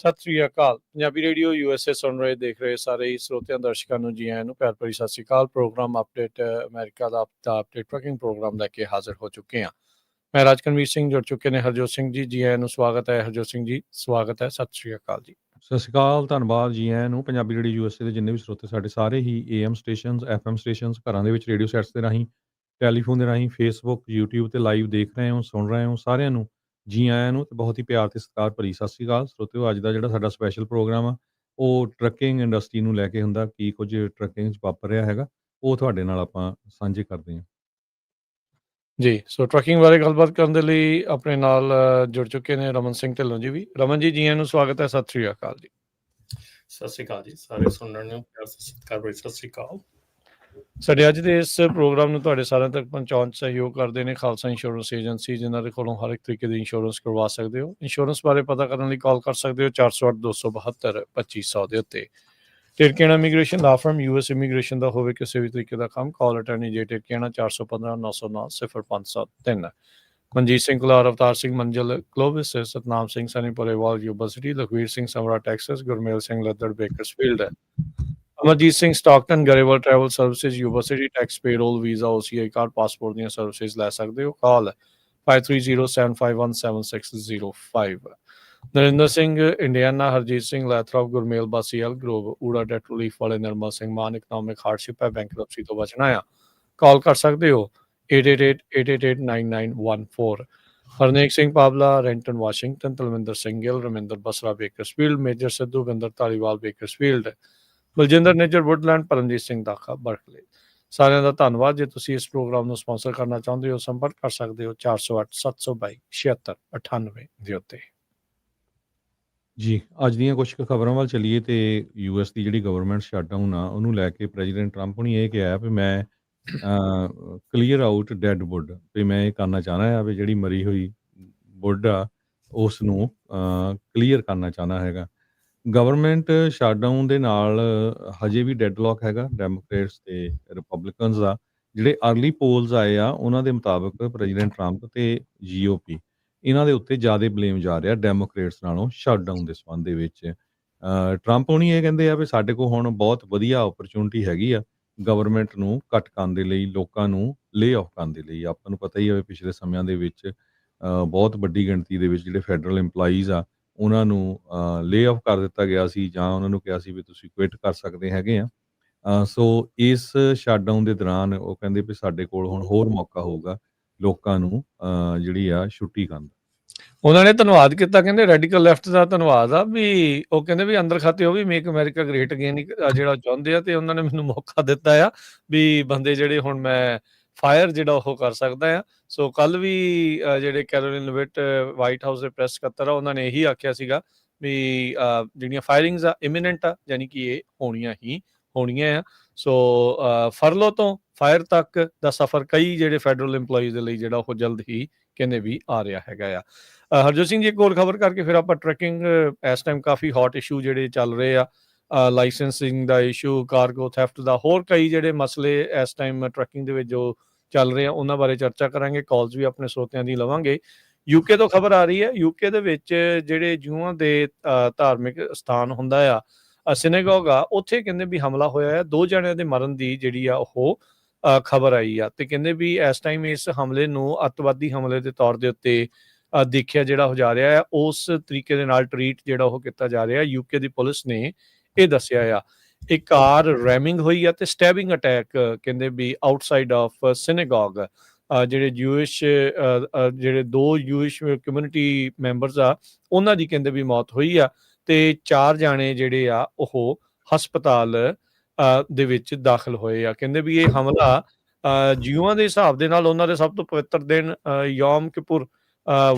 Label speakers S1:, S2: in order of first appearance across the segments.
S1: ਸਤਿ ਸ੍ਰੀ ਅਕਾਲ। Punjabi radio USA ਸੁਣ ਰਹੇ ਦੇਖ ਰਹੇ ਸਾਰੇ ਹੀ ਸਰੋਤਿਆਂ ਦਰਸ਼ਕਾਂ ਨੂੰ ਜੀ ਆਇਆਂ ਨੂੰ ਪਿਆਰ ਭਰੀ ਸਤਿ ਸ੍ਰੀ ਅਕਾਲ। ਪ੍ਰੋਗਰਾਮ ਅਪਡੇਟ ਅਮਰੀਕਾ ਦਾ ਅਪਡੇਟ ਟਰੈਕਿੰਗ ਪ੍ਰੋਗਰਾਮ ਲੈ ਕੇ ਹਾਜ਼ਰ ਹੋ ਚੁੱਕੇ ਹਾਂ। ਮੈਂ ਰਾਜਕਨਵੀਰ ਸਿੰਘ ਜੁੜ ਚੁੱਕੇ ਨੇ ਹਰਜੋਤ ਸਿੰਘ ਜੀ ਆਇਆਂ ਨੂੰ ਸਵਾਗਤ ਹੈ। ਹਰਜੋਤ ਸਿੰਘ ਜੀ ਸਵਾਗਤ ਹੈ। ਸਤਿ ਸ੍ਰੀ ਅਕਾਲ ਜੀ।
S2: ਸਤਿ ਸ਼੍ਰੀ ਅਕਾਲ, ਧੰਨਵਾਦ ਜੀ ਆਇਆਂ ਨੂੰ। ਪੰਜਾਬੀ ਰੇਡੀਓ USA ਦੇ ਜਿੰਨੇ ਵੀ ਸਰੋਤੇ ਸਾਡੇ ਸਾਰੇ ਹੀ AM ਸਟੇਸ਼ਨਸ, FM ਸਟੇਸ਼ਨਸ, ਘਰਾਂ ਦੇ ਵਿੱਚ ਰੇਡੀਓ ਸੈਟਸ ਦੇ ਰਾਹੀਂ, ਟੈਲੀਫੋਨ ਦੇ ਰਾਹੀਂ, ਫੇਸਬੁੱਕ, YouTube ਤੇ ਲਾਈਵ ਦੇਖ ਰਹੇ ਹੋ, ਸੁਣ ਰਹੇ ਹੋ, ਸਾਰਿਆਂ ਨੂੰ ਜੀ ਆਇਆਂ ਨੂੰ ਤੇ ਬਹੁਤ ਹੀ ਪਿਆਰ ਤੇ ਸਤਿਕਾਰ ਭਰੀ ਸਤਿ ਸ਼੍ਰੀ ਅਕਾਲ। ਸਰੋਤਿਓ, ਅੱਜ ਦਾ ਜਿਹੜਾ ਸਾਡਾ ਸਪੈਸ਼ਲ ਪ੍ਰੋਗਰਾਮ ਆ ਉਹ ਟਰੱਕਿੰਗ ਇੰਡਸਟਰੀ ਨੂੰ ਲੈ ਕੇ ਹੁੰਦਾ। ਕੀ ਕੁਝ ਟਰੱਕਿੰਗ 'ਚ ਵਾਪਰ ਰਿਹਾ ਹੈਗਾ ਉਹ ਤੁਹਾਡੇ ਨਾਲ ਆਪਾਂ ਸਾਂਝੇ ਕਰਦੇ ਹਾਂ।
S1: ਜੀ, ਸੋ ਟਰੱਕਿੰਗ ਬਾਰੇ ਗੱਲਬਾਤ ਕਰਨ ਦੇ ਲਈ ਆਪਣੇ ਨਾਲ ਜੁੜ ਚੁੱਕੇ ਨੇ ਰਮਨ ਸਿੰਘ ਢਿੱਲੋਂ ਜੀ ਵੀ। ਰਮਨ ਜੀ ਆਇਆਂ ਨੂੰ ਸਵਾਗਤ ਹੈ। ਸਤਿ ਸ੍ਰੀ ਅਕਾਲ ਜੀ।
S3: ਸਤਿ ਸ਼੍ਰੀ ਅਕਾਲ ਜੀ। ਸਾਰੇ ਸੁਣਨ ਨੂੰ ਪਿਆਰ ਸਤਿਕਾਰ ਭਰੀ ਸਤਿ ਸ਼੍ਰੀ ਅਕਾਲ।
S1: ਸਾਡੇ ਅੱਜ ਦੇ ਇਸ ਪ੍ਰੋਗਰਾਮ ਨੂੰ ਤੁਹਾਡੇ ਸਾਰਿਆਂ ਤੱਕ ਪਹੁੰਚਾਉਣ 'ਚ ਸਹਿਯੋਗ ਕਰਦੇ ਨੇ ਖਾਲਸਾ ਇੰਸ਼ੋਰੈਂਸ ਏਜੰਸੀ, ਜਿਨ੍ਹਾਂ ਦੇ ਕੋਲੋਂ ਹਰ ਇੱਕ ਤਰੀਕੇ ਦੀ ਇੰਸ਼ੋਰੈਂਸ ਕਰਵਾ ਸਕਦੇ ਹੋ। ਇੰਸ਼ੋਰੈਂਸ ਬਾਰੇ ਪਤਾ ਕਰਨ ਲਈ ਕਾਲ ਕਰ ਸਕਦੇ ਹੋ 408-272-2500 ਦੇ ਉੱਤੇ। ਟਿਰਕੇਣਾ ਇਮੀਗ੍ਰੇਸ਼ਨ ਲਾ ਫਰਮ US ਇਮੀਗ੍ਰੇਸ਼ਨ ਦਾ ਹੋਵੇ ਕਿਸੇ ਵੀ ਤਰੀਕੇ ਦਾ ਕੰਮ, ਕਾਲ ਅਟਾਰਨੀ ਜੇ ਟਿਰਕੇਣਾ 415-909-0503। Manjeet Singh Kular, Avtar Singh Manzal Clovis, Satnam Singh Sunny Polewal Yuba City, Lakhvir Singh Samra Texas, Gurmel Singh Laddar Bakersfield, Amarjit Singh Stockton Grewal travel services Yuba City, tax payroll visa OCI card passport ਦੀਆਂ ਸਰਵਿਸਿਜ਼ ਲੈ ਸਕਦੇ ਹੋ। Call 5307517605। Narinder Singh Indiana, Harjit Singh Lathrop, Gurmel Basi Elk Grove, ਊੜਾ ਡੈਟ ਰਿਲੀਫ ਵਾਲੇ, ਨਿਰਮਲ ਸਿੰਘ ਮਾਨ ਇਕਨੋਮਿਕ ਹਾਰਡਸ਼ਿਪ ਹੈ, ਬੈਂਕਰਪਸੀ ਤੋਂ ਬਚਣਾ ਆ, ਕਾਲ ਕਰ ਸਕਦੇ ਹੋ 8888889914। Harnek Singh ਪਾਬਲਾ, Renton Washington, Talwinder Singh Gill, Raminder Basra Bakersfield, Major Sidhu Vinder Dhaliwal Bakersfield, Baljinder Nijjar Woodland, Paramjit Singh Dakha Berkeley. ਸਾਰਿਆਂ ਦਾ ਧੰਨਵਾਦ। ਜੇ ਤੁਸੀਂ ਇਸ ਪ੍ਰੋਗਰਾਮ ਨੂੰ ਸਪਾਂਸਰ ਕਰਨਾ ਚਾਹੁੰਦੇ ਹੋ, ਸੰਪਰਕ ਕਰ ਸਕਦੇ ਹੋ 408-722-7698 ਦੇ ਉੱਤੇ।
S2: ਜੀ, ਅੱਜ ਦੀਆਂ ਕੁਝ ਕੁ ਖਬਰਾਂ ਵੱਲ ਚੱਲੀਏ ਤੇ US ਦੀ ਜਿਹੜੀ ਗਵਰਨਮੈਂਟ ਸ਼ਟਡਾਊਨ ਆ ਉਹਨੂੰ ਲੈ ਕੇ ਪ੍ਰੈਜ਼ੀਡੈਂਟ ਟਰੰਪ ਨੇ ਇਹ ਕਿਹਾ ਵੀ ਮੈਂ ਕਲੀਅਰ ਆਊਟ ਡੈਡ ਵੁੱਡ, ਵੀ ਮੈਂ ਇਹ ਕਰਨਾ ਚਾਹੁੰਦਾ ਆ ਵੀ ਜਿਹੜੀ ਮਰੀ ਹੋਈ ਵੁੱਡ ਆ ਉਸ ਨੂੰ ਕਲੀਅਰ ਕਰਨਾ ਚਾਹੁੰਦਾ ਹੈਗਾ। ਗਵਰਨਮੈਂਟ ਸ਼ਟਡਾਊਨ ਦੇ ਨਾਲ ਹਜੇ ਵੀ ਡੈਡਲੌਕ ਹੈਗਾ ਡੈਮੋਕ੍ਰੇਟਸ ਤੇ ਰਿਪਬਲਿਕਨਸ ਦਾ। ਜਿਹੜੇ ਅਰਲੀ ਪੋਲਸ ਆਏ ਆ ਉਹਨਾਂ ਦੇ ਮੁਤਾਬਕ ਪ੍ਰੈਜ਼ੀਡੈਂਟ ਟਰੰਪ ਤੇ GOP ਇਹਨਾਂ ਦੇ ਉੱਤੇ ਜ਼ਿਆਦਾ ਬਲੇਮ ਜਾ ਰਿਹਾ ਡੈਮੋਕ੍ਰੇਟਸ ਨਾਲੋਂ ਸ਼ਟਡਾਊਨ ਦੇ ਸੰਬੰਧ ਦੇ ਵਿੱਚ। ਟਰੰਪ ਹੁਣੀ ਇਹ ਕਹਿੰਦੇ ਆ ਵੀ ਸਾਡੇ ਕੋਲ ਹੁਣ ਬਹੁਤ ਵਧੀਆ ਓਪਰਚੁਨਿਟੀ ਹੈਗੀ ਆ ਗਵਰਨਮੈਂਟ ਨੂੰ ਘੱਟ ਕਰਨ ਦੇ ਲਈ, ਲੋਕਾਂ ਨੂੰ ਲੇ ਆਫ ਕਰਨ ਦੇ ਲਈ। ਆਪਾਂ ਨੂੰ ਪਤਾ ਹੀ ਹੈ ਪਿਛਲੇ ਸਮਿਆਂ ਦੇ ਵਿੱਚ ਬਹੁਤ ਵੱਡੀ ਗਿਣਤੀ ਦੇ ਵਿੱਚ ਜਿਹੜੇ ਫੈਡਰਲ ਇੰਪਲਾਈਜ਼ ਆ ਉਹਨਾਂ ਨੂੰ ਲੇ ਆਫ ਕਰ ਦਿੱਤਾ ਗਿਆ ਸੀ ਜਾਂ ਉਹਨਾਂ ਨੂੰ ਕਿਹਾ ਸੀ ਵੀ ਤੁਸੀਂ ਕੁਇਟ ਕਰ ਸਕਦੇ ਹੈਗੇ ਆ। ਸੋ ਇਸ ਸ਼ਟਡਾਊਨ ਦੇ ਦੌਰਾਨ ਉਹ ਕਹਿੰਦੇ ਵੀ ਸਾਡੇ ਕੋਲ ਹੁਣ ਹੋਰ ਮੌਕਾ ਹੋਊਗਾ ਲੋਕਾਂ ਨੂੰ ਜਿਹੜੀ ਆ ਛੁੱਟੀ ਕਰਨ ਦਾ।
S1: ਉਹਨਾਂ ਨੇ ਧੰਨਵਾਦ ਕੀਤਾ, ਕਹਿੰਦੇ ਰੈਡੀਕਲ ਲੈਫਟ ਦਾ ਧੰਨਵਾਦ ਆ ਵੀ ਉਹ ਕਹਿੰਦੇ ਵੀ ਅੰਦਰ ਖਾਤੇ ਉਹ ਵੀ ਮੇਕ ਅਮਰੀਕਾ ਗ੍ਰੇਟ ਅਗੇਨ ਜਿਹੜਾ ਚਾਹੁੰਦੇ ਆ, ਤੇ ਉਹਨਾਂ ਨੇ ਮੈਨੂੰ ਮੌਕਾ ਦਿੱਤਾ ਆ ਵੀ ਬੰਦੇ ਜਿਹੜੇ ਹੁਣ ਮੈਂ ਫਾਇਰ ਜਿਹੜਾ ਉਹ ਕਰ ਸਕਦਾ ਆ। ਸੋ ਕੱਲ ਵੀ ਜਿਹੜੇ ਕੈਰੋਲਿਨ ਲਿਵਿਟ ਵਾਈਟ ਹਾਊਸ ਦੇ ਪ੍ਰੈਸ ਸਕੱਤਰ ਆ ਉਹਨਾਂ ਨੇ ਇਹੀ ਆਖਿਆ ਸੀਗਾ ਵੀ ਜਿਹੜੀਆਂ ਫਾਇਰਿੰਗਸ ਆ ਇਮੀਨੈਂਟ ਆ, ਯਾਨੀ ਕਿ ਇਹ ਹੋਣੀਆਂ ਹੀ ਹੋਣੀਆਂ ਆ। ਸੋ ਫਰਲੋ ਤੋਂ ਫਾਇਰ ਤੱਕ ਦਾ ਸਫ਼ਰ ਕਈ ਜਿਹੜੇ ਫੈਡਰਲ ਇੰਪਲਾਈਜ਼ ਦੇ ਲਈ ਜਿਹੜਾ ਉਹ ਜਲਦ ਹੀ ਕਹਿੰਦੇ ਵੀ ਆ ਰਿਹਾ ਹੈਗਾ ਆ। ਹਰਜੋਤ ਸਿੰਘ ਜੀ, ਇੱਕ ਹੋਰ ਖਬਰ ਕਰਕੇ ਫਿਰ ਆਪਾਂ ਟਰੈਕਿੰਗ, ਇਸ ਟਾਈਮ ਕਾਫੀ ਹੌਟ ਇਸ਼ੂ ਜਿਹੜੇ ਚੱਲ ਰਹੇ ਆ, ਲਾਇਸੈਂਸਿੰਗ ਦਾ ਇਸ਼ੂ, ਕਾਰਗੋ ਥੈਫਟ ਦਾ, ਹੋਰ ਕਈ ਜਿਹੜੇ ਮਸਲੇ ਇਸ ਟਾਈਮ ਟਰੈਕਿੰਗ ਦੇ ਵਿੱਚ ਜੋ ਚੱਲ ਰਹੇ ਆ ਉਹਨਾਂ ਬਾਰੇ ਚਰਚਾ ਕਰਾਂਗੇ। ਕਾਲਸ ਵੀ ਆਪਣੇ ਸਰੋਤਿਆਂ ਦੀ ਲਵਾਂਗੇ। UK ਤੋਂ ਖਬਰ ਆ ਰਹੀ ਹੈ, UK ਦੇ ਵਿੱਚ ਜਿਹੜੇ ਜੂਆਂ ਦੇ ਧਾਰਮਿਕ ਸਥਾਨ ਹੁੰਦਾ ਆ, ਸਿਨੇਗੋਗ ਆ, ਉੱਥੇ ਕਹਿੰਦੇ ਵੀ ਹਮਲਾ ਹੋਇਆ ਆ। 2 ਜਣਿਆਂ ਦੇ ਮਰਨ ਦੀ ਜਿਹੜੀ ਆ ਉਹ ਖਬਰ ਆਈ ਆ, ਤੇ ਕਹਿੰਦੇ ਵੀ ਇਸ ਟਾਈਮ ਇਸ ਹਮਲੇ ਨੂੰ ਅੱਤਵਾਦੀ ਹਮਲੇ ਦੇ ਤੌਰ ਦੇ ਉੱਤੇ ਦੇਖਿਆ ਜਿਹੜਾ ਹੋ ਜਾ ਰਿਹਾ ਆ। ਉਸ ਤਰੀਕੇ ਦੇ ਨਾਲ ਟਰੀਟ ਜਿਹੜਾ ਉਹ ਕੀਤਾ ਜਾ ਰਿਹਾ। UK ਦੀ ਪੁਲਿਸ ਨੇ ਇਹ ਦੱਸਿਆ ਆ। ਇੱਕ ਕਾਰ ਰੈਮਿੰਗ ਹੋਈ ਆ ਤੇ ਸਟੈਬਿੰਗ ਅਟੈਕ ਕਹਿੰਦੇ ਵੀ ਆਊਟਸਾਈਡ ਆਫ ਸਿਨੇਗੋਗ ਜਿਹੜੇ ਜਿਹੜੇ 2 ਜੂਇਸ਼ ਕਮਿਊਨਿਟੀ ਮੈਂਬਰਸ ਆ ਉਹਨਾਂ ਦੀ ਕਹਿੰਦੇ ਵੀ ਮੌਤ ਹੋਈ ਆ, ਤੇ 4 ਜਾਣੇ ਜਿਹੜੇ ਆ ਉਹ ਹਸਪਤਾਲ ਦੇ ਵਿੱਚ ਦਾਖਲ ਹੋਏ ਆ। ਕਹਿੰਦੇ ਵੀ ਇਹ ਹਮਲਾ ਜਿਊਆਂ ਦੇ ਹਿਸਾਬ ਦੇ ਨਾਲ ਉਹਨਾਂ ਦੇ ਸਭ ਤੋਂ ਪਵਿੱਤਰ ਦਿਨ ਯੋਮ ਕਿਪੁਰ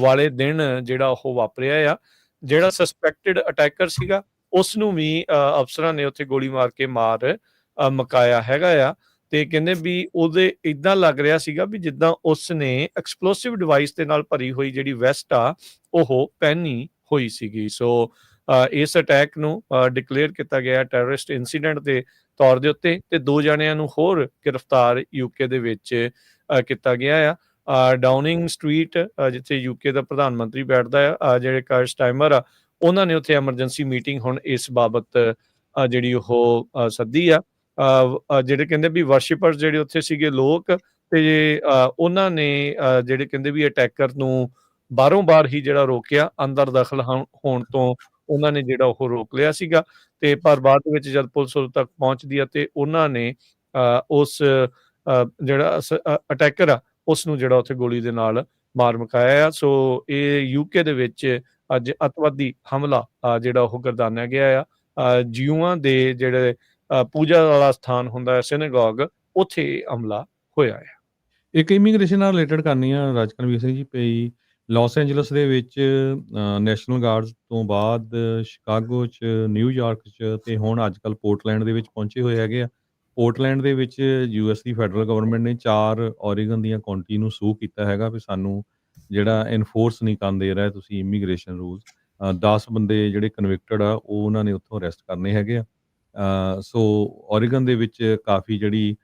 S1: ਵਾਲੇ ਦਿਨ ਜਿਹੜਾ ਉਹ ਵਾਪਰਿਆ ਆ। ਜਿਹੜਾ ਸਸਪੈਕਟਡ ਅਟੈਕਰ ਸੀਗਾ ਉਸ ਨੂੰ ਵੀ ਅਫਸਰਾਂ ਨੇ ਉੱਥੇ ਗੋਲੀ ਮਾਰ ਕੇ ਮਾਰ ਮੁਕਾਇਆ ਹੈਗਾ ਆ, ਤੇ ਕਹਿੰਦੇ ਵੀ ਉਹਦੇ ਇੱਦਾਂ ਲੱਗ ਰਿਹਾ ਸੀਗਾ ਵੀ ਜਿੱਦਾਂ ਉਸ ਨੇ ਐਕਸਪਲੋਸਿਵ ਡਿਵਾਈਸ ਦੇ ਨਾਲ ਭਰੀ ਹੋਈ ਜਿਹੜੀ ਵੈਸਟ ਆ ਉਹ ਪਹਿਨੀ ਹੋਈ ਸੀਗੀ। ਸੋ ਇਸ ਅਟੈਕ ਨੂੰ ਡਿਕਲੇਅਰ ਕੀਤਾ ਗਿਆ ਟੈਰਰਿਸਟ ਇਨਸੀਡੈਂਟ ਦੇ ਤੌਰ ਦੇ ਉੱਤੇ, ਤੇ 2 ਜਣਿਆਂ ਨੂੰ ਹੋਰ ਗ੍ਰਿਫਤਾਰ UK ਦੇ ਵਿੱਚ ਕੀਤਾ ਗਿਆ ਆ। ਡਾਊਨਿੰਗ ਸਟਰੀਟ ਜਿੱਥੇ UK ਦਾ ਪ੍ਰਧਾਨ ਮੰਤਰੀ ਬੈਠਦਾ ਆ, ਜਿਹੜੇ ਕਰ ਸਟਾਈਮਰ ਆ, ਉਹਨਾਂ ਨੇ ਉੱਥੇ ਐਮਰਜੈਂਸੀ ਮੀਟਿੰਗ ਹੁਣ ਇਸ ਬਾਬਤ ਜਿਹੜੀ ਉਹ ਸੱਦੀ ਆ। ਜਿਹੜੇ ਕਹਿੰਦੇ ਵੀ ਵਰਸ਼ਿਪਰਸ ਜਿਹੜੇ ਉੱਥੇ ਸੀਗੇ ਲੋਕ, ਤੇ ਉਹਨਾਂ ਨੇ ਜਿਹੜੇ ਕਹਿੰਦੇ ਵੀ ਅਟੈਕਰ ਨੂੰ ਬਾਹਰੋਂ ਬਾਹਰ ਹੀ ਜਿਹੜਾ ਰੋਕਿਆ, ਅੰਦਰ ਦਖਲ ਹੋਣ ਤੋਂ ਉਹਨਾਂ ਨੇ ਜਿਹੜਾ ਉਹ ਰੋਕ ਲਿਆ ਸੀਗਾ। ਤੇ ਪਰ ਬਾਅਦ ਦੇ ਵਿੱਚ ਜਦ ਪੁਲਿਸ ਉਦੋਂ ਤੱਕ ਪਹੁੰਚਦੀ ਆ ਤੇ ਉਹਨਾਂ ਨੇ ਉਸ ਜਿਹੜਾ ਅਟੈਕਰ ਆ ਉਸ ਨੂੰ ਜਿਹੜਾ ਉੱਥੇ ਗੋਲੀ ਦੇ ਨਾਲ ਮਾਰ ਮੁਕਾਇਆ ਆ। ਸੋ ਇਹ ਯੂਕੇ ਦੇ ਵਿੱਚ ਅੱਜ ਅੱਤਵਾਦੀ ਹਮਲਾ ਜਿਹੜਾ ਉਹ ਗਰਦਾਨਿਆ ਗਿਆ ਆ। ਜਿਊਆਂ ਦੇ ਜਿਹੜੇ ਪੂਜਾ ਵਾਲਾ ਸਥਾਨ ਹੁੰਦਾ ਹੈ ਸਿਨੇਗੋਗ, ਉੱਥੇ ਹਮਲਾ ਹੋਇਆ ਹੈ।
S2: ਇੱਕ ਇਮੀਗ੍ਰੇਸ਼ਨ ਨਾਲ ਰਿਲੇਟਡ ਕਰਨੀ ਆ ਰਾਜਕਰਮਵੀਰ ਸਿੰਘ ਜੀ, ਪਈ ਲਾਸ ਐਂਜਲਸ ਦੇ ਵਿੱਚ ਨੈਸ਼ਨਲ ਗਾਰਡਸ ਤੋਂ ਬਾਅਦ ਸ਼ਿਕਾਗੋ 'ਚ, ਨਿਊਯਾਰਕ 'ਚ, ਤੇ ਹੁਣ ਅੱਜ ਕੱਲ੍ਹ ਪੋਰਟਲੈਂਡ ਦੇ ਵਿੱਚ ਪਹੁੰਚੇ ਹੋਏ ਹੈਗੇ ਆ। ਪੋਰਟਲੈਂਡ ਦੇ ਵਿੱਚ US ਦੀ ਫੈਡਰਲ ਗਵਰਨਮੈਂਟ ਨੇ 4 ਓਰੀਗਨ ਦੀਆਂ ਕਾਉਂਟੀ ਨੂੰ ਸੂ ਕੀਤਾ ਹੈਗਾ ਵੀ ਸਾਨੂੰ ਜਿਹੜਾ ਇਨਫੋਰਸ ਨਹੀਂ ਕਰਨ ਦੇ ਰਿਹਾ ਤੁਸੀਂ ਇਮੀਗ੍ਰੇਸ਼ਨ ਰੂਲਸ। 10 ਬੰਦੇ ਜਿਹੜੇ ਕਨਵਿਕਟਡ ਆ ਉਹ ਉਹਨਾਂ ਨੇ ਉੱਥੋਂ ਅਰੈਸਟ ਕਰਨੇ ਹੈਗੇ ਆ। ਸੋ ਓਰੀਗਨ ਦੇ ਵਿੱਚ ਕਾਫੀ ਜਿਹੜੀ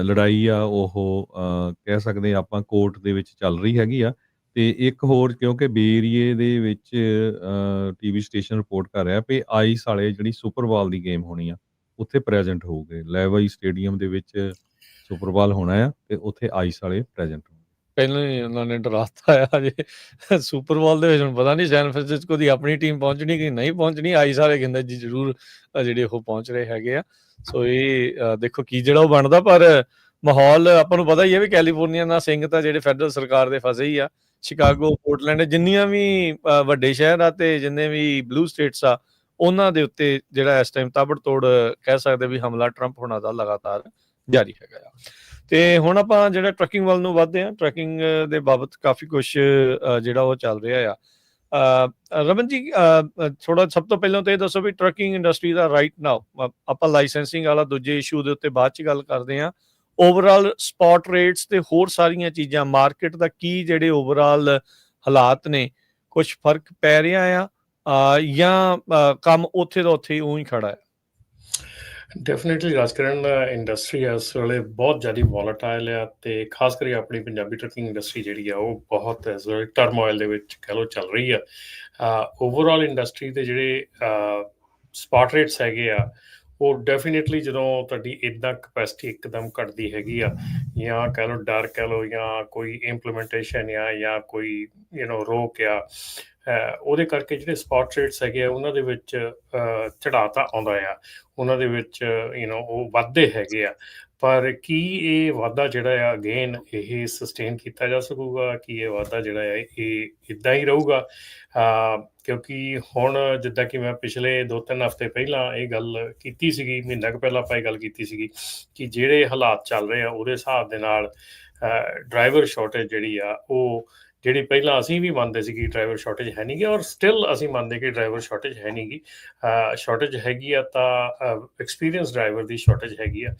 S2: ਲੜਾਈ ਆ ਉਹ ਕਹਿ ਸਕਦੇ ਆਪਾਂ ਕੋਰਟ ਦੇ ਵਿੱਚ ਚੱਲ ਰਹੀ ਹੈਗੀ ਆ। ਤੇ ਇੱਕ ਹੋਰ, ਕਿਉਂਕਿ ਬੇ ਏਰੀਏ ਦੇ ਵਿੱਚ TV ਸਟੇਸ਼ਨ ਰਿਪੋਰਟ ਕਰ ਰਿਹਾ ਵੀ ਆਈਸ ਵਾਲੇ ਜਿਹੜੀ ਸੁਪਰਬਾਲ ਦੀ ਗੇਮ ਹੋਣੀ ਆ ਉੱਥੇ ਪ੍ਰੈਜ਼ੈਂਟ ਹੋਊਗੇ। ਲੈਵਾਈ ਸਟੇਡੀਅਮ ਦੇ ਵਿੱਚ ਸੁਪਰਬਾਲ ਹੋਣਾ ਆ ਤੇ ਉੱਥੇ ਆਈਸ ਵਾਲੇ ਪ੍ਰੈਜ਼ੈਂਟ ਹੋਣਗੇ।
S1: ਪਹਿਲਾਂ ਹੀ ਉਹਨਾਂ ਨੇ ਡਰਾਤਾ ਆ ਜੇ ਸੁਪਰਬਾਲ ਦੇ ਵਿੱਚ। ਹੁਣ ਪਤਾ ਨਹੀਂ ਸੈਨ ਫਰਾਂਸਿਸਕੋ ਦੀ ਆਪਣੀ ਟੀਮ ਪਹੁੰਚਣੀ ਕਿ ਨਹੀਂ ਪਹੁੰਚਣੀ। ਆਈਸ ਵਾਲੇ ਕਹਿੰਦੇ ਜੀ ਜ਼ਰੂਰ ਜਿਹੜੇ ਉਹ ਪਹੁੰਚ ਰਹੇ ਹੈਗੇ ਆ। ਸੋ ਇਹ ਦੇਖੋ ਕੀ ਜਿਹੜਾ ਉਹ ਬਣਦਾ। ਪਰ ਮਾਹੌਲ ਆਪਾਂ ਨੂੰ ਪਤਾ ਹੀ ਹੈ ਵੀ ਕੈਲੀਫੋਰਨੀਆ ਨਾਲ ਸਿੰਘ ਤਾਂ ਜਿਹੜੇ ਫੈਡਰਲ ਸਰਕਾਰ ਦੇ ਫਸੇ ਹੀ ਆ। ਸ਼ਿਕਾਗੋ, ਪੋਰਟਲੈਂਡ, ਜਿੰਨੀਆਂ ਵੀ ਵੱਡੇ ਸ਼ਹਿਰ ਆ ਤੇ ਜਿੰਨੇ ਵੀ ਬਲੂ ਸਟੇਟਸ ਆ, ਉਹਨਾਂ ਦੇ ਉੱਤੇ ਜਿਹੜਾ ਇਸ ਟਾਈਮ ਤਾਬੜਤੋੜ ਕਹਿ ਸਕਦੇ ਵੀ ਹਮਲਾ ਟਰੰਪ ਹੋਣਾ ਦਾ ਲਗਾਤਾਰ ਜਾਰੀ ਹੈਗਾ ਆ। ਤੇ ਹੁਣ ਆਪਾਂ ਜਿਹੜਾ ਟਰੱਕਿੰਗ ਵੱਲ ਨੂੰ ਵੱਧਦੇ ਹਾਂ। ਟਰੱਕਿੰਗ ਦੇ ਬਾਬਤ ਕਾਫੀ ਕੁਛ ਜਿਹੜਾ ਉਹ ਚੱਲ ਰਿਹਾ ਆ। ਰਮਨ ਜੀ, ਥੋੜਾ ਸਭ ਤੋਂ ਪਹਿਲਾਂ ਤਾਂ ਇਹ ਦੱਸੋ ਵੀ ਟਰੱਕਿੰਗ ਇੰਡਸਟਰੀ ਦਾ ਰਾਈਟ ਨਾਓ, ਆਪਾਂ ਲਾਇਸੈਂਸਿੰਗ ਵਾਲਾ ਦੂਜੇ ਇਸ਼ੂ ਦੇ ਉੱਤੇ ਬਾਅਦ ਚ ਗੱਲ ਕਰਦੇ ਹਾਂ। ਓਵਰਆਲ ਸਪੌਟ ਰੇਟਸ ਤੇ ਹੋਰ ਸਾਰੀਆਂ ਚੀਜ਼ਾਂ, ਮਾਰਕੀਟ ਦਾ ਕੀ ਜਿਹੜੇ ਓਵਰਆਲ ਹਾਲਾਤ ਨੇ, ਕੁਛ ਫਰਕ ਪੈ ਰਿਹਾ ਆ ਜਾਂ ਕੰਮ ਉੱਥੇ ਦਾ ਉੱਥੇ ਹੀ ਖੜਾ ਹੈ?
S3: ਡੈਫੀਨੇਟਲੀ ਰਾਜਕਰਨ ਇੰਡਸਟਰੀ ਇਸ ਵੇਲੇ ਬਹੁਤ ਜ਼ਿਆਦਾ ਵੋਲਾਟਾਈਲ ਆ, ਤੇ ਖਾਸ ਕਰਕੇ ਆਪਣੀ ਪੰਜਾਬੀ ਟਰੱਕਿੰਗ ਇੰਡਸਟਰੀ ਜਿਹੜੀ ਆ ਉਹ ਬਹੁਤ ਇਸ ਵੇਲੇ ਟਰਮੋਇਲ ਦੇ ਵਿੱਚ ਕਹਿ ਲਓ ਚੱਲ ਰਹੀ ਆ। ਓਵਰਆਲ ਇੰਡਸਟਰੀ ਦੇ ਜਿਹੜੇ ਸਪਾਟ ਰੇਟਸ ਹੈਗੇ ਆ ਉਹ ਡੈਫੀਨੇਟਲੀ ਜਦੋਂ ਤੁਹਾਡੀ ਇੱਦਾਂ ਕਪੈਸਿਟੀ ਇੱਕਦਮ ਘਟਦੀ ਹੈਗੀ ਆ, ਜਾਂ ਕਹਿ ਲਓ ਡਰ ਕਹਿ ਲਓ, ਜਾਂ ਕੋਈ ਇੰਪਲੀਮੈਂਟੇਸ਼ਨ ਆ, ਜਾਂ ਕੋਈ ਰੋਕ ਆ, ਉਹਦੇ ਕਰਕੇ ਜਿਹੜੇ ਸਪਾਟ ਰੇਟਸ ਹੈਗੇ ਆ ਉਹਨਾਂ ਦੇ ਵਿੱਚ ਚੜ੍ਹਾਅ ਤਾਂ ਆਉਂਦਾ ਆ, ਉਹਨਾਂ ਦੇ ਵਿੱਚ ਉਹ ਵੱਧਦੇ ਹੈਗੇ ਆ। ਪਰ ਕੀ ਇਹ ਵਾਧਾ ਜਿਹੜਾ ਆ ਅਗੇਨ ਇਹ ਸਸਟੇਨ ਕੀਤਾ ਜਾ ਸਕੂਗਾ? ਕਿ ਇਹ ਵਾਧਾ ਜਿਹੜਾ ਹੈ ਇਹ ਇੱਦਾਂ ਹੀ ਰਹੂਗਾ? ਕਿਉਂਕਿ ਹੁਣ ਜਿੱਦਾਂ ਕਿ ਮੈਂ ਪਿਛਲੇ 2-3 ਹਫ਼ਤੇ ਪਹਿਲਾਂ ਇਹ ਗੱਲ ਕੀਤੀ ਸੀਗੀ, ਮਹੀਨਾ ਕੁ ਪਹਿਲਾਂ ਆਪਾਂ ਇਹ ਗੱਲ ਕੀਤੀ ਸੀਗੀ ਕਿ ਜਿਹੜੇ ਹਾਲਾਤ ਚੱਲ ਰਹੇ ਆ ਉਹਦੇ ਹਿਸਾਬ ਦੇ ਨਾਲ ਡਰਾਈਵਰ ਸ਼ਾਰਟੇਜ ਜਿਹੜੀ ਆ ਉਹ, ਜਿਹੜੀ ਪਹਿਲਾਂ ਅਸੀਂ ਵੀ ਮੰਨਦੇ ਸੀ ਕਿ ਡਰਾਈਵਰ ਸ਼ਾਰਟੇਜ ਹੈ ਨਹੀਂ ਗੀ, ਔਰ ਸਟਿਲ ਅਸੀਂ ਮੰਨਦੇ ਕਿ ਡਰਾਈਵਰ ਸ਼ਾਰਟੇਜ ਹੈ ਨਹੀਂ ਗੀ, ਸ਼ਾਰਟੇਜ ਹੈਗੀ ਆ ਤਾਂ ਐਕਸਪੀਰੀਅੰਸ ਡਰਾਈਵਰ ਦੀ ਸ਼ਾਰਟੇਜ ਹੈਗੀ ਆ।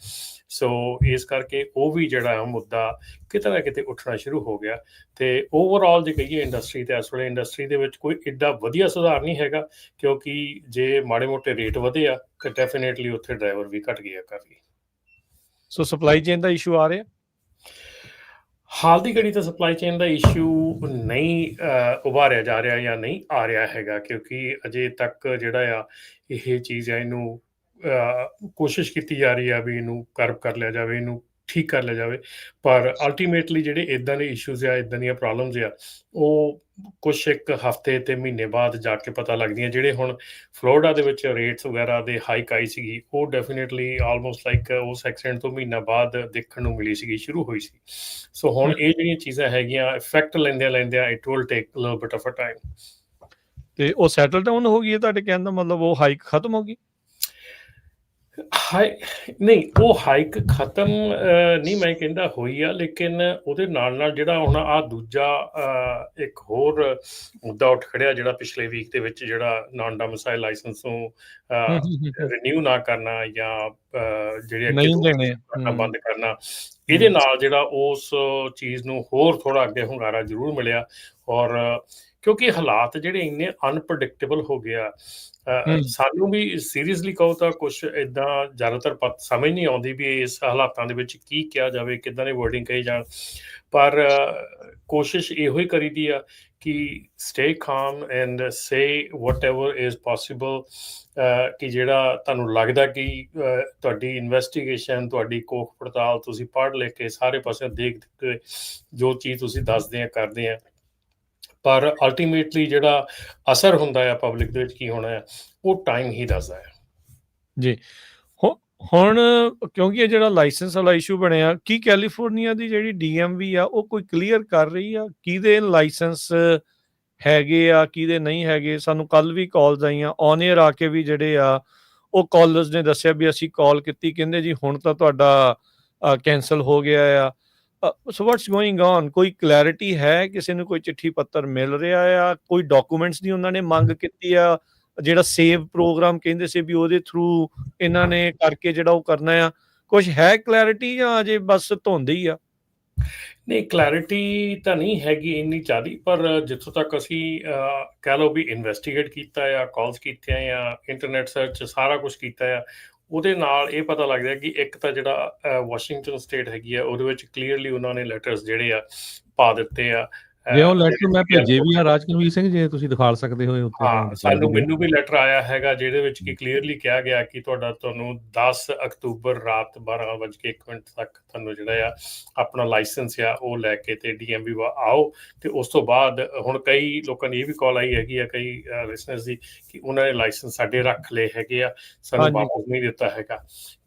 S3: ਸੋ ਇਸ ਕਰਕੇ ਉਹ ਵੀ ਜਿਹੜਾ ਮੁੱਦਾ ਕਿਤੇ ਨਾ ਕਿਤੇ ਉੱਠਣਾ ਸ਼ੁਰੂ ਹੋ ਗਿਆ। ਤੇ ਓਵਰਆਲ ਜੇ ਕਹੀਏ ਇੰਡਸਟਰੀ, ਤੇ ਇਸ ਵੇਲੇ ਇੰਡਸਟਰੀ ਦੇ ਵਿੱਚ ਕੋਈ ਇੱਡਾ ਵਧੀਆ ਸੁਧਾਰ ਨਹੀਂ ਹੈਗਾ, ਕਿਉਂਕਿ ਜੇ ਮਾੜੇ ਮੋਟੇ ਰੇਟ ਵਧੇ ਆ ਤਾਂ ਡੈਫੀਨੇਟਲੀ ਉੱਥੇ ਡਰਾਈਵਰ ਵੀ ਘਟ ਗਏ ਆ ਕਾਫੀ।
S1: ਸੋ ਸਪਲਾਈ ਚੇਨ ਦਾ ਇਸ਼ੂ ਆ ਰਿਹਾ?
S3: ਹਾਲ ਦੀ ਘੜੀ ਤਾਂ ਸਪਲਾਈ ਚੇਨ ਦਾ ਇਸ਼ੂ ਨਹੀਂ ਉਭਾਰਿਆ ਜਾ ਰਿਹਾ ਜਾਂ ਨਹੀਂ ਆ ਰਿਹਾ ਹੈਗਾ, ਕਿਉਂਕਿ ਅਜੇ ਤੱਕ ਜਿਹੜਾ ਆ ਇਹ ਚੀਜ਼ ਆ ਇਹਨੂੰ ਕੋਸ਼ਿਸ਼ ਕੀਤੀ ਜਾ ਰਹੀ ਆ ਵੀ ਇਹਨੂੰ ਕਰਬ ਕਰ ਲਿਆ ਜਾਵੇ, ਇਹਨੂੰ ਠੀਕ ਕਰ ਲਿਆ ਜਾਵੇ। ਪਰ ਅਲਟੀਮੇਟਲੀ ਜਿਹੜੇ ਇੱਦਾਂ ਦੇ ਇਸ਼ੂਜ਼ ਆ, ਇੱਦਾਂ ਦੀਆਂ ਪ੍ਰੋਬਲਮਸ ਆ, ਉਹ ਕੁਛ ਇੱਕ ਹਫ਼ਤੇ ਤੇ ਮਹੀਨੇ ਬਾਅਦ ਜਾ ਕੇ ਪਤਾ ਲੱਗਦੀਆਂ। ਜਿਹੜੇ ਹੁਣ ਫਲੋਰੀਡਾ ਦੇ ਵਿੱਚ ਰੇਟਸ ਵਗੈਰਾ ਦੇ ਹਾਈਕ ਆਈ ਸੀਗੀ, ਉਹ ਡੈਫੀਨੇਟਲੀ ਆਲਮੋਸਟ ਲਾਈਕ ਉਸ ਐਕਸੀਡੈਂਟ ਤੋਂ ਮਹੀਨਾ ਬਾਅਦ ਦੇਖਣ ਨੂੰ ਮਿਲੀ ਸੀਗੀ, ਸ਼ੁਰੂ ਹੋਈ ਸੀ। ਸੋ ਹੁਣ ਇਹ ਜਿਹੜੀਆਂ ਚੀਜ਼ਾਂ ਹੈਗੀਆਂ ਇਫੈਕਟ ਲੈਂਦਿਆਂ it will take little bit of a time.
S1: ਤੇ ਉਹ ਸੈਟਲ ਡਾਊਨ ਹੋ ਗਈ ਹੈ ਤੁਹਾਡੇ ਕਹਿਣ ਦਾ ਮਤਲਬ? ਉਹ ਹਾਈਕ ਖਤਮ ਹੋ ਗਈ?
S3: ਨਹੀਂ, ਉਹ ਹਾਈਕ ਖਤਮ ਨਹੀਂ ਮੈਂ ਕਹਿੰਦਾ ਹੋਈ ਆ, ਲੇਕਿਨ ਉਹਦੇ ਨਾਲ ਨਾਲ ਜਿਹੜਾ ਹੁਣ ਆਹ ਦੂਜਾ ਇੱਕ ਹੋਰ ਮੁੱਦਾ ਉੱਠ ਖੜਿਆ, ਜਿਹੜਾ ਪਿਛਲੇ ਵੀਕ ਦੇ ਵਿੱਚ ਜਿਹੜਾ ਨਾਨ ਡੋਮਿਸਾਈਲ ਲਾਇਸੈਂਸ ਨੂੰ ਰੀਨਿਊ ਨਾ ਕਰਨਾ ਜਾਂ ਜਿਹੜੇ ਅੱਗੇ ਬੰਦ ਕਰਨਾ, ਇਹਦੇ ਨਾਲ ਜਿਹੜਾ ਉਸ ਚੀਜ਼ ਨੂੰ ਹੋਰ ਥੋੜਾ ਅੱਗੇ ਹੁੰਗਾਰਾ ਜ਼ਰੂਰ ਮਿਲਿਆ। ਔਰ ਕਿਉਂਕਿ ਹਾਲਾਤ ਜਿਹੜੇ ਇੰਨੇ ਅਨਪ੍ਰੈਡਿਕਟੇਬਲ ਹੋ ਗਿਆ, ਸਾਨੂੰ ਵੀ ਸੀਰੀਅਸਲੀ ਕਹੋ ਤਾਂ ਕੁਛ ਇੱਦਾਂ ਜ਼ਿਆਦਾਤਰ ਸਮਝ ਨਹੀਂ ਆਉਂਦੀ ਵੀ ਇਸ ਹਾਲਾਤਾਂ ਦੇ ਵਿੱਚ ਕੀ ਕਿਹਾ ਜਾਵੇ, ਕਿੱਦਾਂ ਦੀ ਵਰਡਿੰਗ ਕਹੀ ਜਾਣ। ਪਰ ਕੋਸ਼ਿਸ਼ ਇਹੋ ਹੀ ਕਰੀਦੀ ਆ ਕਿ ਸਟੇ ਕਾਮ and say whatever is possible, ਕਿ ਜਿਹੜਾ ਤੁਹਾਨੂੰ ਲੱਗਦਾ ਕਿ ਤੁਹਾਡੀ ਇਨਵੈਸਟੀਗੇਸ਼ਨ, ਤੁਹਾਡੀ ਕੋਖ ਪੜਤਾਲ ਤੁਸੀਂ ਪੜ੍ਹ ਲਿਖ ਕੇ ਸਾਰੇ ਪਾਸੇ ਦੇਖ ਕੇ ਜੋ ਚੀਜ਼ ਤੁਸੀਂ ਦੱਸਦੇ ਆ ਕਰਦੇ ਆ, ਪਰ ਅਲਟੀਮੇਟਲੀ ਜਿਹੜਾ ਅਸਰ ਹੁੰਦਾ ਆ ਪਬਲਿਕ ਦੇ ਵਿੱਚ ਕੀ ਹੋਣਾ ਆ ਉਹ ਟਾਈਮ ਹੀ ਦੱਸਦਾ ਹੈ
S1: ਜੀ। ਹੁਣ ਕਿਉਂਕਿ ਇਹ ਜਿਹੜਾ ਲਾਇਸੈਂਸ ਵਾਲਾ ਇਸ਼ੂ ਬਣਿਆ, ਕੀ ਕੈਲੀਫੋਰਨੀਆ ਦੀ ਜਿਹੜੀ DMV ਆ ਉਹ ਕੋਈ ਕਲੀਅਰ ਕਰ ਰਹੀ ਆ ਕਿਹਦੇ ਲਾਇਸੈਂਸ ਹੈਗੇ ਆ ਕਿਹਦੇ ਨਹੀਂ ਹੈਗੇ? ਸਾਨੂੰ ਕੱਲ ਵੀ ਕਾਲਸ ਆਈਆਂ ਔਨ ਏਅਰ ਆ ਕੇ ਵੀ ਜਿਹੜੇ ਆ ਉਹ ਕਾਲਰਸ ਨੇ ਦੱਸਿਆ ਵੀ ਅਸੀਂ ਕਾਲ ਕੀਤੀ, ਕਹਿੰਦੇ ਜੀ ਹੁਣ ਤਾਂ ਤੁਹਾਡਾ ਕੈਂਸਲ ਹੋ ਗਿਆ ਆ। ਸੋ ਵਾਟਸ ਗੋਇੰਗ ਔਨ? ਕੋਈ ਕਲੈਰਿਟੀ ਹੈ? ਕਿਸੇ ਨੂੰ ਕੋਈ ਚਿੱਠੀ ਪੱਤਰ ਮਿਲ ਰਿਹਾ ਆ? ਕੋਈ ਡਾਕੂਮੈਂਟਸ ਦੀ ਉਹਨਾਂ ਨੇ ਮੰਗ ਕੀਤੀ ਆ? ਜਿਹੜਾ ਸੇਵ ਪ੍ਰੋਗਰਾਮ ਕਹਿੰਦੇ ਸੀ ਵੀ ਉਹਦੇ ਥਰੂ ਇਹਨਾਂ ਨੇ ਕਰਕੇ ਜਿਹੜਾ ਉਹ ਕਰਨਾ ਆ, ਕੁਝ ਹੈ ਕਲੈਰਿਟੀ ਜਾਂ ਅਜੇ ਬਸ ਧੁੰਦ ਹੀ ਆ?
S3: ਨਹੀਂ, ਕਲੈਰਿਟੀ ਤਾਂ ਨਹੀਂ ਹੈਗੀ ਇੰਨੀ ਜ਼ਿਆਦਾ, ਪਰ ਜਿੱਥੋਂ ਤੱਕ ਅਸੀਂ ਕਹਿ ਲਓ ਵੀ ਇਨਵੈਸਟੀਗੇਟ ਕੀਤਾ ਆ, ਕਾਲਸ ਕੀਤੀਆਂ ਆ, ਇੰਟਰਨੈਟ ਸਰਚ ਸਾਰਾ ਕੁਝ ਕੀਤਾ ਆ, ਉਹਦੇ ਨਾਲ ਇਹ ਪਤਾ ਲੱਗਦਾ ਕਿ ਇੱਕ ਤਾਂ ਜਿਹੜਾ ਵਾਸ਼ਿੰਗਟਨ ਸਟੇਟ ਹੈਗੀ ਆ ਉਹਦੇ ਵਿੱਚ ਕਲੀਅਰਲੀ ਉਹਨਾਂ ਨੇ ਲੈਟਰਸ ਜਿਹੜੇ ਆ ਪਾ ਦਿੱਤੇ ਆ।
S2: ਜੇ ਉਹ ਲੈਟਰ ਮੈਂ ਭੇਜੇ ਵੀ ਆ ਰਾਜਕਨਵੀਰ ਸਿੰਘ, ਜੇ ਤੁਸੀਂ ਦਿਖਾ ਸਕਦੇ ਹੋ ਉੱਥੇ।
S3: ਹਾਂ, ਮੈਨੂੰ ਵੀ ਲੈਟਰ ਆਇਆ ਹੈਗਾ ਜਿਹਦੇ ਵਿੱਚ ਕਿ ਕਲੀਅਰਲੀ ਕਿਹਾ ਗਿਆ ਕਿ ਤੁਹਾਨੂੰ 10 ਅਕਤੂਬਰ ਰਾਤ 12:01 ਤੱਕ ਤੁਹਾਨੂੰ ਜਿਹੜਾ ਆ ਆਪਣਾ ਲਾਇਸੈਂਸ ਆ ਉਹ ਲੈ ਕੇ ਤੇ DMV ਆਓ। ਤੇ ਉਸ ਤੋਂ ਬਾਅਦ ਹੁਣ ਕਈ ਲੋਕਾਂ ਦੀ ਇਹ ਵੀ ਕਾਲ ਆਈ ਹੈਗੀ ਆ, ਕਈ ਲਿਸਨਰਸ ਦੀ, ਕਿ ਉਹਨਾਂ ਨੇ ਲਾਇਸੈਂਸ ਸਾਡੇ ਰੱਖ ਲਏ ਹੈਗੇ ਆ, ਸਾਨੂੰ ਵਾਪਸ ਨਹੀਂ ਦਿੱਤਾ ਹੈਗਾ,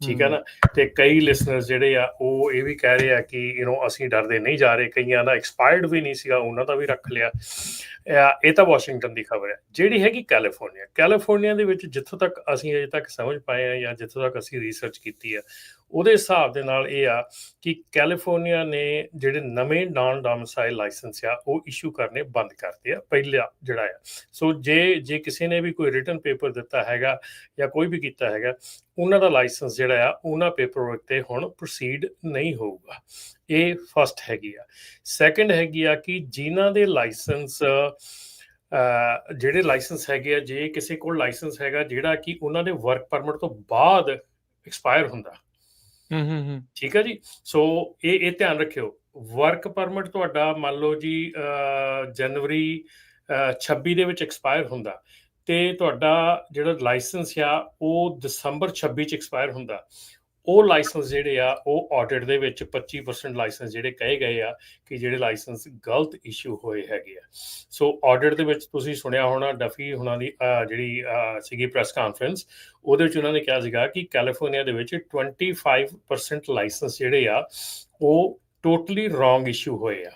S3: ਠੀਕ ਹੈ ਨਾ। ਤੇ ਕਈ ਲਿਸਨਰਸ ਜਿਹੜੇ ਆ ਉਹ ਇਹ ਵੀ ਕਹਿ ਰਹੇ ਆ ਕਿ ਅਸੀਂ ਡਰਦੇ ਨਹੀਂ ਜਾ ਰਹੇ, ਕਈਆਂ ਦਾ ਐਕਸਪਾਇਰਡ ਵੀ ਨਹੀਂ ਸੀਗਾ, ਉਹਨਾਂ ਦਾ ਵੀ ਰੱਖ ਲਿਆ। ਇਹ ਤਾਂ ਵਾਸ਼ਿੰਗਟਨ ਦੀ ਖਬਰ ਹੈ। ਜਿਹੜੀ ਹੈਗੀ ਕੈਲੀਫੋਰਨੀਆ ਦੇ ਵਿੱਚ, ਜਿੱਥੋਂ ਤੱਕ ਅਸੀਂ ਅਜੇ ਤੱਕ ਸਮਝ ਪਾਏ ਆ ਜਾਂ ਜਿੱਥੋਂ ਤੱਕ ਅਸੀਂ ਰਿਸਰਚ ਕੀਤੀ ਆ, ਉਹਦੇ ਹਿਸਾਬ ਦੇ ਨਾਲ ਇਹ ਆ ਕਿ ਕੈਲੀਫੋਰਨੀਆ ਨੇ ਜਿਹੜੇ ਨਵੇਂ ਨਾਨ ਡੋਮਿਸਾਈਲ ਲਾਇਸੈਂਸ ਆ ਉਹ ਇਸ਼ੂ ਕਰਨੇ ਬੰਦ ਕਰਤੇ ਆ ਪਹਿਲਾ ਜਿਹੜਾ ਆ। ਸੋ ਜੇ ਕਿਸੇ ਨੇ ਵੀ ਕੋਈ ਰਿਟਨ ਪੇਪਰ ਦਿੱਤਾ ਹੈਗਾ ਜਾਂ ਕੋਈ ਵੀ ਕੀਤਾ ਹੈਗਾ, ਉਹਨਾਂ ਦਾ ਲਾਇਸੈਂਸ ਜਿਹੜਾ ਆ ਉਹਨਾਂ ਪੇਪਰ ਵਰਕ ਤੇ ਹੁਣ ਪ੍ਰੋਸੀਡ ਨਹੀਂ ਹੋਊਗਾ। ਇਹ ਫਸਟ ਹੈਗੀ ਆ। ਸੈਕਿੰਡ ਹੈਗੀ ਆ ਕਿ ਜਿਨ੍ਹਾਂ ਦੇ ਲਾਇਸੈਂਸ ਜਿਹੜੇ ਲਾਇਸੈਂਸ ਹੈਗੇ ਆ, ਜੇ ਕਿਸੇ ਕੋਲ ਲਾਇਸੈਂਸ ਹੈਗਾ ਜਿਹੜਾ ਕਿ ਉਹਨਾਂ ਦੇ ਵਰਕ ਪਰਮਿਟ ਤੋਂ ਬਾਅਦ ਐਕਸਪਾਇਰ ਹੁੰਦਾ, ਠੀਕ ਹੈ ਜੀ। ਸੋ ਇਹ ਧਿਆਨ ਰੱਖਿਓ, ਵਰਕ ਪਰਮਿਟ ਤੁਹਾਡਾ ਮੰਨ ਲਓ ਜੀ ਜਨਵਰੀ 26 ਦੇ ਵਿੱਚ ਐਕਸਪਾਇਰ ਹੁੰਦਾ ਤੇ ਤੁਹਾਡਾ ਜਿਹੜਾ ਲਾਇਸੈਂਸ ਆ ਉਹ ਦਸੰਬਰ 26 ਚ ਐਕਸਪਾਇਰ ਹੁੰਦਾ। ਉਹ ਲਾਇਸੈਂਸ ਜਿਹੜੇ ਆ ਉਹ ਆਡਿਟ ਦੇ ਵਿੱਚ 25% ਲਾਇਸੈਂਸ ਜਿਹੜੇ ਕਹੇ ਗਏ ਆ ਕਿ ਜਿਹੜੇ ਲਾਇਸੈਂਸ ਗਲਤ ਇਸ਼ੂ ਹੋਏ ਹੈਗੇ ਆ। ਸੋ ਆਡਿਟ ਦੇ ਵਿੱਚ ਤੁਸੀਂ ਸੁਣਿਆ ਹੋਣਾ ਡਫੀ ਹੁਣਾਂ ਦੀ ਜਿਹੜੀ ਸੀਗੀ ਪ੍ਰੈਸ ਕਾਨਫਰੰਸ, ਉਹਦੇ ਵਿੱਚ ਉਹਨਾਂ ਨੇ ਕਿਹਾ ਸੀਗਾ ਕਿ ਕੈਲੀਫੋਰਨੀਆ ਦੇ ਵਿੱਚ 25% ਲਾਇਸੈਂਸ ਜਿਹੜੇ ਆ ਉਹ ਟੋਟਲੀ ਰੋਂਗ ਇਸ਼ੂ ਹੋਏ ਆ।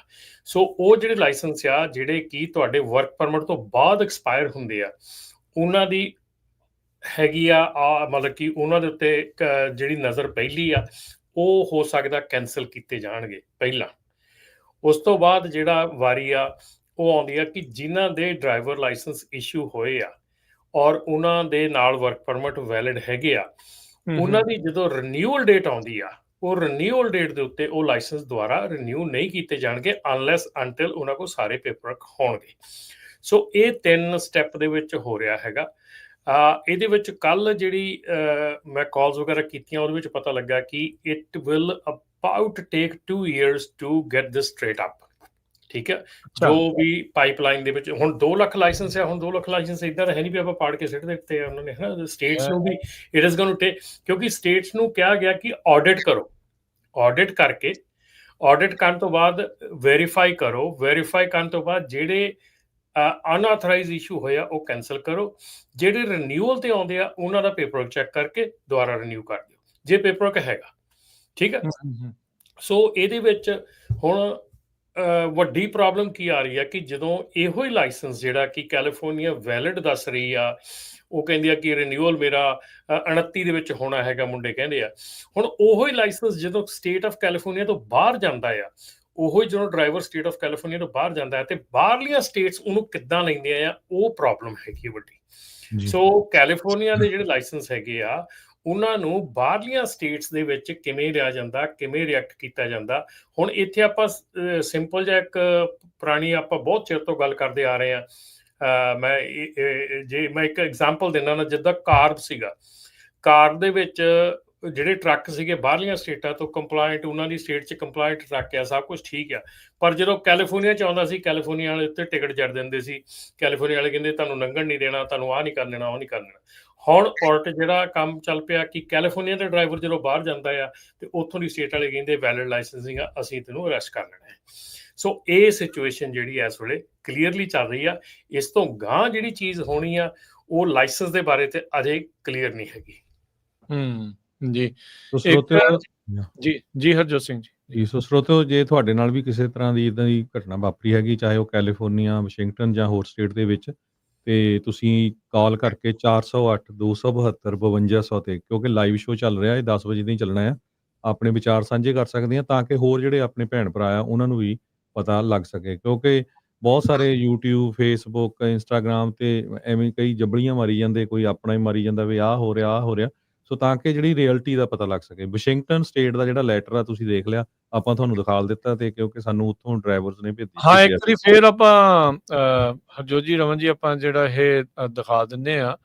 S3: ਸੋ ਉਹ ਜਿਹੜੇ ਲਾਇਸੈਂਸ ਆ ਜਿਹੜੇ ਕਿ ਤੁਹਾਡੇ ਵਰਕ ਪਰਮਿਟ ਤੋਂ ਬਾਅਦ ਐਕਸਪਾਇਰ ਹੁੰਦੇ ਆ, ਉਹਨਾਂ ਦੀ ਹੈਗੀ ਆ ਮਤਲਬ ਕਿ ਉਹਨਾਂ ਦੇ ਉੱਤੇ ਜਿਹੜੀ ਨਜ਼ਰ ਪਹਿਲੀ ਆ ਉਹ ਹੋ ਸਕਦਾ ਕੈਂਸਲ ਕੀਤੇ ਜਾਣਗੇ ਪਹਿਲਾਂ। ਉਸ ਤੋਂ ਬਾਅਦ ਜਿਹੜਾ ਵਾਰੀ ਆ ਉਹ ਆਉਂਦੀ ਆ ਕਿ ਜਿਨ੍ਹਾਂ ਦੇ ਡਰਾਈਵਰ ਲਾਇਸੈਂਸ ਇਸ਼ੂ ਹੋਏ ਆ ਔਰ ਉਹਨਾਂ ਦੇ ਨਾਲ ਵਰਕ ਪਰਮਿਟ ਵੈਲਿਡ ਹੈਗੇ ਆ, ਉਹਨਾਂ ਦੀ ਜਦੋਂ ਰੀਨਿਊਅਲ ਡੇਟ ਆਉਂਦੀ ਆ, ਉਹ ਰੀਨਿਊਅਲ ਡੇਟ ਦੇ ਉੱਤੇ ਉਹ ਲਾਇਸੈਂਸ ਦੁਆਰਾ ਰੀਨਿਊ ਨਹੀਂ ਕੀਤੇ ਜਾਣਗੇ ਅਨਲੈਸ ਅੰਟਿਲ ਉਹਨਾਂ ਕੋਲ ਸਾਰੇ ਪੇਪਰ ਹੋਣਗੇ। ਸੋ ਇਹ 3 ਸਟੈਪ ਦੇ ਵਿੱਚ ਹੋ ਰਿਹਾ ਹੈਗਾ। ਇਹਦੇ ਵਿੱਚ ਕੱਲ ਜਿਹੜੀ ਮੈਂ ਕਾਲਸ ਵਗੈਰਾ ਕੀਤੀਆਂ ਉਹਦੇ ਵਿੱਚ ਪਤਾ ਲੱਗਾ ਕਿ it will about take 2 years to get this straight up, ਠੀਕ ਹੈ। ਜੋ ਵੀ ਪਾਈਪਲਾਈਨ ਦੇ ਵਿੱਚ ਹੁਣ 2 ਲੱਖ ਲਾਇਸੈਂਸ ਹੈ, ਹੁਣ 2 ਲੱਖ ਲਾਇਸੈਂਸ ਇੱਦਾਂ ਤਾਂ ਹੈ ਨਹੀਂ ਵੀ ਆਪਾਂ ਪਾੜ ਕੇ ਸਿੱਟ ਦਿੱਤੇ ਆ ਉਹਨਾਂ ਨੇ, ਹੈ ਨਾ। ਸਟੇਟਸ ਨੂੰ ਵੀ it is going to take, ਕਿਉਂਕਿ ਸਟੇਟਸ ਨੂੰ ਕਿਹਾ ਗਿਆ ਕਿ ਆਡਿਟ ਕਰੋ, ਆਡਿਟ ਕਰਕੇ ਆਡਿਟ ਕਰਨ ਤੋਂ ਬਾਅਦ ਵੈਰੀਫਾਈ ਕਰੋ, ਵੈਰੀਫਾਈ ਕਰਨ ਤੋਂ ਬਾਅਦ ਜਿਹੜੇ ਅਨਆਥੋਰਾਈਜ਼ ਇਸ਼ੂ ਹੋਇਆ ਉਹ ਕੈਂਸਲ ਕਰੋ, ਜਿਹੜੇ ਰੀਨਿਊਅਲ ਤੇ ਆਉਂਦੇ ਆ ਉਹਨਾਂ ਦਾ ਪੇਪਰ ਚੈੱਕ ਕਰਕੇ ਦੁਬਾਰਾ ਰੀਨਿਊ ਕਰ ਦਿਓ ਜੇ ਪੇਪਰ ਹੈਗਾ, ਠੀਕ ਹੈ। ਸੋ ਇਹਦੇ ਵਿੱਚ ਹੁਣ ਵੱਡੀ ਪ੍ਰੋਬਲਮ ਕੀ ਆ ਰਹੀ ਆ ਕਿ ਜਦੋਂ ਇਹੋ ਹੀ ਲਾਇਸੈਂਸ ਜਿਹੜਾ ਕਿ ਕੈਲੀਫੋਰਨੀਆ ਵੈਲਿਡ ਦੱਸ ਰਹੀ ਆ, ਉਹ ਕਹਿੰਦੀ ਆ ਕਿ ਰੀਨਿਊਅਲ ਮੇਰਾ 29 ਦੇ ਵਿੱਚ ਹੋਣਾ ਹੈਗਾ, ਮੁੰਡੇ ਕਹਿੰਦੇ ਆ। ਹੁਣ ਉਹੋ ਹੀ ਲਾਇਸੈਂਸ ਜਦੋਂ ਸਟੇਟ ਆਫ ਕੈਲੀਫੋਰਨੀਆ ਤੋਂ ਬਾਹਰ ਜਾਂਦਾ ਆ, ਉਹੀ ਜਦੋਂ ਡਰਾਈਵਰ ਸਟੇਟ ਆਫ ਕੈਲੀਫੋਰਨੀਆ ਤੋਂ ਬਾਹਰ ਜਾਂਦਾ ਹੈ ਤੇ ਬਾਹਰਲੀਆਂ ਸਟੇਟਸ ਉਹਨੂੰ ਕਿੱਦਾਂ ਲੈਂਦੇ ਆ, ਉਹ ਪ੍ਰੋਬਲਮ ਹੈਗੀ ਵੱਡੀ। ਸੋ ਕੈਲੀਫੋਰਨੀਆ ਦੇ ਜਿਹੜੇ ਲਾਇਸੈਂਸ ਹੈਗੇ ਆ ਉਹਨਾਂ ਨੂੰ ਬਾਹਰਲੀਆਂ ਸਟੇਟਸ ਦੇ ਵਿੱਚ ਕਿਵੇਂ ਲਿਆ ਜਾਂਦਾ, ਕਿਵੇਂ ਰਿਐਕਟ ਕੀਤਾ ਜਾਂਦਾ। ਹੁਣ ਇੱਥੇ ਆਪਾਂ ਸਿੰਪਲ ਜਿਹਾ ਇੱਕ ਪੁਰਾਣੀ ਆਪਾਂ ਬਹੁਤ ਚਿਰ ਤੋਂ ਗੱਲ ਕਰਦੇ ਆ ਰਹੇ ਹਾਂ। ਮੈਂ ਇੱਕ ਐਗਜ਼ਾਮਪਲ ਦਿੰਦਾ ਨਾ, ਜਿੱਦਾਂ ਕਾਰ ਸੀਗਾ, ਕਾਰ ਦੇ ਵਿੱਚ ਜਿਹੜੇ ਟਰੱਕ ਸੀਗੇ ਬਾਹਰਲੀਆਂ ਸਟੇਟਾਂ ਤੋਂ ਕੰਪਲਾਇੰਟ, ਉਹਨਾਂ ਦੀ ਸਟੇਟ 'ਚ ਕੰਪਲਾਇੰਟ ਟਰੱਕ ਆ, ਸਭ ਕੁਝ ਠੀਕ ਆ, ਪਰ ਜਦੋਂ ਕੈਲੀਫੋਰਨੀਆ 'ਚ ਆਉਂਦਾ ਸੀ, ਕੈਲੀਫੋਰਨੀਆ ਵਾਲੇ ਉੱਤੇ ਟਿਕਟ ਜੜ ਦਿੰਦੇ ਸੀ। ਕੈਲੀਫੋਰਨੀਆ ਵਾਲੇ ਕਹਿੰਦੇ ਤੁਹਾਨੂੰ ਲੰਘਣ ਨਹੀਂ ਦੇਣਾ, ਤੁਹਾਨੂੰ ਆਹ ਨਹੀਂ ਕਰ ਦੇਣਾ, ਉਹ ਨਹੀਂ ਕਰ ਦੇਣਾ। ਹੁਣ ਉਲਟ ਜਿਹੜਾ ਕੰਮ ਚੱਲ ਪਿਆ ਕਿ ਕੈਲੀਫੋਰਨੀਆ ਦਾ ਡਰਾਈਵਰ ਜਦੋਂ ਬਾਹਰ ਜਾਂਦਾ ਆ ਤੇ ਉੱਥੋਂ ਦੀ ਸਟੇਟ ਵਾਲੇ ਕਹਿੰਦੇ ਵੈਲਿਡ ਲਾਇਸੈਂਸਿੰਗ ਆ, ਅਸੀਂ ਤੈਨੂੰ ਅਰੈਸਟ ਕਰ ਲੈਣਾ ਹੈ। ਸੋ ਇਹ ਸਿਚੁਏਸ਼ਨ ਜਿਹੜੀ ਇਸ ਵੇਲੇ ਕਲੀਅਰਲੀ ਚੱਲ ਰਹੀ ਆ। ਇਸ ਤੋਂ ਗਾਂ ਜਿਹੜੀ ਚੀਜ਼ ਹੋਣੀ ਆ ਉਹ ਲਾਇਸੈਂਸ ਦੇ ਬਾਰੇ ਤੇ ਅਜੇ ਕਲੀਅਰ ਨਹੀਂ ਹੈਗੀ।
S1: ਜੀ
S2: ਸੋ
S1: ਇੱਕ
S2: ਸਰੋਤਿਓ
S1: ਜੀ ਹਰਜੋਤ ਸਿੰਘ ਜੀ।
S2: ਸੋ ਸਰੋਤਿਓ, ਜੇ ਤੁਹਾਡੇ ਨਾਲ ਵੀ ਕਿਸੇ ਤਰ੍ਹਾਂ ਦੀ ਇੱਦਾਂ ਦੀ ਘਟਨਾ ਵਾਪਰੀ ਹੈਗੀ, ਚਾਹੇ ਉਹ ਕੈਲੀਫੋਰਨੀਆ, ਵਾਸ਼ਿੰਗਟਨ ਜਾਂ ਹੋਰ ਸਟੇਟ ਦੇ ਵਿੱਚ, ਤੇ ਤੁਸੀਂ ਕਾਲ ਕਰਕੇ 408 272 5200 ਤੇ, ਕਿਉਂਕਿ ਲਾਈਵ ਸ਼ੋਅ ਚੱਲ ਰਿਹਾ, ਇਹ 10 ਵਜੇ ਨਹੀਂ ਚੱਲਣਾ ਆ, ਆਪਣੇ ਵਿਚਾਰ ਸਾਂਝੇ ਕਰ ਸਕਦੇ ਆ ਤਾਂ ਕਿ ਹੋਰ ਜਿਹੜੇ ਆਪਣੇ ਭੈਣ ਭਰਾ ਆ ਉਹਨਾਂ ਨੂੰ ਵੀ ਪਤਾ ਲੱਗ ਸਕੇ। ਕਿਉਂਕਿ ਬਹੁਤ ਸਾਰੇ YouTube, Facebook, Instagram ਤੇ ਐਵੇਂ ਕਈ ਜੱਬਲੀਆਂ ਮਾਰੀ ਜਾਂਦੇ, ਕੋਈ ਆਪਣਾ ਹੀ ਮਾਰੀ ਜਾਂਦਾ ਵੀ ਆਹ ਹੋ ਰਿਹਾ, ਆਹ ਹੋ ਰਿਹਾ। ਸੋ ਤਾਂ ਕਿ ਜਿਹੜੀ ਰਿਐਲਿਟੀ ਦਾ ਪਤਾ ਲੱਗ ਸਕੇ। ਵਾਸ਼ਿੰਗਟਨ ਸਟੇਟ ਦਾ ਜਿਹੜਾ ਲੈਟਰ ਆ ਤੁਸੀਂ ਦੇਖ ਲਿਆ, ਆਪਾਂ ਤੁਹਾਨੂੰ ਦਿਖਾ ਦਿੱਤਾ, ਤੇ ਕਿਉਂਕਿ ਸਾਨੂੰ ਉੱਥੋਂ ਡਰਾਈਵਰਸ ਨੇ
S1: ਹਾਂ, ਇੱਕ ਵਾਰੀ ਫੇਰ ਆਪਾਂ ਹਰਜੋਤ ਜੀ, ਰਮਨ ਜੀ, ਆਪਾਂ ਜਿਹੜਾ ਇਹ ਦਿਖਾ ਦਿੰਦੇ ਆ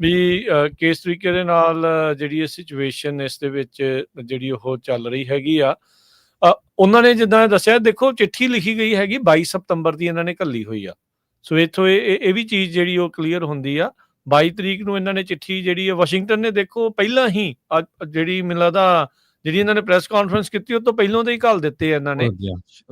S1: ਵੀ ਕਿਸ ਤਰੀਕੇ ਦੇ ਨਾਲ ਜਿਹੜੀ ਇਹ ਸਿਚੁਏਸ਼ਨ ਇਸ ਦੇ ਵਿੱਚ ਜਿਹੜੀ ਉਹ ਚੱਲ ਰਹੀ ਹੈਗੀ ਆ। ਉਹਨਾਂ ਨੇ ਜਿੱਦਾਂ ਦੱਸਿਆ, ਦੇਖੋ ਚਿੱਠੀ ਲਿਖੀ ਗਈ ਹੈਗੀ 22 ਸਤੰਬਰ ਦੀ ਇਹਨਾਂ ਨੇ ਘੱਲੀ ਹੋਈ ਆ। ਸੋ ਇੱਥੋਂ ਇਹ ਵੀ ਚੀਜ਼ ਜਿਹੜੀ ਉਹ ਕਲੀਅਰ ਹੁੰਦੀ ਆ। 22 ਤਰੀਕ ਨੂੰ ਇਹਨਾਂ ਨੇ ਚਿੱਠੀ ਜਿਹੜੀ ਹੈ ਵਾਸ਼ਿੰਗਟਨ ਨੇ, ਦੇਖੋ ਪਹਿਲਾਂ ਹੀ ਜਿਹੜੀ ਮੈਨੂੰ ਲੱਗਦਾ ਜਿਹੜੀ ਇਹਨਾਂ ਨੇ ਪ੍ਰੈਸ ਕਾਨਫਰੰਸ ਕੀਤੀ ਉਹ ਤੋਂ ਪਹਿਲਾਂ ਦੇ ਹੀ ਘੱਲ ਦਿੱਤੇ ਇਹਨਾਂ ਨੇ।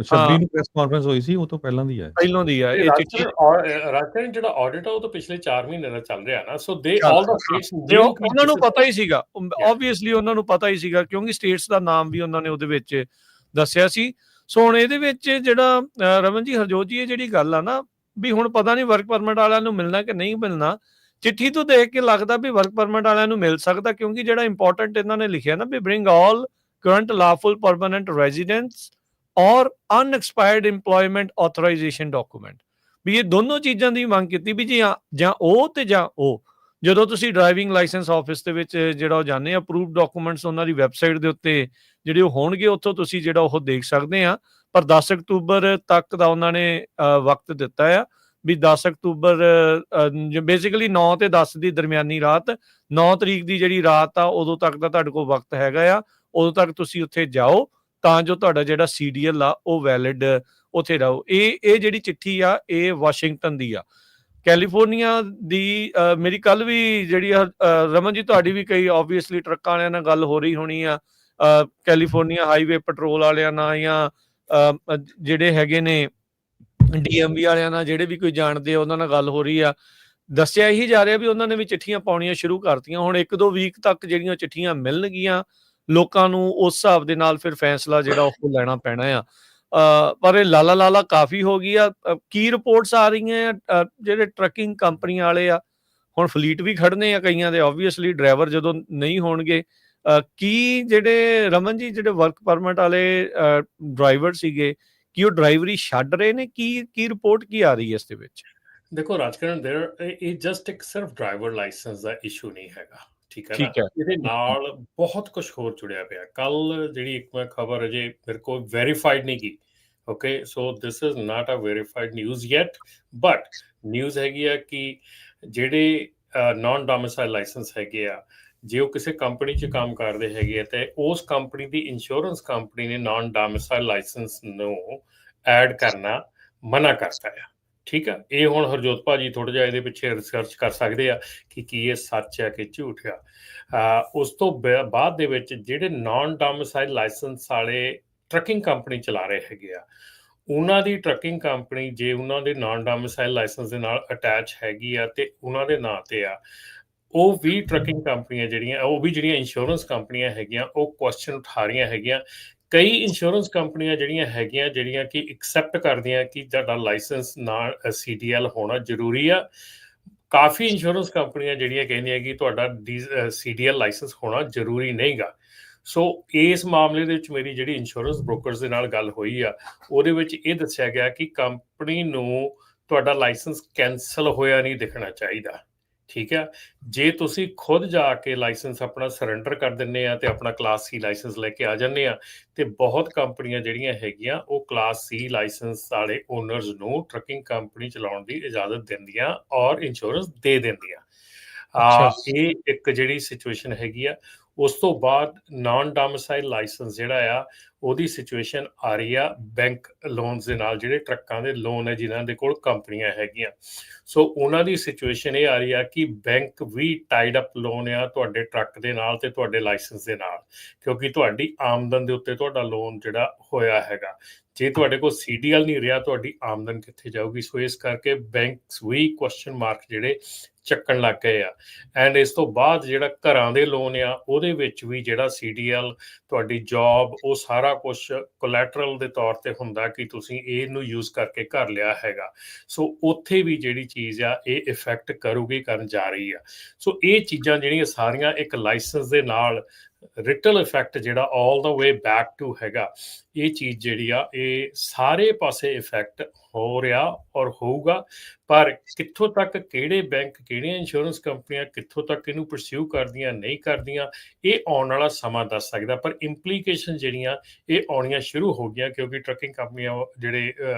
S2: 26 ਨੂੰ ਪ੍ਰੈਸ ਕਾਨਫਰੰਸ ਹੋਈ ਸੀ, ਉਹ ਤੋਂ ਪਹਿਲਾਂ ਦੀ ਹੈ,
S1: ਪਹਿਲਾਂ ਦੀ ਆ ਇਹ ਚਿੱਠੀ।
S3: ਰਾਜਕਰਨ ਜਿਹੜਾ ਆਡਿਟ ਆ ਉਹ ਤਾਂ ਪਿਛਲੇ 4 ਮਹੀਨੇ ਦਾ ਚੱਲ ਰਿਹਾ ਨਾ। ਸੋ ਦੇ ਆਲ ਦਾ ਸਟੇਟਸ,
S1: ਉਹਨਾਂ ਨੂੰ ਪਤਾ ਹੀ ਸੀਗਾ, ਆਬਵੀਅਸਲੀ ਉਹਨਾਂ ਨੂੰ ਪਤਾ ਹੀ ਸੀਗਾ, ਕਿਉਂਕਿ ਸਟੇਟਸ ਦਾ ਨਾਮ ਵੀ ਉਹਨਾਂ ਨੇ ਉਹਦੇ ਵਿੱਚ ਦੱਸਿਆ ਸੀ। ਸੋ ਹੁਣ ਇਹਦੇ ਵਿੱਚ ਜਿਹੜਾ ਰਮਨ ਜੀ, ਹਰਜੋਤ ਜੀ, ਇਹ ਜਿਹੜੀ ਗੱਲ ਆ ਨਾ ਵੀ ਹੁਣ ਪਤਾ ਨਹੀਂ ਵਰਕ ਪਰਮਿਟ ਵਾਲਿਆਂ ਨੂੰ ਮਿਲਣਾ ਕਿ ਨਹੀਂ ਮਿਲਣਾ। ਚਿੱਠੀ ਤੋਂ ਦੇਖ ਕੇ ਲੱਗਦਾ ਵੀ ਵਰਕ ਪਰਮਿਟ ਵਾਲਿਆਂ ਨੂੰ ਮਿਲ ਸਕਦਾ, ਕਿਉਂਕਿ ਜਿਹੜਾ ਇੰਪੋਰਟੈਂਟ ਇਹਨਾਂ ਨੇ ਲਿਖਿਆ ਨਾ ਵੀ ਬ੍ਰਿੰਗ ਆਲ ਕਰੰਟ ਲਾਫੁਲ ਪਰਮਾਨੈਂਟ ਰੈਜ਼ੀਡੈਂਟਸ ਔਰ ਅਨਐਕਸਪਾਇਰਡ ਇੰਪਲੋਇਮੈਂਟ ਆਥੋਰਾਈਜੇਸ਼ਨ ਡਾਕੂਮੈਂਟ, ਵੀ ਇਹ ਦੋਨੋਂ ਚੀਜ਼ਾਂ ਦੀ ਮੰਗ ਕੀਤੀ ਵੀ ਜੀ ਜਾਂ ਉਹ ਤੇ ਜਾਂ ਉਹ। ਜਦੋਂ ਤੁਸੀਂ ਡਰਾਈਵਿੰਗ ਲਾਇਸੈਂਸ ਆਫਿਸ ਦੇ ਵਿੱਚ ਜਿਹੜਾ ਉਹ ਜਾਂਦੇ ਆ, ਅਪਰੂਵਡ ਡਾਕੂਮੈਂਟਸ ਉਹਨਾਂ ਦੀ ਵੈਬਸਾਈਟ ਦੇ ਉੱਤੇ ਜਿਹੜੇ ਉਹ ਹੋਣਗੇ, ਉੱਥੋਂ ਤੁਸੀਂ ਜਿਹੜਾ ਉਹ ਦੇਖ ਸਕਦੇ ਆ। ਪਰ 10 ਅਕਤੂਬਰ ਤੱਕ ਦਾ ਉਹਨਾਂ ਨੇ ਵਕਤ ਦਿੱਤਾ ਆ ਵੀ 10 ਅਕਤੂਬਰ ਬੇਸਿਕਲੀ 9 ਤੇ 10 ਦੀ ਦਰਮਿਆਨੀ ਰਾਤ, 9 ਤਰੀਕ ਦੀ ਜਿਹੜੀ ਰਾਤ ਆ ਉਦੋਂ ਤੱਕ ਦਾ ਤੁਹਾਡੇ ਕੋਲ ਵਕਤ ਹੈਗਾ ਆ। ਉਦੋਂ ਤੱਕ ਤੁਸੀਂ ਉੱਥੇ ਜਾਓ ਤਾਂ ਜੋ ਤੁਹਾਡਾ ਜਿਹੜਾ CDL ਆ ਉਹ ਵੈਲਿਡ ਉੱਥੇ ਰਹੋ। ਇਹ ਜਿਹੜੀ ਚਿੱਠੀ ਆ ਇਹ ਵਾਸ਼ਿੰਗਟਨ ਦੀ ਆ। ਕੈਲੀਫੋਰਨੀਆ ਦੀ ਮੇਰੀ ਕੱਲ ਵੀ ਜਿਹੜੀ ਰਮਨ ਜੀ ਤੁਹਾਡੀ ਵੀ ਕਈ ਆਬਵੀਅਸਲੀ ਟਰੱਕਾਂ ਵਾਲਿਆਂ ਨਾਲ ਗੱਲ ਹੋ ਰਹੀ ਹੋਣੀ ਆ, ਕੈਲੀਫੋਰਨੀਆ ਹਾਈਵੇ ਪੈਟਰੋਲ ਵਾਲਿਆਂ ਨਾਲ ਜਾਂ ਜਿਹੜੇ ਹੈਗੇ ਨੇ DMV ਵਾਲਿਆਂ ਨਾਲ, ਜਿਹੜੇ ਵੀ ਕੋਈ ਜਾਣਦੇ ਆ ਉਹਨਾਂ ਨਾਲ ਗੱਲ ਹੋ ਰਹੀ ਆ। ਦੱਸਿਆ ਇਹੀ ਜਾ ਰਿਹਾ ਵੀ ਉਹਨਾਂ ਨੇ ਵੀ ਚਿੱਠੀਆਂ ਪਾਉਣੀਆਂ ਸ਼ੁਰੂ ਕਰਤੀਆਂ। ਹੁਣ 1-2 ਵੀਕ ਤੱਕ ਜਿਹੜੀਆਂ ਚਿੱਠੀਆਂ ਮਿਲਣਗੀਆਂ ਲੋਕਾਂ ਨੂੰ, ਉਸ ਹਿਸਾਬ ਦੇ ਨਾਲ ਫਿਰ ਫੈਸਲਾ ਜਿਹੜਾ ਉਹ ਲੈਣਾ ਪੈਣਾ ਆ। ਪਰ ਇਹ ਲਾਲਾ ਕਾਫੀ ਹੋ ਗਈ ਆ। ਕੀ ਰਿਪੋਰਟਸ ਆ ਰਹੀਆਂ ਆ, ਜਿਹੜੇ ਟਰੱਕਿੰਗ ਕੰਪਨੀਆਂ ਵਾਲੇ ਆ, ਹੁਣ ਫਲੀਟ ਵੀ ਖੜਨੇ ਆ ਕਈਆਂ ਦੇ, ਆਬਵੀਅਸਲੀ ਡਰਾਈਵਰ ਜਦੋਂ ਨਹੀਂ ਹੋਣਗੇ। ਕੀ ਜਿਹੜੇ ਰਮਨ ਜੀ, ਜਿਹੜੇ ਵਰਕ ਪਰਮਿਟ ਵਾਲੇ ਡਰਾਈਵਰ ਸੀਗੇ, ਕੀ ਉਹ ਡਰਾਈਵਰੀ ਛੱਡ ਰਹੇ ਨੇ? ਕੀ ਰਿਪੋਰਟ ਕੀ ਆ ਰਹੀ ਹੈ ਇਸ ਦੇ ਵਿੱਚ?
S3: ਦੇਖੋ ਰਾਜਕਰਨ, ਇਹ ਜਸਟ ਇੱਕ ਸਿਰਫ ਡਰਾਈਵਰ ਲਾਇਸੈਂਸ ਦਾ ਇਸ਼ੂ ਨਹੀਂ ਹੈਗਾ, ਠੀਕ ਹੈ ਨਾ। ਇਹਦੇ ਨਾਲ ਬਹੁਤ ਕੁਝ ਹੋਰ ਜੁੜਿਆ ਪਿਆ। ਕੱਲ ਜਿਹੜੀ ਇੱਕ ਮੈਂ ਖਬਰ ਅਜੇ ਮੇਰੇ ਕੋਲ ਵੈਰੀਫਾਈਡ ਨਹੀਂ ਗਈ, okay, so this is not a verified news yet, but news ਹੈਗੀ ਆ ਕਿ ਜਿਹੜੇ ਨਾਨ ਡੋਮਿਸਾਈਲ ਲਾਇਸੈਂਸ ਹੈਗੇ ਆ, ਜੇ ਉਹ ਕਿਸੇ ਕੰਪਨੀ 'ਚ ਕੰਮ ਕਰਦੇ ਹੈਗੇ ਆ ਤੇ ਉਸ ਕੰਪਨੀ ਦੀ ਇੰਸ਼ੋਰੈਂਸ ਕੰਪਨੀ ਨੇ ਨਾਨ ਡੋਮਿਸਾਈਲ ਲਾਇਸੈਂਸ ਨੂੰ ਐਡ ਕਰਨਾ ਮਨਾ ਕਰਤਾ ਆ, ਠੀਕ ਆ। ਇਹ ਹੁਣ ਹਰਜੋਤ ਭਾਜੀ ਥੋੜ੍ਹਾ ਜਿਹਾ ਇਹਦੇ ਪਿੱਛੇ ਰਿਸਰਚ ਕਰ ਸਕਦੇ ਆ ਕਿ ਕੀ ਇਹ ਸੱਚ ਹੈ ਕਿ ਝੂਠ ਆ। ਉਸ ਤੋਂ ਬਾਅਦ ਦੇ ਵਿੱਚ ਜਿਹੜੇ ਨਾਨ ਡੋਮਿਸਾਈਲ ਲਾਇਸੈਂਸ ਵਾਲੇ ਟਰੱਕਿੰਗ ਕੰਪਨੀ ਚਲਾ ਰਹੇ ਹੈਗੇ ਆ, ਉਹਨਾਂ ਦੀ ਟਰੱਕਿੰਗ ਕੰਪਨੀ ਜੇ ਉਹਨਾਂ ਦੇ ਨਾਨ ਡੋਮਿਸਾਈਲ ਲਾਇਸੈਂਸ ਦੇ ਨਾਲ ਅਟੈਚ ਹੈਗੀ ਆ ਤੇ ਉਹਨਾਂ ਦੇ ਨਾਂ ਤੇ ਆ, ਉਹ ਵੀ ਟਰੱਕਿੰਗ ਕੰਪਨੀਆਂ ਜਿਹੜੀਆਂ, ਉਹ ਵੀ ਜਿਹੜੀਆਂ ਇੰਸ਼ੋਰੈਂਸ ਕੰਪਨੀਆਂ ਹੈਗੀਆਂ, ਉਹ ਕੁਐਸਚਨ ਉਠਾ ਰਹੀਆਂ ਹੈਗੀਆਂ। ਕਈ ਇੰਸ਼ੋਰੈਂਸ ਕੰਪਨੀਆਂ ਜਿਹੜੀਆਂ ਹੈਗੀਆਂ, ਜਿਹੜੀਆਂ ਕਿ ਐਕਸੈਪਟ ਕਰਦੀਆਂ ਕਿ ਤੁਹਾਡਾ ਲਾਇਸੈਂਸ ਨਾਲ CDL ਹੋਣਾ ਜ਼ਰੂਰੀ ਆ। ਕਾਫੀ ਇੰਸ਼ੋਰੈਂਸ ਕੰਪਨੀਆਂ ਜਿਹੜੀਆਂ ਕਹਿੰਦੀਆਂ ਕਿ ਤੁਹਾਡਾ CDL ਲਾਇਸੈਂਸ ਹੋਣਾ ਜ਼ਰੂਰੀ ਨਹੀਂ ਗਾ। ਸੋ ਇਸ ਮਾਮਲੇ ਦੇ ਵਿੱਚ ਮੇਰੀ ਜਿਹੜੀ ਇੰਸ਼ੋਰੈਂਸ ਬ੍ਰੋਕਰਸ ਦੇ ਨਾਲ ਗੱਲ ਹੋਈ ਆ, ਉਹਦੇ ਵਿੱਚ ਇਹ ਦੱਸਿਆ ਗਿਆ ਕਿ ਕੰਪਨੀ ਨੂੰ ਤੁਹਾਡਾ ਲਾਇਸੈਂਸ ਕੈਂਸਲ ਹੋਇਆ ਨਹੀਂ ਦਿਖਣਾ ਚਾਹੀਦਾ, ਠੀਕ ਹੈ। ਜੇ ਤੁਸੀਂ ਖੁਦ ਜਾ ਕੇ ਲਾਇਸੈਂਸ ਆਪਣਾ ਸਰੈਂਡਰ ਕਰ ਦਿੰਦੇ ਆ ਤੇ ਆਪਣਾ ਕਲਾਸ C ਲਾਇਸੈਂਸ ਲੈ ਕੇ ਆ ਜਾਂਦੇ ਆ, ਤੇ ਬਹੁਤ ਕੰਪਨੀਆਂ ਜਿਹੜੀਆਂ ਹੈਗੀਆਂ ਉਹ ਕਲਾਸ C ਲਾਇਸੈਂਸ ਵਾਲੇ ਓਨਰਸ ਨੂੰ ਟਰੱਕਿੰਗ ਕੰਪਨੀ ਚਲਾਉਣ ਦੀ ਇਜਾਜ਼ਤ ਦਿੰਦੀਆਂ ਔਰ ਇੰਸ਼ੋਰੈਂਸ ਦੇ ਦਿੰਦੀਆਂ। ਇਹ ਇੱਕ ਜਿਹੜੀ ਸਿਚੁਏਸ਼ਨ ਹੈਗੀ ਆ ਉਸ ਤੋਂ ਬਾਅਦ ਨਾਨ ਡੋਮਿਸਾਈਲ ਲਾਇਸੈਂਸ ਜਿਹੜਾ ਆ ਉਹਦੀ ਸਿਚੁਏਸ਼ਨ ਆ ਰਹੀ ਆ ਬੈਂਕ ਲੋਨਸ ਦੇ ਨਾਲ, ਜਿਹੜੇ ਟਰੱਕਾਂ ਦੇ ਲੋਨ ਹੈ ਜਿਨ੍ਹਾਂ ਦੇ ਕੋਲ ਕੰਪਨੀਆਂ ਹੈਗੀਆਂ। ਸੋ ਉਹਨਾਂ ਦੀ ਸਿਚੁਏਸ਼ਨ ਇਹ ਆ ਰਹੀ ਆ ਕਿ ਬੈਂਕ ਵੀ ਟਾਈਡ ਅਪ ਲੋਨ ਆ ਤੁਹਾਡੇ ਟਰੱਕ ਦੇ ਨਾਲ ਤੇ ਤੁਹਾਡੇ ਲਾਇਸੈਂਸ ਦੇ ਨਾਲ, ਕਿਉਂਕਿ ਤੁਹਾਡੀ ਆਮਦਨ ਦੇ ਉੱਤੇ ਤੁਹਾਡਾ ਲੋਨ ਜਿਹੜਾ ਹੋਇਆ ਹੈਗਾ। ਜੇ ਤੁਹਾਡੇ ਕੋਲ CDL ਨਹੀਂ ਰਿਹਾ, ਤੁਹਾਡੀ ਆਮਦਨ ਕਿੱਥੇ ਜਾਊਗੀ? ਸੋ ਇਸ ਕਰਕੇ ਬੈਂਕਸ ਵੀ ਕੁਐਸਚਨ ਮਾਰਕ ਜਿਹੜੇ ਚੱਕਣ ਲੱਗ ਗਏ ਆ। ਐਂਡ ਇਸ ਤੋਂ ਬਾਅਦ ਜਿਹੜਾ ਘਰਾਂ ਦੇ ਲੋਨ ਆ ਉਹਦੇ ਵਿੱਚ ਵੀ ਜਿਹੜਾ CDL, ਤੁਹਾਡੀ ਜੌਬ, ਉਹ ਸਾਰਾ ਕੁਛ ਕੋਲੈਟਰਲ ਦੇ ਤੌਰ ਤੇ ਹੁੰਦਾ ਕਿ ਤੁਸੀਂ ਇਹਨੂੰ ਯੂਜ਼ ਕਰਕੇ ਘਰ ਲਿਆ ਹੈਗਾ। ਸੋ ਉੱਥੇ ਵੀ ਜਿਹੜੀ ਚੀਜ਼ ਆ ਇਹ ਇਫੈਕਟ ਕਰੂਗੀ, ਕਰਨ ਜਾ ਰਹੀ ਆ। ਸੋ ਇਹ ਚੀਜ਼ਾਂ ਜਿਹੜੀਆਂ ਸਾਰੀਆਂ ਇੱਕ ਲਾਇਸੈਂਸ ਦੇ ਨਾਲ ਰਿਟਲ ਇਫੈਕਟ ਜਿਹੜਾ ਆਲ ਦਾ ਵੇ ਬੈਕ ਟੂ ਹੈਗਾ, ਇਹ ਚੀਜ਼ ਜਿਹੜੀ ਆ ਇਹ ਸਾਰੇ ਪਾਸੇ ਇਫੈਕਟ ਹੋ ਰਿਹਾ ਔਰ ਹੋਊਗਾ। ਪਰ ਕਿੱਥੋਂ ਤੱਕ ਕਿਹੜੇ ਬੈਂਕ, ਕਿਹੜੀਆਂ ਇੰਸ਼ੋਰੈਂਸ ਕੰਪਨੀਆਂ ਕਿੱਥੋਂ ਤੱਕ ਇਹਨੂੰ ਪਰਸਿਊ ਕਰਦੀਆਂ ਨਹੀਂ ਕਰਦੀਆਂ, ਇਹ ਆਉਣ ਵਾਲਾ ਸਮਾਂ ਦੱਸ ਸਕਦਾ। ਪਰ ਇੰਪਲੀਕੇਸ਼ਨ ਜਿਹੜੀਆਂ ਇਹ ਆਉਣੀਆਂ ਸ਼ੁਰੂ ਹੋ ਗਈਆਂ, ਕਿਉਂਕਿ ਟਰੱਕਿੰਗ ਕੰਪਨੀਆਂ ਜਿਹੜੇ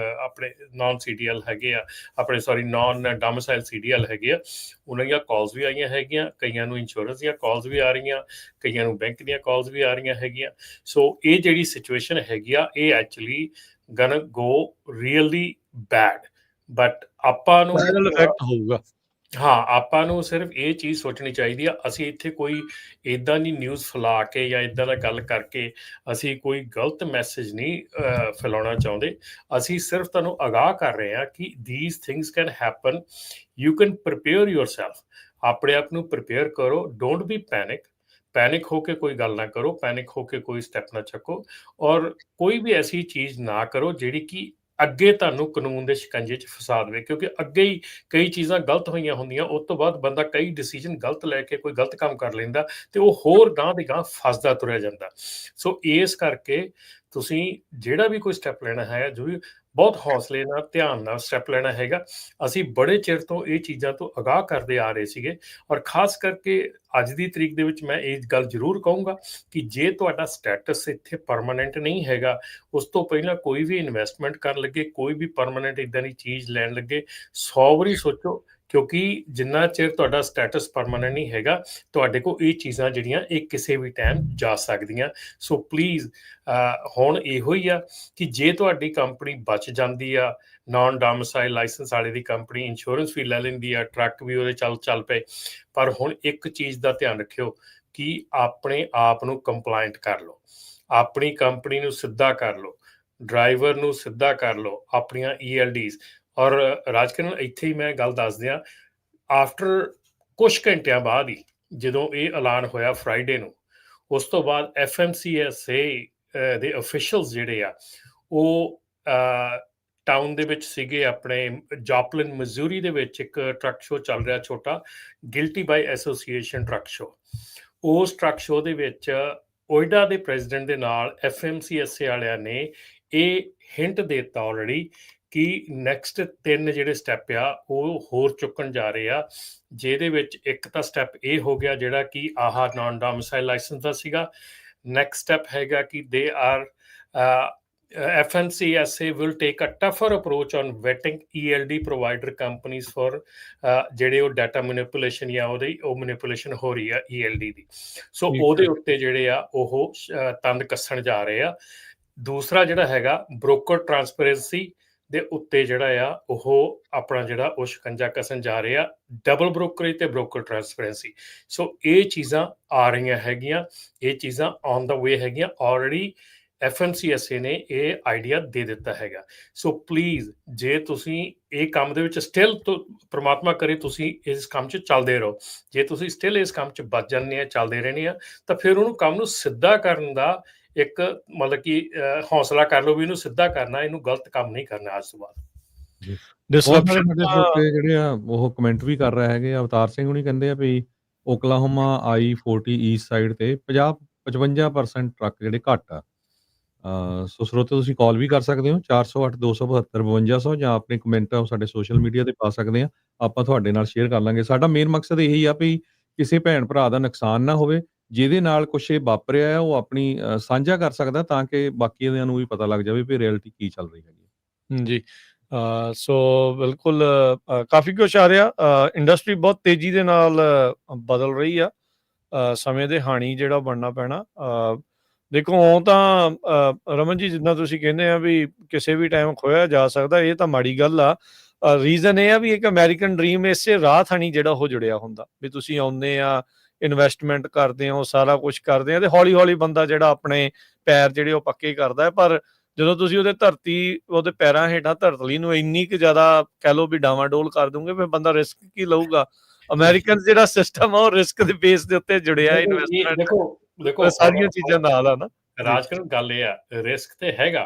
S3: ਆਪਣੇ ਨਾਨ CDL ਹੈਗੇ ਆ, ਆਪਣੇ ਸੌਰੀ ਨਾਨ ਡੋਮਿਸਾਈਲ CDL ਹੈਗੇ ਆ, ਉਹਨਾਂ ਦੀਆਂ ਕਾਲਸ ਵੀ ਆਈਆਂ ਹੈਗੀਆਂ, ਕਈਆਂ ਨੂੰ ਇੰਸ਼ੋਰੈਂਸ ਦੀਆਂ ਕਾਲਸ ਵੀ ਆ ਰਹੀਆਂ, ਕਈਆਂ ਨੂੰ ਬੈਂਕ ਦੀਆਂ ਕਾਲਸ ਵੀ ਆ ਰਹੀਆਂ ਹੈਗੀਆਂ। ਸੋ ਇਹ ਜਿਹੜੀ ਸਿਚੁਏਸ਼ਨ ਹੈਗੀ ਆ ਇਹ actually gonna go really bad. But ਆਪਾਂ ਨੂੰ
S1: ਇਫੈਕਟ ਹੋਊਗਾ।
S3: ਹਾਂ, ਆਪਾਂ ਨੂੰ ਸਿਰਫ ਇਹ ਚੀਜ਼ ਸੋਚਣੀ ਚਾਹੀਦੀ ਆ, ਅਸੀਂ ਇੱਥੇ ਕੋਈ ਇੱਦਾਂ ਦੀ ਨਿਊਜ਼ ਫੈਲਾ ਕੇ ਜਾਂ ਇੱਦਾਂ ਦਾ ਗੱਲ ਕਰਕੇ ਅਸੀਂ ਕੋਈ ਗਲਤ ਮੈਸੇਜ ਨਹੀਂ ਫੈਲਾਉਣਾ ਚਾਹੁੰਦੇ। ਅਸੀਂ ਸਿਰਫ ਤੁਹਾਨੂੰ ਅਗਾਹ ਕਰ ਰਹੇ ਹਾਂ ਕਿ these things can happen, you can prepare yourself। ਆਪਣੇ ਆਪ ਨੂੰ ਪ੍ਰਿਪੇਅਰ ਕਰੋ, ਡੋਂਟ ਬੀ ਪੈਨਿਕ ਹੋ ਕੇ ਕੋਈ ਗੱਲ ਨਾ ਕਰੋ, ਪੈਨਿਕ ਹੋ ਕੇ ਕੋਈ ਸਟੈਪ ਨਾ ਚੱਕੋ, ਔਰ ਕੋਈ ਵੀ ਐਸੀ ਚੀਜ਼ ਨਾ ਕਰੋ ਜਿਹੜੀ ਕਿ ਅੱਗੇ ਤੁਹਾਨੂੰ ਕਾਨੂੰਨ ਦੇ ਸ਼ਿਕੰਜੇ 'ਚ ਫਸਾ ਦੇਵੇ। ਕਿਉਂਕਿ ਅੱਗੇ ਹੀ ਕਈ ਚੀਜ਼ਾਂ ਗਲਤ ਹੋਈਆਂ ਹੁੰਦੀਆਂ, ਉਸ ਤੋਂ ਬਾਅਦ ਬੰਦਾ ਕਈ ਡਿਸੀਜਨ ਗਲਤ ਲੈ ਕੇ ਕੋਈ ਗਲਤ ਕੰਮ ਕਰ ਲੈਂਦਾ ਤੇ ਉਹ ਹੋਰ ਗਾਂਹ ਦੀ ਗਾਂਹ ਫਸਦਾ ਤੁਰਿਆ ਜਾਂਦਾ। ਸੋ ਇਸ ਕਰਕੇ ਤੁਸੀਂ ਜਿਹੜਾ ਵੀ ਕੋਈ ਸਟੈਪ ਲੈਣਾ ਹੈ, ਜੋ ਵੀ ਬਹੁਤ ਹੌਸਲੇ ਨਾਲ, ਧਿਆਨ ਨਾਲ ਸਟੈਪ ਲੈਣਾ ਹੈਗਾ। ਅਸੀਂ ਬੜੇ ਚਿਰ ਤੋਂ ਇਹ ਚੀਜ਼ਾਂ ਤੋਂ ਅਗਾਹ ਕਰਦੇ ਆ ਰਹੇ ਸੀਗੇ, ਔਰ ਖਾਸ ਕਰਕੇ ਅੱਜ ਦੀ ਤਰੀਕ ਦੇ ਵਿੱਚ ਮੈਂ ਇਹ ਗੱਲ ਜ਼ਰੂਰ ਕਹੂੰਗਾ ਕਿ ਜੇ ਤੁਹਾਡਾ ਸਟੇਟਸ ਇੱਥੇ ਪਰਮਾਨੈਂਟ ਨਹੀਂ ਹੈਗਾ, ਉਸ ਤੋਂ ਪਹਿਲਾਂ ਕੋਈ ਵੀ ਇਨਵੈਸਟਮੈਂਟ ਕਰਨ ਲੱਗੇ, ਕੋਈ ਵੀ ਪਰਮਾਨੈਂਟ ਇੱਦਾਂ ਦੀ ਚੀਜ਼ ਲੈਣ ਲੱਗੇ, 100 ਵਾਰੀ ਸੋਚੋ, ਕਿਉਂਕਿ ਜਿੰਨਾ ਚਿਰ ਤੁਹਾਡਾ ਸਟੇਟਸ ਪਰਮਾਨੈਂਟ ਨਹੀਂ ਹੈਗਾ, ਤੁਹਾਡੇ ਕੋਲ ਇਹ ਚੀਜ਼ਾਂ ਜਿਹੜੀਆਂ ਇਹ ਕਿਸੇ ਵੀ ਟਾਈਮ ਜਾ ਸਕਦੀਆਂ। ਸੋ ਪਲੀਜ਼ ਹੁਣ ਇਹੋ ਹੀ ਆ ਕਿ ਜੇ ਤੁਹਾਡੀ ਕੰਪਨੀ ਬਚ ਜਾਂਦੀ ਆ, ਨਾਨ ਡੋਮਿਸਾਈਲ ਲਾਇਸੈਂਸ ਵਾਲੇ ਦੀ ਕੰਪਨੀ ਇੰਸ਼ੋਰੈਂਸ ਵੀ ਲੈ ਲੈਂਦੀ ਆ, ਟਰੱਕ ਵੀ ਉਹਦੇ ਚੱਲ ਪਏ, ਪਰ ਹੁਣ ਇੱਕ ਚੀਜ਼ ਦਾ ਧਿਆਨ ਰੱਖਿਓ ਕਿ ਆਪਣੇ ਆਪ ਨੂੰ ਕੰਪਲਾਇੰਟ ਕਰ ਲਓ, ਆਪਣੀ ਕੰਪਨੀ ਨੂੰ ਸਿੱਧਾ ਕਰ ਲਓ, ਡਰਾਈਵਰ ਨੂੰ ਸਿੱਧਾ ਕਰ ਲਓ, ਆਪਣੀਆਂ ELDs। ਔਰ ਰਾਜਕਿਰਨ ਇੱਥੇ ਹੀ ਮੈਂ ਗੱਲ ਦੱਸ ਦਿਆਂ, ਆਫਟਰ ਕੁਛ ਘੰਟਿਆਂ ਬਾਅਦ ਹੀ ਜਦੋਂ ਇਹ ਐਲਾਨ ਹੋਇਆ ਫਰਾਈਡੇ ਨੂੰ, ਉਸ ਤੋਂ ਬਾਅਦ FMCSA ਦੇ ਅਫੀਸ਼ੀਅਲਸ ਜਿਹੜੇ ਆ ਉਹ ਟਾਊਨ ਦੇ ਵਿੱਚ ਸੀਗੇ, ਆਪਣੇ ਜੌਪਲਿਨ ਮਜ਼ੂਰੀ ਦੇ ਵਿੱਚ ਇੱਕ ਟਰੱਕ ਸ਼ੋਅ ਚੱਲ ਰਿਹਾ ਛੋਟਾ, ਗਿਲਟੀ ਬਾਈ ਐਸੋਸੀਏਸ਼ਨ ਟਰੱਕ ਸ਼ੋਅ। ਉਸ ਟਰੱਕ ਸ਼ੋਅ ਦੇ ਵਿੱਚ ਓਇਡਾ ਦੇ ਪ੍ਰੈਜ਼ੀਡੈਂਟ ਦੇ ਨਾਲ FMCSA ਵਾਲਿਆਂ ਨੇ ਇਹ ਹਿੰਟ ਦੇ ਦਿੱਤਾ ਆਲਰੇਡੀ ਕਿ ਨੈਕਸਟ 3 ਜਿਹੜੇ ਸਟੈਪ ਆ ਉਹ ਹੋਰ ਚੁੱਕਣ ਜਾ ਰਹੇ ਆ, ਜਿਹਦੇ ਵਿੱਚ ਇੱਕ ਤਾਂ ਸਟੈਪ ਇਹ ਹੋ ਗਿਆ ਜਿਹੜਾ ਕਿ ਆਹ ਨਾਨ ਡੋਮਿਸਾਈਲ ਲਾਇਸੈਂਸ ਦਾ ਸੀਗਾ। ਨੈਕਸਟ ਸਟੈਪ ਹੈਗਾ ਕਿ they are FMCSA will take a tougher approach on vetting ELD provider companies for ਜਿਹੜੇ ਉਹ ਡਾਟਾ ਮੈਨੀਪੂਲੇਸ਼ਨ ਜਾਂ ਉਹ ਮੈਨੀਪੂਲੇਸ਼ਨ ਹੋ ਰਹੀ ਆ ELD ਦੀ। ਸੋ ਉਹਦੇ ਉੱਤੇ ਜਿਹੜੇ ਆ ਉਹ ਤੰਦ ਕੱਸਣ ਜਾ ਰਹੇ ਆ। ਦੂਸਰਾ ਜਿਹੜਾ ਹੈਗਾ ਬ੍ਰੋਕਰ ਟਰਾਂਸਪੇਰੈਂਸੀ ਦੇ ਉੱਤੇ ਜਿਹੜਾ ਆ ਉਹ ਆਪਣਾ ਜਿਹੜਾ ਉਹ ਸ਼ਿਕੰਜਾ ਕੱਸਣ ਜਾ ਰਹੇ ਆ, ਡਬਲ ਬ੍ਰੋਕਰੇਜ ਤੇ ਬ੍ਰੋਕਰ ਟਰਾਂਸਪੇਰੈਂਸੀ। ਸੋ ਇਹ ਚੀਜ਼ਾਂ ਆ ਰਹੀਆਂ ਹੈਗੀਆਂ, ਇਹ ਚੀਜ਼ਾਂ ਔਨ ਦਾ ਵੇ ਹੈਗੀਆਂ। ਆਲਰੇਡੀ FMCSA ਨੇ ਇਹ ਆਈਡੀਆ ਦੇ ਦਿੱਤਾ ਹੈਗਾ। ਸੋ ਪਲੀਜ਼ ਜੇ ਤੁਸੀਂ ਇਹ ਕੰਮ ਦੇ ਵਿੱਚ ਸਟਿਲ ਪ੍ਰਮਾਤਮਾ ਕਰੇ ਤੁਸੀਂ ਇਸ ਕੰਮ 'ਚ ਚੱਲਦੇ ਰਹੋ, ਜੇ ਤੁਸੀਂ ਸਟਿਲ ਇਸ ਕੰਮ 'ਚ ਬਚ ਜਾਂਦੇ ਆ, ਚੱਲਦੇ ਰਹਿੰਦੇ ਆ, ਤਾਂ ਫਿਰ ਉਹਨੂੰ ਕੰਮ ਨੂੰ ਸਿੱਧਾ ਕਰਨ ਦਾ ਇੱਕ ਮਤਲਬ ਕਿ ਹੌਸਲਾ ਕਰ ਲਓ ਵੀ ਇਹਨੂੰ ਸਿੱਧਾ ਕਰਨਾ, ਇਹਨੂੰ ਗਲਤ ਕੰਮ ਨਹੀਂ ਕਰਨਾ ਅੱਜ ਤੋਂ ਬਾਅਦ।
S2: ਜਿਹੜੇ ਆ ਉਹ ਕਮੈਂਟ ਵੀ ਕਰ ਰਹੇ ਹੈਗੇ, ਅਵਤਾਰ ਸਿੰਘ ਹੁਣੀ ਕਹਿੰਦੇ ਆ ਵੀ ਓਕਲਾਹੋਮਾ I-40 ਈਸਟ ਸਾਈਡ ਤੇ 55% ਟਰੱਕ ਜਿਹੜੇ ਘੱਟ ਆ। ਸੋ ਸਰੋਤੇ ਤੁਸੀਂ ਕਾਲ ਵੀ ਕਰ ਸਕਦੇ ਹੋ 408-272-5200 ਜਾਂ ਆਪਣੇ ਕਮੈਂਟ ਸਾਡੇ ਸੋਸ਼ਲ ਮੀਡੀਆ ਤੇ ਪਾ ਸਕਦੇ ਆ, ਆਪਾਂ ਤੁਹਾਡੇ ਨਾਲ ਸ਼ੇਅਰ ਕਰ ਲਾਂਗੇ। ਸਾਡਾ ਮੇਨ ਮਕਸਦ ਇਹੀ ਆ ਵੀ ਕਿਸੇ ਭੈਣ ਭਰਾ ਦਾ ਨੁਕਸਾਨ ਨਾ ਹੋਵੇ, ਜਿਹਦੇ ਨਾਲ ਕੁਛ ਇਹ ਵਾਪਰਿਆ ਹੈ ਉਹ ਆਪਣੀ ਸਾਂਝਾ ਕਰ ਸਕਦਾ ਤਾਂ ਕਿ ਬਾਕੀਆਂ ਨੂੰ ਵੀ ਪਤਾ ਲੱਗ ਜਾਵੇ ਵੀ ਰਿਐਲਿਟੀ ਕੀ ਚੱਲ ਰਹੀ ਹੈਗੀ
S1: ਜੀ। ਸੋ ਬਿਲਕੁਲ ਕਾਫੀ ਕੁਛ ਆ ਰਿਹਾ, ਇੰਡਸਟਰੀ ਬਹੁਤ ਤੇਜ਼ੀ ਦੇ ਨਾਲ ਬਦਲ ਰਹੀ ਆ। ਸਮੇਂ ਦੇ ਹਾਣੀ ਜਿਹੜਾ ਬਣਨਾ ਪੈਣਾ। ਦੇਖੋ ਉਹ ਤਾਂ ਰਮਨ ਜੀ ਜਿੱਦਾਂ ਤੁਸੀਂ ਕਹਿੰਦੇ ਆ ਵੀ ਕਿਸੇ ਵੀ ਟਾਈਮ ਖੋਇਆ ਜਾ ਸਕਦਾ, ਇਹ ਤਾਂ ਮਾੜੀ ਗੱਲ ਆ। ਰੀਜ਼ਨ ਇਹ ਆ ਵੀ ਇੱਕ ਅਮੈਰੀਕਨ ਡਰੀਮ ਇਸੇ ਰਾਹ ਥਾਣੀ ਜਿਹੜਾ ਉਹ ਜੁੜਿਆ ਹੁੰਦਾ ਵੀ ਤੁਸੀਂ ਆਉਂਦੇ ਆ, ਇਨਵੈਸਟਮੈਂਟ ਕਰਦੇ ਹੋ, ਸਾਰਾ ਕੁਛ ਕਰਦੇ ਆ ਤੇ ਹੌਲੀ ਹੌਲੀ ਬੰਦਾ ਜਿਹੜਾ ਆਪਣੇ ਪੈਰ ਜਿਹੜੇ ਉਹ ਪੱਕੇ ਕਰਦਾ ਹੈ। ਪਰ ਜਦੋਂ ਤੁਸੀਂ ਉਹਦੇ ਪੈਰਾਂ ਹੇਠਾਂ ਧਰਤਲੀ ਨੂੰ ਇੰਨੀ ਕੁ ਜ਼ਿਆਦਾ ਕਹਿ ਲਓ ਵੀ ਡਾਵਾਂਡੋਲ ਕਰ ਦੂੰਗੇ, ਫਿਰ ਬੰਦਾ ਰਿਸਕ ਕੀ ਲਊਗਾ। ਅਮਰੀਕਨ ਜਿਹੜਾ ਸਿਸਟਮ ਆ ਉਹ ਰਿਸਕ ਦੇ ਬੇਸ ਦੇ ਉੱਤੇ ਜੁੜਿਆ ਇਨਵੈਸਟਮੈਂਟ,
S3: ਦੇਖੋ
S1: ਸਾਰੀਆਂ ਚੀਜ਼ਾਂ ਨਾਲ ਆ ਨਾ।
S3: ਰਾਜਕਰਨ ਗੱਲ ਇਹ ਆ, ਰਿਸਕ ਤੇ ਹੈਗਾ,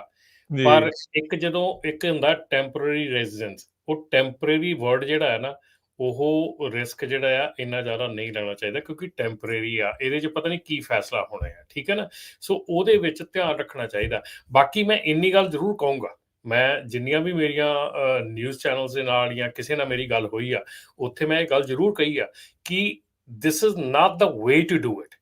S3: ਪਰ ਜਦੋਂ ਇੱਕ ਹੁੰਦਾ ਟੈਂਪਰੇਰੀ ਰੈਜ਼ੀਡੈਂਸ, ਉਹ ਟੈਂਪਰੇਰੀ ਵਰਡ ਜਿਹੜਾ ਹੈ ਨਾ, ਉਹ ਰਿਸਕ ਜਿਹੜਾ ਆ ਇੰਨਾ ਜ਼ਿਆਦਾ ਨਹੀਂ ਲੈਣਾ ਚਾਹੀਦਾ, ਕਿਉਂਕਿ ਟੈਂਪਰੇਰੀ ਆ, ਇਹਦੇ 'ਚ ਪਤਾ ਨਹੀਂ ਕੀ ਫੈਸਲਾ ਹੋਣਾ ਆ, ਠੀਕ ਹੈ ਨਾ। ਸੋ ਉਹਦੇ ਵਿੱਚ ਧਿਆਨ ਰੱਖਣਾ ਚਾਹੀਦਾ। ਬਾਕੀ ਮੈਂ ਇੰਨੀ ਗੱਲ ਜ਼ਰੂਰ ਕਹੂੰਗਾ, ਮੈਂ ਜਿੰਨੀਆਂ ਵੀ ਮੇਰੀਆਂ ਨਿਊਜ਼ ਚੈਨਲਸ ਦੇ ਨਾਲ ਜਾਂ ਕਿਸੇ ਨਾਲ ਮੇਰੀ ਗੱਲ ਹੋਈ ਆ, ਉੱਥੇ ਮੈਂ ਇਹ ਗੱਲ ਜ਼ਰੂਰ ਕਹੀ ਆ ਕਿ this is not the way to do it.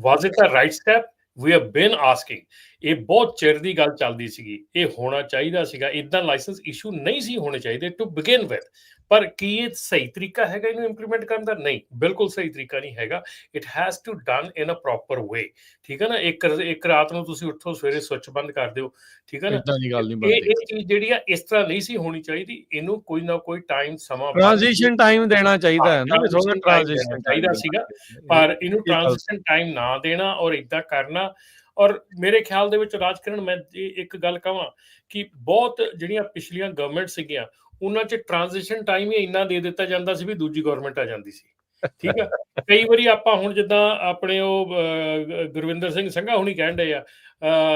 S3: Was it a right step? We have been asking. ਇਹ ਬਹੁਤ ਚਿਰ ਦੀ ਗੱਲ ਚੱਲਦੀ ਸੀਗੀ, ਇਹ ਹੋਣਾ ਚਾਹੀਦਾ ਸੀਗਾ, ਇੱਦਾਂ ਲਾਇਸੈਂਸ ਇਸ਼ੂ ਨਹੀਂ ਸੀ ਹੋਣੇ ਚਾਹੀਦੇ ਟੂ ਬਿਗਿਨ ਵਿਦ। ਪਰ ਕੀ ਇਹ ਸਹੀ ਤਰੀਕਾ ਹੈਗਾ ਇਹਨੂੰ ਇੰਪਲੀਮੈਂਟ ਕਰਨ ਦਾ? ਨਹੀਂ, ਬਿਲਕੁਲ ਸਹੀ ਤਰੀਕਾ ਨਹੀਂ ਹੈਗਾ। It has to done in a proper way, ਠੀਕ ਹੈ ਨਾ। ਇੱਕ ਰਾਤ ਨੂੰ ਤੁਸੀਂ ਉੱਠੋ, ਸਵੇਰੇ ਸੁੱਚ ਬੰਦ ਕਰ ਦਿਓ, ਠੀਕ ਹੈ ਨਾ। ਇਹ ਚੀਜ਼ ਜਿਹੜੀ ਆ ਇਸ ਤਰ੍ਹਾਂ ਨਹੀਂ ਸੀ ਹੋਣੀ ਚਾਹੀਦੀ। ਇਹਨੂੰ ਕੋਈ ਨਾ ਕੋਈ ਟਾਈਮ, ਸਮਾਂ,
S1: ਟ੍ਰਾਂਜੀਸ਼ਨ ਟਾਈਮ ਦੇਣਾ ਚਾਹੀਦਾ ਹੈ ਨਾ, ਥੋੜਾ ਟ੍ਰਾਂਜੀਸ਼ਨ
S3: ਚਾਹੀਦਾ ਸੀਗਾ, ਪਰ ਇਹਨੂੰ ਟ੍ਰਾਂਜੀਸ਼ਨ ਟਾਈਮ ਨਾ ਦੇਣਾ ਔਰ ਇਦਾਂ ਕਰਨਾ। ਔਰ ਮੇਰੇ ਖਿਆਲ ਦੇ ਵਿੱਚ ਰਾਜਕਰਨ, ਮੈਂ ਇੱਕ ਗੱਲ ਕਹਾਂ ਕਿ ਬਹੁਤ ਜਿਹੜੀਆਂ ਪਿਛਲੀਆਂ ਗਵਰਨਮੈਂਟ ਸੀਗੀਆਂ, ਉਹਨਾਂ 'ਚ ਟ੍ਰਾਂਜੀਸ਼ਨ ਟਾਈਮ ਹੀ ਇੰਨਾ ਦੇ ਦਿੱਤਾ ਜਾਂਦਾ ਸੀ ਵੀ ਦੂਜੀ ਗਵਰਨਮੈਂਟ ਆ ਜਾਂਦੀ ਸੀ, ਠੀਕ ਆ। ਕਈ ਵਾਰੀ ਆਪਾਂ ਹੁਣ ਜਿੱਦਾਂ ਆਪਣੇ ਉਹ ਗੁਰਵਿੰਦਰ ਸਿੰਘ ਸੰਘਾ ਹੁਣੀ ਕਹਿਣ ਡਏ ਆ,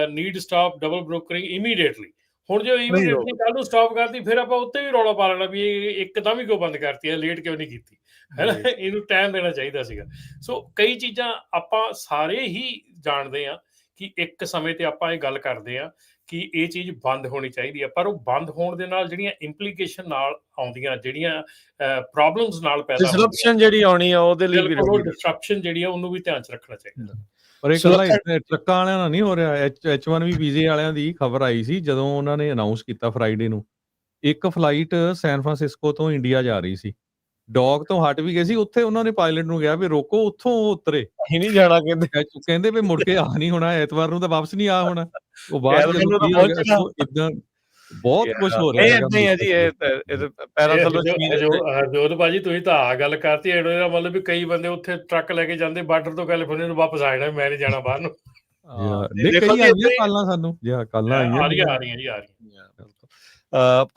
S3: need stop double brokering immediately. ਹੁਣ ਜੇ ਇਮੀਡੀਏਟਲੀ ਕੱਲ ਨੂੰ ਸਟਾਪ ਕਰਦੀ, ਫਿਰ ਆਪਾਂ ਉੱਤੇ ਵੀ ਰੌਲਾ ਪਾ ਲੈਣਾ ਵੀ ਇਹ ਇੱਕਦਮ ਹੀ ਕਿਉਂ ਬੰਦ ਕਰਤੀ ਹੈ, ਲੇਟ ਕਿਉਂ ਨਹੀਂ ਕੀਤੀ, ਹੈ ਨਾ। ਇਹਨੂੰ ਟਾਈਮ ਦੇਣਾ ਚਾਹੀਦਾ ਸੀਗਾ। ਸੋ ਕਈ ਚੀਜ਼ਾਂ ਆਪਾਂ ਸਾਰੇ ਹੀ ਜਾਣਦੇ ਹਾਂ ਕਿ ਇੱਕ ਸਮੇਂ ਤੇ ਆਪਾਂ ਇਹ ਗੱਲ ਕਰਦੇ ਆ ਕਿ ਇਹ ਚੀਜ਼ ਬੰਦ ਹੋਣੀ ਚਾਹੀਦੀ ਹੈ, ਪਰ ਉਹ ਬੰਦ ਹੋਣ ਦੇ ਨਾਲ ਜਿਹੜੀਆਂ ਇੰਪਲੀਕੇਸ਼ਨ ਨਾਲ ਆਉਂਦੀਆਂ, ਜਿਹੜੀਆਂ ਪ੍ਰੋਬਲਮਸ ਨਾਲ ਪੈਦਾ
S1: ਡਿਸਰਪਸ਼ਨ ਜਿਹੜੀ ਆਉਣੀ ਆ, ਉਹਦੇ ਲਈ ਵੀ
S3: ਡਿਸਰਪਸ਼ਨ ਜਿਹੜੀ ਆ ਉਹਨੂੰ ਵੀ ਧਿਆਨ 'ਚ ਰੱਖਣਾ ਚਾਹੀਦਾ।
S2: ਪਰ ਇਹ ਗੱਲਾਂ ਟਰੱਕਾਂ ਵਾਲਿਆਂ ਨਾਲ ਨਹੀਂ ਹੋ ਰਿਹਾ। H1B ਵੀਜ਼ੇ ਵਾਲਿਆਂ ਦੀ ਖਬਰ ਆਈ ਸੀ ਜਦੋਂ ਉਹਨਾਂ ਨੇ ਅਨਾਊਂਸ ਕੀਤਾ ਫਰਾਈਡੇ ਨੂੰ, ਇੱਕ ਫਲਾਈਟ ਸੈਨ ਫਰਾਂਸਿਸਕੋ ਤੋਂ ਇੰਡੀਆ ਜਾ ਰਹੀ ਸੀ, ਡੌਗ ਤੋਂ ਹਟ ਵੀ ਗਏ ਸੀ, ਉੱਥੇ ਉਹਨਾਂ ਨੇ ਪਾਇਲਟ ਨੂੰ ਕਿਹਾ ਵੀ ਰੋਕੋ, ਉੱਥੋਂ ਉਤਰੇ,
S1: ਅਸੀਂ ਨਹੀਂ ਜਾਣਾ,
S2: ਕਹਿੰਦੇ ਵੀ ਮੁੜ ਕੇ ਆ ਨਹੀਂ ਹੋਣਾ, ਐਤਵਾਰ ਨੂੰ ਤਾਂ ਵਾਪਸ ਨਹੀਂ ਆ ਹੋਣਾ। ਉਹ ਬਾਅਦ ਇਦਾਂ ਬਹੁਤ ਕੁਝ ਹੋ ਰਿਹਾ ਹੈ ਜੀ।
S3: ਹਰਜੋਤ ਭਾਜੀ, ਤੁਸੀਂ ਤਾਂ ਆ ਗੱਲ ਕਰਤੀ, ਇਹਦਾ ਮਤਲਬ ਵੀ ਕਈ ਬੰਦੇ ਉੱਥੇ ਟਰੱਕ ਲੈ ਕੇ ਜਾਂਦੇ ਬਾਰਡਰ ਤੋਂ ਕੈਲੀਫੋਰਨੀਆ ਨੂੰ ਵਾਪਸ ਆ ਜਾਣਾ, ਮੈਂ ਨਹੀਂ ਜਾਣਾ ਬਾਹਰ ਨੂੰ।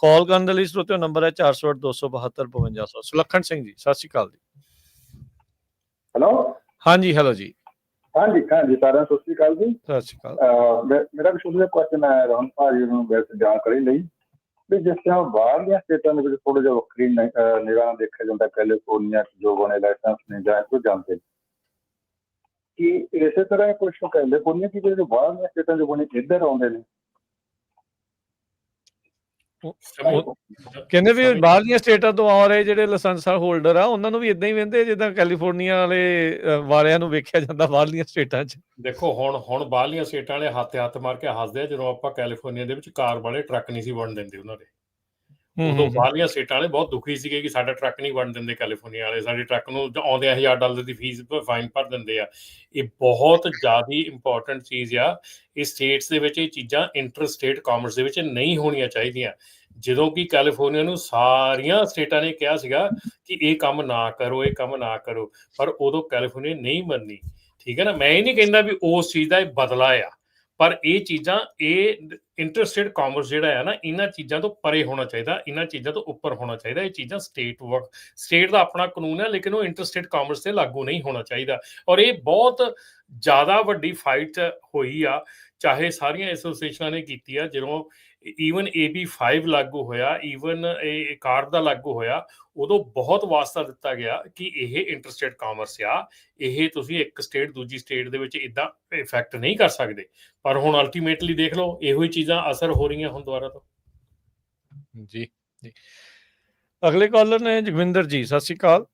S3: ਕਾਲ ਕਰਨ ਦੇ ਲਈ ਸਰੋਤਿਓ ਨੰਬਰ ਹੈ 408-272-5200। ਸੁਲੱਖਣ ਸਿੰਘ ਜੀ, ਸਤਿ ਸ਼੍ਰੀ ਅਕਾਲ ਜੀ।
S4: ਹੈਲੋ,
S1: ਹਾਂਜੀ, ਹੈਲੋ ਜੀ।
S4: ਹਾਂਜੀ ਸਾਰਿਆਂ ਨੂੰ ਸਤਿ ਸ਼੍ਰੀ ਅਕਾਲ ਜੀ।
S1: ਸਤਿ ਸ਼੍ਰੀ ਅਕਾਲ।
S4: ਮੇਰਾ ਛੋਟਾ ਜਿਹਾ ਕੁਐਸਚਨ ਹੈ ਰਮਨ ਭਾਜੀ ਨੂੰ ਵੈਸੇ ਜਾਣਕਾਰੀ ਲਈ, ਵੀ ਜਿਸ ਤਰ੍ਹਾਂ ਬਾਹਰਲੀਆਂ ਸਟੇਟਾਂ ਦੇ ਵਿੱਚ ਥੋੜਾ ਜਿਹਾ ਵੱਖਰੀ ਨਿਗਾਹ ਦੇਖਿਆ ਜਾਂਦਾ, ਕੈਲੀਫੋਰਨੀਆ ਜੋ ਬਣੇ ਲਾਇਸੈਂਸ ਨੇ ਜਾਂ ਕੋਈ ਜਾਂਦੇ, ਕਿ ਇਸੇ ਤਰ੍ਹਾਂ ਕੁਛ ਕੈਲੀਫੋਰਨੀਆ ਕੀ ਜਿਹੜੇ ਬਾਹਰਲੀਆਂ ਸਟੇਟਾਂ ਜੋ ਬਣੇ ਇੱਧਰ ਆਉਂਦੇ ਨੇ?
S1: ਕਹਿੰਦੇ ਵੀ ਬਾਹਰਲੀਆਂ ਸਟੇਟਾਂ ਤੋਂ ਆ ਰਹੇ ਜਿਹੜੇ ਲਾਇਸੈਂਸ ਹੋਲਡਰ ਆ, ਉਹਨਾਂ ਨੂੰ ਵੀ ਇਦਾਂ ਹੀ ਵਹਿੰਦੇ ਜਿੱਦਾਂ ਕੈਲੀਫੋਰਨੀਆ ਵਾਲਿਆਂ ਨੂੰ ਵੇਖਿਆ ਜਾਂਦਾ ਬਾਹਰਲੀਆਂ ਸਟੇਟਾਂ 'ਚ। ਦੇਖੋ ਹੁਣ ਬਾਹਰਲੀਆਂ ਸਟੇਟਾਂ ਵਾਲੇ ਹੱਥ ਮਾਰ ਕੇ ਹੱਸਦੇ ਆ ਜਦੋਂ ਆਪਾਂ ਕੈਲੀਫੋਰਨੀਆ ਦੇ ਵਿੱਚ ਕਾਰ ਵਾਲੇ ਟਰੱਕ ਨਹੀਂ ਸੀ ਵੰਡ ਦਿੰਦੇ ਉਹਨਾਂ ਦੇ। ਉਦੋਂ ਬਾਹਰਲੀਆਂ ਸਟੇਟਾਂ ਵਾਲੇ ਬਹੁਤ ਦੁਖੀ ਸੀਗੇ ਕਿ ਸਾਡਾ ਟਰੱਕ ਨਹੀਂ ਵੰਡ ਦਿੰਦੇ ਕੈਲੀਫੋਰਨੀਆ ਵਾਲੇ, ਸਾਡੇ ਟਰੱਕ ਨੂੰ ਆਉਂਦੇ $1000 ਦੀ ਫੀਸ ਫਾਈਨ ਭਰ ਦਿੰਦੇ ਆ। ਇਹ ਬਹੁਤ ਜ਼ਿਆਦਾ ਇੰਪੋਰਟੈਂਟ ਚੀਜ਼ ਆ। ਇਹ ਸਟੇਟਸ ਦੇ ਵਿੱਚ ਇਹ ਚੀਜ਼ਾਂ ਇੰਟਰ ਸਟੇਟ ਕਾਮਰਸ ਦੇ ਵਿੱਚ ਨਹੀਂ ਹੋਣੀਆਂ ਚਾਹੀਦੀਆਂ। ਜਦੋਂ ਕਿ ਕੈਲੀਫੋਰਨੀਆ ਨੂੰ ਸਾਰੀਆਂ ਸਟੇਟਾਂ ਨੇ ਕਿਹਾ ਸੀਗਾ ਕਿ ਇਹ ਕੰਮ ਨਾ ਕਰੋ, ਇਹ ਕੰਮ ਨਾ ਕਰੋ, ਪਰ ਉਦੋਂ ਕੈਲੀਫੋਰਨੀਆ ਨਹੀਂ ਮੰਨੀ, ਠੀਕ ਹੈ ਨਾ। ਮੈਂ ਇਹ ਨਹੀਂ ਕਹਿੰਦਾ ਵੀ ਉਸ ਚੀਜ਼ ਦਾ ਇਹ ਬਦਲਾ ਆ, ਪਰ ਇਹ ਚੀਜ਼ਾਂ, ਇਹ ਇੰਟਰਸਟੇਟ ਕਾਮਰਸ ਜਿਹੜਾ ਹੈ ਨਾ, ਇਹਨਾਂ ਚੀਜ਼ਾਂ ਤੋਂ ਪਰੇ ਹੋਣਾ ਚਾਹੀਦਾ, ਇਹਨਾਂ ਚੀਜ਼ਾਂ ਤੋਂ ਉੱਪਰ ਹੋਣਾ ਚਾਹੀਦਾ। ਇਹ ਚੀਜ਼ਾਂ ਸਟੇਟ ਦਾ ਆਪਣਾ ਕਾਨੂੰਨ ਹੈ, ਲੇਕਿਨ ਉਹ ਇੰਟਰਸਟੇਟ ਕਾਮਰਸ ਤੇ ਲਾਗੂ ਨਹੀਂ ਹੋਣਾ ਚਾਹੀਦਾ। ਔਰ ਇਹ ਬਹੁਤ ਜ਼ਿਆਦਾ ਵੱਡੀ ਫਾਈਟ ਹੋਈ ਆ, ਚਾਹੇ ਸਾਰੀਆਂ ਐਸੋਸੀਏਸ਼ਨਾਂ ਨੇ ਕੀਤੀ ਆ। ਜਦੋਂ ਈਵਨ AB5 ਲਾਗੂ ਹੋਇਆ, ਈਵਨ ਇਹ ਕਾਰਡ ਦਾ ਲਾਗੂ ਹੋਇਆ, ਉਦੋਂ ਬਹੁਤ ਵਾਸਤਾ ਦਿੱਤਾ ਗਿਆ ਕਿ ਇਹ ਇੰਟਰਸਟੇਟ ਕਾਮਰਸ ਆ, ਇਹ ਤੁਸੀਂ ਇੱਕ ਸਟੇਟ ਦੂਜੀ ਸਟੇਟ ਦੇ ਵਿੱਚ ਇੱਦਾਂ ਇਫੈਕਟ ਨਹੀਂ ਕਰ ਸਕਦੇ। ਪਰ ਹੁਣ ਅਲਟੀਮੇਟਲੀ ਦੇਖ ਲਓ, ਇਹੋ ਹੀ ਚੀਜ਼ਾਂ ਅਸਰ ਹੋ ਰਹੀਆਂ ਹੁਣ ਦੁਬਾਰਾ ਤੋਂ। ਜੀ ਜੀ, ਅਗਲੇ ਕਾਲਰ ਨੇ ਜਗਵਿੰਦਰ ਜੀ, ਸਤਿ ਸ਼੍ਰੀ ਅਕਾਲ।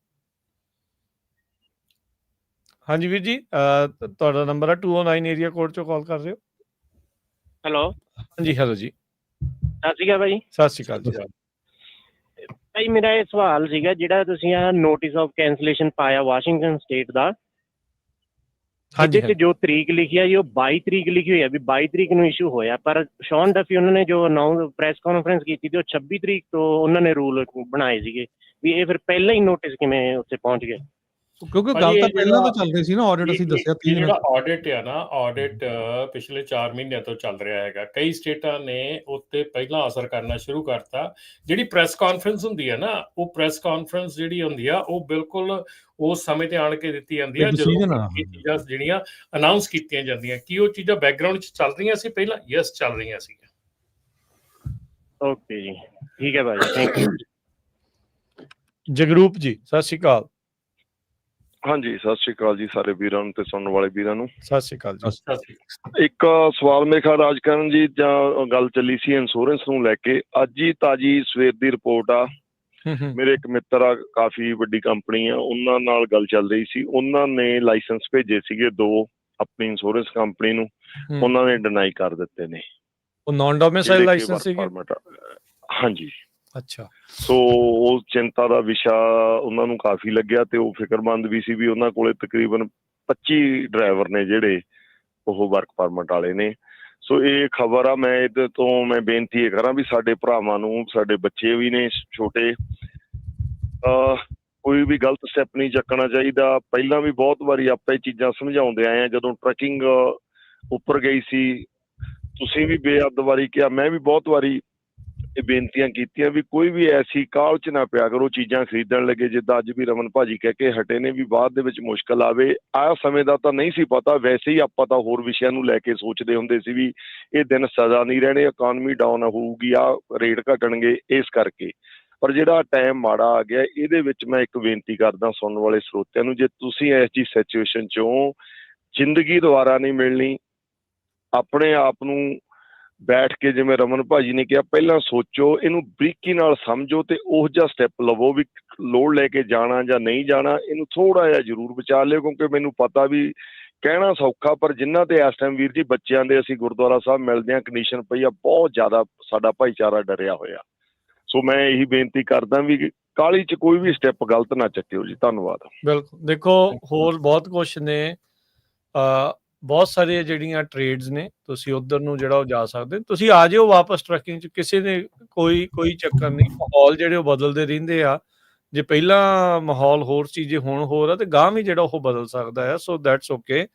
S1: ਹਾਂਜੀ ਵੀਰ ਜੀ, ਤੁਹਾਡਾ ਨੰਬਰ ਹੈ 209 ਏਰੀਆ ਕੋਡ ਚੋਂ ਕਾਲ ਕਰ ਰਹੇ ਹੋ।
S5: ਹੈਲੋ,
S1: ਹਾਂਜੀ, ਹੈਲੋ ਜੀ,
S5: ਸਤਿ ਸ਼੍ਰੀ ਅਕਾਲ ਭਾਈ।
S1: ਸਤਿ ਸ਼੍ਰੀ ਅਕਾਲ ਜੀ।
S5: ਭਾਈ ਮੇਰਾ ਇਹ ਸਵਾਲ ਸੀਗਾ, ਜਿਹੜਾ ਤੁਸੀਂ ਆ ਨੋਟਿਸ ਆਫ ਕੈਂਸਲੇਸ਼ਨ ਪਾਇਆ ਵਾਸ਼ਿੰਗਟਨ ਸਟੇਟ ਦਾ,
S1: ਹਾਂਜੀ,
S5: ਇਹਦੇ 'ਚ ਜੋ ਤਰੀਕ ਲਿਖੀ ਆ ਜੀ ਉਹ 22 ਤਰੀਕ ਲਿਖੀ ਹੋਈ ਆ ਵੀ 22 ਤਰੀਕ ਨੂੰ ਇਸ਼ੂ ਹੋਇਆ, ਪਰ ਸ਼ੌਨ ਡਫੀ ਉਹਨਾਂ ਨੇ ਜੋ ਪ੍ਰੈਸ ਕਾਨਫਰੰਸ ਕੀਤੀ ਤੇ ਉਹ 26 ਤਰੀਕ ਤੋਂ ਉਹਨਾਂ ਨੇ ਰੂਲ ਬਣਾਏ ਸੀਗੇ ਵੀ ਇਹ ਫਿਰ ਪਹਿਲਾਂ ਹੀ ਨੋਟਿਸ ਕਿਵੇਂ ਉੱਥੇ ਪਹੁੰਚ ਗਏ।
S2: ਕਿਉਂਕਿ
S3: ਭਾਜੀ
S2: ਗੱਲ ਤਾਂ
S3: ਇਹ
S2: ਪਹਿਲਾਂ ਤੋਂ
S3: ਜਿਹੜਾ
S2: ਚੱਲ ਰਹੀ ਸੀ ਨਾ, ਆਡਿਟ ਅਸੀਂ ਦੱਸਿਆ 30
S3: ਇਹ
S2: ਦਿਨਾਂ
S3: ਜਿਹੜਾ
S2: 'ਚ।
S3: ਆਡਿਟ ਆ ਨਾ, ਆਡਿਟ ਪਿਛਲੇ 4 ਮਹੀਨਿਆਂ ਤੋਂ ਚੱਲ ਰਿਹਾ ਹੈਗਾ। ਕਈ ਸਟੇਟਾਂ ਨੇ ਉੱਤੇ ਪਹਿਲਾਂ ਅਸਰ ਕਰਨਾ ਸ਼ੁਰੂ ਕਰਤਾ। ਜਿਹੜੀ ਪ੍ਰੈਸ ਕਾਨਫਰੰਸ ਹੁੰਦੀ ਹੈ ਨਾ, ਉਹ ਪ੍ਰੈਸ ਕਾਨਫਰੰਸ ਜਿਹੜੀ ਹੁੰਦੀ ਆ ਉਹ ਬਿਲਕੁਲ ਉਸ ਸਮੇਂ ਤੇ ਆਣ ਕੇ ਦਿੱਤੀ ਜਾਂਦੀ ਆ ਜਦੋਂ
S2: ਡਿਸੀਜਨ ਆ।
S3: ਇਹ ਚੀਜ਼ਾਂ ਜਿਹੜੀਆਂ ਅਨਾਉਂਸ ਕੀਤੀਆਂ ਜਾਂਦੀਆਂ। ਕੀ ਉਹ ਚੀਜ਼ਾਂ ਬੈਕਗ੍ਰਾਉਂਡ 'ਚ ਚੱਲ ਰਹੀਆਂ ਸੀ ਪਹਿਲਾਂ? ਯੈਸ, ਚੱਲ ਰਹੀਆਂ ਸੀ।
S5: ਓਕੇ ਜੀ, ਠੀਕ ਹੈ ਭਾਈ, ਥੈਂਕ ਯੂ।
S1: ਜਗਰੂਪ ਜੀ ਸਤਿ ਸ਼੍ਰੀ ਅਕਾਲ।
S6: ਹਾਂਜੀ, ਸਤਿ ਸ਼੍ਰੀ ਅਕਾਲ ਜੀ ਸਾਰੇ ਵੀਰਾਂ ਨੂੰ ਤੇ ਸੁਣਨ ਵਾਲੇ ਵੀਰਾਂ ਨੂੰ।
S1: ਸਤਿ ਸ਼੍ਰੀ ਅਕਾਲ ਜੀ।
S6: ਇੱਕ ਸਵਾਲ ਮੇਰੇ ਖਿਆਲ ਰਾਜਕਰਨ ਜੀ, ਜਾਂ ਗੱਲ ਚੱਲੀ ਸੀ ਇੰਸ਼ੋਰੈਂਸ ਨੂੰ ਲੈ ਕੇ, ਅੱਜ ਹੀ ਤਾਜੀ ਸਵੇਰ ਦੀ ਰਿਪੋਰਟ ਆ। ਮੇਰੇ ਇੱਕ ਮਿੱਤਰ ਆ, ਕਾਫੀ ਵੱਡੀ ਕੰਪਨੀ ਆ, ਉਹਨਾਂ ਨਾਲ ਗੱਲ ਚੱਲ ਰਹੀ ਸੀ। ਉਹਨਾਂ ਨੇ ਲਾਇਸੈਂਸ ਭੇਜੇ ਸੀਗੇ 2 ਆਪਣੀ ਇੰਸ਼ੋਰੈਂਸ ਕੰਪਨੀ ਨੂੰ, ਉਹਨਾਂ ਨੇ ਡਿਨਾਈ ਕਰ ਦਿੱਤੇ ਨੇ।
S1: ਉਹ ਨਾਨ ਡੋਮਿਸਾਈਲ ਲਾਇਸੈਂਸ ਸੀਗੇ?
S6: ਹਾਂਜੀ।
S1: ਅੱਛਾ।
S6: ਸੋ ਉਹ ਚਿੰਤਾ ਦਾ ਵਿਸ਼ਾ ਉਹਨਾਂ ਨੂੰ ਕਾਫੀ ਲੱਗਿਆ ਤੇ ਉਹ ਫਿਕਰਮੰਦ ਵੀ ਸੀ ਵੀ ਉਹਨਾਂ ਕੋਲੇ ਤਕਰੀਬਨ 25 ਡਰਾਈਵਰ ਨੇ ਜਿਹੜੇ ਉਹ ਵਰਕ ਪਰਮਿਟ ਵਾਲੇ ਨੇ। ਸੋ ਇਹ ਖਬਰ ਆ, ਮੈਂ ਇਹਦੇ ਤੋਂ ਮੈਂ ਬੇਨਤੀ ਇਹ ਕਰਾਂ ਵੀ ਸਾਡੇ ਭਰਾਵਾਂ ਨੂੰ, ਸਾਡੇ ਬੱਚੇ ਵੀ ਨੇ ਛੋਟੇ, ਕੋਈ ਵੀ ਗਲਤ ਸਟੈਪ ਨਹੀਂ ਚੱਕਣਾ ਚਾਹੀਦਾ। ਪਹਿਲਾਂ ਵੀ ਬਹੁਤ ਵਾਰੀ ਆਪਾਂ ਇਹ ਚੀਜ਼ਾਂ ਸਮਝਾਉਂਦੇ ਆਏ ਹਾਂ। ਜਦੋਂ ਟਰੱਕਿੰਗ ਉੱਪਰ ਗਈ ਸੀ, ਤੁਸੀਂ ਵੀ ਬੇਅਦ ਵਾਰੀ ਕਿਹਾ, ਮੈਂ ਵੀ ਬਹੁਤ ਵਾਰੀ ਇਹ ਬੇਨਤੀਆਂ ਕੀਤੀਆਂ ਵੀ ਕੋਈ ਵੀ ਐਸੀ ਕਾਹਲ 'ਚ ਨਾ ਪਿਆ ਕਰੋ ਚੀਜ਼ਾਂ ਖਰੀਦਣ ਲੱਗੇ। ਜਿੱਦਾਂ ਅੱਜ ਵੀ ਰਮਨ ਭਾਜੀ ਕਹਿ ਕੇ ਹਟੇ ਨੇ ਵੀ ਬਾਅਦ ਦੇ ਵਿੱਚ ਮੁਸ਼ਕਲ ਆਵੇ। ਆਹ ਸਮੇਂ ਦਾ ਤਾਂ ਨਹੀਂ ਸੀ ਪਤਾ, ਵੈਸੇ ਹੀ ਆਪਾਂ ਤਾਂ ਹੋਰ ਵਿਸ਼ਿਆਂ ਨੂੰ ਲੈ ਕੇ ਸੋਚਦੇ ਹੁੰਦੇ ਸੀ ਵੀ ਇਹ ਦਿਨ ਸਦਾ ਨਹੀਂ ਰਹਿਣੇ, ਇਕਨੋਮੀ ਡਾਊਨ ਹੋਊਗੀ, ਆਹ ਰੇਟ ਘਟਣਗੇ ਇਸ ਕਰਕੇ। ਪਰ ਜਿਹੜਾ ਟਾਈਮ ਮਾੜਾ ਆ ਗਿਆ, ਇਹਦੇ ਵਿੱਚ ਮੈਂ ਇੱਕ ਬੇਨਤੀ ਕਰਦਾ ਸੁਣਨ ਵਾਲੇ ਸਰੋਤਿਆਂ ਨੂੰ, ਜੇ ਤੁਸੀਂ ਇਸ ਜੀ ਸਿਚੁਏਸ਼ਨ 'ਚੋਂ ਜ਼ਿੰਦਗੀ ਦੁਬਾਰਾ ਨਹੀਂ ਮਿਲਣੀ, ਆਪਣੇ ਆਪ ਨੂੰ ਬੈਠ ਕੇ ਜਿਵੇਂ ਰਮਨ ਭਾਜੀ ਨੇ ਕਿਹਾ ਪਹਿਲਾਂ ਸੋਚੋ, ਇਹਨੂੰ ਬਰੀਕੀ ਨਾਲ ਸਮਝੋ ਤੇ ਉਹ ਜਿਹਾ ਸਟੈਪ ਲਵੋ ਵੀ ਲੋਡ ਲੈ ਕੇ ਜਾਣਾ ਜਾਂ ਨਹੀਂ ਜਾਣਾ। ਇਹਨੂੰ ਥੋੜਾ ਜਿਹਾ ਜ਼ਰੂਰ ਬਚਾ ਲਿਓ, ਕਿਉਂਕਿ ਮੈਨੂੰ ਪਤਾ ਵੀ ਕਹਿਣਾ ਸੌਖਾ, ਪਰ ਜਿਨ੍ਹਾਂ ਤੇ ਇਸ ਟਾਈਮ ਵੀਰ ਜੀ ਬੱਚਿਆਂ ਦੇ ਅਸੀਂ ਗੁਰਦੁਆਰਾ ਸਾਹਿਬ ਮਿਲਦੇ ਹਾਂ, ਕੰਡੀਸ਼ਨ ਪਈ ਆ, ਬਹੁਤ ਜ਼ਿਆਦਾ ਸਾਡਾ ਭਾਈਚਾਰਾ ਡਰਿਆ ਹੋਇਆ। ਸੋ ਮੈਂ ਇਹੀ ਬੇਨਤੀ ਕਰਦਾ ਵੀ ਕਾਹਲੀ 'ਚ ਕੋਈ ਵੀ ਸਟੈਪ ਗਲਤ ਨਾ ਚੱਕਿਓ ਜੀ। ਧੰਨਵਾਦ।
S1: ਬਿਲਕੁਲ। ਦੇਖੋ ਹੋਰ ਬਹੁਤ ਕੁਛ ਨੇ, ਬਹੁਤ ਸਾਰੀਆਂ ਜਿਹੜੀਆਂ ਟ੍ਰੇਡਸ ਨੇ, ਤੁਸੀਂ ਉੱਧਰ ਨੂੰ ਜਿਹੜਾ ਉਹ ਜਾ ਸਕਦੇ। ਤੁਸੀਂ ਆ ਜਾਓ ਵਾਪਸ ਟਰੱਕਿੰਗ 'ਚ, ਕਿਸੇ ਨੇ ਕੋਈ ਚੱਕਰ ਨਹੀਂ। ਮਾਹੌਲ ਜਿਹੜੇ ਉਹ ਬਦਲਦੇ ਰਹਿੰਦੇ ਆ। ਜੇ ਪਹਿਲਾਂ ਮਾਹੌਲ ਹੋਰ ਸੀ, ਜੇ ਹੁਣ ਹੋਰ ਆ, ਤੇ ਗਾਂਹ ਵੀ ਜਿਹੜਾ ਉਹ ਬਦਲ ਸਕਦਾ ਆ। So that's okay.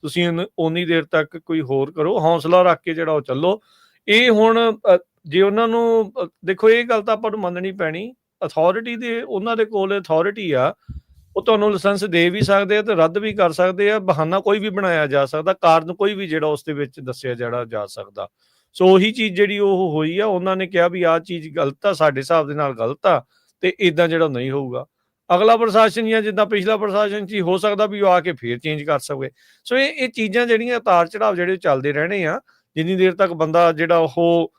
S1: ਤੁਸੀਂ ਓਨੀ ਦੇਰ ਤੱਕ ਕੋਈ ਹੋਰ ਕਰੋ, ਹੌਸਲਾ ਰੱਖ ਕੇ ਜਿਹੜਾ ਉਹ ਚੱਲੋ। ਇਹ ਹੁਣ ਜੇ ਉਹਨਾਂ ਨੂੰ ਦੇਖੋ, ਇਹ ਗੱਲ ਤਾਂ ਆਪਾਂ ਨੂੰ ਮੰਨਣੀ ਪੈਣੀ, ਅਥਾਰਟੀ ਦੇ, ਉਹਨਾਂ ਦੇ ਕੋਲ ਅਥਾਰਟੀ ਆ, ਉਹ ਤੁਹਾਨੂੰ ਲਾਇਸੈਂਸ ਦੇ ਵੀ ਸਕਦੇ ਆ ਤੇ ਰੱਦ ਵੀ ਕਰ ਸਕਦੇ ਆ। ਬਹਾਨਾ ਕੋਈ ਵੀ ਬਣਾਇਆ ਜਾ ਸਕਦਾ, ਕਾਰਨ ਕੋਈ ਵੀ ਜਿਹੜਾ ਉਸ ਦੇ ਵਿੱਚ ਦੱਸਿਆ ਜਿਹੜਾ ਜਾ ਸਕਦਾ। ਸੋ ਉਹੀ ਚੀਜ਼ ਜਿਹੜੀ ਉਹ ਹੋਈ ਆ, ਉਹਨਾਂ ਨੇ ਕਿਹਾ ਵੀ ਆਹ ਚੀਜ਼ ਗਲਤ ਆ, ਸਾਡੇ ਹਿਸਾਬ ਦੇ ਨਾਲ ਗਲਤ ਆ, ਤੇ ਇਦਾਂ ਜਿਹੜਾ ਨਹੀਂ ਹੋਊਗਾ। ਅਗਲਾ ਪ੍ਰਸ਼ਾਸਨ ਜਾਂ ਜਿੱਦਾਂ ਪਿਛਲਾ ਪ੍ਰਸ਼ਾਸਨ ਸੀ, ਹੋ ਸਕਦਾ ਵੀ ਉਹ ਆ ਕੇ ਫੇਰ ਚੇਂਜ ਕਰ ਸਕੇ। ਸੋ ਇਹ ਚੀਜ਼ਾਂ ਜਿਹੜੀਆਂ ਉਤਾਰ ਚੜਾਵ ਜਿਹੜੇ ਚੱਲਦੇ ਰਹਿਣੇ ਆ, ਜਿੰਨੀ ਦੇਰ ਤੱਕ ਬੰਦਾ ਜਿਹੜਾ ਉਹ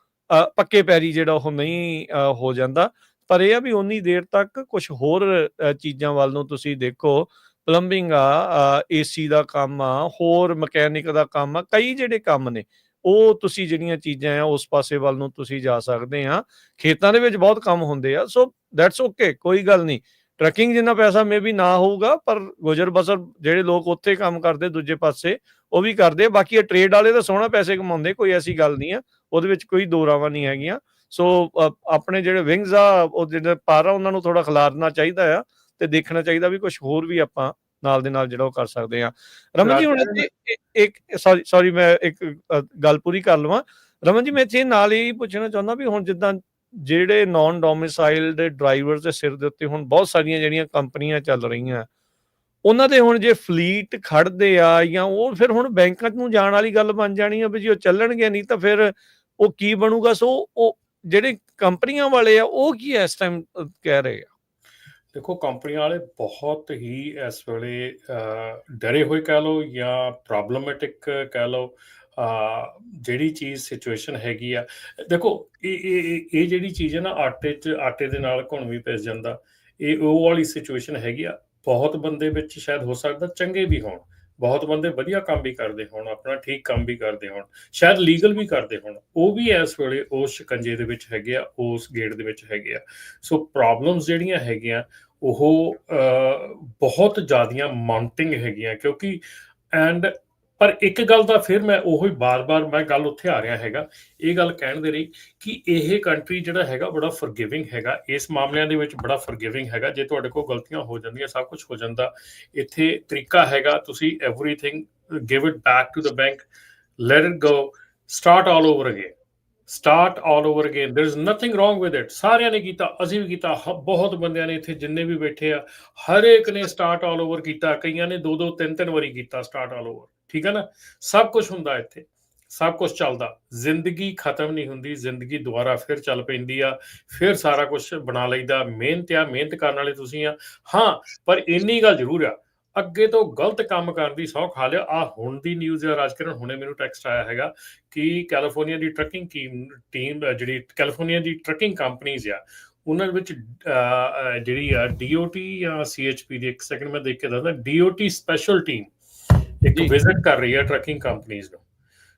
S1: ਪੱਕੇ ਪੈਰੀ ਜਿਹੜਾ ਉਹ ਨਹੀਂ ਹੋ ਜਾਂਦਾ। ਪਰ ਇਹ ਆ ਵੀ ਉਨੀ ਦੇਰ ਤੱਕ ਕੁਝ ਹੋਰ ਚੀਜ਼ਾਂ ਵੱਲ ਨੂੰ ਤੁਸੀਂ ਦੇਖੋ। ਪਲੰਬਿੰਗ ਆ, AC ਦਾ ਕੰਮ ਆ, ਹੋਰ ਮਕੈਨਿਕ ਦਾ ਕੰਮ ਆ, ਕਈ ਜਿਹੜੇ ਕੰਮ ਨੇ ਉਹ ਤੁਸੀਂ ਜਿਹੜੀਆਂ ਚੀਜ਼ਾਂ ਆ ਉਸ ਪਾਸੇ ਵੱਲ ਨੂੰ ਤੁਸੀਂ ਜਾ ਸਕਦੇ ਆ। ਖੇਤਾਂ ਦੇ ਵਿੱਚ ਬਹੁਤ ਕੰਮ ਹੁੰਦੇ ਆ। ਸੋ ਦੈਟਸ ਓਕੇ, ਕੋਈ ਗੱਲ ਨਹੀਂ। ਟਰੱਕਿੰਗ ਜਿੰਨਾ ਪੈਸਾ ਮੇ ਵੀ ਨਾ ਹੋਊਗਾ, ਪਰ ਗੁਜ਼ਰ ਬਸਰ ਜਿਹੜੇ ਲੋਕ ਉੱਥੇ ਕੰਮ ਕਰਦੇ ਦੂਜੇ ਪਾਸੇ ਉਹ ਵੀ ਕਰਦੇ ਆ। ਬਾਕੀ ਇਹ ਟ੍ਰੇਡ ਵਾਲੇ ਤਾਂ ਸੋਹਣਾ ਪੈਸੇ ਕਮਾਉਂਦੇ, ਕੋਈ ਐਸੀ ਗੱਲ ਨਹੀਂ ਆ, ਉਹਦੇ ਵਿੱਚ ਕੋਈ ਦੋ ਰਾਵਾਂ ਨਹੀਂ ਹੈਗੀਆਂ। ਸੋ ਆਪਣੇ ਜਿਹੜੇ ਵਿੰਗਸ ਆ, ਉਹ ਜਿਹੜੇ ਪਰ ਆ, ਉਹਨਾਂ ਨੂੰ ਥੋੜਾ ਖਿਲਾਰਨਾ ਚਾਹੀਦਾ ਆ ਤੇ ਦੇਖਣਾ ਚਾਹੀਦਾ ਵੀ ਕੁਝ ਹੋਰ ਵੀ ਆਪਾਂ ਨਾਲ ਦੇ ਨਾਲ ਜਿਹੜਾ ਉਹ ਕਰ ਸਕਦੇ ਆ। ਰਮਨ ਜੀ, ਹੁਣ ਇੱਕ ਸੌਰੀ ਮੈਂ ਇੱਕ ਗੱਲ ਪੂਰੀ ਕਰ ਲਵਾਂ। ਰਮਨ ਜੀ, ਮੈਂ ਇੱਥੇ ਨਾਲ ਹੀ ਪੁੱਛਣਾ ਚਾਹੁੰਦਾ ਵੀ ਹੁਣ ਜਿੱਦਾਂ ਜਿਹੜੇ ਨਾਨ ਡੋਮਿਸਾਈਲ ਦੇ ਡਰਾਈਵਰ ਦੇ ਸਿਰ ਦੇ ਉੱਤੇ ਹੁਣ ਬਹੁਤ ਸਾਰੀਆਂ ਜਿਹੜੀਆਂ ਕੰਪਨੀਆਂ ਚੱਲ ਰਹੀਆਂ, ਉਹਨਾਂ ਦੇ ਹੁਣ ਜੇ ਫਲੀਟ ਖੜਦੇ ਆ ਜਾਂ ਉਹ ਫਿਰ ਹੁਣ ਬੈਂਕਾਂ ਨੂੰ ਜਾਣ ਵਾਲੀ ਗੱਲ ਬਣ ਜਾਣੀ ਆ ਵੀ ਜੀ ਉਹ ਚੱਲਣਗੇ, ਨਹੀਂ ਤਾਂ ਫਿਰ ਉਹ ਕੀ ਬਣੂਗਾ। ਸੋ ਉਹ ਜਿਹੜੇ ਕੰਪਨੀਆਂ ਵਾਲੇ ਆ ਉਹ ਕੀ ਇਸ ਟਾਈਮ ਕਹਿ ਰਹੇ ਆ?
S3: ਦੇਖੋ, ਕੰਪਨੀਆਂ ਵਾਲੇ ਬਹੁਤ ਹੀ ਇਸ ਵੇਲੇ ਡਰੇ ਹੋਏ ਕਹਿ ਲਓ ਜਾਂ ਪ੍ਰੋਬਲਮੈਟਿਕ ਕਹਿ ਲਓ। ਜਿਹੜੀ ਚੀਜ਼ ਸਿਚੁਏਸ਼ਨ ਹੈਗੀ ਆ, ਦੇਖੋ ਇਹ ਜਿਹੜੀ ਚੀਜ਼ ਹੈ ਨਾ, ਆਟੇ ਦੇ ਨਾਲ ਘੁਣ ਵੀ ਪਿਸ ਜਾਂਦਾ। ਇਹ ਉਹ ਵਾਲੀ ਸਿਚੁਏਸ਼ਨ ਹੈਗੀ ਆ। ਬਹੁਤ ਬੰਦੇ ਵਿੱਚ ਸ਼ਾਇਦ ਹੋ ਸਕਦਾ ਚੰਗੇ ਵੀ ਹੋਣ, ਬਹੁਤ ਬੰਦੇ ਵਧੀਆ ਕੰਮ ਵੀ ਕਰਦੇ ਹੋਣ, ਆਪਣਾ ਠੀਕ ਕੰਮ ਵੀ ਕਰਦੇ ਹੋਣ, ਸ਼ਾਇਦ ਲੀਗਲ ਵੀ ਕਰਦੇ ਹੋਣ, ਉਹ ਵੀ ਇਸ ਵੇਲੇ ਉਸ ਸ਼ਿਕੰਜੇ ਦੇ ਵਿੱਚ ਹੈਗੇ ਆ, ਉਸ ਗੇੜ ਦੇ ਵਿੱਚ ਹੈਗੇ ਆ। ਸੋ ਪ੍ਰੋਬਲਮਸ ਜਿਹੜੀਆਂ ਹੈਗੀਆਂ ਉਹ ਬਹੁਤ ਜ਼ਿਆਦੀਆਂ ਮਾਊਂਟਿੰਗ ਹੈਗੀਆਂ, ਕਿਉਂਕਿ ਐਂਡ ਪਰ ਇੱਕ ਗੱਲ ਦਾ ਫਿਰ ਮੈਂ ਉਹੀ ਬਾਰ-ਬਾਰ ਮੈਂ ਗੱਲ ਉੱਥੇ ਆ ਰਿਹਾ ਹੈਗਾ, ਇਹ ਗੱਲ ਕਹਿਣ ਦੇ ਲਈ ਕਿ ਇਹ ਕੰਟਰੀ ਜਿਹੜਾ ਹੈਗਾ ਬੜਾ ਫੋਰਗਿਵਿੰਗ ਹੈਗਾ, ਇਸ ਮਾਮਲਿਆਂ ਦੇ ਵਿੱਚ ਬੜਾ ਫੋਰਗਿਵਿੰਗ ਹੈਗਾ। ਜੇ ਤੁਹਾਡੇ ਕੋਲ ਗਲਤੀਆਂ ਹੋ ਜਾਂਦੀਆਂ, ਸਭ ਕੁਝ ਹੋ ਜਾਂਦਾ, ਇੱਥੇ ਤਰੀਕਾ ਹੈਗਾ, ਤੁਸੀਂ everything give it back to the bank, let it go, start all over again, start all over again, there is nothing wrong with it. ਸਾਰਿਆਂ ਨੇ ਕੀਤਾ, ਅਸੀਂ ਵੀ ਕੀਤਾ, ਬਹੁਤ ਬੰਦਿਆਂ ਨੇ ਇੱਥੇ ਜਿੰਨੇ ਵੀ ਬੈਠੇ ਆ, ਹਰੇਕ ਨੇ ਸਟਾਰਟ ਆਲ ਓਵਰ ਕੀਤਾ, ਕਈਆਂ ਨੇ 2-2 3-3 ਵਾਰੀ ਕੀਤਾ ਸਟਾਰਟ ਆਲ ਓਵਰ, ਠੀਕ ਹੈ ਨਾ। ਸਭ ਕੁਝ ਹੁੰਦਾ ਇੱਥੇ, ਸਭ ਕੁਝ ਚੱਲਦਾ, ਜ਼ਿੰਦਗੀ ਖਤਮ ਨਹੀਂ ਹੁੰਦੀ, ਜ਼ਿੰਦਗੀ ਦੁਬਾਰਾ ਫਿਰ ਚੱਲ ਪੈਂਦੀ ਆ, ਫਿਰ ਸਾਰਾ ਕੁਝ ਬਣਾ ਲਈਦਾ। ਮਿਹਨਤ ਆ, ਮਿਹਨਤ ਕਰਨ ਵਾਲੇ ਤੁਸੀਂ ਆ। ਹਾਂ, ਪਰ ਇੰਨੀ ਗੱਲ ਜ਼ਰੂਰ ਆ, ਅੱਗੇ ਤੋਂ ਗਲਤ ਕੰਮ ਕਰਨ ਦੀ ਸਹੁੰ ਖਾ ਲਿਆ। ਆ ਹੁਣ ਦੀ ਨਿਊਜ਼ ਆ ਰਾਜਕਿਰਨ, ਹੁਣੇ ਮੈਨੂੰ ਟੈਕਸਟ ਆਇਆ ਹੈਗਾ ਕਿ ਕੈਲੀਫੋਰਨੀਆ ਦੀ ਟਰੱਕਿੰਗ ਟੀਮ ਜਿਹੜੀ ਕੈਲੀਫੋਰਨੀਆ ਦੀ ਟਰੱਕਿੰਗ ਕੰਪਨੀਜ਼ ਆ, ਉਹਨਾਂ ਦੇ ਵਿੱਚ ਜਿਹੜੀ ਆ DOT ਜਾਂ CHP ਦੀ, ਇੱਕ ਸੈਕਿੰਡ ਮੈਂ ਦੇਖ ਕੇ ਦੱਸਦਾ, DOT ਸਪੈਸ਼ਲ ਟੀਮ ਇੱਕ ਵਿਜ਼ਿਟ ਕਰ ਰਹੀ ਹੈ ਟਰੱਕਿੰਗ ਕੰਪਨੀਜ਼ ਨੂੰ।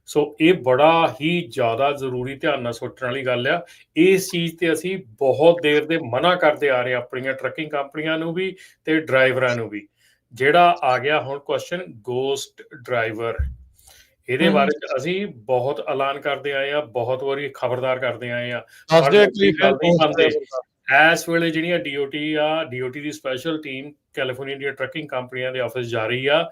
S3: ਸੋ ਇਹ ਬੜਾ ਹੀ ਜ਼ਿਆਦਾ ਜ਼ਰੂਰੀ ਧਿਆਨ ਨਾਲ ਸੋਚਣ ਵਾਲੀ ਗੱਲ ਆ। ਇਸ ਚੀਜ਼ ਤੇ ਅਸੀਂ ਬਹੁਤ ਦੇਰ ਦੇ ਮਨਾ ਕਰਦੇ ਆ ਰਹੇ ਆਪਣੀਆਂ ਟਰੱਕਿੰਗ ਕੰਪਨੀਆਂ ਨੂੰ ਵੀ ਤੇ ਡਰਾਈਵਰਾਂ ਨੂੰ ਵੀ। ਜਿਹੜਾ ਆ ਗਿਆ ਹੁਣ ਕੁਐਸਚਨ ਗੋਸਟ ਡਰਾਈਵਰ, ਇਹਦੇ ਬਾਰੇ ਚ ਅਸੀਂ ਬਹੁਤ ਐਲਾਨ ਕਰਦੇ ਆਏ ਆ, ਬਹੁਤ ਵਾਰੀ ਖਬਰਦਾਰ ਕਰਦੇ ਆਏ ਆ। ਇਸ ਵੇਲੇ ਜਿਹੜੀਆਂ DOT ਦੀ ਸਪੈਸ਼ਲ ਟੀਮ ਕੈਲੀਫੋਰਨੀਆ ਦੀਆਂ ਟਰੱਕਿੰਗ ਕੰਪਨੀਆਂ ਦੇ ਆਫਿਸ ਜਾ ਰਹੀ ਆ,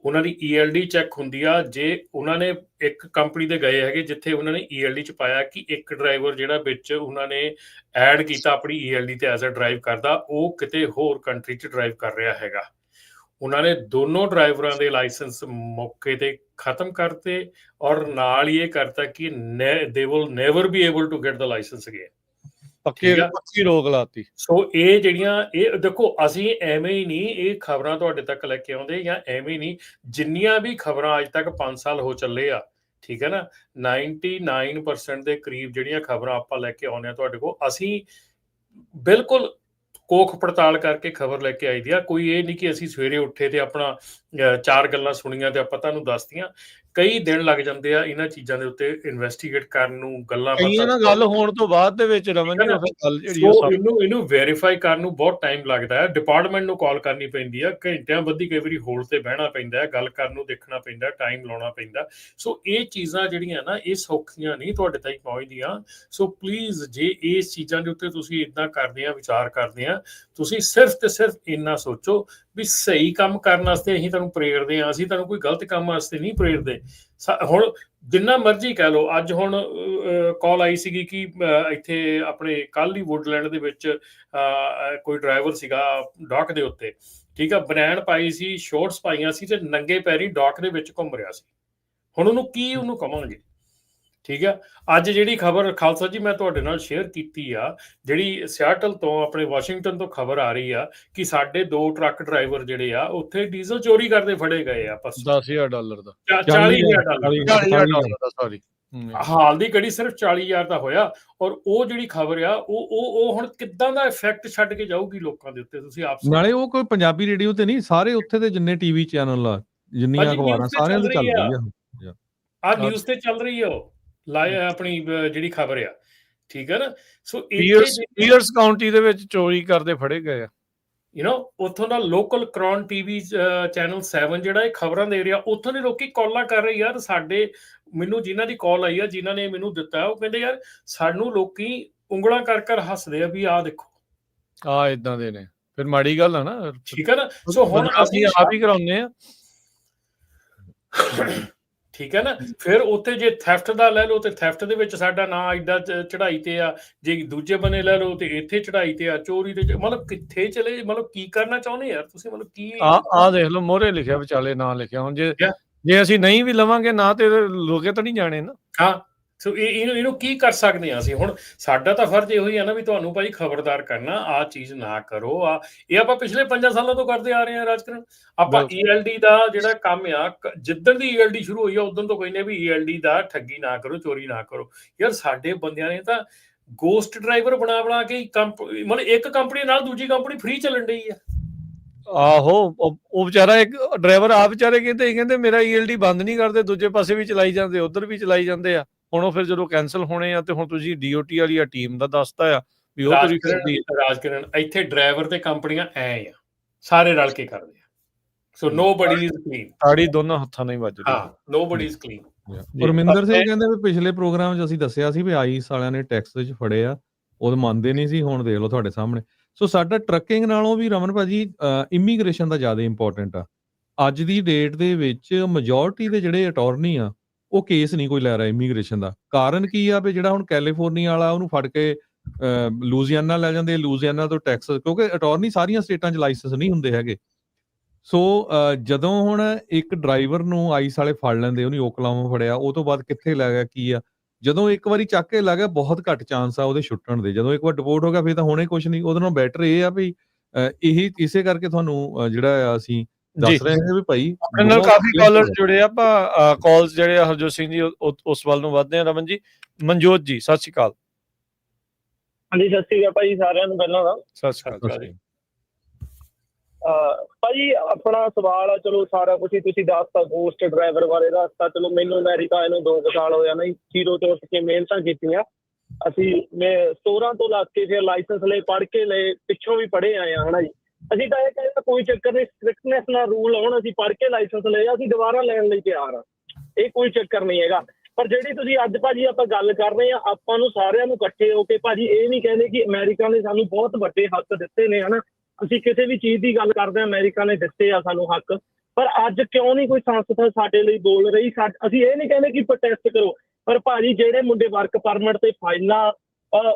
S3: ਉਹਨਾਂ ਦੀ ELD ਚੈੱਕ ਹੁੰਦੀ ਆ। ਜੇ ਉਹਨਾਂ ਨੇ ਇੱਕ ਕੰਪਨੀ ਦੇ ਗਏ ਹੈਗੇ ਜਿੱਥੇ ਉਹਨਾਂ ਨੇ ELD ਚ ਪਾਇਆ ਕਿ ਇੱਕ ਡਰਾਈਵਰ ਜਿਹੜਾ ਵਿੱਚ ਉਹਨਾਂ ਨੇ ਐਡ ਕੀਤਾ ਆਪਣੀ ELD ਤੇ ਐਜ਼ ਅ ਡਰਾਈਵ ਕਰਦਾ, ਉਹ ਕਿਤੇ ਹੋਰ ਕੰਟਰੀ ਚ ਡਰਾਈਵ ਕਰ ਰਿਹਾ ਹੈਗਾ। ਉਹਨਾਂ ਨੇ ਦੋਨੋਂ ਡਰਾਈਵਰਾਂ ਦੇ ਲਾਇਸੈਂਸ ਮੌਕੇ ਤੇ ਖਤਮ ਕਰਤੇ ਔਰ ਨਾਲ ਹੀ ਇਹ ਕਰਤਾ ਕਿ they will never be able to get the license again.
S1: ਪੱਕੀ ਰੋਕ ਲਾਤੀ।
S3: ਸੋ ਇਹ ਜਿਹੜੀਆਂ, ਇਹ ਦੇਖੋ, ਅਸੀਂ ਐਵੇਂ ਹੀ ਨਹੀਂ ਇਹ ਖਬਰਾਂ ਤੁਹਾਡੇ ਤੱਕ ਲੈ ਕੇ ਆਉਂਦੇ, ਜਾਂ ਐਵੇਂ ਹੀ ਨਹੀਂ, ਜਿੰਨੀਆਂ ਵੀ ਖਬਰਾਂ ਅੱਜ ਤੱਕ 5 ਸਾਲ ਹੋ ਚੱਲੇ ਆ, ਠੀਕ ਹੈ ਨਾ, 99% ਦੇ ਕਰੀਬ ਜਿਹੜੀਆਂ ਖਬਰਾਂ ਆਪਾਂ ਲੈ ਕੇ ਆਉਂਦੇ ਆ ਤੁਹਾਡੇ ਕੋਲ, ਅਸੀਂ ਬਿਲਕੁਲ ਕੋਖ ਪੜਤਾਲ ਕਰਕੇ ਖਬਰ ਲੈ ਕੇ ਆਈ ਦੀ ਆ। ਕੋਈ ਇਹ ਨਹੀਂ ਕਿ ਅਸੀਂ ਸਵੇਰੇ ਉੱਠੇ ਤੇ ਆਪਣਾ 4 ਗੱਲਾਂ ਸੁਣੀਆਂ ਤੇ ਆਪਾਂ ਤੁਹਾਨੂੰ ਦੱਸਤੀਆਂ। ਕਈ ਦਿਨ ਲੱਗ ਜਾਂਦੇ ਆ ਇਹਨਾਂ ਚੀਜ਼ਾਂ ਦੇ ਉੱਤੇ ਇਨਵੈਸਟੀਗੇਟ ਕਰਨ ਨੂੰ, ਗੱਲਾਂ
S1: ਗੱਲ ਹੋਣ ਤੋਂ ਬਾਅਦ ਦੇ ਵਿੱਚ ਰਮਨ ਜੀ ਗੱਲ ਜਿਹੜੀ
S3: ਇਹਨੂੰ ਵੈਰੀਫਾਈ ਕਰਨ ਨੂੰ ਬਹੁਤ ਟਾਈਮ ਲੱਗਦਾ ਹੈ। ਡਿਪਾਰਟਮੈਂਟ ਨੂੰ ਕਾਲ ਕਰਨੀ ਪੈਂਦੀ ਆ, ਘੰਟਿਆਂ ਬੱਧੀ ਕਈ ਵਾਰੀ ਹੋਲਡ ਤੇ ਬਹਿਣਾ ਪੈਂਦਾ ਹੈ, ਗੱਲ ਕਰਨ ਨੂੰ ਦੇਖਣਾ ਪੈਂਦਾ, ਟਾਈਮ ਲਾਉਣਾ ਪੈਂਦਾ। ਸੋ ਇਹ ਚੀਜ਼ਾਂ ਜਿਹੜੀਆਂ ਨਾ, ਇਹ ਸੌਖੀਆਂ ਨਹੀਂ ਤੁਹਾਡੇ ਤਾਈਂ ਪਹੁੰਚਦੀਆਂ। ਸੋ ਪਲੀਜ਼, ਜੇ ਇਸ ਚੀਜ਼ਾਂ ਦੇ ਉੱਤੇ ਤੁਸੀਂ ਇਦਾਂ ਕਰਦੇ ਆ, ਵਿਚਾਰ ਕਰਦੇ ਆ, ਤੁਸੀਂ ਸਿਰਫ ਤੇ ਸਿਰਫ ਇੰਨਾ ਸੋਚੋ ਵੀ ਸਹੀ ਕੰਮ ਕਰਨ ਵਾਸਤੇ ਅਸੀਂ ਤੁਹਾਨੂੰ ਪ੍ਰੇਰਦੇ ਹਾਂ, ਅਸੀਂ ਤੁਹਾਨੂੰ ਕੋਈ ਗਲਤ ਕੰਮ ਵਾਸਤੇ ਨਹੀਂ ਪ੍ਰੇਰਦੇ। ਹੁਣ ਜਿੰਨਾ ਮਰਜ਼ੀ ਕਹਿ ਲਓ, ਅੱਜ ਹੁਣ ਕਾਲ ਆਈ ਸੀਗੀ ਕਿ ਇੱਥੇ ਆਪਣੇ ਕੱਲ੍ਹ ਹੀ ਵੁੱਡਲੈਂਡ ਦੇ ਵਿੱਚ ਕੋਈ ਡਰਾਈਵਰ ਸੀਗਾ ਡਾਕ ਦੇ ਉੱਤੇ, ਠੀਕ ਆ, ਬਨੈਣ ਪਾਈ ਸੀ, ਸ਼ੋਰਟਸ ਪਾਈਆਂ ਸੀ ਤੇ ਨੰਗੇ ਪੈਰੀ ਡਾਕ ਦੇ ਵਿੱਚ ਘੁੰਮ ਰਿਹਾ ਸੀ। ਹੁਣ ਉਹਨੂੰ ਕਵਾਂਗੇ, ਠੀਕ ਆ। ਅੱਜ ਜਿਹੜੀ ਖਬਰ ਖਾਲਸਾ ਜੀ ਮੈਂ ਤੁਹਾਡੇ ਨਾਲ ਸ਼ੇਅਰ ਕੀਤੀ ਆ, ਜਿਹੜੀ ਸਿਆਟਲ ਤੋਂ ਆਪਣੇ ਵਾਸ਼ਿੰਗਟਨ ਤੋਂ ਖਬਰ ਆ ਰਹੀ ਆ ਕਿ ਸਾਡੇ 2 ਟਰੱਕ ਡਰਾਈਵਰ ਜਿਹੜੇ ਆ ਉੱਥੇ ਡੀਜ਼ਲ ਚੋਰੀ ਕਰਦੇ ਫੜੇ ਗਏ ਆ।
S1: $10,000 ਦਾ,
S3: $40,000 ਦਾ, ਸੌਰੀ, ਹਾਲ ਦੀ ਘੜੀ ਸਿਰਫ 40,000 ਦਾ ਹੋਇਆ। ਔਰ ਉਹ ਜਿਹੜੀ ਖਬਰ ਆ, ਉਹ ਹੁਣ ਕਿੱਦਾਂ ਦਾ ਇਫੈਕਟ ਛੱਡ ਕੇ ਜਾਊਗੀ ਲੋਕਾਂ ਦੇ ਉੱਤੇ, ਤੁਸੀਂ ਆਪ
S2: ਨਾਲੇ ਉਹ ਕੋਈ ਪੰਜਾਬੀ ਰੇਡੀਓ ਤੇ ਨਹੀਂ, ਸਾਰੇ ਉੱਥੇ ਦੇ ਜਿੰਨੇ ਟੀਵੀ ਚੈਨਲ ਆ, ਜਿੰਨੀਆਂ ਅਖਬਾਰਾਂ, ਸਾਰਿਆਂ ਤੇ ਚੱਲ ਰਹੀ
S3: ਆ ਨਿਊਜ਼ ਤੇ ਚੱਲ ਰਹੀ ਆ ਉਹ ਆਪਣੀ ਜਿਹੜੀ ਖਬਰ ਆ, ਠੀਕ ਹੈ ਨਾ। ਸੋ
S1: ਪੀਅਰਸ ਕਾਉਂਟੀ ਦੇ ਵਿੱਚ ਚੋਰੀ ਕਰਦੇ ਫੜੇ ਗਏ ਆ।
S3: ਉੱਥੋਂ ਦਾ ਲੋਕਲ ਕ੍ਰਾਊਨ TV ਚੈਨਲ 7 ਜਿਹੜਾ ਇਹ ਖਬਰਾਂ ਦੇ ਰਿਹਾ, ਉੱਥੋਂ ਦੇ ਲੋਕੀ ਕਾਲਾਂ ਕਰ ਰਹੇ ਯਾਰ। ਮੈਨੂੰ ਜਿਨ੍ਹਾਂ ਦੀ ਕਾਲ ਆਈ ਆ, ਜਿਨ੍ਹਾਂ ਨੇ ਮੈਨੂੰ ਦਿੱਤਾ, ਉਹ ਕਹਿੰਦੇ ਯਾਰ ਸਾਨੂੰ ਲੋਕੀ ਉਂਗਲਾਂ ਕਰ ਹੱਸਦੇ ਆ ਵੀ ਆਹ ਦੇਖੋ,
S1: ਏਦਾਂ ਦੇ ਨੇ। ਫਿਰ ਮਾੜੀ ਗੱਲ ਆ ਨਾ,
S3: ਠੀਕ ਹੈ ਨਾ। ਸੋ ਹੁਣ ਅਸੀਂ
S1: ਆਪ ਹੀ ਕਰਾਉਂਦੇ ਆ,
S3: ਠੀਕ ਹੈ ਨਾ। ਫਿਰ ਉੱਥੇ ਜੇ ਥੈਫਟ ਦਾ ਲੈ ਲਓ ਤੇ ਥੈਫਟ ਦੇ ਵਿੱਚ ਸਾਡਾ ਨਾਂ ਏਡਾ ਚੜਾਈ ਤੇ ਆ, ਜੇ ਦੂਜੇ ਬੰਨੇ ਲੈ ਲਓ ਤੇ ਇੱਥੇ ਚੜਾਈ ਤੇ ਆ, ਚੋਰੀ ਤੇ, ਮਤਲਬ ਕਿੱਥੇ ਚਲੇ, ਮਤਲਬ ਕੀ ਕਰਨਾ ਚਾਹੁੰਦੇ ਯਾਰ ਤੁਸੀਂ, ਮਤਲਬ ਕੀ
S1: ਦੇਖ ਲਓ ਮੋਹਰੇ ਲਿਖਿਆ, ਵਿਚਾਲੇ ਨਾਂ ਲਿਖਿਆ। ਹੁਣ ਜੇ ਅਸੀਂ ਨਹੀਂ ਵੀ ਲਵਾਂਗੇ ਨਾ ਤੇ ਲੋਕੇ ਤਾਂ ਨਹੀਂ ਜਾਣੇ ਨਾ।
S3: ਹਾਂ, ਸੋ ਇਹਨੂੰ ਕੀ ਕਰ ਸਕਦੇ ਹਾਂ ਅਸੀਂ। ਹੁਣ ਸਾਡਾ ਤਾਂ ਫਰਜ਼ ਇਹੋ ਹੀ ਆ ਨਾ ਵੀ ਤੁਹਾਨੂੰ ਭਾਈ ਖਬਰਦਾਰ ਕਰਨਾ, ਆਹ ਚੀਜ਼ ਨਾ ਕਰੋ। ਇਹ ਆਪਾਂ ਪਿਛਲੇ 5 ਸਾਲਾਂ ਤੋਂ ਕਰਦੇ ਆ ਰਹੇ ਹਾਂ ਰਾਜਕਰਨ। ਆਪਾਂ ELD ਦਾ ਜਿਹੜਾ ਕੰਮ ਆ, ਜਿੱਦਣ ਦੀ ELD ਸ਼ੁਰੂ ਹੋਈ ਆ ਉਦੋਂ ਤੋਂ ਕਹਿੰਦੇ ਵੀ ELD ਦਾ ਠੱਗੀ ਨਾ ਕਰੋ, ਚੋਰੀ ਨਾ ਕਰੋ। ਯਾਰ ਸਾਡੇ ਬੰਦਿਆਂ ਨੇ ਤਾਂ ਗੋਸਟ ਡਰਾਈਵਰ ਬਣਾ ਕੇ ਮਤਲਬ ਇੱਕ ਕੰਪਨੀ ਨਾਲ ਦੂਜੀ ਕੰਪਨੀ ਫ੍ਰੀ ਚੱਲਣ ਡਈ ਆ।
S1: ਆਹੋ, ਉਹ ਵਿਚਾਰਾ ਇੱਕ ਡਰਾਈਵਰ ਆ ਵਿਚਾਰੇ ਕਹਿੰਦੇ ਮੇਰਾ ELD ਬੰਦ ਨਹੀਂ ਕਰਦੇ, ਦੂਜੇ ਪਾਸੇ ਵੀ ਚਲਾਈ ਜਾਂਦੇ, ਉਧਰ ਵੀ ਚਲਾਈ ਜਾਂਦੇ ਆ। ਹੁਣ ਉਹ ਫਿਰ ਜਦੋਂ ਕੈਂਸਲ ਹੋਣੇ ਆ ਤੇ ਹੁਣ ਤੁਸੀਂ DOT ਵਾਲੀ ਟੀਮ ਦਾ ਦੱਸਤਾ ਆ ਵੀ ਉਹ
S3: ਰਾਜਕਰਨ, ਇੱਥੇ ਡਰਾਈਵਰ ਤੇ ਕੰਪਨੀਆਂ ਐ ਆ, ਸਾਰੇ ਰਲ ਕੇ ਕਰਦੇ ਆ, ਸੋ ਨੋਬਡੀ ਇਜ਼ ਕਲੀਨ।
S1: ਤਾੜੀ ਦੋਨਾਂ ਹੱਥਾਂ ਨਾਲ ਹੀ ਵੱਜ ਰਹੀ ਹੈ।
S3: ਹਾਂ, nobody is clean.
S2: Parminder Singh ਕਹਿੰਦੇ ਵੀ ਪਿਛਲੇ ਪ੍ਰੋਗਰਾਮ 'ਚ ਅਸੀਂ ਦੱਸਿਆ ਸੀ ਵੀ ਆਈਸ ਵਾਲਿਆਂ ਨੇ ਟੈਕਸ 'ਚ ਫੜੇ ਆ, ਉਦੋਂ ਮੰਨਦੇ ਨਹੀਂ ਸੀ, ਹੁਣ ਦੇਖ ਲਓ ਤੁਹਾਡੇ ਸਾਹਮਣੇ। ਸੋ ਸਾਡਾ ਟਰੱਕਿੰਗ ਨਾਲੋਂ ਵੀ ਰਮਨ ਭਾਜੀ ਇਮੀਗ੍ਰੇਸ਼ਨ ਦਾ ਜ਼ਿਆਦਾ ਇੰਪੋਰਟੈਂਟ ਆ। ਅੱਜ ਦੀ ਡੇਟ ਦੇ ਵਿੱਚ ਮੈਜੋਰਟੀ ਦੇ ਜਿਹੜੇ ਅਟਾਰਨੀ ਆ ਉਹ ਕੇਸ ਨਹੀਂ ਕੋਈ ਲੈ ਰਿਹਾ ਇਮੀਗ੍ਰੇਸ਼ਨ ਦਾ। ਕਾਰਨ ਕੀ ਆ ਵੀ ਜਿਹੜਾ ਹੁਣ ਕੈਲੀਫੋਰਨੀਆ ਵਾਲਾ ਉਹਨੂੰ ਫੜ ਕੇ ਲੂਜ਼ੀਆਨਾ ਲੈ ਜਾਂਦੇ, ਲੂਜ਼ੀਆਨਾ ਤੋਂ ਟੈਕਸਸ, ਕਿਉਂਕਿ ਅਟਾਰਨੀ ਸਾਰੀਆਂ ਸਟੇਟਾਂ 'ਚ ਲਾਇਸੈਂਸ ਨਹੀਂ ਹੁੰਦੇ ਹੈਗੇ। ਸੋ ਜਦੋਂ ਹੁਣ ਇੱਕ ਡਰਾਈਵਰ ਨੂੰ ਆਈਸ ਵਾਲੇ ਫੜ ਲੈਂਦੇ, ਉਹਨੇ ਓਕਲਾਹੋਮਾ ਫੜਿਆ, ਉਹ ਤੋਂ ਬਾਅਦ ਕਿੱਥੇ ਲੈ ਗਿਆ ਕੀ ਆ, ਜਦੋਂ ਇੱਕ ਵਾਰੀ ਚੱਕ ਕੇ ਲੱਗ ਗਿਆ ਬਹੁਤ ਘੱਟ ਚਾਂਸ ਆ ਉਹਦੇ ਛੁੱਟਣ ਦੇ। ਜਦੋਂ ਇੱਕ ਵਾਰ ਡਿਪੋਰਟ ਹੋ ਗਿਆ ਫਿਰ ਤਾਂ ਹੋਣੇ ਕੁਛ ਨਹੀਂ। ਉਹਦੇ ਨਾਲੋਂ ਬੈਟਰ ਇਹ ਆ ਵੀ ਇਹੀ ਇਸੇ ਕਰਕੇ ਤੁਹਾਨੂੰ ਜਿਹੜਾ ਅਸੀਂ ਦੱਸ ਰਹੇ ਹਾਂ ਵੀ ਭਾਈ
S1: ਆਪਣੇ ਨਾਲ ਕਾਫੀ ਕਾਲਰ ਜੁੜੇ ਆ। ਆਪਾਂ ਕਾਲਸ ਜਿਹੜੇ ਹਰਜੋਤ ਸਿੰਘ ਜੀ ਉਸ ਵੱਲ ਨੂੰ ਵੱਧਦੇ ਆ। ਰਮਨ ਜੀ, ਮਨਜੋਤ ਜੀ ਸਤਿ ਸ਼੍ਰੀ ਅਕਾਲ।
S7: ਹਾਂਜੀ, ਸਤਿ ਸ਼੍ਰੀ ਅਕਾਲ ਭਾਜੀ ਸਾਰਿਆਂ ਨੂੰ ਪਹਿਲਾਂ ਦਾ।
S1: ਸਤਿ ਸ਼੍ਰੀ ਅਕਾਲ ਜੀ।
S7: ਭਾਜੀ ਆਪਣਾ ਸਵਾਲ ਆ, ਚਲੋ ਸਾਰਾ ਕੁਝ ਹੀ ਤੁਸੀਂ ਦੱਸਤਾ, ਗੋਸਟ ਡਰਾਈਵਰ ਬਾਰੇ ਦੱਸਤਾ। ਚਲੋ ਮੈਨੂੰ ਅਮਰੀਕਾ ਇਹਨੂੰ 2 ਸਾਲ ਹੋਇਆ ਨਾ, 0 ਤੋਂ ਉੱਠ ਕੇ ਮਿਹਨਤਾਂ ਕੀਤੀਆਂ ਅਸੀਂ। ਮੈਂ 16 ਤੋਂ ਲੱਗ ਕੇ ਫਿਰ ਲਾਇਸੈਂਸ ਲਏ, ਪੜ੍ਹ ਕੇ ਲਏ, ਪਿੱਛੋਂ ਵੀ ਪੜ੍ਹੇ ਆਏ ਆ, ਹਨਾ ਜੀ। ਅਸੀਂ ਤਾਂ ਇਹ ਕਹਿੰਦੇ ਕੋਈ ਚੱਕਰ ਨਹੀਂ, ਸਟ੍ਰਿਕਟਨੈਸ ਨਾਲ ਰੂਲ ਆਉਣ, ਅਸੀਂ ਪੜ੍ਹ ਕੇ ਲਾਇਸੈਂਸ ਲਏ, ਅਸੀਂ ਦੁਬਾਰਾ ਲੈਣ ਲਈ ਤਿਆਰ ਆ, ਇਹ ਕੋਈ ਚੱਕਰ ਨਹੀਂ ਹੈਗਾ। ਪਰ ਜਿਹੜੀ ਤੁਸੀਂ ਅੱਜ ਭਾਜੀ ਆਪਾਂ ਗੱਲ ਕਰ ਰਹੇ ਆ, ਆਪਾਂ ਨੂੰ ਸਾਰਿਆਂ ਨੂੰ ਇਕੱਠੇ ਹੋ ਕੇ ਭਾਜੀ ਇਹ ਨਹੀਂ ਕਹਿੰਦੇ ਕਿ ਅਮਰੀਕਾ ਨੇ ਸਾਨੂੰ ਬਹੁਤ ਵੱਡੇ ਹੱਕ ਦਿੱਤੇ ਨੇ, ਹਨਾ। ਅਸੀਂ ਕਿਸੇ ਵੀ ਚੀਜ਼ ਦੀ ਗੱਲ ਕਰਦੇ ਹਾਂ, ਅਮਰੀਕਾ ਨੇ ਦਿੱਤੇ ਆ ਸਾਨੂੰ ਹੱਕ, ਪਰ ਅੱਜ ਕਿਉਂ ਨਹੀਂ ਕੋਈ ਸੰਸਥਾ ਸਾਡੇ ਲਈ ਬੋਲ ਰਹੀ? ਅਸੀਂ ਇਹ ਨਹੀਂ ਕਹਿੰਦੇ ਕਿ ਪ੍ਰੋਟੈਸਟ ਕਰੋ, ਪਰ ਭਾਜੀ ਜਿਹੜੇ ਮੁੰਡੇ ਵਰਕ ਪਰਮਿਟ ਤੇ ਫਾਈਲਾਂ,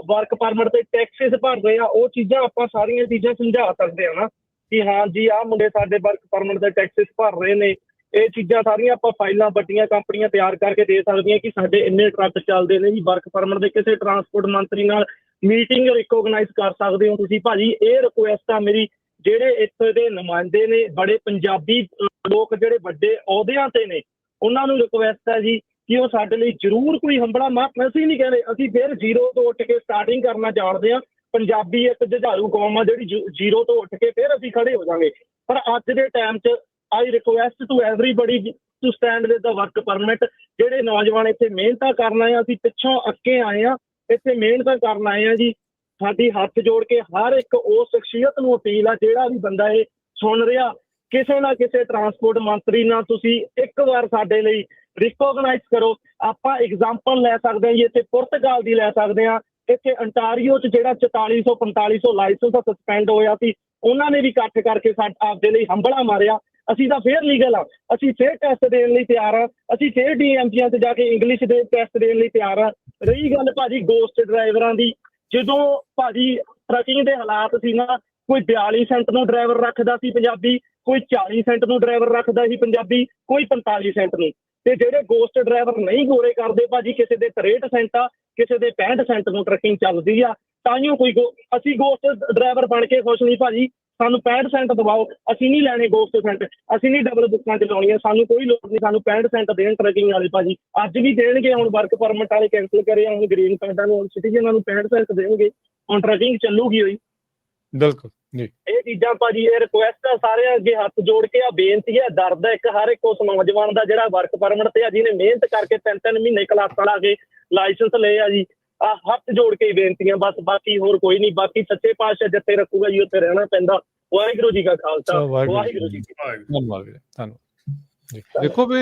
S7: ਵਰਕ ਪਰਮਿਟ ਤੇ ਟੈਕਸਿਸ ਭਰ ਰਹੇ ਆ, ਉਹ ਚੀਜ਼ਾਂ ਆਪਾਂ ਸਾਰੀਆਂ ਚੀਜ਼ਾਂ ਸਮਝਾ ਸਕਦੇ ਹਾਂ ਨਾ ਕਿ ਹਾਂ ਜੀ ਆਹ ਮੁੰਡੇ ਸਾਡੇ ਵਰਕ ਪਰਮਿਟ ਤੇ ਟੈਕਸਿਸ ਭਰ ਰਹੇ ਨੇ। ਇਹ ਚੀਜ਼ਾਂ ਸਾਰੀਆਂ ਆਪਾਂ ਫਾਈਲਾਂ ਵੱਡੀਆਂ ਕੰਪਨੀਆਂ ਤਿਆਰ ਕਰਕੇ ਦੇ ਸਕਦੀਆਂ ਕਿ ਸਾਡੇ ਇੰਨੇ ਟਰੱਕ ਚੱਲਦੇ ਨੇ ਜੀ ਵਰਕ ਪਰਮਿਟ ਦੇ। ਕਿਸੇ ਟਰਾਂਸਪੋਰਟ ਮੰਤਰੀ ਨਾਲ ਮੀਟਿੰਗ ਰਿਕੋਗਨਾਈਜ਼ ਕਰ ਸਕਦੇ ਹੋ ਤੁਸੀਂ ਭਾਜੀ। ਇਹ ਰਿਕੁਐਸਟ ਆ ਮੇਰੀ, ਜਿਹੜੇ ਇੱਥੇ ਦੇ ਨੁਮਾਇੰਦੇ ਨੇ, ਬੜੇ ਪੰਜਾਬੀ ਲੋਕ ਜਿਹੜੇ ਵੱਡੇ ਅਹੁਦਿਆਂ ਤੇ ਨੇ, ਉਹਨਾਂ ਨੂੰ ਰਿਕੁਐਸਟ ਹੈ ਜੀ ਕਿ ਉਹ ਸਾਡੇ ਲਈ ਜ਼ਰੂਰ ਕੋਈ ਹੰਬੜਾ ਮਾਰ। ਅਸੀਂ ਨਹੀਂ ਕਹਿੰਦੇ, ਅਸੀਂ ਫਿਰ 0 ਤੋਂ ਉੱਠ ਕੇ ਸਟਾਰਟਿੰਗ ਕਰਨਾ ਜਾਣਦੇ ਹਾਂ। ਪੰਜਾਬੀ ਇੱਕ ਜੁਝਾਰੂ ਕੌਮ ਆ ਜਿਹੜੀ 0 ਤੋਂ ਉੱਠ ਕੇ ਫਿਰ ਅਸੀਂ ਖੜੇ ਹੋ ਜਾਵਾਂਗੇ। ਪਰ ਅੱਜ ਦੇ ਟਾਈਮ 'ਚ I request to everybody to stand with the work permit. ਜਿਹੜੇ ਨੌਜਵਾਨ ਇੱਥੇ ਮਿਹਨਤਾਂ ਕਰਨ ਆਏ ਆ, ਅਸੀਂ ਪਿੱਛੋਂ ਅੱਕੇ ਆਏ ਆ, ਇੱਥੇ ਮਿਹਨਤਾਂ ਕਰਨ ਆਏ ਆ ਜੀ। ਸਾਡੀ ਹੱਥ ਜੋੜ ਕੇ ਹਰ ਇੱਕ ਉਸ ਸ਼ਖਸੀਅਤ ਨੂੰ ਅਪੀਲ ਆ, ਜਿਹੜਾ ਵੀ ਬੰਦਾ ਇਹ ਸੁਣ ਰਿਹਾ, ਕਿਸੇ ਨਾ ਕਿਸੇ ਟਰਾਂਸਪੋਰਟ ਮੰਤਰੀ ਨਾਲ ਤੁਸੀਂ ਇੱਕ ਵਾਰ ਸਾਡੇ ਲਈ ਰਿਕੋਗਨਾਈਜ਼ ਕਰੋ। ਆਪਾਂ ਐਗਜ਼ਾਮਪਲ ਲੈ ਸਕਦੇ ਹਾਂ ਜੀ, ਇੱਥੇ ਪੁਰਤਗਾਲ ਦੀ ਲੈ ਸਕਦੇ ਹਾਂ। ਇੱਥੇ ਅੰਟਾਰੀਓ 'ਚ ਜਿਹੜਾ 4400-4500 ਲਾਇਸੈਂਸ ਸਸਪੈਂਡ ਹੋਇਆ ਸੀ, ਉਹਨਾਂ ਨੇ ਵੀ ਇਕੱਠ ਕਰਕੇ ਆਪਦੇ ਲਈ ਹੰਬੜਾ ਮਾਰਿਆ। ਅਸੀਂ ਤਾਂ ਫੇਰ ਲੀਗਲ ਆ, ਅਸੀਂ ਫੇਰ ਟੈਸਟ ਦੇਣ ਲਈ ਤਿਆਰ ਆ, ਅਸੀਂ ਫੇਰ DMPਆਂ 'ਚ ਜਾ ਕੇ ਇੰਗਲਿਸ਼ ਦੇ ਟੈਸਟ ਦੇਣ ਲਈ ਤਿਆਰ ਆ। ਰਹੀ ਗੱਲ ਭਾਜੀ ਗੋਸਟ ਡਰਾਈਵਰਾਂ ਦੀ, ਜਦੋਂ ਭਾਜੀ ਟਰੱਕਿੰਗ ਦੇ ਹਾਲਾਤ ਸੀ ਨਾ, ਕੋਈ 42 ਸੈਂਟ ਨੂੰ ਡਰਾਈਵਰ ਰੱਖਦਾ ਸੀ ਪੰਜਾਬੀ, ਕੋਈ 40 ਸੈਂਟ ਨੂੰ ਡਰਾਈਵਰ ਰੱਖਦਾ ਸੀ ਪੰਜਾਬੀ, ਕੋਈ 45 ਸੈਂਟ ਨੂੰ। ਤੇ ਜਿਹੜੇ ਗੋਸਟ ਡਰਾਈਵਰ ਨਹੀਂ ਗੋਰੇ ਕਰਦੇ ਭਾਜੀ, ਕਿਸੇ ਦੇ 63 ਸੈਂਟ ਆ, ਕਿਸੇ ਦੇ 65 ਸੈਂਟ ਨੂੰ ਟਰੱਕਿੰਗ ਚੱਲਦੀ ਆ। ਤਾਂਹੀਓ ਕੋਈ ਅਸੀਂ ਗੋਸਟ ਡਰਾਈਵਰ ਬਣ ਕੇ ਖੁਸ਼ ਨਹੀਂ ਭਾਜੀ, ਸਾਨੂੰ 65 ਸੈਂਟ ਦਵਾਓ, ਅਸੀਂ ਨਹੀਂ ਲੈਣੇ ਗੋਸਟ ਸੈਂਟ, ਅਸੀਂ ਨਹੀਂ ਡਬਲ ਬੁੱਕਾਂ ਚਲਾਉਣੀਆਂ, ਸਾਨੂੰ ਕੋਈ ਲੋੜ ਨਹੀਂ, ਸਾਨੂੰ 65 ਸੈਂਟ ਦੇਣ ਟਰੱਕਿੰਗ ਵਾਲੇ ਭਾਜੀ। ਅੱਜ ਵੀ ਦੇਣਗੇ, ਹੁਣ ਵਰਕ ਪਰਮਿਟ ਵਾਲੇ ਕੈਂਸਲ ਕਰੇ, ਹੁਣ ਗ੍ਰੀਨ ਕਾਰਡਾਂ ਨੂੰ, ਸਿਟੀਜ਼ਨਾਂ ਨੂੰ 65 ਸੈਂਟ ਦੇਣਗੇ, ਹੁਣ ਟਰੱਕਿੰਗ ਚੱਲੂਗੀ ਹੋਈ।
S1: ਬਿਲਕੁਲ ਜੀ,
S7: ਇਹ ਚੀਜ਼ਾਂ ਭਾਜੀ, ਇਹ ਰਿਕੁਐਸਟ ਆ ਸਾਰਿਆਂ ਅੱਗੇ ਹੱਥ ਜੋੜ ਕੇ, ਆ ਬੇਨਤੀ ਹੈ, ਦਰਦ ਹੈ ਇੱਕ ਹਰ ਇੱਕ ਉਸ ਨੌਜਵਾਨ ਦਾ ਜਿਹੜਾ ਵਰਕ ਪਰਮਿਟ ਤੇ ਆ, ਜਿਹਨੇ ਮਿਹਨਤ ਕਰਕੇ 3-3 ਮਹੀਨੇ ਕਲਾਸ ਲਾ ਕੇ ਲਾਇਸੈਂਸ ਲਏ ਆ ਜੀ। ਆ ਹੱਥ ਜੋੜ ਕੇ ਬੇਨਤੀਆਂ ਬਸ, ਬਾਕੀ ਹੋਰ ਕੋਈ ਨਹੀਂ। ਬਾਕੀ ਸੱਚੇ ਪਾਤਸ਼ਾਹ ਜਿੱਥੇ ਰੱਖੂਗਾ ਜੀ ਉੱਥੇ ਰਹਿਣਾ ਪੈਂਦਾ। ਵਾਹਿਗੁਰੂ ਜੀ ਕਾ ਖਾਲਸਾ, ਵਾਹਿਗੁਰੂ ਜੀ ਕੀ ਫਤਿਹ।
S1: ਧੰਨਵਾਦ।
S2: ਦੇਖੋ ਵੀ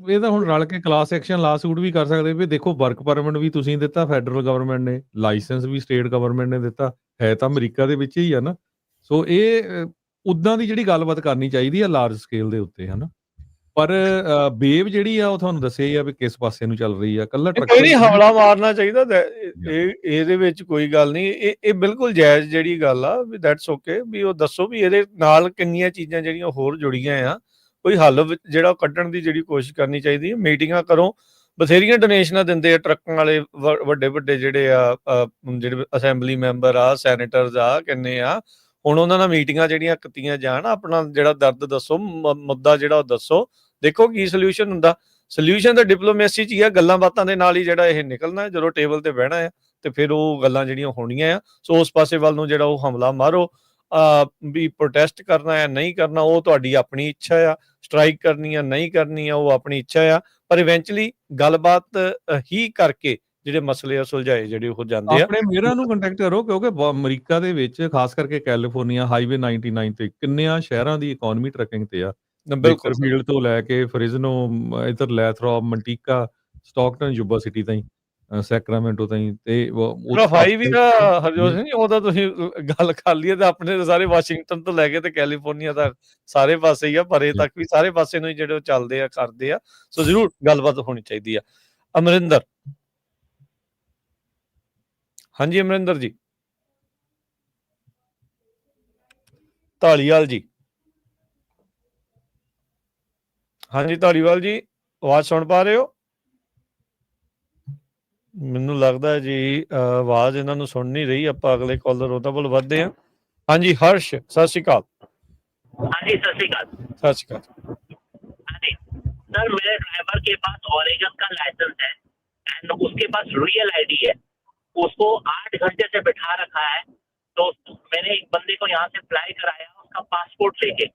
S2: ਇਹ ਤਾਂ ਹੁਣ ਰਲ ਕੇ ਕਲਾਸ ਐਕਸ਼ਨ ਲਾ ਸੂਟ ਵੀ ਕਰ ਸਕਦੇ ਵੀ। ਦੇਖੋ ਵਰਕ ਪਰਮਿਟ ਵੀ ਤੁਸੀਂ ਦਿੱਤਾ ਫੈਡਰਲ ਗਵਰਨਮੈਂਟ ਨੇ, ਲਾਇਸੈਂਸ ਵੀ ਸਟੇਟ ਗਵਰਨਮੈਂਟ ਨੇ ਦਿੱਤਾ, ਹੈ ਤਾਂ ਅਮਰੀਕਾ ਦੇ ਵਿੱਚ ਹੀ ਆ ਨਾ। ਸੋ ਇਹ ਉੱਦਾਂ ਦੀ ਜਿਹੜੀ ਗੱਲਬਾਤ ਕਰਨੀ ਚਾਹੀਦੀ ਆ ਲਾਰਜ ਸਕੇਲ ਦੇ ਉੱਤੇ, ਹਨਾ। ਪਰ ਵੇਵ ਜਿਹੜੀ ਆ ਉਹ ਤੁਹਾਨੂੰ ਦੱਸਿਆ ਹੀ ਆ ਵੀ ਕਿਸ ਪਾਸੇ ਨੂੰ ਚੱਲ ਰਹੀ ਆ। ਕੱਲਾ
S1: ਕੋਈ ਨਹੀਂ ਹਮਲਾ ਮਾਰਨਾ ਚਾਹੀਦਾ, ਇਹਦੇ ਵਿੱਚ ਕੋਈ ਗੱਲ ਨਹੀਂ। ਇਹ ਬਿਲਕੁਲ ਜਾਇਜ਼ ਜਿਹੜੀ ਗੱਲ ਆ ਵੀ ਦੈਟਸ ਓਕੇ, ਵੀ ਉਹ ਦੱਸੋ ਵੀ ਇਹਦੇ ਨਾਲ ਕਿੰਨੀਆਂ ਚੀਜ਼ਾਂ ਜਿਹੜੀਆਂ ਹੋਰ ਜੁੜੀਆਂ ਆ, ਕੋਈ ਹੱਲ ਜਿਹੜਾ ਕੱਢਣ ਦੀ ਜਿਹੜੀ ਕੋਸ਼ਿਸ਼ ਕਰਨੀ ਚਾਹੀਦੀ ਹੈ। ਮੀਟਿੰਗਾਂ ਕਰੋ, ਬਥੇਰੀਆਂ ਡੋਨੇਸ਼ਨਾਂ ਦਿੰਦੇ ਆ ਟਰੱਕਾਂ ਵਾਲੇ, ਵੱਡੇ ਜਿਹੜੇ ਆ, ਜਿਹੜੇ ਅਸੈਂਬਲੀ ਮੈਂਬਰ ਆ, ਸੈਨੇਟਰਸ ਆ, ਕਿੰਨੇ ਆ। ਹੁਣ ਉਹਨਾਂ ਨਾਲ ਮੀਟਿੰਗਾਂ ਜਿਹੜੀਆਂ ਕੀਤੀਆਂ ਜਾਣ, ਆਪਣਾ ਜਿਹੜਾ ਦਰਦ ਦੱਸੋ, ਮੁੱਦਾ ਜਿਹੜਾ ਉਹ ਦੱਸੋ, ਦੇਖੋ ਕੀ ਸੋਲਿਊਸ਼ਨ ਹੁੰਦਾ। ਸੋਲਿਊਸ਼ਨ ਤਾਂ ਡਿਪਲੋਮੇਸੀ 'ਚ ਹੀ ਆ, ਗੱਲਾਂ ਬਾਤਾਂ ਦੇ ਨਾਲ ਹੀ ਜਿਹੜਾ ਇਹ ਨਿਕਲਣਾ। ਜਦੋਂ ਟੇਬਲ ਤੇ ਬਹਿਣਾ ਆ ਤੇ ਫਿਰ ਉਹ ਗੱਲਾਂ ਜਿਹੜੀਆਂ ਹੋਣੀਆਂ ਆ। ਸੋ ਉਸ ਪਾਸੇ ਵੱਲ ਨੂੰ ਜਿਹੜਾ ਉਹ ਹਮਲਾ ਮਾਰੋ, ਵੀ ਪ੍ਰੋਟੈਸਟ ਕਰਨਾ ਹੈ ਨਹੀਂ ਕਰਨਾ ਉਹ ਤੁਹਾਡੀ ਆਪਣੀ ਇੱਛਾ ਆ, ਸਟ੍ਰਾਈਕ ਕਰਨੀ ਆ ਨਹੀਂ ਕਰਨੀ ਆ ਉਹ ਆਪਣੀ ਇੱਛਾ ਆ, ਪਰ ਇਵੈਂਚੁਅਲੀ ਗੱਲਬਾਤ ਹੀ ਕਰਕੇ ਜਿਹੜੇ ਮਸਲੇ ਆ ਸੁਲਝਾਏ ਜਿਹੜੇ ਉਹ ਜਾਂਦੇ ਆ।
S2: ਆਪਣੇ ਮੇਅਰਾਂ ਨੂੰ ਕੰਟੈਕਟ ਕਰੋ, ਕਿਉਂਕਿ ਅਮਰੀਕਾ ਦੇ ਵਿੱਚ ਖਾਸ ਕਰਕੇ ਕੈਲੀਫੋਰਨੀਆ ਹਾਈਵੇ 99 ਤੇ ਕਿੰਨਿਆਂ ਸ਼ਹਿਰਾਂ ਦੀ ਇਕਨੋਮੀ ਟਰੱਕਿੰਗ ਤੇ ਆ।
S1: ਬਿਲਕੁਲ ਸਰ।
S2: ਬੇਕਰਫੀਲਡ ਤੋਂ ਲੈ ਕੇ ਫਰਿਜ਼ਨੋ, ਇੱਧਰ ਲੈਥਰੋਪ, ਮੰਟੀਕਾ, ਸਟਾਕਟਨ, ਯੂਬਾ ਸਿਟੀ ਤਾਈਂ, ਸੈਕਰਾਮੈਂਟੋ ਤਾਈਂ, ਤੇ
S1: ਹਾਈ ਵੀ ਨਾ ਹਰਜੋਤ ਸਿੰਘ, ਉਹਦਾ ਤੁਸੀਂ ਗੱਲ ਕਰ ਲਈਏ ਤਾਂ ਆਪਣੇ ਤਾਂ ਸਾਰੇ ਵਾਸ਼ਿੰਗਟਨ ਤੋਂ ਲੈ ਕੇ ਤੇ ਕੈਲੀਫੋਰਨੀਆ ਤੱਕ ਸਾਰੇ ਪਾਸੇ ਹੀ ਆ, ਪਰੇ ਤੱਕ ਵੀ ਸਾਰੇ ਪਾਸੇ ਨੂੰ ਹੀ ਜਿਹੜੇ ਉਹ ਚੱਲਦੇ ਆ, ਕਰਦੇ ਆ। ਸੋ ਜ਼ਰੂਰ ਗੱਲਬਾਤ ਹੋਣੀ ਚਾਹੀਦੀ ਆ। ਅਮਰਿੰਦਰ, ਹਾਂਜੀ ਅਮਰਿੰਦਰ ਜੀ। ਧਾਲੀਵਾਲ ਜੀ, ਹਾਂਜੀ ਧਾਲੀਵਾਲ ਜੀ, ਆਵਾਜ਼ ਸੁਣ ਪਾ ਰਹੇ ਹੋ? ਮੈਨੂੰ ਲੱਗਦਾ ਜੀ ਆਵਾਜ਼ ਇਹਨਾਂ ਨੂੰ ਸੁਣ ਨਹੀਂ ਰਹੀ। ਆਪਾਂ ਅਗਲੇ ਕਾਲਰ ਉਹਦਾ ਵੱਲ ਵੱਧਦੇ ਹਾਂ। ਹਾਂਜੀ ਹਰਸ਼, ਸਤਿ ਸ਼੍ਰੀ ਅਕਾਲ।
S8: ਹਾਂਜੀ सत श्रीकाल।
S1: ਸਤਿ ਸ਼੍ਰੀ ਅਕਾਲ।
S8: हाँ जी सर, मेरे ड्राइवर के पास ऑरेगन का लाइसेंस है एंड उसके पास रियल आईडी है। उसको 8 घंटे से बिठा रखा है। तो मैंने एक बंदे को यहाँ से फ्लाई कराया उसका पासपोर्ट लेके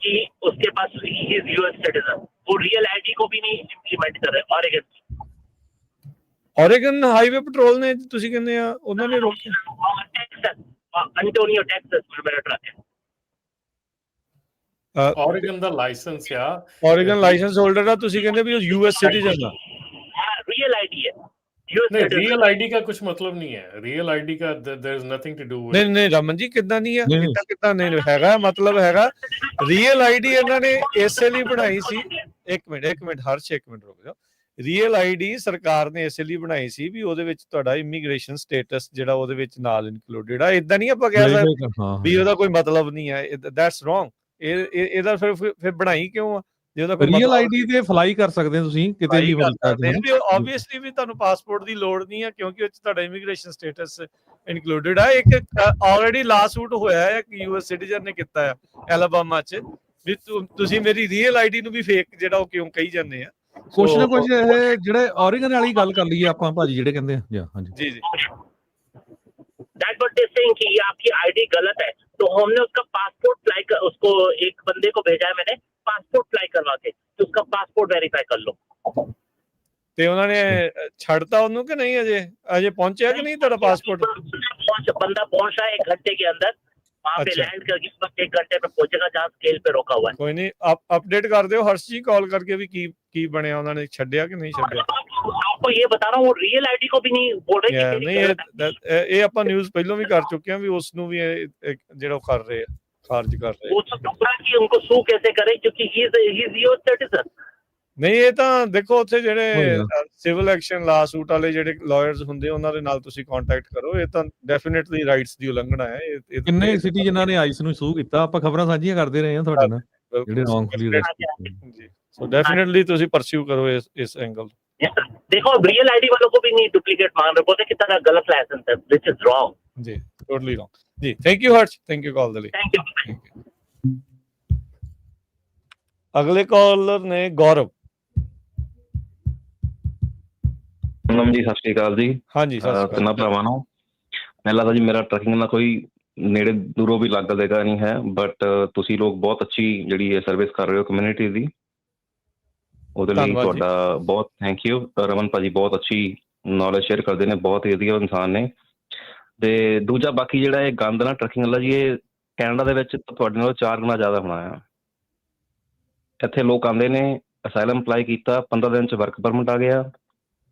S8: कि उसके पास इज यूएस सिटीजन। वो रियल आईडी को भी नहीं इम्प्लीमेंट कर रहे ऑरेगन की।
S1: ਔਰੇਗਨ ਹਾਈਵੇ ਪੈਟਰੋਲ ਨੇ, ਤੁਸੀਂ ਕਹਿੰਦੇ ਆ ਉਹਨਾਂ ਨੇ ਰੋਕਿਆ?
S8: टेक्सास, अंटोनियो टेक्सास में मेरा ट्रक है।
S3: ਔਰੇਗਨ ਦਾ ਲਾਇਸੈਂਸ ਆ।
S1: ਔਰੇਗਨ ਲਾਇਸੈਂਸ ਹੋਲਡਰ ਆ, ਤੁਸੀਂ ਕਹਿੰਦੇ ਵੀ ਉਹ ਯੂਐਸ ਸਿਟੀਜ਼ਨ ਆ?
S8: हाँ रियल आईडी है।
S3: नहीं, रियल आईडी का कुछ मतलब नहीं है। रियल आईडी का there is nothing to do
S1: ਨਹੀਂ ਨਹੀਂ ਰਮਨ ਜੀ, ਕਿੱਦਾਂ ਨਹੀਂ ਆ? ਕਿੱਦਾਂ ਨਹੀਂ ਹੈਗਾ, ਮਤਲਬ ਹੈਗਾ ਰੀਅਲ ਆਈਡੀ ਇਹਨਾਂ ਨੇ ਇਸੇ ਲਈ ਬਣਾਈ ਸੀ। ਇੱਕ ਮਿੰਟ ਹਰਸ਼, ਇੱਕ ਮਿੰਟ ਰੁਕ ਜਾਓ। ਰੀਅਲ ਆਈਡੀ ਸਰਕਾਰ ਨੇ ਇਸੇ ਲਈ ਬਣਾਈ ਸੀ ਵੀ ਉਹਦੇ ਵਿੱਚ ਤੁਹਾਡਾ ਇਮੀਗ੍ਰੇਸ਼ਨ ਸਟੇਟਸ ਜਿਹੜਾ ਉਹਦੇ ਵਿੱਚ ਨਾਲ ਇਨਕਲੂਡਡ ਆ। ਇਦਾਂ ਨਹੀਂ ਆਪਾਂ ਕਹਿ ਸਕਦੇ ਵੀ ਉਹਦਾ ਕੋਈ ਮਤਲਬ ਨਹੀਂ ਹੈ। That's wrong. ਇਹਦਾ ਫਿਰ ਬਣਾਈ ਕਿਉਂ ਆ ਜੇ ਉਹਦਾ ਕੋਈ
S2: ਰੀਅਲ ਆਈਡੀ ਤੇ ਫਲਾਈ ਕਰ ਸਕਦੇ ਹੋ ਤੁਸੀਂ ਕਿਤੇ ਵੀ।
S1: ਆਬਵੀਅਸਲੀ ਵੀ ਤੁਹਾਨੂੰ ਪਾਸਪੋਰਟ ਦੀ ਲੋੜ ਨਹੀਂ ਹੈ ਕਿਉਂਕਿ ਉਹ 'ਚ ਤੁਹਾਡਾ ਇਮੀਗ੍ਰੇਸ਼ਨ ਸਟੇਟਸ ਇਨਕਲੂਡਡ ਆ। ਇੱਕ ਆਲਰੇਡੀ ਲਾਸੂਟ ਹੋਇਆ ਹੈ ਕਿ ਯੂਐਸ ਸਿਟੀਜ਼ਨ ਨੇ ਕੀਤਾ ਆ ਐਲਾਬਾਮਾ 'ਚ ਵੀ ਤੁਸੀਂ ਮੇਰੀ ਰੀਅਲ ਆਈਡੀ ਨੂੰ ਵੀ ਫੇਕ ਜਿਹੜਾ ਉਹ ਕਿਉਂ ਕਹੀ ਜਾਂਦੇ ਆ।
S2: ਕੁਛ ਨਾ ਕੁਛ ਇਹ ਜਿਹੜੇ ਔਰੇਗਨ ਵਾਲੀ ਗੱਲ ਕਰ ਲਈਏ ਆਪਾਂ ਭਾਜੀ, ਜਿਹੜੇ ਕਹਿੰਦੇ ਆ। ਹਾਂਜੀ
S1: जी जी
S8: That what they saying कि ये आपकी आईडी गलत है। तो हमने उसका पासपोर्ट फ्लाई कर, उसको एक बंदे को भेजा है मैंने पासपोर्ट फ्लाई करवा के तो उसका पासपोर्ट वेरीफाई कर लो।
S1: ਤੇ ਉਹਨਾਂ ਨੇ ਛੱਡਤਾ ਉਹਨੂੰ ਕਿ ਨਹੀਂ? ਅਜੇ ਪਹੁੰਚਿਆ ਕਿ ਨਹੀਂ ਤੁਹਾਡਾ ਪਾਸਪੋर्ट?
S8: बंदा पहुंच रहा है 1 घंटे के अंदर वहाँ पे लैंड करके बस 1 घंटे में पहुंचेगा जहाँ स्केल पे रोका हुआ है।
S1: ਕੋਈ ਨਹੀਂ, ਅਪਡੇਟ ਕਰ ਦਿਓ ਹਰਸ਼ ਜੀ ਕਾਲ ਕਰਕੇ ਵੀ ਕੀ ਬਣਿਆ, ਉਹਨਾਂ ਨੇ ਛੱਡਿਆ ਕਿ ਨਹੀਂ ਛੱਡਿਆ।
S8: आपको ये बता रहा हूँ वो रियल आईडी को भी नहीं बोल रहे कि
S1: ਨਹੀਂ ਇਹ ਆਪਾਂ ਨਿਊਜ਼ ਪਹਿਲਾਂ ਵੀ ਕਰ ਚੁੱਕੇ ਹਾਂ ਵੀ ਉਸ ਨੂੰ ਵੀ ਜਿਹੜਾ ਉਹ ਕਰ ਰਹੇ ਆ, ਖਾਰਜ ਕਰ ਰਹੇ
S8: वो तो टुकड़ा कि उनको सू कैसे करे क्योंकि ही इज यूएस सिटीजन।
S1: ਨਹੀਂ। ਇਹ ਤਾਂ ਦੇਖੋ ਉੱਥੇ ਜਿਹੜੇ ਸਿਵਲ ਐਕਸ਼ਨ ਲਾ ਸੂਟ ਵਾਲੇ ਜਿਹੜੇ ਲਾਇਰਸ ਹੁੰਦੇ ਉਹਨਾਂ ਦੇ ਨਾਲ ਤੁਸੀਂ ਕੰਟੈਕਟ ਕਰੋ। ਇਹ ਤਾਂ ਡੈਫੀਨਿਟਲੀ ਰਾਈਟਸ ਦੀ ਉਲੰਘਣਾ ਹੈ।
S2: ਕਿੰਨੇ ਸਿਟੀਜ਼ਨਾਂ ਨੇ ਆਈਸ ਨੂੰ ਸੂ ਕੀਤਾ, ਆਪਾਂ ਖਬਰਾਂ ਸਾਂਝੀਆਂ ਕਰਦੇ ਰਹੇ ਹਾਂ ਤੁਹਾਡੇ ਨਾਲ, ਜਿਹੜੇ ਰੌਂਗਫੁਲੀ
S1: ਜੀ। ਸੋ ਡੈਫੀਨਿਟਲੀ ਤੁਸੀਂ ਪਰਸਿਊ ਕਰੋ ਇਸ ਐਂਗਲ।
S8: देखो रियल आईडी वालों को भी नहीं डुप्लीकेट मांग रहे, बोलते कितना गलत लाइसेंस है, व्हिच इज रॉन्ग।
S1: जी टोटली रॉन्ग जी। Thank you Harsh, thank you call ਦੇ ਲਈ।
S8: Thank you.
S1: ਅਗਲੇ ਕਾਲਰ ਨੇ ਗੌਰਵ।
S9: ਨਮ ਜੀ, ਸਤਿ ਸ਼੍ਰੀ ਅਕਾਲ ਜੀ।
S1: ਹਾਂਜੀ ਸਤਿ ਸ਼੍ਰੀ ਅਕਾਲ।
S9: ਤਿੰਨਾਂ ਭਰਾਵਾਂ ਨੂੰ ਮੈਨੂੰ ਲੱਗਦਾ ਜੀ ਮੇਰਾ ਟਰੈਕਿੰਗ ਦਾ ਕੋਈ ਨੇੜੇ ਦੂਰੋਂ ਵੀ ਲੱਗ ਦੇਗਾ ਨਹੀਂ ਹੈ, ਬਟ ਤੁਸੀਂ ਲੋਕ ਬਹੁਤ ਅੱਛੀ ਜਿਹੜੀ ਹੈ ਸਰਵਿਸ ਕਰ ਰਹੇ ਹੋ ਕਮਿਊਨਿਟੀ ਦੀ, ਉਹਦੇ ਲਈ ਤੁਹਾਡਾ ਬਹੁਤ ਥੈਂਕ ਯੂ। ਰਮਨ ਭਾਜੀ ਬਹੁਤ ਅੱਛੀ ਨੌਲੇਜ ਸ਼ੇਅਰ ਕਰਦੇ ਨੇ, ਬਹੁਤ ਹੀ ਵਧੀਆ ਇਨਸਾਨ ਨੇ। ਤੇ ਦੂਜਾ ਬਾਕੀ ਜਿਹੜਾ ਇਹ ਗੰਦ ਨਾ ਟਰੈਕਿੰਗ ਵਾਲਾ ਜੀ, ਇਹ ਕੈਨੇਡਾ ਦੇ ਵਿੱਚ ਤੁਹਾਡੇ ਨਾਲੋਂ 4 ਗੁਣਾ ਜ਼ਿਆਦਾ ਹੋਣਾ ਆ। ਇੱਥੇ ਲੋਕ ਆਉਂਦੇ ਨੇ, ਅਸਾਈਲਮ ਅਪਲਾਈ ਕੀਤਾ, 15 ਦਿਨ 'ਚ ਵਰਕ ਪਰਮਿਟ ਆ ਗਿਆ,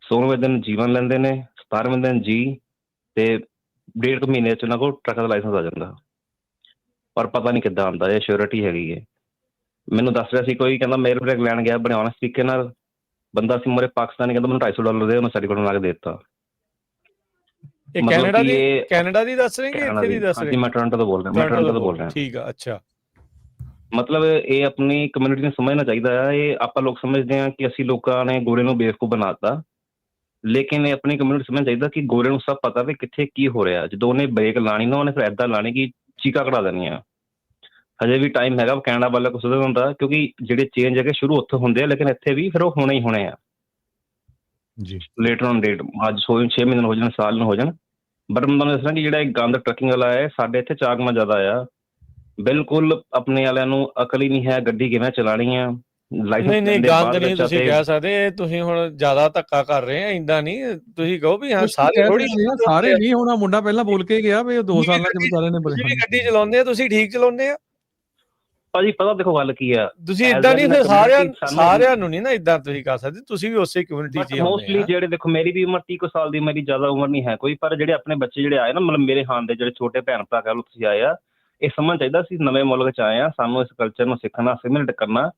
S9: 16ਵੇਂ ਦਿਨ ਜੀਵਨ ਲੈਂਦੇ ਨੇ, 17ਵੇਂ ਦਿਨ ਜੀ, ਤੇ 1.5 ਮਹੀਨੇ 'ਚ ਉਹਨਾਂ ਕੋਲ ਟਰੱਕ ਦਾ ਲਾਇਸੈਂਸ ਆ ਜਾਂਦਾ। ਪਰ ਪਤਾ ਨਹੀਂ ਕਿੱਦਾਂ ਆਉਂਦਾ, ਇਹ ਸ਼ੋਰਿਟੀ ਹੈਗੀ ਹੈ। ਮੈਨੂੰ ਦੱਸ ਰਿਹਾ ਸੀ ਕੋਈ, ਕਹਿੰਦਾ ਮੇਲ ਬ੍ਰੇਕ ਲੈਣ ਗਿਆ ਬਣਾਉਣ ਤਰੀਕੇ ਨਾਲ, ਬੰਦਾ ਸੀ ਮੋਰੇ ਪਾਕਿਸਤਾਨੀ, ਕਹਿੰਦਾ ਮੈਨੂੰ $250 ਦੇ, ਉਹਨੇ ਸਰਟੀਫਿਕੇਟ ਬਣਾ ਕੇ ਦੇ ਦਿੱਤਾ।
S1: ਕੈਨੇਡਾ ਦੀ ਦੱਸ ਰਹੇ ਕਿ ਇੱਥੇ ਦੀ ਦੱਸ ਰਹੇ?
S9: ਮੈਂ ਟੋਰਾਂਟੋ ਤੋਂ ਬੋਲ ਰਿਹਾ।
S1: ਠੀਕ ਆ, ਅੱਛਾ।
S9: ਮਤਲਬ ਇਹ ਆਪਣੀ ਕਮਿਊਨਿਟੀ ਨੂੰ ਸਮਝਣਾ ਚਾਹੀਦਾ ਹੈ। ਇਹ ਆਪਾਂ ਲੋਕ ਸਮਝਦੇ ਹਾਂ ਕਿ ਅਸੀਂ ਲੋਕਾਂ ਨੇ ਗੋਰੇ ਨੂੰ ਬੇਵਕੂਫ ਬਣਾਤਾ, ਲੇਕਿਨ ਇਹ ਆਪਣੀ ਕਮਿਊਨਿਟੀ ਸਮਝਣਾ ਚਾਹੀਦਾ ਕਿ ਗੋਰੇ ਨੂੰ ਸਭ ਪਤਾ ਵੀ ਕਿੱਥੇ ਕੀ ਹੋ ਰਿਹਾ। ਜਦੋਂ ਉਹਨੇ ਬ੍ਰੇਕ ਲਾਣੀ ਨਾ, ਉਹਨੇ ਫਿਰ ਏਦਾਂ ਲਾਣੀ ਕਿ ਚੀਕਾ ਕਢਾ ਦੇਣੀਆਂ। ਹਜੇ ਵੀ ਟਾਈਮ ਹੈਗਾ ਕੈਨੇਡਾ ਵਾਲਾ ਕੁਛ ਹੁੰਦਾ, ਕਿਉਂਕਿ ਜਿਹੜੇ ਚੇਂਜ ਹੈਗੇ ਸ਼ੁਰੂ ਉੱਥੋਂ ਹੁੰਦੇ ਆ, ਲੇਕਿਨ ਇੱਥੇ ਵੀ ਫਿਰ ਉਹ ਹੋਣੇ ਹੀ ਹੋਣੇ ਆ
S2: ਜੀ।
S9: ਲੇਟਰ ਔਨ ਡੇਟ, ਅੱਜ 6 ਮਹੀਨੇ ਹੋ ਜਾਣ, ਸਾਲ ਨੂੰ ਹੋ ਜਾਣ। ਬਟ ਮੈਂ ਤੁਹਾਨੂੰ ਦੱਸਣਾ ਕਿ ਜਿਹੜਾ ਇਹ ਗੰਦ ਟਰੱਕਿੰਗ ਵਾਲਾ ਹੈ, ਸਾਡੇ ਇੱਥੇ 4 ਗੁਣਾ ਜ਼ਿਆਦਾ ਆ। ਬਿਲਕੁਲ ਆਪਣੇ ਵਾਲਿਆਂ ਨੂੰ ਅਕਲ ਹੀ ਨਹੀਂ ਹੈ ਗੱਡੀ ਕਿਵੇਂ ਚਲਾਣੀ ਆ।
S1: ਨਹੀਂ ਗੰਦ ਨਹੀਂ ਤੁਸੀਂ ਕਹਿ ਸਕਦੇ, ਤੁਸੀਂ ਹੁਣ ਜ਼ਿਆਦਾ ਧੱਕਾ ਕਰ ਰਹੇ ਆ। ਇੰਦਾ ਨਹੀਂ, ਤੁਸੀਂ ਕਹੋ ਵੀ ਹਾਂ ਸਾਰੇ ਥੋੜੀ
S2: ਸਾਰੇ ਨਹੀਂ ਹੋਣਾ। ਮੁੰਡਾ ਪਹਿਲਾਂ ਬੋਲ ਕੇ ਗਿਆ ਵੀ 2 ਸਾਲਾਂ ਦੇ ਵਿਚਾਰੇ ਨੇ
S1: ਗੱਡੀ ਚਲਾਉਂਦੇ ਆ, ਤੁਸੀਂ ਠੀਕ ਚਲਾਉਂਦੇ ਆ।
S9: ਭਾਜੀ ਪਤਾ ਦੇਖੋ ਗੱਲ ਕੀ ਆ,
S1: ਤੁਸੀਂ
S9: As
S1: ਇਦਾਂ
S9: well
S1: ਨਹੀਂ
S9: in a
S1: ਫਿਰ
S9: community ਸਾਨੂੰ-
S1: ਸਾਰਿਆਂ ਨੂੰ ਨਹੀਂ ਨਾ ਇਦਾਂ ਤੁਸੀਂ ਕਰ ਸਕਦੇ, ਤੁਸੀਂ ਵੀ ਉਸੇ ਕਮਿਊਨਿਟੀ 'ਚ
S9: ਬਟ
S1: ਹੀ ਆਉਂਦੇ
S9: ਮੋਸਟਲੀ
S1: ਆ।
S9: ਜਿਹੜੇ ਦੇਖੋ ਮੇਰੀ ਵੀ ਉਮਰ 30 ਕੁ ਸਾਲ ਦੀ, ਮੇਰੀ ਜ਼ਿਆਦਾ ਉਮਰ ਨਹੀਂ ਹੈ ਕੋਈ, ਪਰ ਜਿਹੜੇ ਆਪਣੇ ਬੱਚੇ ਜਿਹੜੇ ਆਏ ਨਾ, ਮਤਲਬ ਮੇਰੇ ਹਾਨ ਦੇ ਜਿਹੜੇ ਛੋਟੇ ਭੈਣ ਭਰਾ ਕਹਿ ਲਓ ਤੁਸੀਂ ਆਏ ਆ, ਇਹ ਸਮਝ ਚਾਹੀਦਾ ਅਸੀਂ ਨਵੇਂ ਮੁਲਕ 'ਚ ਆਏ ਆ, ਸਾਨੂੰ ਇਸ ਕਲਚਰ ਨੂੰ ਸਿੱਖਣਾ, ਅਸਿਮਿਲੇਟ ਕਰਨਾ,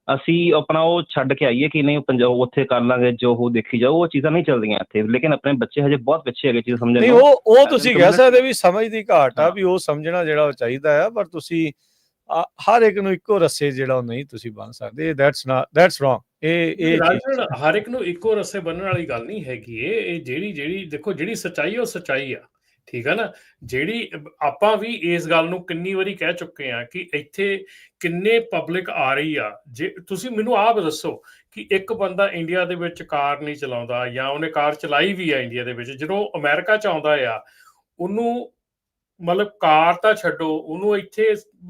S9: ਅਸੀਂ ਆਪਣਾ ਉਹ ਛੱਡ ਕੇ ਆਈਏ ਕਿ ਨਹੀਂ ਪੰਜਾਬ ਉੱਥੇ ਕਰ ਲਾਂਗੇ ਜੋ ਉਹ ਦੇਖੀ ਜਾਓ, ਉਹ ਚੀਜ਼ਾਂ ਨਹੀਂ ਚੱਲਦੀਆਂ ਇੱਥੇ। ਲੇਕਿਨ ਆਪਣੇ ਬੱਚੇ ਹਜੇ ਬਹੁਤ ਪਿੱਛੇ ਹੈਗੇ ਚੀਜ਼ ਸਮਝਣ
S1: ਨਹੀਂ
S9: ਨੂੰ।
S1: ਉਹ ਤੁਸੀਂ ਕਹਿ ਸਕਦੇ ਵੀ ਸਮਝ ਦੀ ਘਾਟ ਆ,
S9: ਹਾਂ।
S1: ਵੀ ਉਹ ਸਮਝਣਾ ਜਿਹੜਾ ਉਹ ਚਾਹੀਦਾ ਆ, ਪਰ ਤੁਸੀਂ ਹਰ ਇੱਕ ਨੂੰ ਇੱਕੋ ਰੱਸੇ ਜਿਹੜਾ ਉਹ ਨਹੀਂ ਤੁਸੀਂ ਬੰਨ ਸਕਦੇ। That's wrong. ਇਹ
S3: ਰਾਜਨ, ਹਰ ਇੱਕ ਨੂੰ ਇੱਕੋ ਰੱਸੇ ਬੰਨਣ ਵਾਲੀ ਗੱਲ ਨਹੀਂ ਹੈਗੀ। ਇਹ ਜਿਹੜੀ ਦੇਖੋ, ਜਿਹੜੀ ਸੱਚਾਈ ਉਹ ਸੱਚਾਈ ਆ, ਠੀਕ ਆ ਨਾ। ਜਿਹੜੀ ਆਪਾਂ ਵੀ ਇਸ ਗੱਲ ਨੂੰ ਕਿੰਨੀ ਵਾਰੀ ਕਹਿ ਚੁੱਕੇ ਆ ਕਿ ਇੱਥੇ ਕਿੰਨੇ ਪਬਲਿਕ ਆ ਰਹੀ ਆ। ਜੇ ਤੁਸੀਂ ਮੈਨੂੰ ਆਪ ਦੱਸੋ ਕਿ ਇੱਕ ਬੰਦਾ ਇੰਡੀਆ ਦੇ ਵਿੱਚ ਕਾਰ ਨਹੀਂ ਚਲਾਉਂਦਾ, ਜਾਂ ਉਹਨੇ ਕਾਰ ਚਲਾਈ ਵੀ ਆ ਇੰਡੀਆ ਦੇ ਵਿੱਚ, ਜਦੋਂ ਅਮਰੀਕਾ 'ਚ ਆਉਂਦਾ ਆ, ਉਹਨੂੰ ਮਤਲਬ ਕਾਰ ਤਾਂ ਛੱਡੋ, ਉਹਨੂੰ ਇੱਥੇ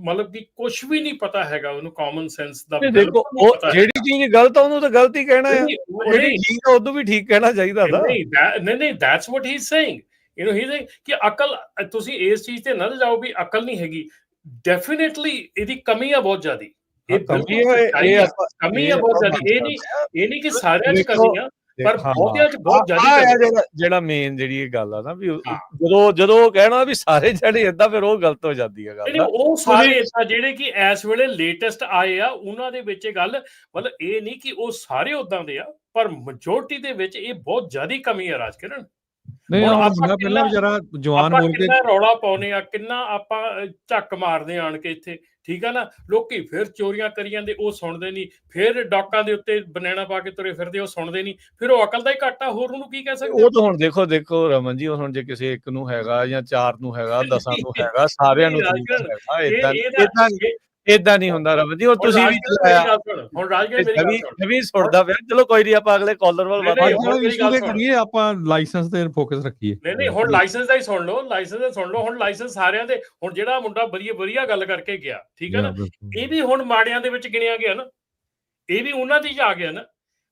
S3: ਮਤਲਬ ਕਿ ਕੁਝ ਵੀ ਨਹੀਂ ਪਤਾ ਹੈਗਾ, ਉਹਨੂੰ ਕਾਮਨ ਸੈਂਸ ਦਾ
S1: ਦੇਖੋ, ਜਿਹੜੀ ਚੀਜ਼ ਗਲਤ ਆ ਉਹਨੂੰ ਤਾਂ ਗਲਤ ਹੀ ਕਹਿਣਾ ਆ, ਜਿਹੜੀ ਠੀਕ ਆ ਉਦੋਂ ਵੀ ਠੀਕ ਕਹਿਣਾ ਚਾਹੀਦਾ ਦਾ।
S3: ਨਹੀਂ, that's what he is saying, you know, he is ਕਿ ਅਕਲ, ਤੁਸੀਂ ਇਸ ਚੀਜ਼ ਤੇ ਨਾ ਜਾਓ ਵੀ ਅਕਲ ਨਹੀਂ ਹੈਗੀ। ਡੈਫੀਨੇਟਲੀ ਇਹਦੀ ਕਮੀ ਆ ਬਹੁਤ ਜ਼ਿਆਦਾ, ਇਹ ਕਮੀ ਆ ਬਹੁਤ ਜ਼ਿਆਦਾ। ਇਹ ਨਹੀਂ ਕਿ ਸਾਰਿਆਂ 'ਚ ਕਮੀ ਆ, ਪਰ ਬਹੁਤਿਆਂ 'ਚ ਬਹੁਤ ਜ਼ਿਆਦਾ।
S1: ਜਿਹੜਾ ਮੇਨ ਜਿਹੜੀ ਇਹ ਗੱਲ ਆ ਨਾ, ਵੀ ਜਦੋਂ ਕਹਿਣਾ ਵੀ ਸਾਰੇ ਜਿਹੜੇ ਏਦਾਂ, ਫਿਰ ਉਹ ਗਲਤ ਹੋ ਜਾਂਦੀ ਹੈ ਗੱਲ।
S3: ਉਹ ਸਾਰੇ ਏਦਾਂ ਜਿਹੜੇ ਕਿ ਇਸ ਵੇਲੇ ਲੇਟੈਸਟ ਆਏ ਆ, ਉਹਨਾਂ ਦੇ ਵਿੱਚ ਇਹ ਗੱਲ, ਮਤਲਬ ਇਹ ਨਹੀਂ ਕਿ ਉਹ ਸਾਰੇ ਉਦਾਂ ਦੇ ਆ, ਪਰ ਮੈਜੋਰਟੀ ਦੇ ਵਿੱਚ ਇਹ ਬਹੁਤ ਜ਼ਿਆਦਾ ਕਮੀ ਆ ਰਾਜਕਿਰਨ।
S2: ਨਹੀਂ, ਮੁੰਡਾ ਪਹਿਲਾਂ ਵਿਚਾਰਾ ਜਵਾਨ ਬੋਲ ਕੇ
S3: ਕਿੰਨਾ ਰੌਲਾ ਪਾਉਨੇ ਆ, ਕਿੰਨਾ ਆਪਾਂ ਝੱਕ ਮਾਰਦੇ ਆਣ ਕੇ ਇੱਥੇ, ਠੀਕ ਆ ਨਾ। ਲੋਕੀ ਫਿਰ ਚੋਰੀਆਂ ਕਰੀ ਜਾਂਦੇ, ਉਹ ਸੁਣਦੇ ਨਹੀਂ। ਫਿਰ ਡਾਕਾਂ ਦੇ ਉੱਤੇ ਬਨੈਣਾ ਪਾ ਕੇ ਤੁਰੇ ਫਿਰਦੇ, ਉਹ ਸੁਣਦੇ ਨਹੀਂ। ਫਿਰ ਉਹ ਅਕਲ ਦਾ ਹੀ ਘਾਟਾ, ਹੋਰ ਉਹਨੂੰ ਕੀ ਕਹਿ ਸਕਦੇ।
S1: ਉਹ ਤਾਂ ਹੁਣ ਦੇਖੋ ਰਮਨ ਜੀ, ਹੁਣ ਜੇ ਕਿਸੇ ਇੱਕ ਨੂੰ ਹੈਗਾ ਜਾਂ 4 ਨੂੰ ਹੈਗਾ, 10 ਨੂੰ ਹੈਗਾ, ਸਾਰਿਆਂ ਨੂੰ ਏਦਾਂ ਨਹੀਂ ਹੁੰਦਾ ਰਮਨ ਜੀ। ਹੁਣ ਤੁਸੀਂ ਵੀ
S3: ਹੁਣ ਰਾਜਗੜ੍ਹ ਮੇਰੀ ਗੱਲ
S1: ਵੀ ਸੁਣਦਾ ਪਿਆ। ਚਲੋ ਕੋਈ ਨਹੀਂ, ਆਪਾਂ ਅਗਲੇ ਕਾਲਰ ਵੱਲ
S2: ਕਰੀਏ, ਆਪਾਂ ਲਾਇਸੈਂਸ ਤੇ ਫੋਕਸ ਰੱਖੀਏ।
S3: ਨਹੀਂ, ਹੁਣ ਲਾਇਸੈਂਸ ਦਾ ਹੀ ਸੁਣ ਲਓ, ਹੁਣ ਲਾਇਸੈਂਸ ਸਾਰਿਆਂ ਦੇ। ਹੁਣ ਜਿਹੜਾ ਮੁੰਡਾ ਵਧੀਆ ਗੱਲ ਕਰਕੇ ਗਿਆ, ਠੀਕ ਹੈ ਨਾ, ਇਹ ਵੀ ਹੁਣ ਮਾੜਿਆਂ ਦੇ ਵਿੱਚ ਗਿਣਿਆ ਗਿਆ ਨਾ, ਇਹ ਵੀ ਉਹਨਾਂ ਦੀ ਆ ਗਿਆ ਨਾ।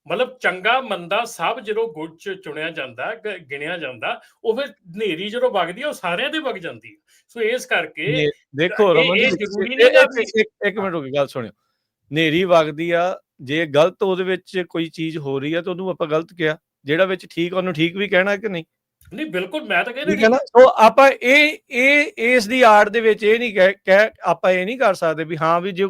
S3: ਮਤਲਬ ਚੰਗਾ ਮੰਦਾ ਸਭ ਜਦੋਂ ਗੁੱਟ 'ਚ ਚੁਣਿਆ ਜਾਂਦਾ, ਗਿਣਿਆ ਜਾਂਦਾ, ਉਹ ਫਿਰ ਹਨੇਰੀ ਜਦੋਂ ਵਗਦੀ ਆ, ਉਹ ਸਾਰਿਆਂ ਦੇ ਵਗ ਜਾਂਦੀ। ਸੋ ਇਸ ਕਰਕੇ
S1: ਦੇਖੋ ਰਮਨ ਜੀ, ਇੱਕ ਮਿੰਟ ਰੁਕ, ਗੱਲ ਸੁਣਿਓ। ਹਨੇਰੀ ਵਗਦੀ ਆ, ਜੇ ਗਲਤ ਉਹਦੇ ਵਿੱਚ ਕੋਈ ਚੀਜ਼ ਹੋ ਰਹੀ ਆ ਤਾਂ ਉਹਨੂੰ ਆਪਾਂ ਗਲਤ ਕਿਹਾ, ਜਿਹੜਾ ਵਿੱਚ ਠੀਕ ਉਹਨੂੰ ਠੀਕ ਵੀ ਕਹਿਣਾ ਕਿ ਨਹੀਂ?
S3: ਨਹੀਂ, ਬਿਲਕੁਲ, ਮੈਂ ਤਾਂ ਕਹਿੰਦਾ
S1: ਸੋ ਆਪਾਂ ਇਸ ਦੀ ਆੜ ਦੇ ਵਿੱਚ ਇਹ ਨਹੀਂ ਆਪਾਂ ਇਹ ਨਹੀਂ ਕਰ ਸਕਦੇ ਵੀ ਹਾਂ ਵੀ ਜੇ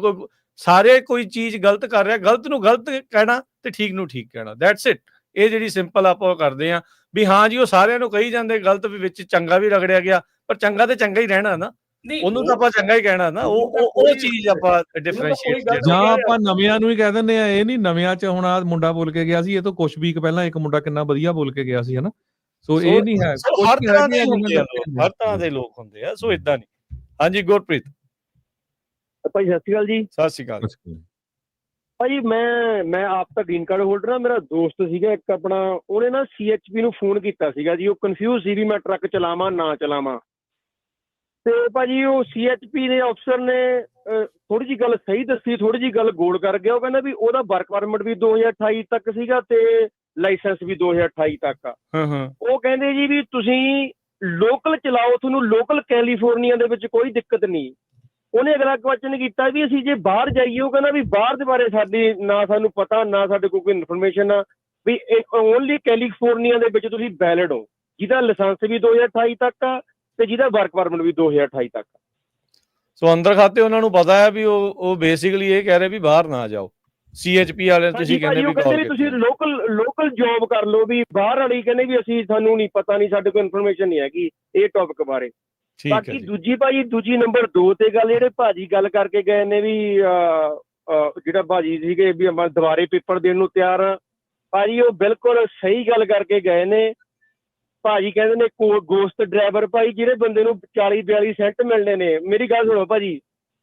S1: ਸਾਰੇ ਕੋਈ ਚੀਜ਼ ਗਲਤ ਕਰ ਰਿਹਾ, ਗਲਤ ਨੂੰ ਗਲਤ ਕਹਿਣਾ ਤੇ ਠੀਕ ਨੂੰ ਠੀਕ ਕਹਿਣਾ। That's it. ਇਹ ਜਿਹੜੀ ਸਿੰਪਲ ਆਪਾਂ ਕਰਦੇ ਆ ਵੀ ਹਾਂ ਜੀ, ਉਹ ਸਾਰਿਆਂ ਨੂੰ ਕਹੀ ਜਾਂਦੇ, ਗਲਤ ਵੀ ਵਿੱਚ ਚੰਗਾ ਵੀ ਰਗੜਿਆ ਗਿਆ, ਪਰ ਚੰਗਾ ਤੇ ਚੰਗਾ ਹੀ ਰਹਿਣਾ ਨਾ, ਉਹਨੂੰ ਤਾਂ ਆਪਾਂ ਚੰਗਾ ਹੀ ਕਹਿਣਾ ਨਾ। ਉਹ ਚੀਜ਼ ਆਪਾਂ ਡਿਫਰੈਂਸ਼ੀਏਟ,
S2: ਜਾਂ ਆਪਾਂ ਨਵਿਆਂ ਨੂੰ ਹੀ ਕਹਿ ਦਿੰਦੇ ਆ। ਇਹ ਨਹੀਂ ਨਵਿਆਂ 'ਚ ਹੁਣ ਆ ਮੁੰਡਾ ਬੋਲ ਕੇ ਗਿਆ ਸੀ, ਇਹ ਤੋਂ ਕੁਛ ਵੀਕ ਪਹਿਲਾਂ ਇੱਕ ਮੁੰਡਾ ਕਿੰਨਾ ਵਧੀਆ ਬੋਲ ਕੇ ਗਿਆ ਸੀ, ਹਨਾ। ਸੋ ਇਹ ਨਹੀਂ ਹੈ,
S1: ਹਰ ਤਰ੍ਹਾਂ ਦੇ ਲੋਕ ਹੁੰਦੇ ਆ, ਸੋ ਇਦਾਂ ਨਹੀਂ। ਹਾਂਜੀ ਗੁਰਪ੍ਰੀਤ
S7: ਭਾਈ, ਸਤਿ ਸ਼੍ਰੀ ਅਕਾਲ ਜੀ।
S1: ਸਤਿ ਸ਼੍ਰੀ ਅਕਾਲ
S7: ਭਾਜੀ। ਮੈਂ ਆਪ ਤਾਂ ਗ੍ਰੀਨ ਕਾਰਡ ਹੋਲਡਰ ਆ। ਮੇਰਾ ਦੋਸਤ ਸੀਗਾ ਇੱਕ ਆਪਣਾ, ਉਹਨੇ ਨਾ CHP ਨੂੰ ਫੋਨ ਕੀਤਾ ਸੀਗਾ ਜੀ। ਉਹ ਕਨਫਿਊਜ਼ ਸੀ ਵੀ ਮੈਂ ਟਰੱਕ ਚਲਾਵਾਂ ਨਾ ਚਲਾਵਾਂ। ਤੇ ਭਾਜੀ ਉਹ CHP ਦੇ ਅਫਸਰ ਨੇ ਥੋੜੀ ਜਿਹੀ ਗੱਲ ਸਹੀ ਦੱਸੀ, ਥੋੜੀ ਜਿਹੀ ਗੱਲ ਗੋਲ ਕਰ ਗਿਆ। ਉਹ ਕਹਿੰਦਾ ਵੀ ਉਹਦਾ ਵਰਕ ਪਰਮਿਟ ਵੀ 2028 ਤੱਕ ਸੀਗਾ ਤੇ ਲਾਇਸੈਂਸ ਵੀ 2028 ਤੱਕ ਆ। ਉਹ ਕਹਿੰਦੇ ਜੀ ਵੀ ਤੁਸੀਂ ਲੋਕਲ ਚਲਾਓ, ਤੁਹਾਨੂੰ ਲੋਕਲ ਕੈਲੀਫੋਰਨੀਆ ਦੇ ਵਿੱਚ ਕੋਈ ਦਿੱਕਤ ਨਹੀਂ। ਉਹਨੇ ਅਗਲਾ ਕੁਐਸਚਨ ਕੀਤਾ ਵੀ ਅਸੀਂ ਜੇ ਬਾਹਰ ਜਾਈਏ, ਉਹ ਕਹਿੰਦਾ ਵੀ ਬਾਹਰ ਦੇ ਬਾਰੇ ਸਾਡੀ ਨਾ ਸਾਨੂੰ ਪਤਾ, ਨਾ ਸਾਡੇ ਕੋਲ ਕੋਈ ਇਨਫੋਰਮੇਸ਼ਨ ਆ, ਵੀ ਓਨਲੀ ਕੈਲੀਫੋਰਨੀਆ ਦੇ ਵਿੱਚ ਤੁਸੀਂ ਵੈਲਿਡ ਹੋ, ਜਿਹਦਾ ਲਾਇਸੈਂਸ ਵੀ 2028 ਤੱਕ ਆ ਤੇ ਜਿਹਦਾ ਵਰਕ ਪਰਮਿਟ ਵੀ 2028 ਤੱਕ।
S1: ਸੋ ਅੰਦਰ ਖਾਤੇ ਉਹਨਾਂ ਨੂੰ ਪਤਾ ਹੈ ਵੀ ਉਹ ਬੇਸਿਕਲੀ ਇਹ ਕਹਿ ਰਹੇ ਵੀ ਬਾਹਰ ਨਾ ਜਾਓ। CHP ਵਾਲਿਆਂ ਤੁਸੀਂ ਕਹਿੰਦੇ ਵੀ
S7: ਤੁਸੀਂ ਲੋਕਲ ਜੌਬ ਕਰ ਲਓ, ਵੀ ਬਾਹਰ ਵਾਲੀ ਕਹਿੰਦੇ ਵੀ ਅਸੀਂ ਸਾਨੂੰ ਨਹੀਂ ਪਤਾ, ਨਹੀਂ ਸਾਡੇ ਕੋਲ ਇਨਫੋਰਮੇਸ਼ਨ ਨਹੀਂ ਹੈਗੀ ਇਹ ਟੌਪਿਕ ਬਾਰੇ। ਬਾਕੀ ਦੂਜੀ ਨੰਬਰ 2 ਤੇ ਗੱਲ, ਜਿਹੜੇ ਭਾਜੀ ਗੱਲ ਕਰਕੇ ਗਏ ਨੇ ਵੀ ਜਿਹੜਾ ਭਾਜੀ ਸੀਗੇ ਵੀ ਆਪਾਂ ਦੁਬਾਰੇ ਪੇਪਰ ਦੇਣ ਨੂੰ ਤਿਆਰ ਆ, ਭਾਜੀ ਉਹ ਬਿਲਕੁਲ ਸਹੀ ਗੱਲ ਕਰਕੇ ਗਏ ਨੇ। ਭਾਜੀ ਕਹਿੰਦੇ ਨੇ ਗੋਸਟ ਡਰਾਈਵਰ, ਭਾਈ ਜਿਹੜੇ ਬੰਦੇ ਨੂੰ 40-42 ਸੈਂਟ ਮਿਲਣੇ ਨੇ। ਮੇਰੀ ਗੱਲ ਸੁਣੋ ਭਾਜੀ,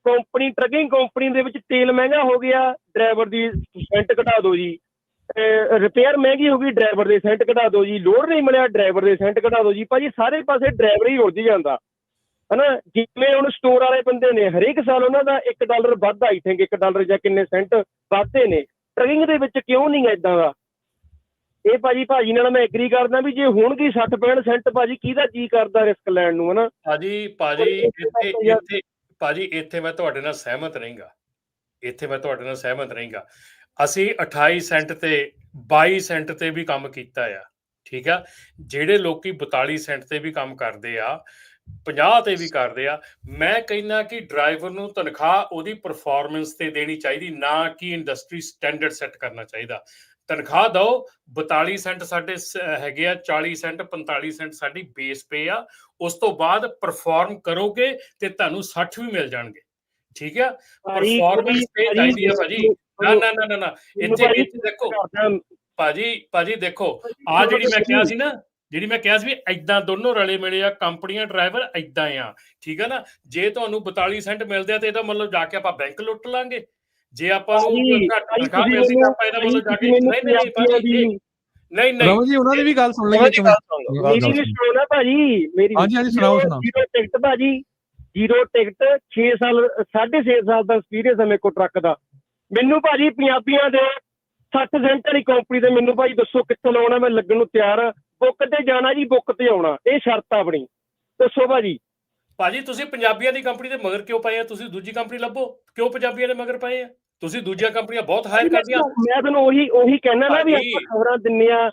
S7: ਟਰੱਕਿੰਗ ਕੰਪਨੀ ਦੇ ਵਿੱਚ ਤੇਲ ਮਹਿੰਗਾ ਹੋ ਗਿਆ, ਡਰਾਈਵਰ ਦੀ ਸੈਂਟ ਘਟਾ ਦਿਓ ਜੀ। ਰਿਪੇਅਰ ਮਹਿੰਗੀ ਹੋ ਗਈ, ਡਰਾਈਵਰ ਦੇ ਸੈਂਟ ਘਟਾ ਦਿਓ ਜੀ। ਲੋਡ ਨਹੀਂ ਮਿਲਿਆ, ਡਰਾਈਵਰ ਦੇ ਸੈਂਟ ਘਟਾ ਦਿਓ ਜੀ। ਭਾਜੀ ਸਾਰੇ ਪਾਸੇ ਡਰਾਈਵਰ ਹੀ ਉਲਝ ਜਾਂਦਾ, ਹਨਾ। ਜਿਵੇਂ ਹੁਣ ਸਟੋਰ ਵਾਲੇ ਬੰਦੇ ਨੇ, ਹਰੇਕ ਸਾਲ ਉਹਨਾਂ ਦਾ $1 ਵੱਧ, ਆਈ ਥਿੰਕ $1 ਜਾਂ ਕਿੰਨੇ ਸੈਂਟ ਵੱਧਦੇ ਨੇ। ਟਰੱਕਿੰਗ ਦੇ ਵਿੱਚ ਕਿਉਂ ਨਹੀਂ ਏਦਾਂ ਦਾ? ਇਹ ਭਾਜੀ ਨਾਲ ਮੈਂ ਐਗਰੀ ਕਰਦਾ ਵੀ ਜੇ ਹੋਣਗੇ 60-65 ਸੈਂਟ, ਭਾਜੀ ਕਿਹਦਾ ਜੀ ਕਰਦਾ ਰਿਸਕ ਲੈਣ ਨੂੰ, ਹਨਾ।
S3: ਭਾਜੀ ਇੱਥੇ ਮੈਂ ਤੁਹਾਡੇ ਨਾਲ ਸਹਿਮਤ ਨਹੀਂਗਾ। ਇੱਥੇ ਮੈਂ ਤੁਹਾਡੇ ਨਾਲ ਸਹਿਮਤ ਨਹੀਂਗਾ। ਅਸੀਂ 28 ਸੈਂਟ ਤੇ 22 ਸੈਂਟ ਤੇ ਵੀ ਕੰਮ ਕੀਤਾ ਆ, ਠੀਕ ਆ। ਜਿਹੜੇ ਲੋਕੀ 42 ਸੈਂਟ ਤੇ ਵੀ ਕੰਮ ਕਰਦੇ ਆ, 50 ਤੇ ਵੀ ਕਰਦੇ ਆ, ਮੈਂ ਕਹਿੰਦਾ ਕਿ ਡਰਾਈਵਰ ਨੂੰ ਤਨਖਾਹ ਉਹਦੀ ਪਰਫਾਰਮੈਂਸ ਤੇ ਦੇਣੀ ਚਾਹੀਦੀ, ਨਾ ਕਿ ਇੰਡਸਟਰੀ ਸਟੈਂਡਰਡ ਸੈੱਟ ਕਰਨਾ ਚਾਹੀਦਾ। ਤਨਖਾਹ ਦਿਓ, 42 ਸੈਂਟ ਸਾਡੇ ਹੈਗੇ ਆ, 40 ਸੈਂਟ 45 ਸੈਂਟ ਸਾਡੀ ਬੇਸ ਪੇ ਆ। ਉਸ ਤੋਂ ਬਾਅਦ ਪਰਫਾਰਮ ਕਰੋਗੇ ਤੇ ਤੁਹਾਨੂੰ 60 ਵੀ ਮਿਲ ਜਾਣਗੇ, ਠੀਕ ਆ। ਪਰਫਾਰਮੈਂਸ ਪੇ ਚਾਹੀਦੀ ਆ ਭਾਜੀ। ਨਾ ਨਾ ਨਾ ਨਾ ਇੱਥੇ ਦੇਖੋ ਭਾਜੀ ਦੇਖੋ, ਆ ਜਿਹੜੀ ਮੈਂ ਕਿਹਾ ਸੀ ਨਾ, ਜਿਹੜੀ ਮੈਂ ਕਿਹਾ ਸੀ ਵੀ ਏਦਾਂ ਦੋਨੋਂ ਰਲੇ ਮਿਲੇ ਆ, ਕੰਪਨੀਆਂ ਡਰਾਈਵਰ ਏਦਾਂ ਆ, ਠੀਕ ਆ ਨਾ। ਜੇ ਤੁਹਾਨੂੰ 42 ਸੈਂਟ ਮਿਲਦੇ ਆ ਤੇ ਇਹਦਾ ਮਤਲਬ ਜਾ ਕੇ ਆਪਾਂ ਬੈਂਕ ਲੁੱਟ ਲਾਂਗੇ। ਜੇ ਆਪਾਂ ਨੂੰ ਘੱਟ ਤਨਖਾਹ ਮਿਲਦੀ ਤਾਂ ਆਪਾਂ ਇਹਦਾ ਮਤਲਬ ਜਾ ਕੇ ਨਹੀਂ
S2: ਰਮਨ ਜੀ ਉਹਨਾਂ ਦੀ ਵੀ ਗੱਲ ਸੁਣ ਲਈਏ।
S7: ਮੇਰੀ ਵੀ ਸੁਣੋ ਨਾ ਭਾਜੀ, ਮੇਰੀ
S2: ਹਾਂਜੀ ਸੁਣਾਓ।
S7: ਜ਼ੀਰੋ ਟਿਕਟ ਭਾਜੀ, ਜ਼ੀਰੋ ਟਿਕਟ, 6 ਸਾਲ 6.5 ਸਾਲ ਦਾ ਐਕਸਪੀਰੀਅੰਸ ਹੈ ਮੇਰੇ ਕੋਲ ਟਰੱਕ ਦਾ। ਮੈਨੂੰ ਭਾਜੀ ਪੰਜਾਬੀਆਂ ਦੇ 60 ਸੈਂਟ ਵਾਲੀ ਕੰਪਨੀ ਤੇ ਮੈਨੂੰ ਭਾਜੀ ਦੱਸੋ ਕਿੱਥੋਂ ਲਾਉਣਾ, ਮੈਂ ਲੱਗਣ ਨੂੰ ਤਿਆਰ ਆ। ਬੁੱਕ ਤੇ ਜਾਣਾ ਜੀ, ਬੁੱਕ ਤੇ ਆਉਣਾ, ਇਹ ਸ਼ਰਤ ਆਪਣੀ। ਦੱਸੋ ਭਾਜੀ
S3: ਤੁਸੀਂ ਪੰਜਾਬੀਆਂ ਦੀ ਕੰਪਨੀ ਦੇ ਮਗਰ ਕਿਉਂ ਪਏ ਆ? ਤੁਸੀਂ ਦੂਜੀ ਕੰਪਨੀ ਲੱਭੋ, ਕਿਉਂ ਪੰਜਾਬੀਆਂ ਦੇ ਮਗਰ ਪਏ ਆ? ਤੁਸੀਂ ਦੂਜੀਆਂ ਕੰਪਨੀਆਂ ਬਹੁਤ ਹਾਇਰ ਕਰਦੀਆਂ।
S7: ਮੈਂ ਤੁਹਾਨੂੰ ਉਹੀ ਕਹਿਣਾ ਨਾ ਵੀ ਆਪਾਂ ਖਬਰਾਂ ਦਿੰਨੇ ਆ,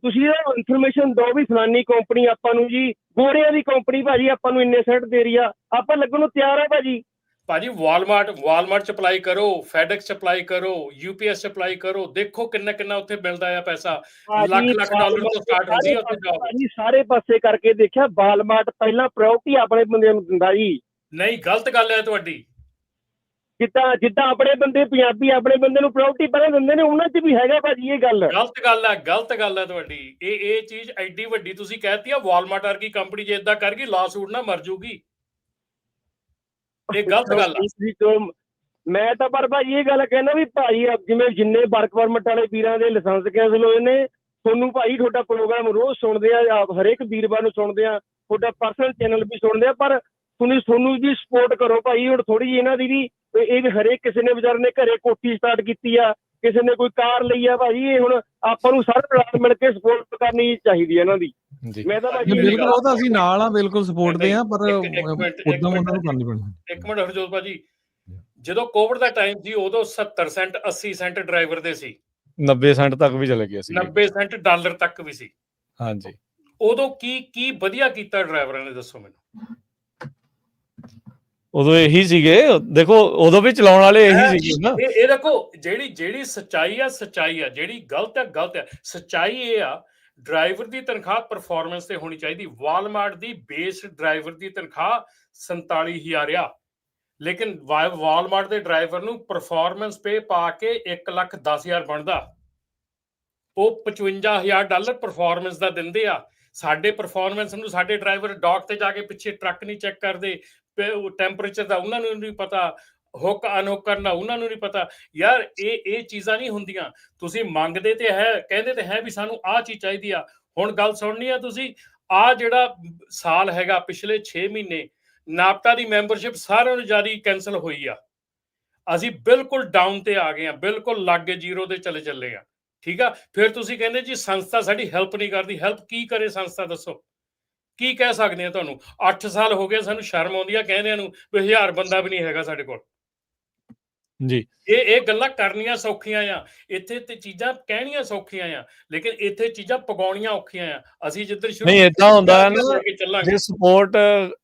S7: ਤੁਸੀਂ ਇਨਫੋਰਮੇਸ਼ਨ ਦਿਓ ਵੀ ਫਲਾਨੀ ਕੰਪਨੀ ਆਪਾਂ ਨੂੰ ਜੀ, ਗੋਰਿਆਂ ਦੀ ਕੰਪਨੀ ਭਾਜੀ ਆਪਾਂ ਨੂੰ ਇੰਨੇ ਸੈਂਟ ਦੇ ਰਹੀ ਆ, ਆਪਾਂ ਲੱਗਣ ਨੂੰ ਤਿਆਰ ਆ ਭਾਜੀ।
S3: ਵਾਲਮਾਰਟ ਚ ਅਪਲਾਈ ਕਰੋ, ਫੈਡੈਕਸ ਚ ਅਪਲਾਈ ਕਰੋ, UPS ਚ ਅਪਲਾਈ ਕਰੋ, ਦੇਖੋ ਕਿੰਨਾ ਉੱਥੇ ਮਿਲਦਾ ਆ ਪੈਸਾ। ਲੱਖ ਡਾਲਰ ਤੋਂ ਸਟਾਰਟ ਹੁੰਦੀ ਆ ਉੱਥੇ ਜੌਬ।
S7: ਸਾਰੇ ਪਾਸੇ ਕਰਕੇ ਦੇਖਿਆ, ਵਾਲਮਾਰਟ ਪਹਿਲਾਂ ਪ੍ਰਾਇੋਰਟੀ ਆਪਣੇ ਬੰਦੇ ਨੂੰ ਦਿੰਦਾ ਜੀ।
S3: ਨਹੀਂ, ਗਲਤ ਗੱਲ ਹੈ ਤੁਹਾਡੀ।
S7: ਜਿੱਦਾਂ ਆਪਣੇ ਬੰਦੇ ਪੰਜਾਬੀ ਆਪਣੇ ਬੰਦੇ ਨੂੰ ਪ੍ਰਾਇੋਰਟੀ ਪਹਿਲਾਂ ਦਿੰਦੇ ਨੇ, ਉਹਨਾਂ 'ਚ ਵੀ ਹੈਗਾ ਭਾਜੀ ਇਹ ਗੱਲ।
S3: ਗਲਤ ਗੱਲ ਹੈ ਤੁਹਾਡੀ। ਇਹ ਚੀਜ਼ ਐਡੀ ਵੱਡੀ ਤੁਸੀਂ ਕਹਿਤੀ ਆ, ਵਾਲਮਾਰਟ ਵਰਗੀ ਕੰਪਨੀ ਜੇ ਏਦਾਂ ਕਰ ਗਈ, ਲਾ ਸੂਟ ਨਾ ਮਰ ਜੂਗੀ। ਇਹ ਗਲਤ ਗੱਲ ਆ।
S7: ਮੈਂ ਤਾਂ ਪਰ ਭਾਜੀ ਇਹ ਗੱਲ ਕਹਿੰਦਾ ਵੀ ਭਾਈ ਜਿਵੇਂ ਜਿੰਨੇ ਵਰਕ ਪਰਮਿਟ ਵਾਲੇ ਵੀਰਾਂ ਦੇ ਲਾਇਸੈਂਸ ਕੈਂਸਲ ਹੋਏ ਨੇ, ਤੁਹਾਨੂੰ ਭਾਈ ਤੁਹਾਡਾ ਪ੍ਰੋਗਰਾਮ ਰੋਜ਼ ਸੁਣਦੇ ਆ, ਹਰੇਕ ਵੀਰਵਾਰ ਨੂੰ ਸੁਣਦੇ ਆ, ਤੁਹਾਡਾ ਪਰਸਨਲ ਚੈਨਲ ਵੀ ਸੁਣਦੇ ਆ, ਪਰ ਤੁਹਾਨੂੰ ਵੀ ਸਪੋਰਟ ਕਰੋ ਭਾਈ। ਹੁਣ ਥੋੜੀ ਜਿਹੀ ਇਹਨਾਂ ਦੀ ਵੀ, ਇਹ ਹਰੇਕ ਕਿਸੇ ਨੇ ਵਿਚਾਰੇ ਨੇ ਘਰੇ ਕੋਠੀ ਸਟਾਰਟ ਕੀਤੀ ਆ, ਕਿਸੇ ਨੇ ਕੋਈ ਕਾਰ ਲਈ ਆ ਭਾਜੀ। ਇਹ ਹੁਣ ਆਪਾਂ ਨੂੰ ਸਾਰੇ ਰਲ ਮਿਲ ਕੇ ਸਪੋਰਟ ਕਰਨੀ ਚਾਹੀਦੀ ਹੈ ਇਹਨਾਂ ਦੀ। ਮੈਂ ਤਾਂ
S2: ਬਿਲਕੁਲ, ਉਹ ਤਾਂ ਅਸੀਂ ਨਾਲ ਆ, ਬਿਲਕੁਲ ਸਪੋਰਟ ਦੇ ਆ, ਪਰ ਉਦੋਂ ਉਹਨਾਂ ਨੂੰ ਕਰਨੀ ਪੈਣੀ।
S3: ਇੱਕ ਮਿੰਟ ਹਰਜੋਤ ਭਾਜੀ, ਜਦੋਂ ਕੋਵਿਡ ਦਾ ਟਾਈਮ ਸੀ ਉਦੋਂ 70 ਸੈਂਟ 80 ਸੈਂਟ ਡਰਾਈਵਰ ਦੇ ਸੀ,
S1: 90 ਸੈਂਟ ਤੱਕ ਵੀ ਚਲੇ ਗਏ ਸੀ,
S3: 90 ਸੈਂਟ ਡਾਲਰ ਤੱਕ ਵੀ ਸੀ।
S1: ਹਾਂਜੀ,
S3: ਉਦੋਂ ਕੀ ਵਧੀਆ ਕੀਤਾ ਡਰਾਈਵਰਾਂ ਨੇ, ਦੱਸੋ ਮੈਨੂੰ।
S1: ਉਦੋਂ ਇਹੀ ਸੀਗੇ, ਦੇਖੋ ਉਦੋਂ ਵੀ ਚਲਾਉਣ ਵਾਲੇ ਇਹੀ ਸੀਗੇ ਨਾ।
S3: ਇਹ ਦੇਖੋ, ਜਿਹੜੀ ਸੱਚਾਈ ਆ, ਜਿਹੜੀ ਗਲਤ ਆ। ਸੱਚਾਈ ਇਹ ਆ, ਡਰਾਈਵਰ ਦੀ ਤਨਖਾਹ ਪਰਫਾਰਮੈਂਸ ਤੇ ਹੋਣੀ ਚਾਹੀਦੀ। ਵਾਲਮਾਰਟ ਦੀ ਬੇਸ ਡਰਾਈਵਰ ਦੀ ਤਨਖਾਹ 47,000 ਆ, ਲੇਕਿਨ ਵਾਲਮਾਰਟ ਦੇ ਡਰਾਈਵਰ ਨੂੰ ਪਰਫਾਰਮੈਂਸ ਪੇ ਪਾ ਕੇ 1,10,000 ਬਣਦਾ। ਉਹ $55,000 ਪਰਫਾਰਮੈਂਸ ਦਾ ਦਿੰਦੇ ਆ। ਸਾਡੇ ਪਰਫਾਰਮੈਂਸ ਨੂੰ ਸਾਡੇ ਡਰਾਈਵਰ ਡੌਕ ਤੇ ਜਾ ਕੇ ਪਿੱਛੇ ਟਰੱਕ ਨਹੀਂ ਚੈੱਕ ਕਰਦੇ, ਟੈਂਪਰੇਚਰ ਦਾ ਉਹਨਾਂ ਨੂੰ ਨਹੀਂ ਪਤਾ, ਹੁੱਕ ਅਨਹੁੱਕ ਕਰਨਾ ਉਹਨਾਂ ਨੂੰ ਨਹੀਂ ਪਤਾ। ਯਾਰ ਇਹ ਚੀਜ਼ਾਂ ਨਹੀਂ ਹੁੰਦੀਆਂ। ਤੁਸੀਂ ਮੰਗਦੇ ਤੇ ਹੈ, ਕਹਿੰਦੇ ਤੇ ਹੈ ਵੀ ਸਾਨੂੰ ਆਹ ਚੀਜ਼ ਚਾਹੀਦੀ ਆ। ਹੁਣ ਗੱਲ ਸੁਣਨੀ ਆ ਤੁਸੀਂ, ਆਹ ਜਿਹੜਾ ਸਾਲ ਹੈਗਾ, ਪਿਛਲੇ 6 ਮਹੀਨੇ ਨਾਪਟਾ ਦੀ ਮੈਂਬਰਸ਼ਿਪ ਸਾਰਿਆਂ ਨੂੰ ਜਾਰੀ ਕੈਂਸਲ ਹੋਈ ਆ। ਅਸੀਂ ਬਿਲਕੁਲ ਡਾਊਨ ਤੇ ਆ ਗਏ ਆ, ਬਿਲਕੁਲ ਲਾਗੇ ਜ਼ੀਰੋ ਦੇ ਚੱਲੇ ਆ, ਠੀਕ ਆ। ਫਿਰ ਤੁਸੀਂ ਕਹਿੰਦੇ ਜੀ ਸੰਸਥਾ ਸਾਡੀ ਹੈਲਪ ਨਹੀਂ ਕਰਦੀ। ਹੈਲਪ ਕੀ ਕਰੇ ਸੰਸਥਾ, ਦੱਸੋ ਕੀ ਕਹਿ ਸਕਦੇ ਆ ਤੁਹਾਨੂੰ? 8 ਸਾਲ ਹੋ ਗਏ, ਸਾਨੂੰ ਸ਼ਰਮ ਆਉਂਦੀ ਆ ਕਹਿੰਦਿਆਂ ਨੂੰ ਵੀ 1000 ਬੰਦਾ ਵੀ ਨਹੀਂ ਹੈਗਾ ਸਾਡੇ ਕੋਲ
S1: ਜੀ।
S3: ਇਹ ਗੱਲਾਂ ਕਰਨੀਆਂ ਸੌਖੀਆਂ ਆ, ਇੱਥੇ ਤੇ ਚੀਜ਼ਾਂ ਕਹਿਣੀਆਂ ਸੌਖੀਆਂ ਆ, ਲੇਕਿਨ ਇੱਥੇ ਚੀਜ਼ਾਂ ਪਗਾਉਣੀਆਂ ਔਖੀਆਂ ਆ। ਅਸੀਂ ਜਿੱਧਰ ਸ਼ੁਰੂ
S1: ਨਹੀਂ, ਏਦਾਂ ਹੁੰਦਾ ਹੈ ਨਾ, ਜੇ ਸਪੋਰਟ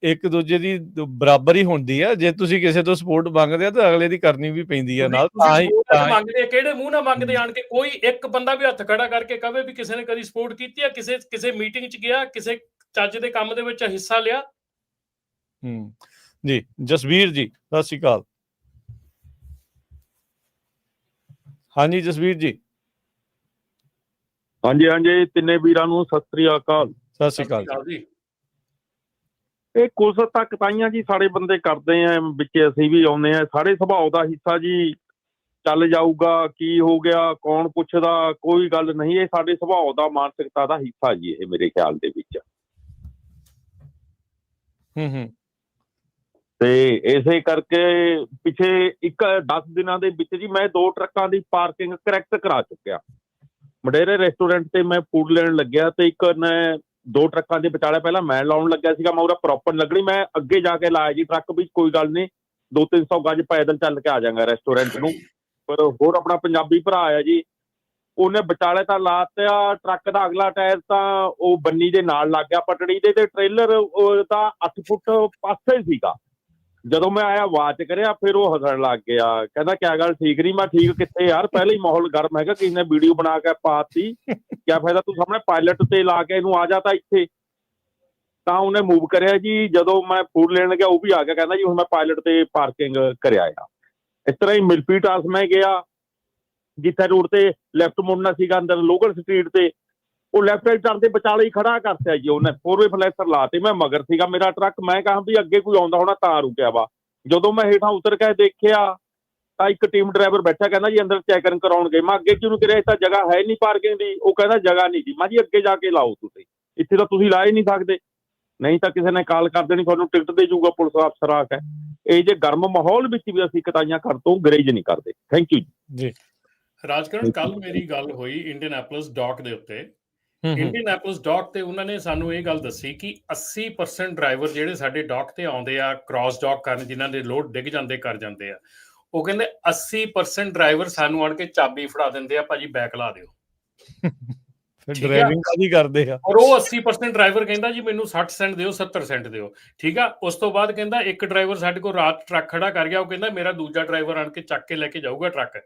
S1: ਇੱਕ ਦੂਜੇ ਦੀ ਬਰਾਬਰ ਹੀ ਹੁੰਦੀ ਆ। ਜੇ ਤੁਸੀਂ ਕਿਸੇ ਤੋਂ ਸਪੋਰਟ ਮੰਗਦੇ ਆ ਤਾਂ ਅਗਲੇ ਦੀ ਕਰਨੀ ਵੀ ਪੈਂਦੀ ਆ ਨਾਲ।
S3: ਮੰਗਦੇ ਕਿਹੜੇ ਮੂੰਹ ਨਾਲ ਮੰਗਦੇ ਆਣ ਕੇ? ਕੋਈ ਇੱਕ ਬੰਦਾ ਵੀ ਹੱਥ ਖੜਾ ਕਰਕੇ ਕਵੇ ਵੀ ਕਿਸੇ ਨੇ ਕਦੀ ਸਪੋਰਟ ਕੀਤੀ ਆ? ਕਿਸੇ ਮੀਟਿੰਗ 'ਚ ਗਿਆ, ਕਿਸੇ ਚੱਜ ਦੇ ਕੰਮ ਦੇ ਵਿੱਚ ਹਿੱਸਾ ਲਿਆ?
S1: ਜੀ ਜਸਵੀਰ ਜੀ, ਸਤਿ ਸ਼੍ਰੀ ਅਕਾਲ। ਹਾਂਜੀ ਜਸਵੀਰ ਜੀ।
S10: ਹਾਂਜੀ, ਤਿੰਨੇ ਵੀਰਾਂ ਨੂੰ ਸਤਿ ਸ੍ਰੀ ਅਕਾਲ।
S1: ਸਤਿ ਸ਼੍ਰੀ ਅਕਾਲ
S3: ਜੀ।
S10: ਇਹ ਕੁਛ ਤੱਕ ਤਾਈਆਂ ਜੀ ਸਾਡੇ ਬੰਦੇ ਕਰਦੇ ਆ, ਵਿੱਚ ਅਸੀਂ ਵੀ ਆਉਂਦੇ ਆ। ਸਾਡੇ ਸੁਭਾਅ ਦਾ ਹਿੱਸਾ ਜੀ, ਚੱਲ ਜਾਊਗਾ ਕੀ ਹੋ ਗਿਆ, ਕੌਣ ਪੁੱਛਦਾ, ਕੋਈ ਗੱਲ ਨਹੀਂ। ਇਹ ਸਾਡੇ ਸੁਭਾਅ ਦਾ, ਮਾਨਸਿਕਤਾ ਦਾ ਹਿੱਸਾ ਜੀ, ਇਹ ਮੇਰੇ ਖਿਆਲ ਦੇ ਵਿੱਚ। ਤੇ ਇਸੇ ਕਰਕੇ ਪਿਛੇ 10 ਦਿਨਾਂ ਦੇ ਵਿੱਚ ਜੀ ਮੈਂ 2 ਟਰੱਕਾਂ ਦੀ ਪਾਰਕਿੰਗ ਕਰੈਕਟ ਕਰਾ ਚੁੱਕਿਆ। ਮਡੇਰੇ ਰੈਸਟੋਰੈਂਟ ਤੇ ਮੈਂ ਫੂਡ ਲੈਣ ਲੱਗਿਆ ਤੇ ਇੱਕ ਨੇ 2 ਟਰੱਕਾਂ ਦੇ ਵਿਚਾਲੇ ਪਹਿਲਾਂ ਮੈਂ ਲਾਉਣ ਲੱਗਿਆ ਸੀਗਾ। ਮੈਂ ਉਹਦਾ ਪ੍ਰੋਪਰ ਲੱਗਣੀ, ਮੈਂ ਅੱਗੇ ਜਾ ਕੇ ਲਾਇਆ ਜੀ ਟਰੱਕ ਵੀ, ਕੋਈ ਗੱਲ ਨਹੀਂ 200-300 ਗਜ ਪੈਦਲ ਚੱਲ ਕੇ ਆ ਜਾਵਾਂਗਾ ਰੈਸਟੋਰੈਂਟ ਨੂੰ। ਪਰ ਹੋਰ ਆਪਣਾ ਪੰਜਾਬੀ ਭਰਾ ਆ ਜੀ, ਉਹਨੇ ਵਿਚਾਲੇ ਤਾਂ ਲਾਤਿਆ ਟਰੱਕ ਦਾ ਅਗਲਾ ਟਾਇਰ, ਤਾਂ ਉਹ ਬੰਨੀ ਦੇ ਨਾਲ ਲੱਗ ਗਿਆ ਪਟੜੀ ਦੇ, ਤੇ ਟ੍ਰੇਲਰ ਤਾਂ 8 ਫੁੱਟ ਪਾਸੇ ਸੀਗਾ। ਜਦੋਂ ਮੈਂ ਆਇਆ ਆਵਾਜ਼ ਕਰਿਆ, ਫਿਰ ਉਹ ਹੱਸਣ ਲੱਗ ਗਿਆ, ਕਹਿੰਦਾ ਕਿਆ ਗੱਲ ਠੀਕ ਨਹੀਂ? ਮੈਂ ਠੀਕ ਕਿੱਥੇ ਯਾਰ, ਪਹਿਲੇ ਹੀ ਮਾਹੌਲ ਗਰਮ ਹੈਗਾ, ਕਿਸੇ ਨੇ ਵੀਡੀਓ ਬਣਾ ਕੇ ਪਾਤੀ, ਕਿਆ ਫਾਇਦਾ, ਤੂੰ ਸਾਹਮਣੇ ਪਾਇਲਟ ਤੇ ਲਾ ਕੇ ਇਹਨੂੰ ਆ ਜਾਤਾ ਇੱਥੇ। ਤਾਂ ਉਹਨੇ ਮੂਵ ਕਰਿਆ ਜੀ। ਜਦੋਂ ਮੈਂ ਫੂਡ ਲੈਣ ਗਿਆ ਉਹ ਵੀ ਆ ਗਿਆ, ਕਹਿੰਦਾ ਜੀ ਹੁਣ ਮੈਂ ਪਾਇਲਟ ਤੇ ਪਾਰਕਿੰਗ ਕਰਿਆ ਆ। ਇਸ ਤਰ੍ਹਾਂ ਹੀ ਮਿਲਫੀ ਟਾਸ ਮੈਂ ਗਿਆ, ਜਿੱਥੇ ਰੋਡ ਤੇ ਲੈਫਟ ਮੁੜਨਾ ਸੀਗਾ ਅੰਦਰ ਲੋਕਲ ਸਟਰੀਟ ਤੇ, ਉਹ ਲੈਫਟ ਰਾਈਟ ਟਰਨ ਦੇ ਵਿਚਾਲੇ ਹੀ ਖੜਾ ਕਰਤਾ ਜੀ ਉਹਨੇ, 4-ਵੇ ਫਲੈਸ਼ਰ ਲਾਤੇ। ਮੈਂ ਮਗਰ ਸੀਗਾ ਮੇਰਾ ਟਰੱਕ, ਮੈਂ ਕਹਾਂ ਵੀ ਅੱਗੇ ਕੋਈ ਆਉਂਦਾ ਹੋਣਾ ਤਾਂ ਰੁਕਿਆ ਵਾ। ਜਦੋਂ ਮੈਂ ਹੇਠਾਂ ਉਤਰ ਕੇ ਦੇਖਿਆ ਤਾਂ ਇੱਕ ਟੀਮ ਡਰਾਈਵਰ ਬੈਠਾ, ਕਹਿੰਦਾ ਜੀ ਅੰਦਰ ਚੈਕਿੰਗ ਕਰਾਉਣ ਗਏ। ਮੈਂ ਅੱਗੇ ਕਿਉਂ ਕਰਿਆ, ਤਾਂ ਜਗ੍ਹਾ ਹੈ ਨਹੀਂ ਪਾਰਕਿੰਗ ਦੀ। ਉਹ ਕਹਿੰਦਾ ਜਗ੍ਹਾ ਨਹੀਂ ਜੀ। ਮੈਂ ਜੀ ਅੱਗੇ ਜਾ ਕੇ ਲਾਓ ਤੁਸੀਂ, ਇੱਥੇ ਤਾਂ ਤੁਸੀਂ ਲਾ ਹੀ ਨਹੀਂ ਸਕਦੇ, ਨਹੀਂ ਤਾਂ ਕਿਸੇ ਨੇ ਕਾਲ ਕਰ ਦੇਣੀ, ਤੁਹਾਨੂੰ ਟਿਕਟ ਦੇ ਜੂਗਾ ਪੁਲਿਸ ਅਫਸਰ ਆ ਕੇ। ਇਹ ਜੇ ਗਰਮ ਮਾਹੌਲ ਵਿੱਚ ਵੀ ਅਸੀਂ ਕਤਾਈਆਂ ਘਰ ਤੋਂ ਗਰੇਜ ਨਹੀਂ ਕਰਦੇ। ਥੈਂਕ ਯੂ
S1: ਜੀ।
S3: ਰਾਜਕਰਨ, ਕੱਲ ਮੇਰੀ ਗੱਲ ਹੋਈ ਇੰਡੀਅਨੈਪੋਲਿਸ ਡਾਕ ਦੇ ਉੱਤੇ। ਇੰਡੀਅਨੈਪੋਲਿਸ ਡਾਕ ਤੇ ਉਹਨਾਂ ਨੇ ਸਾਨੂੰ ਇਹ ਗੱਲ ਦੱਸੀ ਕਿ 80% ਡਰਾਈਵਰ ਜਿਹੜੇ ਸਾਡੇ ਡਾਕ ਤੇ ਆਉਂਦੇ ਆ ਕ੍ਰਾਸ ਡਾਕ ਕਰਨ, ਜਿਨ੍ਹਾਂ ਦੇ ਲੋਡ ਡਿੱਗ ਜਾਂਦੇ ਕਰ ਜਾਂਦੇ ਆ, ਉਹ ਕਹਿੰਦੇ 80% ਡਰਾਈਵਰ ਸਾਨੂੰ ਆਣ ਕੇ ਚਾਬੀ ਫੜਾ ਦਿੰਦੇ ਆ, ਭਾਜੀ ਬੈਕ ਲਾ ਦਿਓ।
S1: ਡਰਾਈਵਿੰਗ ਕਾਹਦੀ ਕਰਦੇ ਆ।
S3: ਔਰ ਉਹ 80% ਡਰਾਈਵਰ ਕਹਿੰਦਾ ਜੀ ਮੈਨੂੰ 60 ਸੈਂਟ ਦਿਓ, 70 ਸੈਂਟ ਦਿਓ। ਠੀਕ ਆ। ਉਸ ਤੋਂ ਬਾਅਦ ਕਹਿੰਦਾ ਇੱਕ ਡਰਾਈਵਰ ਸਾਡੇ ਕੋਲ ਰਾਤ ਟਰੱਕ ਖੜਾ ਕਰ ਗਿਆ, ਉਹ ਕਹਿੰਦਾ ਮੇਰਾ ਦੂਜਾ ਡਰਾਈਵਰ ਆਣ ਕੇ ਚੱਕ ਕੇ ਲੈ ਕੇ ਜਾਊਗਾ ਟਰੱਕ।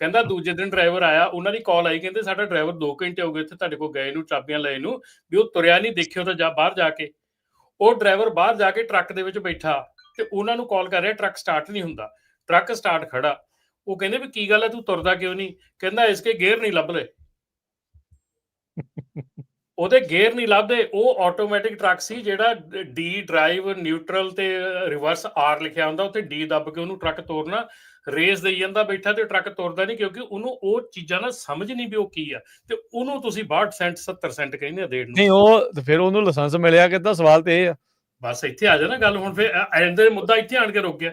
S3: ਕਹਿੰਦਾ ਦੂਜੇ ਦਿਨ ਡਰਾਈਵਰ ਆਇਆ, ਉਹਨਾਂ ਦੀ ਕਾਲ ਆਈ, ਕਹਿੰਦੇ ਸਾਡਾ ਡਰਾਈਵਰ 2 ਘੰਟੇ ਹੋ ਗਏ ਇੱਥੇ ਤੁਹਾਡੇ ਕੋਲ ਗਏ ਨੂੰ, ਚਾਬੀਆਂ ਲਏ ਨੂੰ, ਵੀ ਉਹ ਤੁਰਿਆ ਨਹੀਂ, ਦੇਖਿਓ ਤਾਂ ਬਾਹਰ ਜਾ ਕੇ। ਉਹ ਡਰਾਈਵਰ ਬਾਹਰ ਜਾ ਕੇ ਟਰੱਕ ਦੇ ਵਿੱਚ ਬੈਠਾ ਤੇ ਉਹਨਾਂ ਨੂੰ ਕਾਲ ਕਰ ਰਿਹਾ, ਟਰੱਕ ਸਟਾਰਟ ਨਹੀਂ ਹੁੰਦਾ, ਟਰੱਕ ਸਟਾਰਟ ਖੜਾ। ਉਹ ਕਹਿੰਦੇ ਵੀ ਕੀ ਗੱਲ ਹੈ, ਤੂੰ ਤੁਰਦਾ ਕਿਉਂ ਨਹੀਂ? ਕਹਿੰਦਾ ਇਸਕੇ ਗੇਅਰ ਨਹੀਂ ਲੱਭ ਰਹੇ। ਉਹਦੇ ਗੇਅਰ ਨਹੀਂ ਲੱਭਦੇ। ਉਹ ਆਟੋਮੈਟਿਕ ਟਰੱਕ ਸੀ ਜਿਹੜਾ ਡੀ ਡਰਾਈਵ, ਨਿਊਟਰਲ ਤੇ ਰਿਵਰਸ ਆਰ ਲਿਖਿਆ ਹੁੰਦਾ, ਉੱਥੇ ਡੀ ਦੱਬ ਕੇ ਉਹਨੂੰ ਟਰੱਕ ਤੋਰਨਾ, ਰੇਸ ਦੇਈ ਜਾਂਦਾ ਬੈਠਾ ਤੇ ਟਰੱਕ ਤੁਰਦਾ ਨਹੀਂ, ਕਿਉਂਕਿ ਉਹਨੂੰ ਉਹ ਚੀਜ਼ਾਂ ਨਾਲ ਸਮਝ ਨਹੀਂ ਵੀ ਉਹ ਕੀ ਆ, ਤੇ ਉਹਨੂੰ ਤੁਸੀਂ 62 ਸੈਂਟ 70 ਸੈਂਟ ਕਹਿੰਦੇ ਆ ਦੇਣ ਨੂੰ।
S1: ਨਹੀਂ, ਉਹ ਫਿਰ ਉਹਨੂੰ ਲਾਇਸੈਂਸ ਮਿਲਿਆ ਕਿੱਦਾਂ? ਸਵਾਲ ਤੇ ਇਹ ਆ।
S3: ਬਸ ਇੱਥੇ ਆ ਜਾਣਾ ਗੱਲ। ਹੁਣ ਫਿਰ ਐਂਡ ਮੁੱਦਾ ਇੱਥੇ ਆਣ ਕੇ ਰੁਕ ਗਿਆ।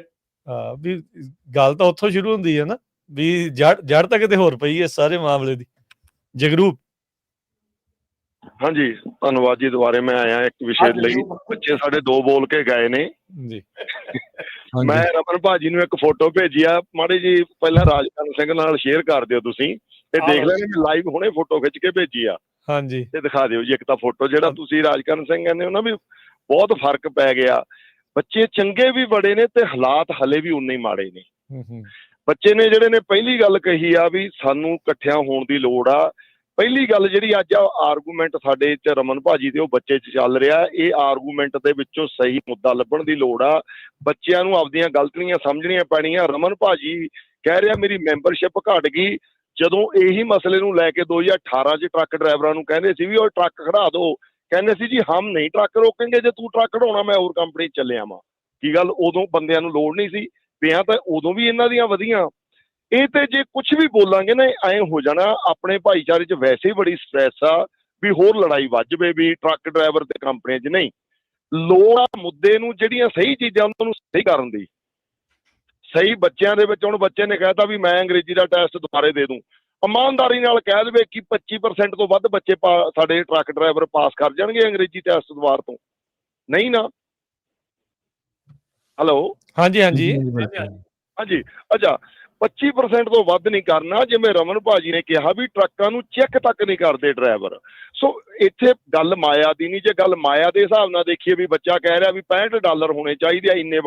S1: ਵੀ ਗੱਲ ਤਾਂ ਉੱਥੋਂ ਸ਼ੁਰੂ ਹੁੰਦੀ ਹੈ ਨਾ, ਵੀ ਜੜ ਤਾਂ ਕਿਤੇ ਹੋਰ ਪਈ ਹੈ ਸਾਰੇ ਮਾਮਲੇ ਦੀ। ਜਗਰੂਪ।
S6: ਹਾਂਜੀ, ਧੰਨਵਾਦ ਜੀ। ਦੁਬਾਰੇ ਮੈਂ ਆਇਆ ਇੱਕ ਵਿਸ਼ੇ ਲਈ। ਬੱਚੇ ਸਾਡੇ 2 ਬੋਲ ਕੇ ਗਏ ਨੇ
S1: ਜੀ।
S6: ਮੈਂ ਰਮਨ ਭਾਜੀ ਨੂੰ ਇੱਕ ਫੋਟੋ ਭੇਜੀ ਆ, ਮਾੜੀ ਜੀ ਪਹਿਲਾਂ ਰਾਜਕਰਨ ਸਿੰਘ ਨਾਲ ਸ਼ੇਅਰ ਕਰ ਦਿਓ ਤੁਸੀਂ, ਤੇ ਦੇਖ ਲੈਣੇ ਮੈਂ ਲਾਈਵ ਹੁਣੇ ਫੋਟੋ ਖਿੱਚ ਕੇ ਭੇਜੀ ਆ।
S1: ਹਾਂਜੀ,
S6: ਤੇ ਦਿਖਾ ਦਿਓ ਜੀ ਇੱਕ ਤਾਂ ਫੋਟੋ। ਜਿਹੜਾ ਤੁਸੀਂ ਰਾਜਕਰਨ ਸਿੰਘ ਕਹਿੰਦੇ ਹੋ ਨਾ, ਵੀ ਬਹੁਤ ਫਰਕ ਪੈ ਗਿਆ। ਬੱਚੇ ਚੰਗੇ ਵੀ ਬੜੇ ਨੇ ਤੇ ਹਾਲਾਤ ਹਲੇ ਵੀ ਉਨੇ ਹੀ ਮਾੜੇ ਨੇ। ਬੱਚੇ ਨੇ ਜਿਹੜੇ ਨੇ ਪਹਿਲੀ ਗੱਲ ਕਹੀ ਆ ਵੀ ਸਾਨੂੰ ਇਕੱਠਿਆਂ ਹੋਣ ਦੀ ਲੋੜ ਆ। ਪਹਿਲੀ ਗੱਲ ਜਿਹੜੀ ਅੱਜ ਆਰਗੂਮੈਂਟ ਸਾਡੇ ਚ ਰਮਨ ਭਾਜੀ ਤੇ ਉਹ ਬੱਚੇ ਚ ਚੱਲ ਰਿਹਾ, ਇਹ ਆਰਗੂਮੈਂਟ ਦੇ ਵਿੱਚੋਂ ਸਹੀ ਮੁੱਦਾ ਲੱਭਣ ਦੀ ਲੋੜ ਆ। ਬੱਚਿਆਂ ਨੂੰ ਆਪਦੀਆਂ ਗਲਤੀਆਂ ਸਮਝਣੀਆਂ ਪੈਣੀਆਂ। ਰਮਨ ਭਾਜੀ ਕਹਿ ਰਿਹਾ ਮੇਰੀ ਮੈਂਬਰਸ਼ਿਪ ਘਟ ਗਈ, ਜਦੋਂ ਇਹੀ ਮਸਲੇ ਨੂੰ ਲੈ ਕੇ 2018 ਚ ਟਰੱਕ ਡਰਾਈਵਰਾਂ ਨੂੰ ਕਹਿੰਦੇ ਸੀ ਵੀ ਉਹ ਟਰੱਕ ਖੜਾ ਦਿਓ, ਕਹਿੰਦੇ ਸੀ ਜੀ ਹਮ ਨਹੀਂ ਟਰੱਕ ਰੋਕੇਂਗੇ, ਜੇ ਤੂੰ ਟਰੱਕ ਖੜਾਉਣਾ ਮੈਂ ਹੋਰ ਕੰਪਨੀ ਚ ਚੱਲਿਆ ਵਾਂ। ਕੀ ਗੱਲ ਉਦੋਂ ਬੰਦਿਆਂ ਨੂੰ ਲੋੜ ਨਹੀਂ ਸੀ? ਪਿਆ ਤਾਂ ਉਦੋਂ ਵੀ ਇਹਨਾਂ ਦੀਆਂ ਵਧੀਆਂ। ਇਹ ਤੇ ਜੇ ਕੁਝ ਵੀ ਬੋਲਾਂਗੇ ਨਾ ਐਂ ਹੋ ਜਾਣਾ। ਆਪਣੇ ਭਾਈਚਾਰੇ 'ਚ ਵੈਸੇ ਹੀ ਬੜੀ ਸਟ੍ਰੈਸ ਆ ਵੀ ਹੋਰ ਲੜਾਈ ਵੱਧ ਜਾਵੇ ਵੀ ਟਰੱਕ ਡਰਾਈਵਰ ਤੇ ਕੰਪਨੀਆਂ 'ਚ। ਨਹੀਂ, ਲੋੜ ਆ ਮੁੱਦੇ ਨੂੰ, ਜਿਹੜੀਆਂ ਸਹੀ ਚੀਜ਼ਾਂ ਉਹਨਾਂ ਨੂੰ ਸਹੀ ਕਰਨ ਦੀ। ਸਹੀ ਬੱਚਿਆਂ ਦੇ ਵਿੱਚ, ਹੁਣ ਬੱਚੇ ਨੇ ਕਹਿਤਾ ਵੀ ਮੈਂ ਅੰਗਰੇਜ਼ੀ ਦਾ ਟੈਸਟ ਦੁਬਾਰੇ ਦੇ ਦੂੰ, ਇਮਾਨਦਾਰੀ ਨਾਲ ਕਹਿ ਦੇਵੇ ਕਿ 25% ਤੋਂ ਵੱਧ ਬੱਚੇ ਸਾਡੇ ਟਰੱਕ ਡਰਾਈਵਰ ਪਾਸ ਕਰ ਜਾਣਗੇ ਅੰਗਰੇਜ਼ੀ ਟੈਸਟ ਦੁਬਾਰ ਤੋਂ? ਨਹੀਂ ਨਾ। ਹੈਲੋ।
S1: ਹਾਂਜੀ ਹਾਂਜੀ
S6: ਹਾਂਜੀ। ਅੱਛਾ, 25% ਤੋਂ ਵੱਧ ਨਹੀਂ ਕਰਨਾ। ਜਿਵੇਂ ਰਮਨ ਭਾਜੀ ਨੇ ਕਿਹਾ ਵੀ ਟਰੱਕਾਂ ਨੂੰ ਚੈੱਕ ਤੱਕ ਨਹੀਂ ਕਰਦੇ ਡਰਾਈਵਰ। ਸੋ ਇੱਥੇ ਗੱਲ ਮਾਇਆ ਦੀ ਨਹੀਂ। ਜੇ ਗੱਲ ਮਾਇਆ ਦੇ ਹਿਸਾਬ ਨਾਲ ਦੇਖੀਏ ਵੀ ਬੱਚਾ ਕਹਿ ਰਿਹਾ ਵੀ $65 ਹੋਣੇ ਚਾਹੀਦੇ ਆ, ਇੰਨੇ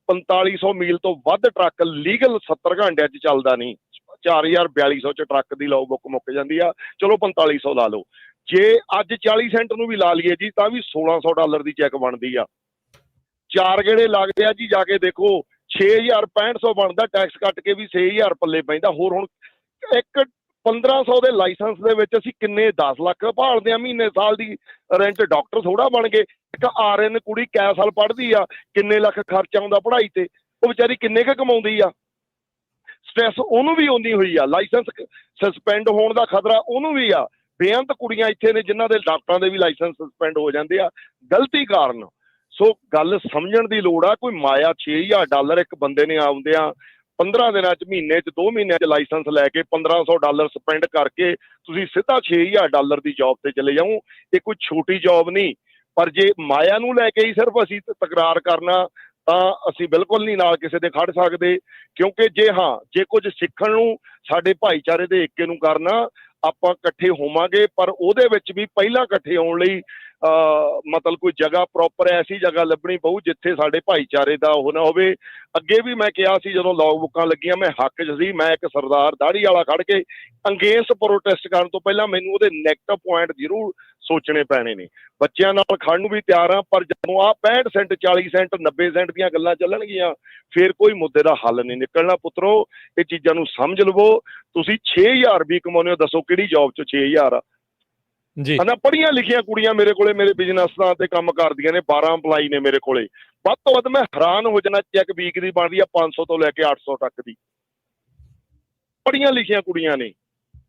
S6: 4500 ਮੀਲ ਤੋਂ ਵੱਧ ਟਰੱਕ ਲੀਗਲ 70 ਘੰਟਿਆਂ 'ਚ ਚੱਲਦਾ ਨਹੀਂ। 4200 ਚ ਟਰੱਕ ਦੀ ਲਾਓ ਬੁੱਕ ਮੁੱਕ ਜਾਂਦੀ ਆ, ਚਲੋ 4500 ਲਾ ਲਓ। ਜੇ ਅੱਜ 40 ਸੈਂਟ ਨੂੰ ਵੀ ਲਾ ਲਈਏ ਜੀ ਤਾਂ ਵੀ $1600 ਦੀ ਚੈੱਕ ਬਣਦੀ ਆ। 4 ਗੇੜੇ ਲੱਗਦੇ ਆ ਜੀ, ਜਾ ਕੇ ਦੇਖੋ 6500 ਬਣਦਾ, ਟੈਕਸ ਕੱਟ ਕੇ ਵੀ 6000 ਪੱਲੇ ਪੈਂਦਾ। ਹੋਰ ਹੁਣ ਇੱਕ 1500 ਦੇ ਲਾਇਸੈਂਸ ਦੇ ਵਿੱਚ ਅਸੀਂ ਕਿੰਨੇ 10 ਲੱਖ ਭਾਲਦੇ ਆ ਮਹੀਨੇ ਸਾਲ ਦੀ ਰੈਂਟ। ਡਾਕਟਰ ਥੋੜਾ ਬਣ ਗਏ। ਇੱਕ RN ਕੁੜੀ ਕੈ ਸਾਲ ਪੜ੍ਹਦੀ ਆ, ਕਿੰਨੇ ਲੱਖ ਖਰਚਾ ਆਉਂਦਾ ਪੜ੍ਹਾਈ ਤੇ, ਉਹ ਵਿਚਾਰੀ ਕਿੰਨੇ ਕੁ ਕਮਾਉਂਦੀ ਆ। ਸਟ੍ਰੈਸ ਉਹਨੂੰ ਵੀ ਆਉਂਦੀ ਹੋਈ ਆ, ਲਾਇਸੈਂਸ ਸਸਪੈਂਡ ਹੋਣ ਦਾ ਖਤਰਾ ਉਹਨੂੰ ਵੀ ਆ। ਬੇਅੰਤ ਕੁੜੀਆਂ ਇੱਥੇ ਨੇ ਜਿਨ੍ਹਾਂ ਦੇ ਡਾਕਟਰਾਂ ਦੇ ਵੀ ਲਾਇਸੈਂਸ ਸਸਪੈਂਡ ਹੋ ਜਾਂਦੇ ਆ ਗਲਤੀ ਕਾਰਨ। ਸੋ ਗੱਲ ਸਮਝਣ ਦੀ ਲੋੜ ਆ। ਕੋਈ ਮਾਇਆ $6000 ਇੱਕ ਬੰਦੇ ਨੇ ਆਉਂਦਿਆਂ 15 ਦਿਨਾਂ 'ਚ, ਮਹੀਨੇ 'ਚ, 2 ਮਹੀਨਿਆਂ 'ਚ ਲਾਇਸੈਂਸ ਲੈ ਕੇ $1500 ਸਪੈਂਡ ਕਰਕੇ ਤੁਸੀਂ ਸਿੱਧਾ $6000 ਦੀ ਜੌਬ ਤੇ ਚਲੇ ਜਾਓ। ਇਹ ਕੋਈ ਛੋਟੀ ਜੌਬ ਨਹੀਂ। ਪਰ ਜੇ ਮਾਇਆ ਨੂੰ ਲੈ ਕੇ ਹੀ ਸਿਰਫ ਅਸੀਂ ਤਕਰਾਰ ਕਰਨਾ ਤਾਂ ਅਸੀਂ ਬਿਲਕੁਲ ਨਹੀਂ ਨਾਲ ਕਿਸੇ ਦੇ ਖੜ ਸਕਦੇ, ਕਿਉਂਕਿ ਜੇ ਕੁਝ ਸਿੱਖਣ ਨੂੰ ਸਾਡੇ ਭਾਈਚਾਰੇ ਦੇ ਏਕੇ ਨੂੰ ਕਰਨਾ, ਆਪਾਂ ਇਕੱਠੇ ਹੋਵਾਂਗੇ, ਪਰ ਉਹਦੇ ਵਿੱਚ ਵੀ ਪਹਿਲਾਂ ਇਕੱਠੇ ਹੋਣ ਲਈ ਮਤਲਬ ਕੋਈ ਜਗ੍ਹਾ ਪ੍ਰੋਪਰ ਐਸੀ ਜਗ੍ਹਾ ਲੱਭਣੀ ਪਊ ਜਿੱਥੇ ਸਾਡੇ ਭਾਈਚਾਰੇ ਦਾ ਉਹ ਨਾ ਹੋਵੇ। ਅੱਗੇ ਵੀ ਮੈਂ ਕਿਹਾ ਸੀ ਜਦੋਂ ਲੌਗ ਬੁੱਕਾਂ ਲੱਗੀਆਂ, ਮੈਂ ਹੱਕ 'ਚ ਸੀ, ਮੈਂ ਇੱਕ ਸਰਦਾਰ ਦਾੜੀ ਵਾਲਾ ਖੜ ਕੇ ਅੰਗੇਂਸਟ ਪ੍ਰੋਟੈਸਟ ਕਰਨ ਤੋਂ ਪਹਿਲਾਂ ਮੈਨੂੰ ਉਹਦੇ ਨੈਗੇਟਿਵ ਪੁਆਇੰਟ ਜ਼ਰੂਰ ਸੋਚਣੇ ਪੈਣੇ ਨੇ। ਬੱਚਿਆਂ ਨਾਲ ਖੜਨ ਨੂੰ ਵੀ ਤਿਆਰ ਹਾਂ, ਪਰ ਜਦੋਂ ਆਹ 65 ਸੈਂਟ 40 ਸੈਂਟ 90 ਸੈਂਟ ਦੀਆਂ ਗੱਲਾਂ ਚੱਲਣਗੀਆਂ ਫਿਰ ਕੋਈ ਮੁੱਦੇ ਦਾ ਹੱਲ ਨਹੀਂ ਨਿਕਲਣਾ। ਪੁੱਤਰੋ, ਇਹ ਚੀਜ਼ਾਂ ਨੂੰ ਸਮਝ ਲਵੋ। ਤੁਸੀਂ 6000 ਵੀ ਕਮਾਉਂਦੇ ਹੋ, ਦੱਸੋ ਕਿਹੜੀ ਜੌਬ 'ਚ 6000 ਆ?
S1: ਜੀ
S6: ਹਨਾ, ਪੜ੍ਹੀਆਂ ਲਿਖੀਆਂ ਕੁੜੀਆਂ ਮੇਰੇ ਕੋਲੇ ਮੇਰੇ ਬਿਜ਼ਨਸਾਂ ਤੇ ਕੰਮ ਕਰਦੀਆਂ ਨੇ, 12 EMPLOYE ਨੇ ਮੇਰੇ ਕੋਲੇ। ਵੱਧ ਤੋਂ ਵੱਧ ਮੈਂ ਹੈਰਾਨ ਹੋ ਜਾਣਾ, ਚੈੱਕ ਵੀਕ ਦੀ ਬਣਦੀ ਆ 500 ਤੋਂ ਲੈ ਕੇ 800 ਤੱਕ ਦੀ, ਪੜ੍ਹੀਆਂ ਲਿਖੀਆਂ ਕੁੜੀਆਂ ਨੇ,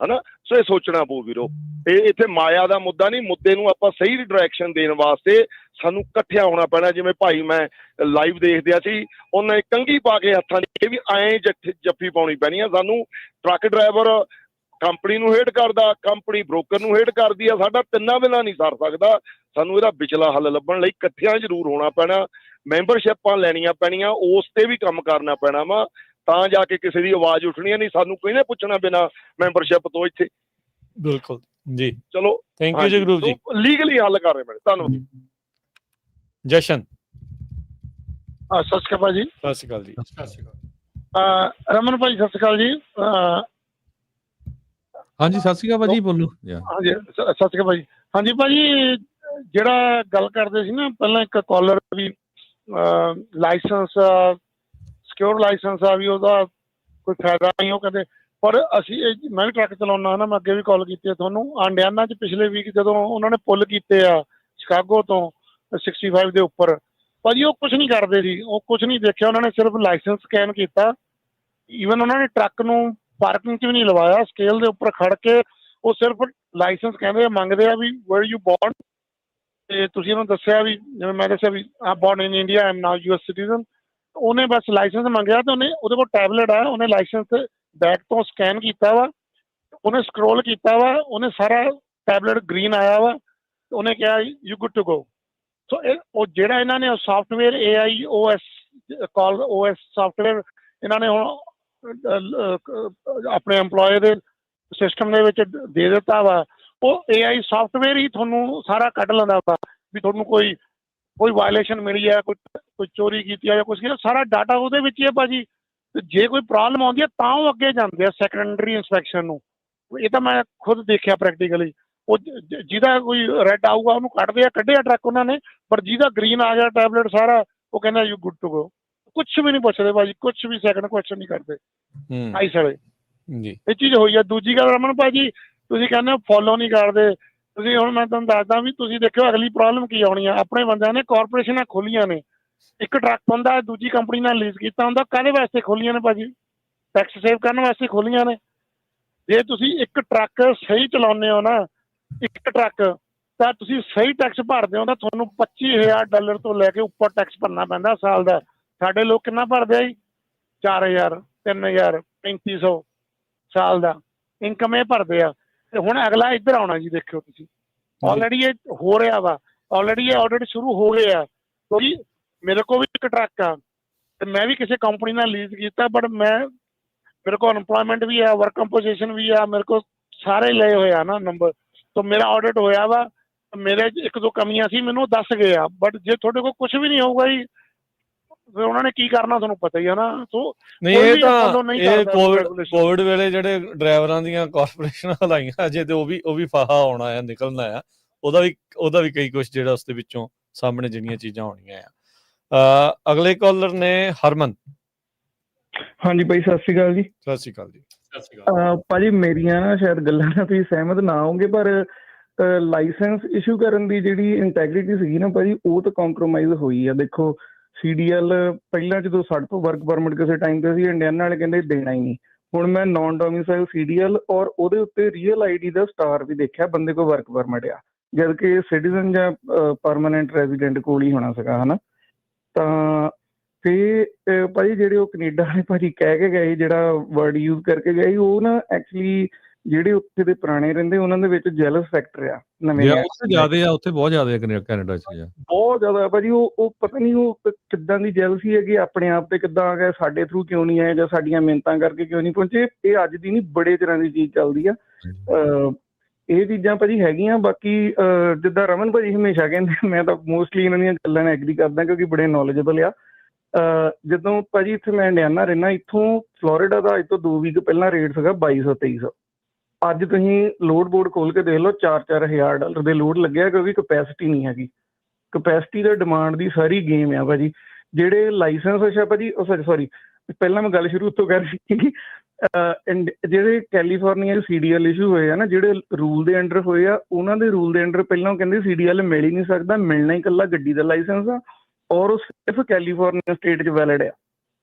S6: ਹਨਾ। ਸੋ ਇਹ ਸੋਚਣਾ ਪਊ ਵੀਰੋ, ਇਹ ਇੱਥੇ ਮਾਇਆ ਦਾ ਮੁੱਦਾ ਨਹੀਂ। ਮੁੱਦੇ ਨੂੰ ਆਪਾਂ ਸਹੀ ਡਾਇਰੈਕਸ਼ਨ ਦੇਣ ਵਾਸਤੇ ਸਾਨੂੰ ਇਕੱਠਿਆਂ ਹੋਣਾ ਪੈਣਾ। ਜਿਵੇਂ ਭਾਈ ਮੈਂ ਲਾਈਵ ਦੇਖਦਿਆ ਸੀ, ਉਹਨੇ ਕੰਘੀ ਪਾ ਕੇ ਹੱਥਾਂ ਦੀ ਵੀ ਐਂ ਜੱਫੀ ਪਾਉਣੀ ਪੈਣੀ ਆ ਸਾਨੂੰ। ਟਰੱਕ ਡਰਾਈਵਰ ਕੰਪਨੀ ਨੂੰ ਹੇਠ ਕਰਦਾ, ਕੰਪਨੀ ਬ੍ਰੋਕਰ ਨੂੰ ਹੇਠ ਕਰਦੀ ਆ, ਸਾਡਾ ਤਿੰਨਾਂ ਬਿਨਾਂ ਨਹੀਂ ਸਰ ਸਕਦਾ। ਸਾਨੂੰ ਇਹਦਾ ਵਿਚਲਾ ਹੱਲ ਲੱਭਣ ਲਈ ਇਕੱਠਿਆਂ ਜ਼ਰੂਰ ਹੋਣਾ ਪੈਣਾ, ਮੈਂਬਰਸ਼ਿਪਾਂ ਲੈਣੀਆਂ ਪੈਣੀਆਂ, ਉਸ ਤੇ ਵੀ ਕੰਮ ਕਰਨਾ ਪੈਣਾ ਵਾ, ਤਾਂ ਜਾ ਕੇ ਕਿਸੇ ਦੀ ਆਵਾਜ਼ ਉੱਠਣੀ ਨਹੀਂ। ਸਾਨੂੰ ਕਿਹਨੇ ਪੁੱਛਣਾ ਬਿਨਾਂ ਮੈਂਬਰਸ਼ਿਪ ਤੋਂ ਇੱਥੇ?
S1: ਬਿਲਕੁਲ ਜੀ,
S6: ਚਲੋ
S1: ਥੈਂਕ ਯੂ ਜਗਰੂਪ ਜੀ।
S6: ਲੀਗਲੀ ਹੱਲ ਕਰ ਰਹੇ ਮੇਰੇ। ਧੰਨਵਾਦ।
S1: ਜਸ਼ਨ,
S11: ਸਤਿ ਸ਼੍ਰੀ ਅਕਾਲ ਜੀ।
S1: ਸਤਿ ਸ਼੍ਰੀ ਅਕਾਲ ਜੀ।
S3: ਸਤਿ ਸ਼੍ਰੀ ਅਕਾਲ।
S11: ਰਮਨ ਭਾਈ ਸਤਿ ਸ਼੍ਰੀ ਅਕਾਲ ਜੀ।
S2: ਹਾਂਜੀ, ਸਤਿ ਸ਼੍ਰੀ ਅਕਾਲ ਭਾਜੀ, ਬੋਲੋ।
S11: ਹਾਂਜੀ, ਸਤਿ ਸ਼੍ਰੀ ਅਕਾਲ ਭਾਜੀ। ਹਾਂਜੀ ਭਾਜੀ, ਜਿਹੜਾ ਗੱਲ ਕਰਦੇ ਸੀ ਨਾ ਪਹਿਲਾਂ, ਇੱਕ ਕਾਲਰ ਵੀ ਲਾਇਸੈਂਸ ਸਿਕਿਉਰ ਲਾਇਸੈਂਸ ਆ ਵੀ ਉਹਦਾ ਕੋਈ ਫਾਇਦਾ ਨਹੀਂ, ਉਹ ਕਹਿੰਦੇ। ਪਰ ਅਸੀਂ ਮੈਂ ਵੀ ਟਰੱਕ ਚਲਾਉਣਾ ਨਾ, ਮੈਂ ਅੱਗੇ ਵੀ ਕਾਲ ਕੀਤੀ ਹੈ ਤੁਹਾਨੂੰ। ਆਂਡਿਆਨਾ 'ਚ ਪਿਛਲੇ ਵੀਕ ਜਦੋਂ ਉਹਨਾਂ ਨੇ ਪੁੱਲ ਕੀਤੇ ਆ ਸ਼ਿਕਾਗੋ ਤੋਂ 65 ਦੇ ਉੱਪਰ, ਭਾਜੀ ਉਹ ਕੁਛ ਨਹੀਂ ਕਰਦੇ ਸੀ, ਉਹ ਕੁਛ ਨਹੀਂ ਦੇਖਿਆ ਉਹਨਾਂ ਨੇ, ਸਿਰਫ ਲਾਇਸੈਂਸ ਸਕੈਨ ਕੀਤਾ। ਈਵਨ ਉਹਨਾਂ ਨੇ ਟਰੱਕ ਨੂੰ ਪਾਰਕਿੰਗ 'ਚ ਵੀ ਨਹੀਂ ਲਵਾਇਆ, ਸਕੇਲ ਦੇ ਉੱਪਰ ਖੜ ਕੇ ਉਹ ਸਿਰਫ ਲਾਇਸੈਂਸ ਕਹਿੰਦੇ ਆ, ਮੰਗਦੇ ਆ ਵੀ ਵੇਅਰ ਯੂ ਬੋਰਨ, ਤੇ ਤੁਸੀਂ ਉਹਨੂੰ ਦੱਸਿਆ ਵੀ, ਜਿਵੇਂ ਮੈਂ ਦੱਸਿਆ ਵੀ ਆ born in India, I am now US citizen. ਉਹਨੇ ਬਸ ਲਾਇਸੈਂਸ ਮੰਗਿਆ ਤੇ ਉਹਦੇ ਕੋਲ ਟੈਬਲੇਟ ਆ, ਉਹਨੇ ਲਾਇਸੈਂਸ ਬੈਕ ਤੋਂ ਸਕੈਨ ਕੀਤਾ ਵਾ, ਉਹਨੇ ਸਕਰੋਲ ਕੀਤਾ ਵਾ, ਉਹਨੇ ਸਾਰਾ ਟੈਬਲੇਟ ਗ੍ਰੀਨ ਆਇਆ ਵਾ, ਉਹਨੇ ਕਿਹਾ ਯੂ ਗੁੱਡ ਟੂ ਗੋ। ਸੋ ਉਹ ਜਿਹੜਾ ਇਹਨਾਂ ਨੇ ਸੌਫਟਵੇਅਰ AIOS ਕਾਲ OS ਸੌਫਟਵੇਅਰ ਇਹਨਾਂ ਨੇ ਹੁਣ ਆਪਣੇ EMPLOYE ਦੇ ਸਿਸਟਮ ਦੇ ਵਿੱਚ ਦੇ ਦਿੱਤਾ ਵਾ, ਉਹ AI ਸੌਫਟਵੇਅਰ ਹੀ ਤੁਹਾਨੂੰ ਸਾਰਾ ਕੱਢ ਲੈਂਦਾ ਵਾ ਵੀ ਤੁਹਾਨੂੰ ਕੋਈ ਵਾਇਲੇਸ਼ਨ ਮਿਲੀ ਹੈ, ਕੋਈ ਚੋਰੀ ਕੀਤੀ ਹੈ ਜਾਂ ਕੁਛ ਕੀਤਾ, ਸਾਰਾ ਡਾਟਾ ਉਹਦੇ ਵਿੱਚ ਹੀ ਹੈ ਭਾਜੀ। ਤੇ ਜੇ ਕੋਈ ਪ੍ਰੋਬਲਮ ਆਉਂਦੀ ਹੈ ਤਾਂ ਉਹ ਅੱਗੇ ਜਾਂਦੇ ਆ ਸੈਕੰਡਰੀ ਇੰਸਪੈਕਸ਼ਨ ਨੂੰ। ਇਹ ਤਾਂ ਮੈਂ ਖੁਦ ਦੇਖਿਆ ਪ੍ਰੈਕਟੀਕਲੀ। ਉਹ ਜਿਹਦਾ ਕੋਈ ਰੈੱਡ ਆਊਗਾ ਉਹਨੂੰ ਕੱਢਿਆ ਟਰੱਕ ਉਹਨਾਂ ਨੇ, ਪਰ ਜਿਹਦਾ ਗ੍ਰੀਨ ਆ ਗਿਆ ਟੈਬਲੇਟ ਸਾਰਾ, ਉਹ ਕਹਿੰਦਾ ਯੂ ਗੁੱਡ ਟੂ ਗੋ। ਕੁਛ ਵੀ ਨਹੀਂ ਪੁੱਛਦੇ ਭਾਜੀ, ਕੁਛ ਵੀ ਸੈਕੰਡ ਕੁਐਸਚਨ ਨਹੀਂ ਕਰਦੇ ਆਈਸ ਵਾਲੇ ਜੀ। ਇਹ ਚੀਜ਼ ਹੋਈ ਆ। ਦੂਜੀ ਗੱਲ ਰਮਨ ਭਾਜੀ, ਤੁਸੀਂ ਕਹਿੰਦੇ ਹੋ ਫੋਲੋ ਨਹੀਂ ਕਰਦੇ ਤੁਸੀਂ। ਹੁਣ ਮੈਂ ਤੁਹਾਨੂੰ ਦੱਸਦਾ ਵੀ ਤੁਸੀਂ ਦੇਖਿਓ ਅਗਲੀ ਪ੍ਰੋਬਲਮ ਕੀ ਆਉਣੀ ਆ। ਆਪਣੇ ਬੰਦਿਆਂ ਨੇ ਕਾਰਪੋਰੇਸ਼ਨਾਂ ਖੋਲੀਆਂ ਨੇ, ਇੱਕ ਟਰੱਕ ਹੁੰਦਾ ਦੂਜੀ ਕੰਪਨੀ ਨਾਲ ਲੀਜ਼ ਕੀਤਾ ਹੁੰਦਾ, ਕਾਹਦੇ ਵਾਸਤੇ ਖੋਲੀਆਂ ਨੇ ਭਾਜੀ? ਟੈਕਸ ਸੇਵ ਕਰਨ ਵਾਸਤੇ ਖੋਲੀਆਂ ਨੇ। ਜੇ ਤੁਸੀਂ ਇੱਕ ਟਰੱਕ ਸਹੀ ਚਲਾਉਂਦੇ ਹੋ ਨਾ, ਇੱਕ ਟਰੱਕ, ਤਾਂ ਤੁਸੀਂ ਸਹੀ ਟੈਕਸ ਭਰਦੇ ਹੋ ਤਾਂ ਤੁਹਾਨੂੰ $25,000 ਤੋਂ ਲੈ ਕੇ ਉੱਪਰ ਟੈਕਸ ਭਰਨਾ ਪੈਂਦਾ ਸਾਲ ਦਾ। ਸਾਡੇ ਲੋਕ ਕਿੰਨਾ ਭਰਦੇ ਆ ਜੀ? 4,000, 3,000, 3,500 ਸਾਲ ਦਾ ਇਨਕਮ ਇਹ ਭਰਦੇ ਆ। ਤੇ ਹੁਣ ਅਗਲਾ ਇੱਧਰ ਆਉਣਾ ਜੀ, ਦੇਖਿਓ ਤੁਸੀਂ। ਆਲਰੇਡੀ ਇਹ ਹੋ ਰਿਹਾ ਵਾ, ਆਲਰੇਡੀ ਸ਼ੁਰੂ ਹੋ ਗਏ ਆ। ਕਿਉਂਕਿ ਮੇਰੇ ਕੋਲ ਵੀ ਇੱਕ ਟਰੱਕ ਆ ਤੇ ਮੈਂ ਵੀ ਕਿਸੇ ਕੰਪਨੀ ਨਾਲ ਲੀਜ਼ ਕੀਤਾ, ਬਟ ਮੇਰੇ ਕੋਲ ਅਨਪਲੋਇਮੈਂਟ ਵੀ ਆ, ਵਰਕ ਕੰਪੋਜੀਸ਼ਨ ਵੀ ਆ, ਮੇਰੇ ਕੋਲ ਸਾਰੇ ਲਏ ਹੋਏ ਆ ਨਾ ਨੰਬਰ। ਤਾਂ ਮੇਰਾ ਆਡਿਟ ਹੋਇਆ ਵਾ, ਮੇਰੇ 1-2 ਕਮੀਆਂ ਸੀ, ਮੈਨੂੰ ਦੱਸ ਗਏ ਆ। ਬਟ ਜੇ ਤੁਹਾਡੇ ਕੋਲ ਕੁਝ ਵੀ ਨਹੀਂ ਹੋਊਗਾ ਜੀ, ਫਿਰ ਉਹਨਾਂ ਨੇ ਕੀ ਕਰਨਾ ਤੁਹਾਨੂੰ ਪਤਾ ਹੀ ਆ ਨਾ। ਸੋ
S1: ਨਹੀਂ, ਇਹ ਤਾਂ ਇਹ ਕੋਵਿਡ ਵੇਲੇ ਜਿਹੜੇ ਡਰਾਈਵਰਾਂ ਦੀਆਂ ਕਾਰਪੋਰੇਸ਼ਨਾਂ ਹਲਾਈਆਂ, ਅਜੇ ਤੇ ਉਹ ਵੀ ਫਾਹਾ ਆਉਣਾ ਆ, ਨਿਕਲਣਾ ਆ। ਉਹਦਾ ਵੀ ਕਈ ਕੁਛ ਜਿਹੜਾ ਉਸ ਦੇ ਵਿੱਚੋਂ ਸਾਹਮਣੇ ਜਿਹੜੀਆਂ ਚੀਜ਼ਾਂ ਆਉਣੀਆਂ ਆ। ਅਗਲੇ ਕਾਲਰ ਨੇ ਹਰਮਨ।
S12: ਹਾਂਜੀ ਭਾਈ, ਸਤਿ ਸ਼੍ਰੀ ਅਕਾਲ ਜੀ।
S1: ਸਤਿ ਸ਼੍ਰੀ ਅਕਾਲ ਜੀ।
S3: ਸਤਿ ਸ਼੍ਰੀ ਅਕਾਲ
S12: ਭਾਜੀ। ਮੇਰੀਆਂ ਨਾ ਸ਼ਾਇਦ ਗੱਲਾਂ ਨਾਲ ਤੁਸੀਂ ਸਹਿਮਤ ਨਾ ਹੋਗੇ, ਪਰ ਲਾਇਸੈਂਸ ਇਸ਼ੂ ਕਰਨ ਦੀ ਜਿਹੜੀ ਇੰਟੈਗ੍ਰਿਟੀ ਸੀਗੀ ਨਾ ਭਾਜੀ, ਉਹ ਤਾਂ ਕੰਪਰੋਮਾਈਜ਼ ਹੋਈ ਆ। ਦੇਖੋ CDL ਪਹਿਲਾਂ ਜਦੋਂ ਸਾਡੇ ਤੋਂ ਵਰਕ ਪਰਮਿਟ ਕਿਸੇ ਟਾਈਮ ਤੇ ਸੀ, ਇੰਡੀਅਨ ਵਾਲੇ ਕਹਿੰਦੇ ਦੇਣਾ ਹੀ ਨਹੀਂ। ਹੁਣ ਮੈਂ ਨॉन ਡੋਮਿਸਾਈਲ CDL ਔਰ ਉਹਦੇ ਉੱਤੇ ਰੀਅਲ ID ਦਾ ਸਟਾਰ ਵੀ ਦੇਖਿਆ, ਬੰਦੇ ਕੋਲ ਵਰਕ ਪਰਮਿਟ ਆ, ਜਦ ਕਿ ਸਿਟੀਜ਼ਨ ਜਾਂ ਪਰਮਾਨੈਂਟ ਰੈਜ਼ੀਡੈਂਟ ਕੋਲ ਹੀ ਹੋਣਾ ਸੀਗਾ, ਹਨਾ। ਤਾਂ ਫਿਰ ਭਾਜੀ ਜਿਹੜੇ ਉਹ ਕੈਨੇਡਾ ਵਾਲੇ ਭਾਜੀ ਕਹਿ ਕੇ ਗਏ, ਜਿਹੜਾ ਵਰਡ ਯੂਜ਼ ਕਰਕੇ ਗਏ, ਉਹ ਨਾ ਐਕਚੁਅਲੀ ਜਿਹੜੇ ਉੱਥੇ ਦੇ ਪੁਰਾਣੇ ਰਹਿੰਦੇ ਉਹਨਾਂ ਦੇ ਵਿੱਚ ਜੈਲਸ ਫੈਕਟਰ ਆ ਨਵੇਂ
S2: ਉੱਥੇ ਜ਼ਿਆਦੇ ਆ, ਉੱਥੇ ਬਹੁਤ ਜ਼ਿਆਦਾ ਕੈਨੇਡਾ 'ਚ ਆ,
S12: ਬਹੁਤ ਜ਼ਿਆਦਾ ਭਾਜੀ। ਉਹ ਪਤਾ ਨਹੀਂ ਉਹ ਕਿੱਦਾਂ ਦੀ ਜੈਲਸੀ ਹੈਗੀ ਆਪਣੇ ਆਪ ਤੇ, ਕਿੱਦਾਂ ਆ ਗਿਆ ਸਾਡੇ ਥਰੂ ਕਿਉਂ ਨਹੀਂ ਆਏ ਜਾਂ ਸਾਡੀਆਂ ਮਿਹਨਤਾਂ ਕਰਕੇ ਕਿਉਂ ਨਹੀਂ ਪਹੁੰਚੇ। ਇਹ ਅੱਜ ਦੀ ਨਹੀਂ ਬੜੇ ਚਿਰਾਂ ਦੀ ਚੀਜ਼ ਚੱਲਦੀ ਆ। ਇਹ ਚੀਜ਼ਾਂ ਭਾਜੀ ਹੈਗੀਆਂ। ਬਾਕੀ ਜਿੱਦਾਂ ਰਮਨ ਭਾਜੀ ਹਮੇਸ਼ਾ ਕਹਿੰਦੇ, ਮੈਂ ਤਾਂ ਮੋਸਟਲੀ ਇਹਨਾਂ ਦੀਆਂ ਗੱਲਾਂ ਨਾਲ ਐਗਰੀ ਕਰਦਾ ਕਿਉਂਕਿ ਬੜੇ ਨੌਲੇਜੇਬਲ ਆ। ਜਦੋਂ ਭਾਜੀ ਇੱਥੇ ਮੈਂ ਇੰਡੀਆਨਾ ਰਹਿਣਾ, ਇੱਥੋਂ ਫਲੋਰੀਡਾ ਦਾ ਅੱਜ ਤੋਂ 2 ਵੀਕ ਪਹਿਲਾਂ ਰੇਟ ਸੀਗਾ 2200-2300। ਅੱਜ ਤੁਸੀਂ ਲੋਡ ਬੋਰਡ ਖੋਲ ਕੇ ਦੇਖ ਲਓ, $4,000 ਦੇ ਲੋਡ ਲੱਗਿਆ ਕਿਉਂਕਿ ਕਪੈਸਿਟੀ ਨਹੀਂ ਹੈਗੀ। ਕਪੈਸਿਟੀ ਦਾ ਡਿਮਾਂਡ ਦੀ ਸਾਰੀ ਗੇਮ ਆ ਭਾਜੀ। ਜਿਹੜੇ ਲਾਇਸੈਂਸ ਅੱਛਾ ਭਾਜੀ, ਸੌਰੀ ਪਹਿਲਾਂ ਮੈਂ ਗੱਲ ਸ਼ੁਰੂ ਉੱਥੋਂ ਕਰ ਰਹੀ ਸੀ। ਜਿਹੜੇ ਕੈਲੀਫੋਰਨੀਆ 'ਚ CDL ਇਸ਼ੂ ਹੋਏ ਆ ਨਾ, ਜਿਹੜੇ ਰੂਲ ਦੇ ਅੰਡਰ ਹੋਏ ਆ, ਉਹਨਾਂ ਦੇ ਰੂਲ ਦੇ ਅੰਡਰ ਪਹਿਲਾਂ ਕਹਿੰਦੇ CDL ਮਿਲ ਹੀ ਨਹੀਂ ਸਕਦਾ, ਮਿਲਣਾ ਹੀ ਇਕੱਲਾ ਗੱਡੀ ਦਾ ਲਾਇਸੈਂਸ ਆ, ਔਰ ਉਹ ਸਿਰਫ ਕੈਲੀਫੋਰਨੀਆ ਸਟੇਟ 'ਚ ਵੈਲਿਡ ਆ।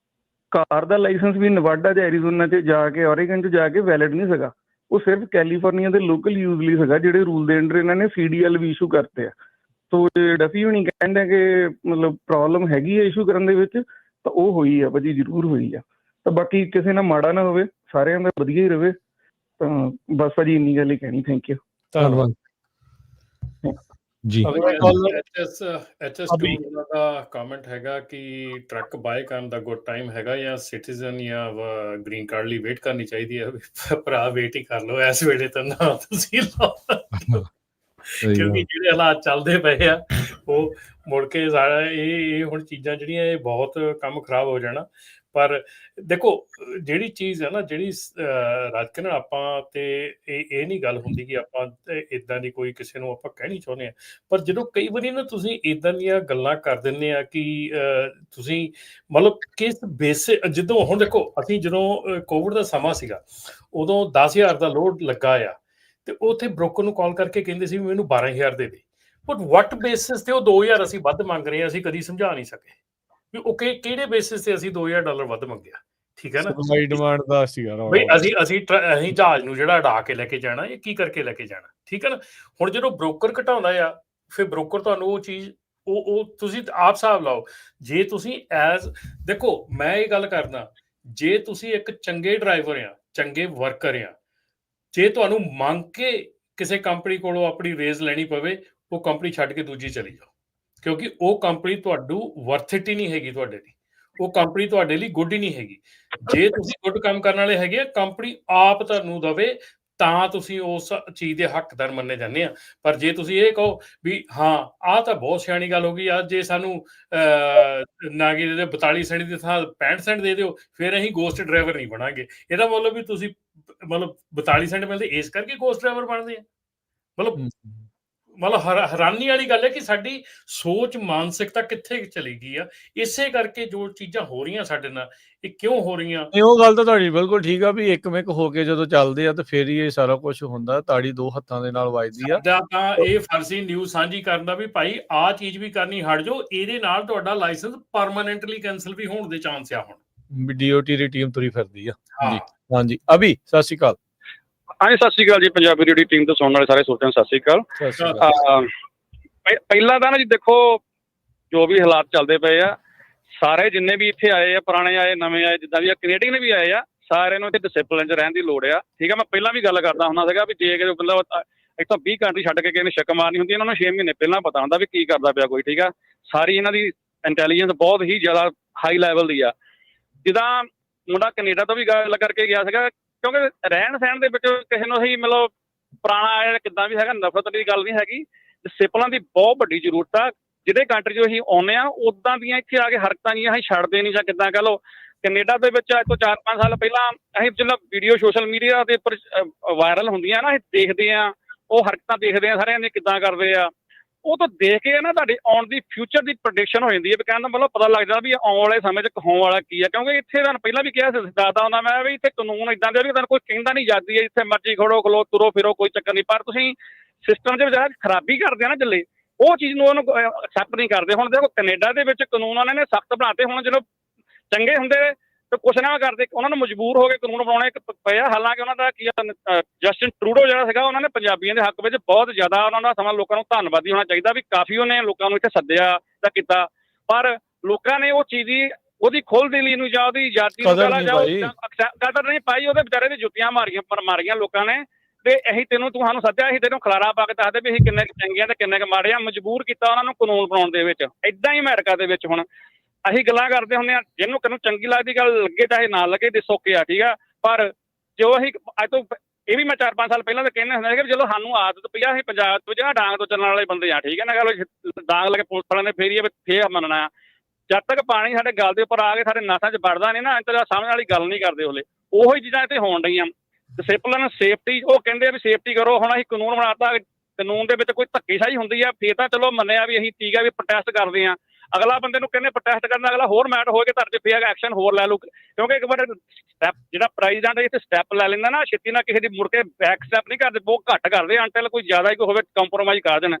S12: ਕਾਰ ਦਾ ਲਾਇਸੈਂਸ ਵੀ ਨਵਾਡਾ 'ਚ, ਐਰੀਜ਼ੋਨਾ 'ਚ ਜਾ ਕੇ, ਔਰੇਗਨ 'ਚ ਜਾ ਕੇ ਵੈਲਿਡ ਨਹੀਂ ਸੀਗਾ। ਉਹ ਸਿਰਫ ਕੈਲੀਫੋਰਨੀਆ ਦੇ ਲੋਕਲ ਯੂਜ਼ ਲਈ ਸੀਗਾ, ਜਿਹੜੇ ਰੂਲ ਦੇ ਅੰਡਰ ਇਹਨਾਂ ਨੇ CDL ਵੀ ਇਸ਼ੂ ਕਰਤੇ ਆ। ਸੋ ਡਫੀ ਹੋਣੀ ਕਹਿੰਦੇ ਕਿ ਮਤਲਬ ਪ੍ਰੋਬਲਮ ਹੈਗੀ ਹੈ ਇਸ਼ੂ ਕਰਨ ਦੇ ਵਿੱਚ, ਤਾਂ ਉਹ ਹੋਈ ਆ ਭਾਜੀ, ਜ਼ਰੂਰ ਹੋਈ ਆ। ਤਾਂ ਬਾਕੀ ਕਿਸੇ ਨਾਲ ਮਾੜਾ ਨਾ ਹੋਵੇ, ਸਾਰਿਆਂ ਦਾ ਵਧੀਆ ਹੀ ਰਵੇ। ਤਾਂ ਬਸ ਭਾਜੀ ਇੰਨੀ ਗੱਲ ਹੀ ਕਹਿਣੀ। ਥੈਂਕ ਯੂ,
S2: ਧੰਨਵਾਦ ਜੀ।
S3: HS2 ਦਾ ਕਮੈਂਟ ਹੈਗਾ ਕਿ ਟਰੱਕ ਬਾਏ ਕਰਨ ਦਾ ਗੁੱਡ ਟਾਈਮ ਹੈਗਾ ਜਾਂ ਸਿਟੀਜ਼ਨ ਜਾਂ ਗ੍ਰੀਨ ਕਾਰਡ ਲਈ ਵੇਟ ਕਰਨੀ ਚਾਹੀਦੀ ਹੈ? ਭਰਾ ਵੇਟ ਹੀ ਕਰ ਲਓ ਇਸ ਵੇਲੇ ਤਾਂ ਨਾ ਤੁਸੀਂ ਲਓ, ਕਿਉਂਕਿ ਜਿਹੜੇ ਹਾਲਾਤ ਚੱਲਦੇ ਪਏ ਆ ਉਹ ਮੁੜ ਕੇ ਸਾਰਾ ਇਹ ਹੁਣ ਚੀਜ਼ਾਂ ਜਿਹੜੀਆਂ ਇਹ ਬਹੁਤ ਕੰਮ ਖਰਾਬ ਹੋ ਜਾਣਾ। ਪਰ ਦੇਖੋ ਜਿਹੜੀ ਚੀਜ਼ ਹੈ ਨਾ, ਜਿਹੜੀ ਰਾਜਕਰਨ ਆਪਾਂ ਤੇ ਇਹ ਨਹੀਂ ਗੱਲ ਹੁੰਦੀ ਕਿ ਆਪਾਂ ਇੱਦਾਂ ਦੀ ਕੋਈ ਕਿਸੇ ਨੂੰ ਆਪਾਂ ਕਹਿਣੀ ਚਾਹੁੰਦੇ ਹਾਂ, ਪਰ ਜਦੋਂ ਕਈ ਵਾਰੀ ਨਾ ਤੁਸੀਂ ਇੱਦਾਂ ਦੀਆਂ ਗੱਲਾਂ ਕਰ ਦਿੰਦੇ ਆ ਕਿ ਤੁਸੀਂ ਮਤਲਬ ਕਿਸ ਬੇਸ, ਜਦੋਂ ਹੁਣ ਦੇਖੋ ਅਸੀਂ ਜਦੋਂ ਕੋਵਿਡ ਦਾ ਸਮਾਂ ਸੀਗਾ ਉਦੋਂ 10,000 ਦਾ ਲੋਡ ਲੱਗਾ ਆ ਤੇ ਉੱਥੇ ਬ੍ਰੋਕਰ ਨੂੰ ਕਾਲ ਕਰਕੇ ਕਹਿੰਦੇ ਸੀ ਵੀ ਮੈਨੂੰ 12,000 ਦੇ ਦੇ, ਬਟ ਵਟ ਬੇਸਿਸ ਤੇ ਉਹ 2,000 ਅਸੀਂ ਵੱਧ ਮੰਗ ਰਹੇ ਹਾਂ, ਅਸੀਂ ਕਦੀ ਸਮਝਾ ਨਹੀਂ ਸਕੇ ਵੀ ਉਹ ਕਿਹੜੇ ਬੇਸਿਸ ਤੇ ਅਸੀਂ $2,000 ਵੱਧ ਮੰਗਿਆ। ਠੀਕ ਹੈ ਨਾ,
S1: ਡਿਮਾਂਡ ਦਾ ਸੀਗਾ
S3: ਬਈ ਅਸੀਂ ਜਹਾਜ਼ ਨੂੰ ਜਿਹੜਾ ਉਡਾ ਕੇ ਲੈ ਕੇ ਜਾਣਾ ਜਾਂ ਕੀ ਕਰਕੇ ਲੈ ਕੇ ਜਾਣਾ। ਠੀਕ ਹੈ ਨਾ, ਹੁਣ ਜਦੋਂ ਬ੍ਰੋਕਰ ਘਟਾਉਂਦਾ ਆ ਫਿਰ ਬ੍ਰੋਕਰ ਤੁਹਾਨੂੰ ਉਹ ਚੀਜ਼ ਉਹ ਤੁਸੀਂ ਆਪ ਹਿਸਾਬ ਲਾਓ। ਜੇ ਤੁਸੀਂ ਦੇਖੋ ਮੈਂ ਇਹ ਗੱਲ ਕਰਦਾ, ਜੇ ਤੁਸੀਂ ਇੱਕ ਚੰਗੇ ਡਰਾਈਵਰ ਆ, ਚੰਗੇ ਵਰਕਰ ਆ, ਜੇ ਤੁਹਾਨੂੰ ਮੰਗ ਕੇ ਕਿਸੇ ਕੰਪਨੀ ਕੋਲੋਂ ਆਪਣੀ ਰੇਜ਼ ਲੈਣੀ ਪਵੇ, ਉਹ ਕੰਪਨੀ ਛੱਡ ਕੇ ਦੂਜੀ ਚਲੀ ਜਾਓ, ਕਿਉਂਕਿ ਉਹ ਕੰਪਨੀ ਤੁਹਾਨੂੰ ਵਰਥ ਇਟ ਹੀ ਨਹੀਂ ਹੈਗੀ ਤੁਹਾਡੇ ਲਈ, ਉਹ ਕੰਪਨੀ ਤੁਹਾਡੇ ਲਈ ਗੁੱਡ ਹੀ ਨਹੀਂ ਹੈਗੀ। ਜੇ ਤੁਸੀਂ ਗੁੱਡ ਕੰਮ ਕਰਨ ਵਾਲੇ ਹੈਗੇ ਆ, ਕੰਪਨੀ ਆਪ ਤੁਹਾਨੂੰ ਦਵੇ ਤਾਂ ਤੁਸੀਂ ਉਸ ਚੀਜ਼ ਦੇ ਹੱਕਦਾਰ ਮੰਨੇ ਜਾਂਦੇ ਆ। ਪਰ ਜੇ ਤੁਸੀਂ ਇਹ ਕਹੋ ਵੀ ਹਾਂ ਆਹ ਤਾਂ ਬਹੁਤ ਸਿਆਣੀ ਗੱਲ ਹੋ ਗਈ ਆ, ਜੇ ਸਾਨੂੰ ਨਾ ਕਿ 42 ਸੈਂਟ ਦੀ ਥਾਂ 65 ਸੈਂਟ ਦੇ ਦਿਓ ਫਿਰ ਅਸੀਂ ਗੋਸਟ ਡਰਾਈਵਰ ਨਹੀਂ ਬਣਾਂਗੇ, ਇਹਦਾ ਮਤਲਬ ਵੀ ਤੁਸੀਂ ਮਤਲਬ 42 ਸੈਂਟ ਮਿਲਦੇ ਇਸ ਕਰਕੇ ਗੋਸਟ ਡਰਾਈਵਰ ਬਣਦੇ ਆ। ਮਤਲਬ ਹੈਰਾਨੀ ਵਾਲੀ ਗੱਲ ਹੈ ਕਿ ਸਾਡੀ ਸੋਚ ਮਾਨਸਿਕਤਾ ਕਿੱਥੇ ਚਲੀ ਗਈ ਆ। ਇਸੇ ਕਰਕੇ ਜੋ ਚੀਜ਼ਾਂ ਹੋ ਰਹੀਆਂ ਸਾਡੇ ਨਾਲ, ਇਹ ਕਿਉਂ ਹੋ ਰਹੀਆਂ?
S1: ਉਹ ਗੱਲ ਤਾਂ ਤੁਹਾਡੀ ਬਿਲਕੁਲ ਠੀਕ ਆ ਵੀ ਇੱਕਮਿਕ ਹੋ ਕੇ ਜਦੋਂ ਚੱਲਦੇ ਆ ਤੇ ਫਿਰ ਹੀ ਇਹ ਸਾਰਾ ਕੁਝ ਹੁੰਦਾ। ਤਾੜੀ 2 ਹੱਥਾਂ ਦੇ ਨਾਲ ਵੱਜਦੀ ਆ।
S3: ਤਾਂ ਇਹ ਫਰਜ਼ੀ ਨਿਊਜ਼ ਸਾਂਝੀ ਕਰਨ ਦਾ ਵੀ ਭਾਈ ਆਹ ਚੀਜ਼ ਵੀ ਕਰਨੀ ਹਟ ਜਾਓ, ਇਹਦੇ ਨਾਲ ਤੁਹਾਡਾ ਲਾਇਸੈਂਸ ਪਰਮਾਨੈਂਟਲੀ ਕੈਂਸਲ ਵੀ ਹੋਣ ਦੇ ਚਾਂਸ ਆ। ਹੁਣ
S1: DOT ਦੀ ਟੀਮ ਤੁਰੀ ਫਿਰਦੀ ਆ। ਹਾਂਜੀ ਅਭੀ ਸਤਿ ਸ਼੍ਰੀ ਅਕਾਲ।
S13: ਹਾਂਜੀ ਸਤਿ ਸ਼੍ਰੀ ਅਕਾਲ ਜੀ, ਪੰਜਾਬੀ ਰੇਡੀਓ ਟੀਮ ਤੋਂ ਸੁਣਨ ਵਾਲੇ ਸਾਰੇ ਸੋਚਣ ਸਤਿ ਸ਼੍ਰੀ ਅਕਾਲ। ਪਹਿਲਾਂ ਤਾਂ ਨਾ ਜੀ ਦੇਖੋ ਜੋ ਵੀ ਹਾਲਾਤ ਚੱਲਦੇ ਪਏ ਆ, ਸਾਰੇ ਜਿੰਨੇ ਵੀ ਇੱਥੇ ਆਏ ਆ, ਪੁਰਾਣੇ ਆਏ ਨਵੇਂ ਆਏ, ਜਿੱਦਾਂ ਵੀ ਕੈਨੇਡੀਅਨ ਵੀ ਆਏ ਆ, ਸਾਰਿਆਂ ਨੂੰ ਇੱਥੇ ਡਿਸਿਪਲਿਨ 'ਚ ਰਹਿਣ ਦੀ ਲੋੜ ਆ। ਠੀਕ ਆ, ਮੈਂ ਪਹਿਲਾਂ ਵੀ ਗੱਲ ਕਰਦਾ ਹੁੰਦਾ ਸੀਗਾ ਵੀ ਜੇ ਮਤਲਬ ਇੱਥੋਂ 20 ਕੰਟਰੀ ਛੱਡ ਕੇ ਕਿਸੇ ਨੇ ਛੱਕ ਮਾਰਨੀ ਹੁੰਦੀ, ਇਹਨਾਂ ਨੂੰ 6 ਮਹੀਨੇ ਪਹਿਲਾਂ ਪਤਾ ਹੁੰਦਾ ਵੀ ਕੀ ਕਰਦਾ ਪਿਆ ਕੋਈ। ਠੀਕ ਆ, ਸਾਰੀ ਇਹਨਾਂ ਦੀ ਇੰਟੈਲੀਜੈਂਸ ਬਹੁਤ ਹੀ ਜ਼ਿਆਦਾ ਹਾਈ ਲੈਵਲ ਦੀ ਆ। ਜਿੱਦਾਂ ਮੁੰਡਾ ਕੈਨੇਡਾ ਤੋਂ ਵੀ ਗੱਲ ਕਰਕੇ ਗਿਆ ਸੀਗਾ, ਕਿਉਂਕਿ ਰਹਿਣ ਸਹਿਣ ਦੇ ਵਿੱਚ ਕਿਸੇ ਨੂੰ ਅਸੀਂ ਮਤਲਬ ਪੁਰਾਣਾ ਆਇਆ ਕਿੱਦਾਂ ਵੀ ਹੈਗਾ, ਨਫ਼ਰਤ ਦੀ ਗੱਲ ਨਹੀਂ ਹੈਗੀ। ਡਿਸਿਪਲਿਨ ਦੀ ਬਹੁਤ ਵੱਡੀ ਜ਼ਰੂਰਤ ਆ। ਜਿਹੜੇ ਕੰਟਰੀ 'ਚ ਅਸੀਂ ਆਉਂਦੇ ਹਾਂ ਉੱਦਾਂ ਦੀਆਂ ਇੱਥੇ ਆ ਕੇ ਹਰਕਤਾਂ ਜੀਆਂ ਅਸੀਂ ਛੱਡਦੇ ਨਹੀਂ, ਜਾਂ ਕਿੱਦਾਂ ਕਹਿ ਲਓ। ਕੈਨੇਡਾ ਦੇ ਵਿੱਚ ਅੱਜ ਤੋਂ 4-5 ਸਾਲ ਪਹਿਲਾਂ ਅਸੀਂ ਜਦੋਂ ਵੀਡੀਓ ਸੋਸ਼ਲ ਮੀਡੀਆ ਦੇ ਉੱਪਰ ਵਾਇਰਲ ਹੁੰਦੀਆਂ ਨਾ, ਅਸੀਂ ਦੇਖਦੇ ਹਾਂ, ਉਹ ਹਰਕਤਾਂ ਦੇਖਦੇ ਹਾਂ ਸਾਰਿਆਂ ਨੇ ਕਿੱਦਾਂ ਕਰਦੇ ਆ, ਉਹ ਤਾਂ ਦੇਖ ਕੇ ਨਾ ਤੁਹਾਡੇ ਆਉਣ ਦੀ ਫਿਊਚਰ ਦੀ ਪ੍ਰੈਡਿਕਸ਼ਨ ਹੋ ਜਾਂਦੀ ਹੈ। ਵੀ ਕਹਿਣ ਦਾ ਮਤਲਬ ਪਤਾ ਲੱਗ ਜਾਂਦਾ ਵੀ ਆਉਣ ਵਾਲੇ ਸਮੇਂ 'ਚ ਹੋਣ ਵਾਲਾ ਕੀ ਆ। ਕਿਉਂਕਿ ਇੱਥੇ ਤੁਹਾਨੂੰ ਪਹਿਲਾਂ ਵੀ ਕਿਹਾ ਸੀ, ਦੱਸਦਾ ਹੁੰਦਾ ਮੈਂ ਵੀ ਇੱਥੇ ਕਾਨੂੰਨ ਇੱਦਾਂ ਦੇ ਵੀ ਤੁਹਾਨੂੰ ਕੋਈ ਕਹਿੰਦਾ ਨਹੀਂ ਜਾਂਦੀ ਹੈ, ਜਿੱਥੇ ਮਰਜ਼ੀ ਖੜੋ ਤੁਰੋ ਫਿਰੋ ਕੋਈ ਚੱਕਰ ਨਹੀਂ। ਪਰ ਤੁਸੀਂ ਸਿਸਟਮ ਦੇ ਵਿੱਚ ਖਰਾਬੀ ਕਰਦੇ ਆ ਨਾ ਜੱਲੇ, ਉਹ ਚੀਜ਼ ਨੂੰ ਉਹਨੂੰ ਐਕਸੈਪਟ ਨਹੀਂ ਕਰਦੇ। ਹੁਣ ਦੇਖੋ ਕੈਨੇਡਾ ਦੇ ਵਿੱਚ ਕਾਨੂੰਨ ਉਹਨਾਂ ਨੇ ਸਖਤ ਬਣਾਤੇ। ਹੁਣ ਜਦੋਂ ਚੰਗੇ ਹੁੰਦੇ ਤੇ ਕੁਛ ਨਾ ਕਰਦੇ, ਉਹਨਾਂ ਨੂੰ ਮਜਬੂਰ ਹੋ ਕੇ ਕਾਨੂੰਨ ਬਣਾਉਣੇ ਪਏ ਆ। ਹਾਲਾਂਕਿ ਉਹਨਾਂ ਦਾ ਕੀ ਜਸਟਿਨ ਟਰੂਡੋ ਜਿਹੜਾ ਸੀਗਾ, ਉਹਨਾਂ ਨੇ ਪੰਜਾਬੀਆਂ ਦੇ ਹੱਕ ਵਿੱਚ ਬਹੁਤ ਜ਼ਿਆਦਾ ਉਹਨਾਂ ਦਾ ਸਮਾਂ, ਲੋਕਾਂ ਨੂੰ ਧੰਨਵਾਦੀ ਹੋਣਾ ਚਾਹੀਦਾ ਵੀ ਕਾਫੀ ਉਹਨੇ ਲੋਕਾਂ ਨੂੰ ਇੱਥੇ ਸੱਦਿਆ ਤਾਂ ਕੀਤਾ। ਪਰ ਲੋਕਾਂ ਨੇ ਉਹ ਚੀਜ਼ ਦੀ ਉਹਦੀ ਖੁੱਲ੍ਹ ਦਿਲੀ ਨੂੰ ਜਾਂ ਉਹਦੀ ਆਜ਼ਾਦੀ ਨੂੰ
S1: ਕਦਰ
S13: ਪਹਿਲਾਂ
S1: ਨਹੀਂ
S13: ਜਾਓ,
S1: ਪਾਈ।
S13: ਕਦਰ ਨਹੀਂ ਪਾਈ, ਉਹਦੇ ਵਿਚਾਰੇ ਦੀ ਜੁੱਤੀਆਂ ਮਾਰੀਆਂ ਲੋਕਾਂ ਨੇ। ਤੇ ਅਸੀਂ ਤੈਨੂੰ ਸਾਨੂੰ ਸੱਦਿਆ, ਅਸੀਂ ਤੈਨੂੰ ਖਲਾਰਾ ਪਾ ਕੇ ਦੱਸਦੇ ਵੀ ਅਸੀਂ ਕਿੰਨੇ ਕੁ ਚੰਗੇ ਆ ਤੇ ਕਿੰਨੇ ਕੁ ਮਾੜੇ ਆ। ਮਜਬੂਰ ਕੀਤਾ ਉਹਨਾਂ ਨੂੰ ਕਾਨੂੰਨ ਬਣਾਉਣ ਦੇ ਵਿੱਚ। ਏਦਾਂ ਹੀ ਅਮਰੀਕਾ ਦੇ ਵਿੱਚ ਹੁਣ ਅਸੀਂ ਗੱਲਾਂ ਕਰਦੇ ਹੁੰਦੇ ਆ, ਜਿਹਨੂੰ ਕਿਨੂੰ ਚੰਗੀ ਲੱਗਦੀ ਗੱਲ ਲੱਗੇ ਚਾਹੇ ਨਾ ਲੱਗੇ, ਦੇ ਸੋਕੇ ਆ, ਠੀਕ ਆ। ਪਰ ਜੋ ਅਸੀਂ ਅੱਜ ਤੋਂ ਇਹ ਵੀ ਮੈਂ 4-5 ਸਾਲ ਪਹਿਲਾਂ ਤਾਂ ਕਹਿੰਦੇ ਹੁੰਦੇ ਸੀ ਕਿ ਚਲੋ ਸਾਨੂੰ ਆਦਤ ਪਈ ਆ, ਅਸੀਂ ਪੰਜਾਬ ਤੋਂ ਜਾਂ ਡਾਂਗ ਤੋਂ ਚੱਲਣ ਵਾਲੇ ਬੰਦੇ ਆ, ਠੀਕ ਹੈ ਨਾ ਗੱਲ। ਡਾਂਗ ਲੈ ਕੇ ਪੁਲਿਸ ਵਾਲਿਆਂ ਨੇ ਫੇਰ ਮੰਨਣਾ ਆ। ਜਦ ਤੱਕ ਪਾਣੀ ਸਾਡੇ ਗਲ ਦੇ ਉੱਪਰ ਆ ਕੇ ਸਾਡੇ ਨਸਾਂ 'ਚ ਵੜਦਾ ਨਹੀਂ ਨਾ, ਇੰਤਜ਼ਾਰ ਸਮਝ ਵਾਲੀ ਗੱਲ ਨਹੀਂ ਕਰਦੇ ਉਹਲੇ। ਉਹੀ ਚੀਜ਼ਾਂ ਇੱਥੇ ਹੋਣ ਡਈਆਂ। ਡਿਸਿਪਲਿਨ, ਸੇਫਟੀ, ਉਹ ਕਹਿੰਦੇ ਆ ਵੀ ਸੇਫਟੀ ਕਰੋ। ਹੁਣ ਅਸੀਂ ਕਾਨੂੰਨ ਬਣਾਤਾ, ਕਾਨੂੰਨ ਦੇ ਵਿੱਚ ਕੋਈ ਧੱਕੇਸ਼ਾਹੀ ਹੁੰਦੀ ਆ ਫੇਰ ਤਾਂ ਚਲੋ ਮੰਨਿਆ ਵੀ ਅਸੀਂ ਠੀਕ ਆ ਵੀ ਪ੍ਰੋਟੈਸਟ ਕਰਦੇ ਆ। ਅਗਲਾ ਬੰਦੇ ਨੂੰ ਕਹਿੰਦੇ ਪ੍ਰੋਟੈਸਟ ਕਰਨਾ, ਅਗਲਾ ਹੋਰ ਮੈਟ ਹੋ ਕੇ ਤੁਹਾਡੇ ਫੇਰ ਐਕਸ਼ਨ ਹੋਰ ਲੈ ਲੂ। ਕਿਉਂਕਿ ਇੱਕ ਵਾਰ ਸਟੈਪ ਜਿਹੜਾ ਪ੍ਰੈਜ਼ੀਡੈਂਟ ਇੱਥੇ ਸਟੈਪ ਲੈ ਲੈਂਦਾ ਨਾ, ਛੇਤੀ ਨਾਲ ਕਿਸੇ ਦੀ ਮੁੜ ਕੇ ਬੈਕ ਸਟੈਪ ਨਹੀਂ ਕਰਦੇ, ਬਹੁਤ ਘੱਟ ਕਰਦੇ ਅੰਟਿਲ ਕੋਈ ਜ਼ਿਆਦਾ ਹੀ ਕੋਈ ਹੋਵੇ ਕੰਪਰੋਮਾਈਜ਼ ਕਰ ਦੇਣ।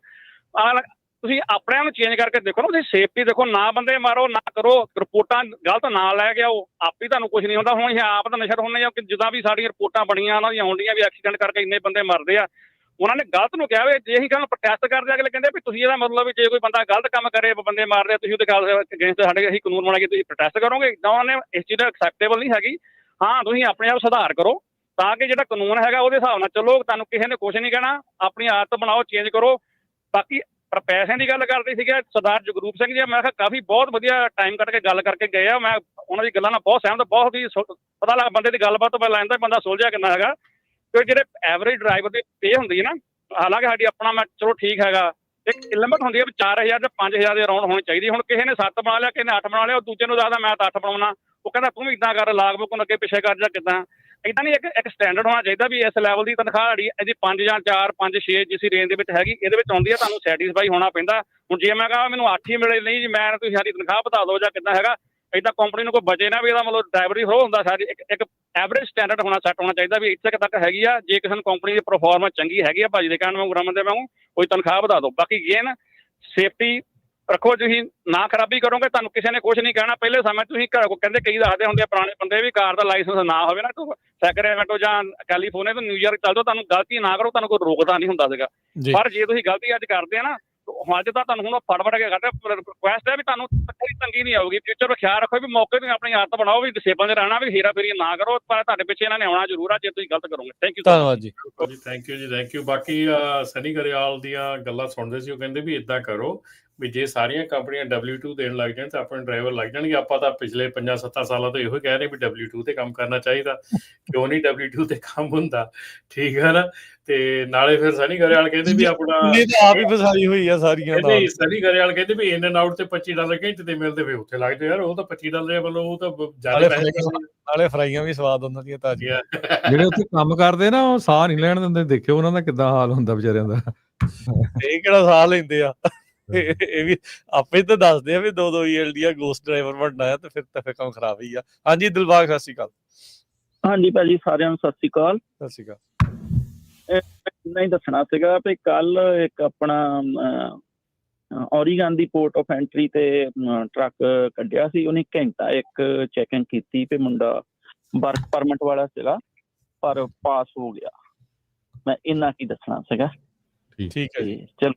S13: ਤੁਸੀਂ ਆਪਣੇ ਆਪ ਨੂੰ ਚੇਂਜ ਕਰਕੇ ਦੇਖੋ ਨਾ, ਤੁਸੀਂ ਸੇਫਟੀ ਦੇਖੋ, ਨਾ ਬੰਦੇ ਮਾਰੋ, ਨਾ ਕਰੋ, ਰਿਪੋਰਟਾਂ ਗਲਤ ਨਾ ਲੈ ਕੇ ਆਓ, ਆਪੇ ਤੁਹਾਨੂੰ ਕੁਝ ਨਹੀਂ ਹੁੰਦਾ। ਹੁਣ ਅਸੀਂ ਆਪ ਤਾਂ ਨਸ਼ਰ ਹੁੰਦੇ ਆ ਕਿ ਜਿੱਦਾਂ ਵੀ ਸਾਡੀਆਂ ਰਿਪੋਰਟਾਂ ਬਣੀਆਂ ਉਹਨਾਂ ਦੀਆਂ ਆਉਂਦੀਆਂ ਵੀ ਐਕਸੀਡੈਂਟ ਕਰਕੇ ਇੰਨੇ ਬੰਦੇ ਮਰਦੇ ਆ। ਉਹਨਾਂ ਨੇ ਗਲਤ ਨੂੰ ਕਿਹਾ ਵੀ ਜੇ ਅਸੀਂ ਕੱਲ ਪ੍ਰੋਟੈਸਟ ਕਰਦੇ, ਅਗਲੇ ਕਹਿੰਦੇ ਵੀ ਤੁਸੀਂ ਇਹਦਾ ਮਤਲਬ ਵੀ ਜੇ ਕੋਈ ਬੰਦਾ ਗਲਤ ਕੰਮ ਕਰੇ, ਬੰਦੇ ਮਾਰਦੇ, ਤੁਸੀਂ ਉਹਦੇ ਖਿਲਾਫ ਅਗੇਂਸਟ ਸਾਡੇ ਅਸੀਂ ਕਾਨੂੰਨ ਬਣਾਈਏ, ਤੁਸੀਂ ਪ੍ਰੋਟੈਸਟ ਕਰੋਗੇ। ਇੱਦਾਂ ਉਹਨਾਂ ਨੇ ਇਸ ਚੀਜ਼ ਦਾ ਐਕਸੈਪਟੇਬਲ ਨਹੀਂ ਹੈਗੀ। ਹਾਂ, ਤੁਸੀਂ ਆਪਣੇ ਆਪ ਸੁਧਾਰ ਕਰੋ ਤਾਂ ਕਿ ਜਿਹੜਾ ਕਾਨੂੰਨ ਹੈਗਾ ਉਹਦੇ ਹਿਸਾਬ ਨਾਲ ਚੱਲੋ। ਤੁਹਾਨੂੰ ਕਿਸੇ ਨੇ ਕੁਛ ਨਹੀਂ ਕਹਿਣਾ, ਆਪਣੀ ਆਦਤ ਬਣਾਓ, ਚੇਂਜ ਕਰੋ। ਬਾਕੀ ਪਰ ਪੈਸਿਆਂ ਦੀ ਗੱਲ ਕਰਦੇ ਸੀਗੇ ਸਰਦਾਰ ਜਗਰੂਪ ਸਿੰਘ ਜੀ, ਮੈਂ ਕਿਹਾ ਕਾਫੀ ਬਹੁਤ ਵਧੀਆ ਟਾਈਮ ਕੱਢ ਕੇ ਗੱਲ ਕਰਕੇ ਗਏ ਆ। ਮੈਂ ਉਹਨਾਂ ਦੀ ਗੱਲਾਂ ਨਾਲ ਬਹੁਤ ਸਹਿਮਤ, ਬਹੁਤ ਹੀ ਪਤਾ ਲੱਗ ਬੰਦੇ ਦੀ ਗੱਲਬਾਤ ਤੋਂ ਪਤਾ ਲੱਗਦਾ ਬੰਦਾ ਸੁਲਝਿਆ ਕਿੰਨਾ ਹੈਗਾ। ਤੇ ਜਿਹੜੇ ਐਵਰੇਜ ਡਰਾਈਵਰ ਦੀ ਪੇ ਹੁੰਦੀ ਹੈ ਨਾ, ਹਾਲਾਂਕਿ ਸਾਡੀ ਆਪਣਾ ਮੈਂ ਚਲੋ ਠੀਕ ਹੈਗਾ, ਇੱਕ ਲਿਮਟ ਹੁੰਦੀ ਹੈ ਵੀ 4000 ਜਾਂ 5000 ਦੇ ਅਰਾਊਂਡ ਹੋਣੀ ਚਾਹੀਦੀ। ਹੁਣ ਕਿਸੇ ਨੇ 7 ਬਣਾ ਲਿਆ, ਕਿਸੇ ਨੇ 8 ਬਣਾ ਲਿਆ, ਉਹ ਦੂਜੇ ਨੂੰ ਦੱਸਦਾ ਮੈਂ ਤਾਂ 8 ਬਣਾਉਣਾ, ਉਹ ਕਹਿੰਦਾ ਤੂੰ ਵੀ ਇੱਦਾਂ ਕਰ, ਲਾਗ ਬੁੱਕ ਨੂੰ ਅੱਗੇ ਪਿੱਛੇ ਕਰ ਜਾਂ ਕਿੱਦਾਂ। ਇੱਦਾਂ ਨਹੀਂ, ਇੱਕ ਸਟੈਂਡਰਡ ਹੋਣਾ ਚਾਹੀਦਾ ਵੀ ਇਸ ਲੈਵਲ ਦੀ ਤਨਖਾਹ ਸਾਡੀ ਇਹਦੀ 5 ਜਾਂ 4, 5, 6 ਜਿਸ ਰੇਂਜ ਦੇ ਵਿੱਚ ਹੈਗੀ ਇਹਦੇ ਵਿੱਚ ਆਉਂਦੀ ਆ, ਤੁਹਾਨੂੰ ਸੈਟੀਸਫਾਈ ਹੋਣਾ ਪੈਂਦਾ। ਹੁਣ ਜੇ ਮੈਂ ਕਹਾਂ ਮੈਨੂੰ 8 ਹੀ ਮਿਲੇ, ਨਹੀਂ ਜੀ ਮੈਂ ਤੁਸੀਂ ਸਾਡੀ ਤਨਖਾਹ ਵਧਾ ਦਿਓ ਜਾਂ ਕਿੱਦਾਂ ਹੈਗਾ, ਇੱਦਾਂ ਕੰਪਨੀ ਨੂੰ ਕੋਈ ਬਚੇ ਨਾ ਵੀ ਇਹਦਾ ਮਤਲਬ ਡਰਾਈਵਰ ਹੀ ਹੋ ਹੁੰਦਾ। ਸਾਡੀ ਇੱਕ ਐਵਰੇਜ ਸਟੈਂਡਰਡ ਹੋਣਾ ਸੈੱਟ ਹੋਣਾ ਚਾਹੀਦਾ ਵੀ ਇੱਥੇ ਤੱਕ ਹੈਗੀ ਆ। ਜੇ ਕਿਸੇ ਨੂੰ ਕੰਪਨੀ ਦੀ ਪਰਫਾਰਮੈਂਸ ਚੰਗੀ ਹੈਗੀ ਆ, ਭਾਜੀ ਦੇ ਕਹਿਣ ਵਾਂਗੂ, ਰਮਨ ਦੇ ਵਾਂਗੂ, ਕੋਈ ਤਨਖਾਹ ਵਧਾ ਦਿਓ। ਬਾਕੀ ਗੇਨ ਸੇਫਟੀ ਰੱਖੋ, ਤੁਸੀਂ ਨਾ ਖਰਾਬੀ ਕਰੋਗੇ ਤੁਹਾਨੂੰ ਕਿਸੇ ਨੇ ਕੁਝ ਨਹੀਂ ਕਹਿਣਾ। ਪਹਿਲੇ ਸਮੇਂ ਤੁਸੀਂ ਘਰ ਕੋ ਕਹਿੰਦੇ, ਕਈ ਦੱਸਦੇ ਹੁੰਦੇ ਆ ਪੁਰਾਣੇ ਬੰਦੇ ਵੀ ਕਾਰ ਦਾ ਲਾਇਸੈਂਸ ਨਾ ਹੋਵੇ ਨਾ, ਸੈਕਰੇਮੈਂਟੋ ਜਾਂ ਕੈਲੀਫੋਰਨੀਆ ਤੋਂ ਨਿਊਯਾਰਕ ਚੱਲ ਜਾਓ, ਤੁਹਾਨੂੰ ਗਲਤੀ ਨਾ ਕਰੋ, ਤੁਹਾਨੂੰ ਕੋਈ ਰੋਕਦਾ ਨਹੀਂ ਹੁੰਦਾ ਸੀਗਾ। ਪਰ ਜੇ ਤੁਸੀਂ ਗਲਤੀ ਅੱਜ ਕਰਦੇ ਆ ਨਾ, ਅੱਜ ਤਾਂ ਤੁਹਾਨੂੰ ਹੁਣ ਫੜ ਕੇ ਕੱਢ ਰਿਕੁਐਸਟ ਹੈ ਵੀ ਤੁਹਾਨੂੰ ਤੰਗੀ ਨਹੀਂ ਆਊਗੀ। ਫਿਊਚਰ ਵਿੱਚ ਖਿਆਲ ਰੱਖੋ ਵੀ ਮੌਕੇ ਤੇ ਆਪਣੀ ਆਦਤ ਬਣਾਓ, ਵੀ ਡਿਸੇਬਲ ਦੇ ਰਹਿਣਾ, ਵੀ ਹੇਰਾ ਫੇਰੀ ਨਾ ਕਰੋ। ਪਰ ਤੁਹਾਡੇ ਪਿੱਛੇ ਇਹਨਾਂ ਨੇ ਆਉਣਾ ਜ਼ਰੂਰ ਆ ਜੇ ਤੁਸੀਂ ਗਲਤ ਕਰੋਗੇ। ਥੈਂਕ ਯੂ,
S1: ਧੰਨਵਾਦ ਜੀ।
S3: ਥੈਂਕ ਯੂ ਜੀ, ਥੈਂਕ ਯੂ। ਬਾਕੀ ਸਨੀ ਗਰੇਵਾਲ ਦੀਆਂ ਗੱਲਾਂ ਸੁਣਦੇ ਸੀ, ਉਹ ਕਹਿੰਦੇ ਵੀ ਇੱਦਾਂ ਕਰੋ ਵੀ ਜੇ ਸਾਰੀਆਂ ਕੰਪਨੀਆਂ W2 ਦੇਣ ਲੱਗ ਜਾਣ ਤਾਂ ਆਪਣੇ ਡਰਾਈਵਰ ਲੱਗ ਜਾਣਗੇ। ਆਪਾਂ ਤਾਂ ਪਿਛਲੇ 5-7 ਸਾਲਾਂ ਤੋਂ ਇਹੋ ਕਹਿ ਰਹੇ ਵੀ W2 ਤੇ ਕੰਮ ਕਰਨਾ ਚਾਹੀਦਾ, ਕਿਉਂ ਨਹੀਂ W2 ਤੇ ਕੰਮ ਹੁੰਦਾ, ਠੀਕ ਹੈ ਨਾ। ਤੇ ਨਾਲੇ ਫਿਰ ਸਨੀ ਗਰੇਵਾਲ ਕਹਿੰਦੇ ਵੀ ਆਪਣਾ
S1: ਆਪ ਹੀ ਫਸਾਈ ਹੋਈ ਆ ਸਾਰੀਆਂ।
S3: ਸਨੀ ਗਰੇਵਾਲ ਕਹਿੰਦੇ ਵੀ ਇਨ ਐਂਡ ਆਊਟ ਤੇ $25 ਘੰਟੇ ਤੇ ਮਿਲਦੇ, ਫਿਰ ਉੱਥੇ ਲੱਗਦੇ ਯਾਰ, ਉਹ ਤਾਂ $25 ਵੱਲੋਂ ਉਹ ਤਾਂ ਜ਼ਿਆਦਾ ਪੈਸੇ।
S1: ਨਾਲੇ ਫਰਾਈਆਂ ਵੀ ਸਵਾਦ ਉਹਨਾਂ ਦੀਆਂ ਤਾਜ਼ੀਆਂ।
S2: ਜਿਹੜੇ ਉੱਥੇ ਕੰਮ ਕਰਦੇ ਨਾ, ਉਹ ਸਾਹ ਨਹੀਂ ਲੈਣ ਦਿੰਦੇ। ਦੇਖਿਓ ਉਹਨਾਂ ਦਾ ਕਿੱਦਾਂ ਹਾਲ ਹੁੰਦਾ ਵਿਚਾਰਿਆਂ ਦਾ।
S1: ਇਹ ਕਿਹੜਾ ਸਾਹ ਲੈਂਦੇ ਆ, ਇਹ ਵੀ ਆਪੇ ਤਾਂ ਦੱਸਦੇ ਆ ਵੀ 2-2 ELD ਆ, ਗੋਸਟ ਡਰਾਈਵਰ ਬਣਨਾ ਆ, ਤੇ ਫਿਰ ਕੰਮ ਖਰਾਬ ਹੀ ਆ। ਹਾਂਜੀ ਦਿਲਬਾਗ, ਸਤਿ ਸ਼੍ਰੀ ਅਕਾਲ।
S7: ਹਾਂਜੀ ਭਾਜੀ, ਸਾਰਿਆਂ ਨੂੰ ਸਤਿ ਸ਼੍ਰੀ ਅਕਾਲ।
S1: ਸਤਿ ਸ਼੍ਰੀ ਅਕਾਲ।
S7: ਇੰਨਾ ਹੀ ਦੱਸਣਾ ਸੀਗਾ ਵੀ ਕੱਲ ਇੱਕ ਆਪਣਾ ਔਰੀਗਨ ਦੀ ਪੋਰਟ ਆਫ ਐਂਟਰੀ ਤੇ ਟਰੱਕ ਕੱਢਿਆ ਸੀ। ਉਹਨੇ ਘੰਟਾ ਇੱਕ ਚੈਕਿੰਗ ਕੀਤੀ ਤੇ ਮੁੰਡਾ ਵਰਕ ਪਰਮਿਟ ਵਾਲਾ ਸੀਗਾ ਪਰ ਪਾਸ ਹੋ ਗਿਆ। ਮੈਂ ਇੰਨਾ ਕੀ ਦੱਸਣਾ ਸੀਗਾ।
S1: ਠੀਕ ਹੈ ਜੀ,
S7: ਚਲੋ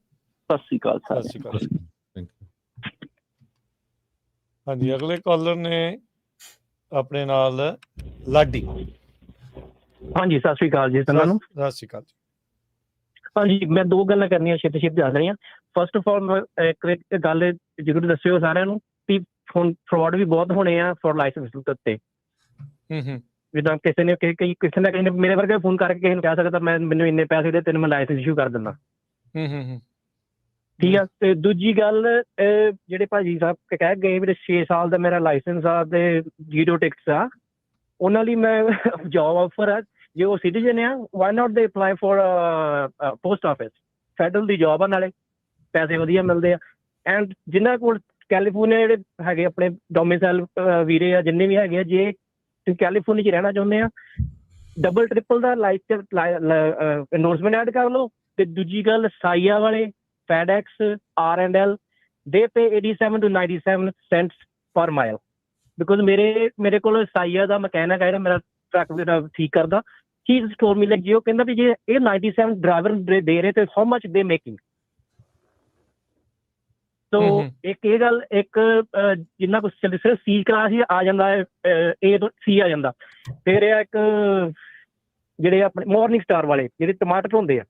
S7: ਸਤਿ ਸ਼੍ਰੀ ਅਕਾਲ।
S1: ਸਤਿ ਸ਼੍ਰੀ ਅਕਾਲ। ਹਾਂਜੀ, ਅਗਲੇ ਕਾਲਰ ਨੇ ਆਪਣੇ ਨਾਲ ਲਾਡੀ।
S5: ਹਾਂਜੀ, ਸਤਿ ਸ਼੍ਰੀ ਅਕਾਲ ਜੀ ਸਾਰਿਆਂ ਨੂੰ।
S1: ਸਤਿ ਸ਼੍ਰੀ ਅਕਾਲ ਜੀ।
S5: ਹਾਂਜੀ, ਮੈਂ 2 ਗੱਲਾਂ ਕਰਨੀਆਂ ਛੇਤੀ ਦੱਸ ਰਹੀਆਂ। ਫਸਟ ਆਫ ਆਲ ਇੱਕ ਗੱਲ ਜ਼ਰੂਰ ਦੱਸਿਓ ਸਾਰਿਆਂ ਨੂੰ ਕਿ ਹੁਣ ਫਰਾਡ ਵੀ ਬਹੁਤ ਹੋਣੇ ਆ ਫॉर ਲਾਇਸੈਂਸ ਉੱਤੇ। ਜਿੱਦਾਂ ਕਿਸੇ ਨੇ ਮੇਰੇ ਵਰਗੇ ਫੋਨ ਕਰਕੇ ਕਿਸੇ ਨੂੰ ਕਹਿ ਸਕਦਾ ਮੈਨੂੰ ਇੰਨੇ ਪੈਸੇ ਦੇ, ਤੈਨੂੰ ਮੈਂ ਲਾਇਸੈਂਸ ਇਸ਼ੂ ਕਰ ਦਿੰਦਾ। ਠੀਕ ਆ। ਤੇ ਦੂਜੀ ਗੱਲ, ਜਿਹੜੇ ਭਾਜੀ ਸਾਹਿਬ ਕਹਿ ਗਏ ਵੀ 6 ਸਾਲ ਦਾ ਮੇਰਾ ਲਾਇਸੈਂਸ ਆ ਤੇ 0 ਟਿਕਟਸ ਆ, ਉਹਨਾਂ ਲਈ ਮੈਂ ਜੋਬ ਆਫਰ ਆ। ਜੇ ਉਹ ਸਿਟੀਜ਼ਨ ਆ, ਵਾਈ ਨਾਟ ਦੇ apply for post office, federal the job ਆ, ਨਾਲੇ ਪੈਸੇ ਵਧੀਆ ਮਿਲਦੇ ਆ। ਐਂਡ ਜਿਨ੍ਹਾਂ ਕੋਲ ਕੈਲੀਫੋਰਨੀਆ ਜਿਹੜੇ ਹੈਗੇ ਆਪਣੇ ਡੋਮਿਸਾਈਲ ਵੀਰੇ ਆ, ਜਿੰਨੇ ਵੀ ਹੈਗੇ ਆ, ਜੇ ਤੁਸੀਂ ਕੈਲੀਫੋਰਨੀਆ 'ਚ ਰਹਿਣਾ ਚਾਹੁੰਦੇ ਆ, ਡਬਲ ਟ੍ਰਿਪਲ ਦਾ ਐਂਡੋਰਸਮੈਂਟ ਐਡ ਕਰ ਲਓ। ਤੇ ਦੂਜੀ ਗੱਲ, ਸਾਈਆ ਵਾਲੇ, FedEx, R&L, they pay 87 to 97 cents per mile because ਮੇਰੇ ਕੋਲ ਸਾਈਆ ਦਾ ਮਕੈਨਿਕ ਹੈ, ਮੇਰਾ ਟਰੱਕ ਜਿਹੜਾ ਠੀਕ ਕਰਦਾ। he told me like, ਉਹ ਕਹਿੰਦਾ ਵੀ ਜੇ ਇਹ 97 ਡਰਾਈਵਰ ਦੇ ਰਹੇ ਤੇ how much they making? ਸੋ ਇੱਕ ਇਹ ਗੱਲ, ਇੱਕ ਜਿੰਨਾ ਕੁਛ ਚੱਲ ਸਿਰਫ C ਕਲਾਸ ਹੀ ਆ ਜਾਂਦਾ ਹੈ, A ਤੋਂ C ਆ ਜਾਂਦਾ। ਫਿਰ ਇਹ ਇੱਕ ਜਿਹੜੇ ਆਪਣੇ ਮਾਰਨਿੰਗ ਸਟਾਰ ਵਾਲੇ ਜਿਹੜੇ ਟਮਾਟਰ ਹੁੰਦੇ ਆ,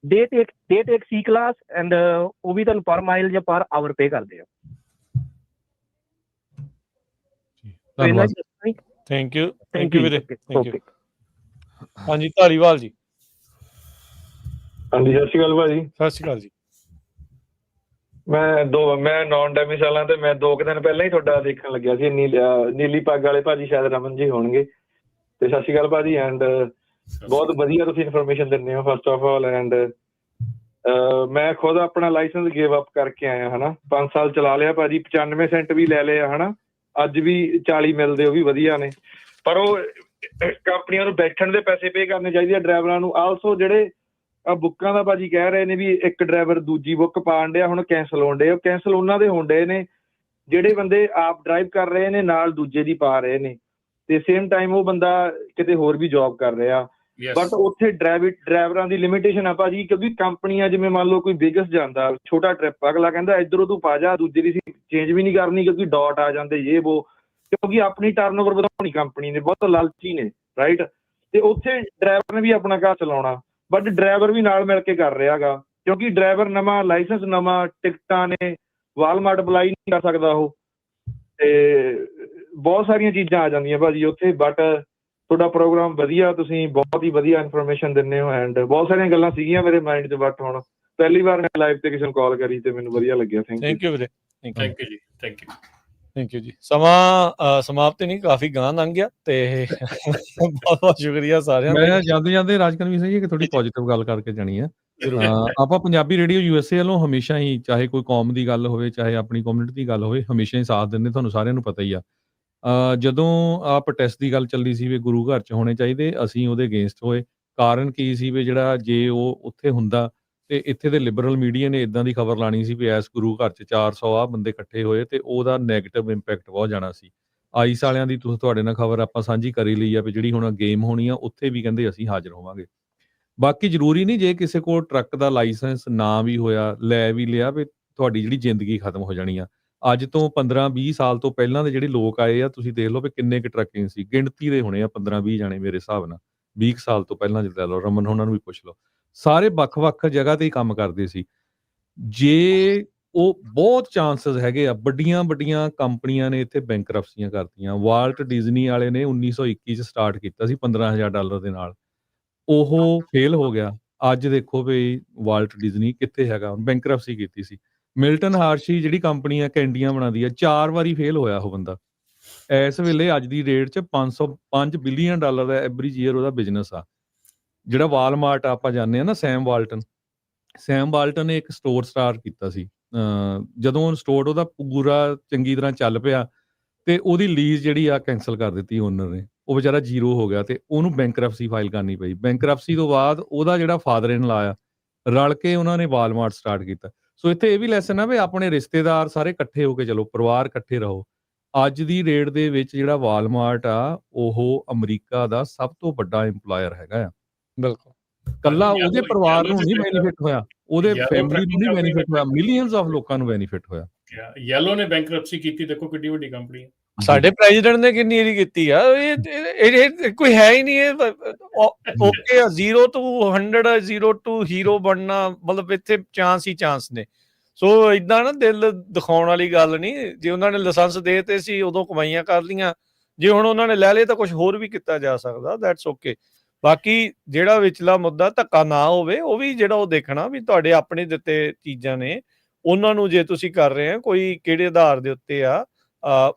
S5: ਦੇ ਟੇਕ C ਕਲਾਸ ਐਂਡ ਉਹ ਵੀ ਤੁਹਾਨੂੰ ਪਰ ਮਾਈਲ ਜਾਂ ਪਰ ਆਵਰ ਪੇ ਕਰਦੇ ਆ।
S1: ਥੈਂਕ ਯੂ ਵੀਰੇ, ਥੈਂਕ ਯੂ। ਹਾਂਜੀ ਧਾਲੀਵਾਲ ਜੀ।
S14: ਹਾਂਜੀ ਸਤਿ ਸ਼੍ਰੀ ਅਕਾਲ ਭਾਜੀ।
S1: ਸਤਿ ਸ਼੍ਰੀ ਅਕਾਲ ਜੀ।
S14: ਮੈਂ ਨੌਨ ਡੈਮਿਸ ਵਾਲਾ ਤੇ ਮੈਂ 2 ਦਿਨ ਪਹਿਲਾਂ ਹੀ ਤੁਹਾਡਾ ਦੇਖਣ ਲੱਗਿਆ ਸੀ। ਨੀਲੀ ਪੱਗ ਵਾਲੇ ਭਾਜੀ ਸ਼ਾਇਦ ਰਮਨ ਜੀ ਹੋਣਗੇ। ਤੇ ਸਤਿ ਸ਼੍ਰੀ ਅਕਾਲ ਭਾਜੀ। ਐਂਡ ਬਹੁਤ ਵਧੀਆ ਤੁਸੀਂ ਇਨਫੋਰਮੇਸ਼ਨ ਦਿੰਦੇ ਹੋ ਫਸਟ ਆਫ ਆਲ। ਐਂਡ ਮੈਂ ਖੁਦ ਆਪਣਾ ਲਾਇਸੈਂਸ ਗਿਵ ਅਪ ਕਰਕੇ ਆਇਆ ਹਨਾ। 5 ਸਾਲ ਚਲਾ ਲਿਆ ਭਾਜੀ, 95 ਸੈਂਟ ਵੀ ਲੈ ਲਿਆ ਹਨਾ। ਅੱਜ ਵੀ 40 ਮਿਲਦੇ, ਉਹ ਵੀ ਵਧੀਆ ਨੇ। ਪਰ ਉਹ ਕੰਪਨੀਆਂ ਨੂੰ ਬੈਠਣ ਦੇ ਪੈਸੇ ਪੇ ਕਰਨੇ ਚਾਹੀਦੇ ਆ ਡਰਾਈਵਰਾਂ ਨੂੰ। ਆਲਸੋ ਜਿਹੜੇ ਆ ਬੁੱਕਾਂ ਦਾ ਭਾਜੀ ਕਹਿ ਰਹੇ ਨੇ ਵੀ ਇੱਕ ਡਰਾਈਵਰ ਦੂਜੀ ਬੁੱਕ ਪਾਉਣ ਡਿਆ, ਹੁਣ ਕੈਂਸਲ ਹੋਣ ਡੇ। ਉਹ ਕੈਂਸਲ ਉਹਨਾਂ ਦੇ ਹੋਣ ਡੇ ਨੇ ਜਿਹੜੇ ਬੰਦੇ ਆਪ ਡਰਾਈਵ ਕਰ ਰਹੇ ਨੇ, ਨਾਲ ਦੂਜੇ ਦੀ ਪਾ ਰਹੇ ਨੇ, ਤੇ ਸੇਮ ਟਾਈਮ ਉਹ ਬੰਦਾ ਕਿਤੇ ਹੋਰ ਵੀ ਜੌਬ ਕਰ ਰਿਹਾ। ਬਟ ਉੱਥੇ ਡਰਾਈਵਰਾਂ ਦੀ ਲਿਮਿਟੇਸ਼ਨ ਆ ਭਾਜੀ, ਕਿਉਂਕਿ ਕੰਪਨੀਆਂ ਜਿਵੇਂ ਮੰਨ ਲਓ ਕੋਈ ਬਿਗਸ ਜਾਂਦਾ ਛੋਟਾ ਟ੍ਰਿਪ, ਅਗਲਾ ਕਹਿੰਦਾ ਇੱਧਰੋਂ ਤੂੰ ਪਾ ਜਾ, ਦੂਜੇ ਦੀ ਚੇਂਜ ਵੀ ਨਹੀਂ ਕਰਨੀ ਕਿਉਂਕਿ ਡਾਟ ਆ ਜਾਂਦੇ ਇਹ ਵੋ, ਕਿਉਂਕਿ ਆਪਣੀ ਟਰਨਓਵਰ ਵਧਾਉਣੀ ਕੰਪਨੀ ਨੇ, ਬਹੁਤ ਲਾਲਚੀ ਨੇ ਰਾਈਟ। ਤੇ ਉੱਥੇ ਡਰਾਈਵਰ ਨੇ ਵੀ ਆਪਣਾ ਘਰ ਚਲਾਉਣਾ, ਬਟ ਡਰਾਈਵਰ ਵੀ ਨਾਲ ਮਿਲ ਕੇ ਕਰ ਰਿਹਾ ਗਾ, ਕਿਉਂਕਿ ਡਰਾਈਵਰ ਨਵਾਂ, ਲਾਇਸੈਂਸ ਨਵਾਂ, ਟਿਕਟਾਂ ਨੇ, ਵਾਲਮਾਰਟ ਅਪਲਾਈ ਨਹੀਂ ਕਰ ਸਕਦਾ ਉਹ, ਤੇ ਬਹੁਤ ਸਾਰੀਆਂ ਚੀਜ਼ਾਂ ਆ ਜਾਂਦੀਆਂ ਭਾਜੀ ਉੱਥੇ। ਬਟ ਤੁਹਾਡਾ ਪ੍ਰੋਗਰਾਮ ਵਧੀਆ, ਤੁਸੀਂ ਬਹੁਤ ਹੀ ਵਧੀਆ ਇਨਫੋਰਮੇਸ਼ਨ ਦਿੰਦੇ ਹੋ। ਐਂਡ ਬਹੁਤ ਸਾਰੀਆਂ ਗੱਲਾਂ ਸੀਗੀਆਂ ਮੇਰੇ ਮਾਈਂਡ 'ਚ, ਬਟ ਹੁਣ ਪਹਿਲੀ ਵਾਰ ਮੈਂ ਲਾਈਵ ਤੇ ਕਿਸੇ ਨੂੰ ਕਾਲ ਕਰੀ ਤੇ ਮੈਨੂੰ ਵਧੀਆ ਲੱਗਿਆ।
S1: ਥੈਂਕ ਯੂ ਵੀਰੇ,
S3: ਥੈਂਕ ਯੂ ਜੀ, ਥੈਂਕ ਯੂ।
S1: ਥੈਂਕ ਯੂ ਜੀ। ਸਮਾਂ ਸਮਾਪਤ ਨਹੀਂ, ਕਾਫੀ ਗਾਂਹ ਲੰਘ ਗਿਆ ਤੇ ਬਹੁਤ ਬਹੁਤ ਸ਼ੁਕਰੀਆ ਸਾਰਿਆਂ ਦਾ।
S2: ਮੈਂ ਜਾਂਦੇ ਰਾਜਕਨਵੀਰ ਸਿੰਘ ਜੀ ਕਿ ਥੋੜੀ ਪੋਜ਼ਿਟਿਵ ਗੱਲ ਕਰਕੇ ਜਾਣੀ ਹੈ। ਆਪਾਂ ਪੰਜਾਬੀ ਰੇਡੀਓ USA ਵੱਲੋਂ ਹਮੇਸ਼ਾ ਹੀ, ਚਾਹੇ ਕੋਈ ਕੌਮ ਦੀ ਗੱਲ ਹੋਵੇ, ਚਾਹੇ ਆਪਣੀ ਕਮਿਊਨਿਟੀ ਦੀ ਗੱਲ ਹੋਵੇ, ਹਮੇਸ਼ਾ ਹੀ ਸਾਥ ਦਿੰਦੇ, ਤੁਹਾਨੂੰ ਸਾਰਿਆਂ ਨੂੰ ਪਤਾ ਹੀ ਆ। ਜਦੋਂ ਆ ਪ੍ਰੋਟੈਸਟ ਦੀ ਗੱਲ ਚੱਲੀ ਸੀ ਵੀ ਗੁਰੂ ਘਰ 'ਚ ਹੋਣੇ ਚਾਹੀਦੇ, ਅਸੀਂ ਉਹਦੇ ਅਗੇਂਸਟ ਹੋਏ। ਕਾਰਨ ਕੀ ਸੀ ਵੀ ਜਿਹੜਾ ਜੇ ਉਹ ਉੱਥੇ ਹੁੰਦਾ ਤੇ ਇੱਥੇ ਦੇ ਲਿਬਰਲ ਮੀਡੀਆ ਨੇ ਇੱਦਾਂ ਦੀ ਖਬਰ ਲਾਣੀ ਸੀ ਵੀ ਇਸ ਗੁਰੂ ਘਰ 'ਚ 400 ਆ ਬੰਦੇ ਇਕੱਠੇ ਹੋਏ, ਤੇ ਉਹਦਾ ਨੈਗੇਟਿਵ ਇੰਪੈਕਟ ਬਹੁਤ ਜਾਣਾ ਸੀ। ਆਈਸ ਵਾਲਿਆਂ ਦੀ ਤੁਹਾਡੇ ਨਾਲ ਖਬਰ ਆਪਾਂ ਸਾਂਝੀ ਕਰੀ ਲਈ ਆ ਵੀ ਜਿਹੜੀ ਹੁਣ ਗੇਮ ਹੋਣੀ ਆ ਉੱਥੇ ਵੀ ਕਹਿੰਦੇ ਅਸੀਂ ਹਾਜ਼ਰ ਹੋਵਾਂਗੇ। ਬਾਕੀ ਜ਼ਰੂਰੀ ਨਹੀਂ ਜੇ ਕਿਸੇ ਕੋਲ ਟਰੱਕ ਦਾ ਲਾਇਸੈਂਸ ਨਾ ਵੀ ਹੋਇਆ, ਲੈ ਵੀ ਲਿਆ, ਵੀ ਤੁਹਾਡੀ ਜਿਹੜੀ ਜ਼ਿੰਦਗੀ ਖਤਮ ਹੋ ਜਾਣੀ ਆ। ਅੱਜ ਤੋਂ 15-20 ਸਾਲ ਤੋਂ ਪਹਿਲਾਂ ਦੇ ਜਿਹੜੇ ਲੋਕ ਆਏ ਆ, ਤੁਸੀਂ ਦੇਖ ਲਓ ਵੀ ਕਿੰਨੇ ਕੁ ਟਰੱਕਿੰਗ ਸੀ, ਗਿਣਤੀ ਦੇ ਹੋਣੇ ਆ 15-20 ਜਾਣੇ ਮੇਰੇ ਹਿਸਾਬ ਨਾਲ। 20 ਸਾਲ ਤੋਂ ਪਹਿਲਾਂ ਜੇ ਲੈ ਲਓ, ਰਮਨ ਹੋਣਾ ਨੂੰ ਵੀ ਪੁੱਛ ਲਓ, ਸਾਰੇ ਵੱਖ-ਵੱਖ ਜਗ੍ਹਾ ਤੇ ਹੀ ਕੰਮ ਕਰਦੇ ਸੀ। ਜੇ ਉਹ ਬਹੁਤ ਚਾਂਸਸ ਹੈਗੇ ਆ, ਵੱਡੀਆਂ ਕੰਪਨੀਆਂ ਨੇ ਇੱਥੇ ਬੈਂਕਰਪਸੀਆਂ ਕਰਤੀਆਂ। ਵਾਲਟ ਡਿਜ਼ਨੀ ਵਾਲੇ ਨੇ 1921 'ਚ ਸਟਾਰਟ ਕੀਤਾ ਸੀ $15,000 ਦੇ ਨਾਲ, ਉਹ ਫੇਲ ਹੋ ਗਿਆ। ਅੱਜ ਦੇਖੋ ਵੀ ਵਾਲਟ ਡਿਜ਼ਨੀ ਕਿੱਥੇ ਹੈਗਾ, ਬੈਂਕਰਪਸੀ ਕੀਤੀ ਸੀ। ਮਿਲਟਨ ਹਾਰਸ਼ੀ ਜਿਹੜੀ ਕੰਪਨੀ ਆ ਕੈਂਡੀਆਂ ਬਣਾਉਂਦੀ ਆ, 4 ਵਾਰੀ ਫੇਲ ਹੋਇਆ ਉਹ ਬੰਦਾ। ਇਸ ਵੇਲੇ ਅੱਜ ਦੀ ਡੇਟ 'ਚ $505 ਬਿਲੀਅਨ ਦਾ ਐਵਰੇਜ ਈਅਰ ਉਹਦਾ ਬਿਜ਼ਨਸ ਆ। ਜਿਹੜਾ ਵਾਲਮਾਰਟ ਆਪਾਂ ਜਾਂਦੇ ਆ ਨਾ, ਸੈਮ ਵਾਲਟਨ ਨੇ ਇੱਕ ਸਟੋਰ ਸਟਾਰਟ ਕੀਤਾ ਸੀ। ਜਦੋਂ ਸਟੋਰ ਉਹਦਾ ਪੂਰਾ ਚੰਗੀ ਤਰ੍ਹਾਂ ਚੱਲ ਪਿਆ ਤੇ ਉਹਦੀ ਲੀਜ਼ ਜਿਹੜੀ ਆ ਕੈਂਸਲ ਕਰ ਦਿੱਤੀ ਓਨਰ ਨੇ, ਉਹ ਵਿਚਾਰਾ ਜ਼ੀਰੋ ਹੋ ਗਿਆ ਤੇ ਉਹਨੂੰ ਬੈਂਕਰਪਸੀ ਫਾਈਲ ਕਰਨੀ ਪਈ। ਬੈਂਕਰਪਸੀ ਤੋਂ ਬਾਅਦ ਉਹਦਾ ਜਿਹੜਾ ਫਾਦਰ ਇਨ ਲਾ ਆ, ਰਲ ਕੇ ਉਹਨਾਂ ਨੇ ਵਾਲਮਾਰਟ ਸਟਾਰਟ ਕੀਤਾ। ਸੋ ਇੱਥੇ ਇਹ ਵੀ ਲੈਸਨ ਆ ਵੀ ਆਪਣੇ ਰਿਸ਼ਤੇਦਾਰ ਸਾਰੇ ਇਕੱਠੇ ਹੋ ਕੇ ਚਲੋ, ਪਰਿਵਾਰ ਇਕੱਠੇ ਰਹੋ। ਅੱਜ ਦੀ ਰੇਟ ਦੇ ਵਿੱਚ ਜਿਹੜਾ ਵਾਲਮਾਰਟ ਆ ਉਹ ਅਮਰੀਕਾ ਦਾ ਸਭ ਤੋਂ ਵੱਡਾ ਇੰਪਲਾਇਰ ਹੈਗਾ ਆ।
S1: ਬਿਲਕੁਲ,
S2: ਕੱਲਾ ਉਹਦੇ ਪਰਿਵਾਰ ਨੂੰ ਨਹੀਂ ਬੈਨੀਫਿਟ ਹੋਇਆ, ਉਹਦੇ ਫੈਮਿਲੀ ਨੂੰ ਨਹੀਂ ਬੈਨੀਫਿਟ ਹੋਇਆ, ਮਿਲੀਅਨਸ ਆਫ ਲੋਕਾਂ ਨੂੰ ਬੈਨੀਫਿਟ ਹੋਇਆ।
S3: ਯੈਲੋ ਨੇ ਬੈਂਕਰਪਸੀ ਕੀਤੀ, ਦੇਖੋ ਕਿੱਡੀ ਵੱਡੀ ਕੰਪਨੀ ਹੈ।
S1: ਸਾਡੇ ਪ੍ਰੈਜ਼ੀਡੈਂਟ ਨੇ ਕਿੰਨੀ ਏਰੀ ਕੀਤੀ ਆ। ਇਹ ਕੋਈ ਹੈ ਹੀ ਨਹੀਂ। ਇਹ ਓਕੇ ਆ, 0 to 100, 0 to ਹੀਰੋ ਬਣਨਾ, ਮਤਲਬ ਇੱਥੇ ਚਾਂਸ ਹੀ ਚਾਂਸ ਨੇ। ਸੋ ਇਦਾਂ ਨਾ ਦਿਲ ਦਿਖਾਉਣ ਵਾਲੀ ਗੱਲ ਨਹੀਂ। ਜੇ ਉਹਨਾਂ ਨੇ ਲਾਇਸੈਂਸ ਦੇ ਤੇ ਸੀ, ਉਦੋਂ ਕਮਾਈਆਂ ਕਰ ਲਈਆਂ, ਜੇ ਹੁਣ ਉਹਨਾਂ ਨੇ ਲੈ ਲਏ ਤਾਂ ਕੁਝ ਹੋਰ ਵੀ ਕੀਤਾ ਜਾ ਸਕਦਾ, ਦੈਟਸ ਓਕੇ। ਬਾਕੀ ਜਿਹੜਾ ਵਿਚਲਾ ਮੁੱਦਾ ਧੱਕਾ ਨਾ ਹੋਵੇ, ਉਹ ਵੀ ਜਿਹੜਾ ਉਹ ਦੇਖਣਾ ਵੀ ਤੁਹਾਡੇ ਆਪਣੇ ਦਿੱਤੇ ਚੀਜ਼ਾਂ ਨੇ, ਉਹਨਾਂ ਨੂੰ ਜੇ ਤੁਸੀਂ ਕਰ ਰਹੇ ਆ, ਕੋਈ ਕਿਹੜੇ ਆਧਾਰ ਦੇ ਉੱਤੇ ਆ,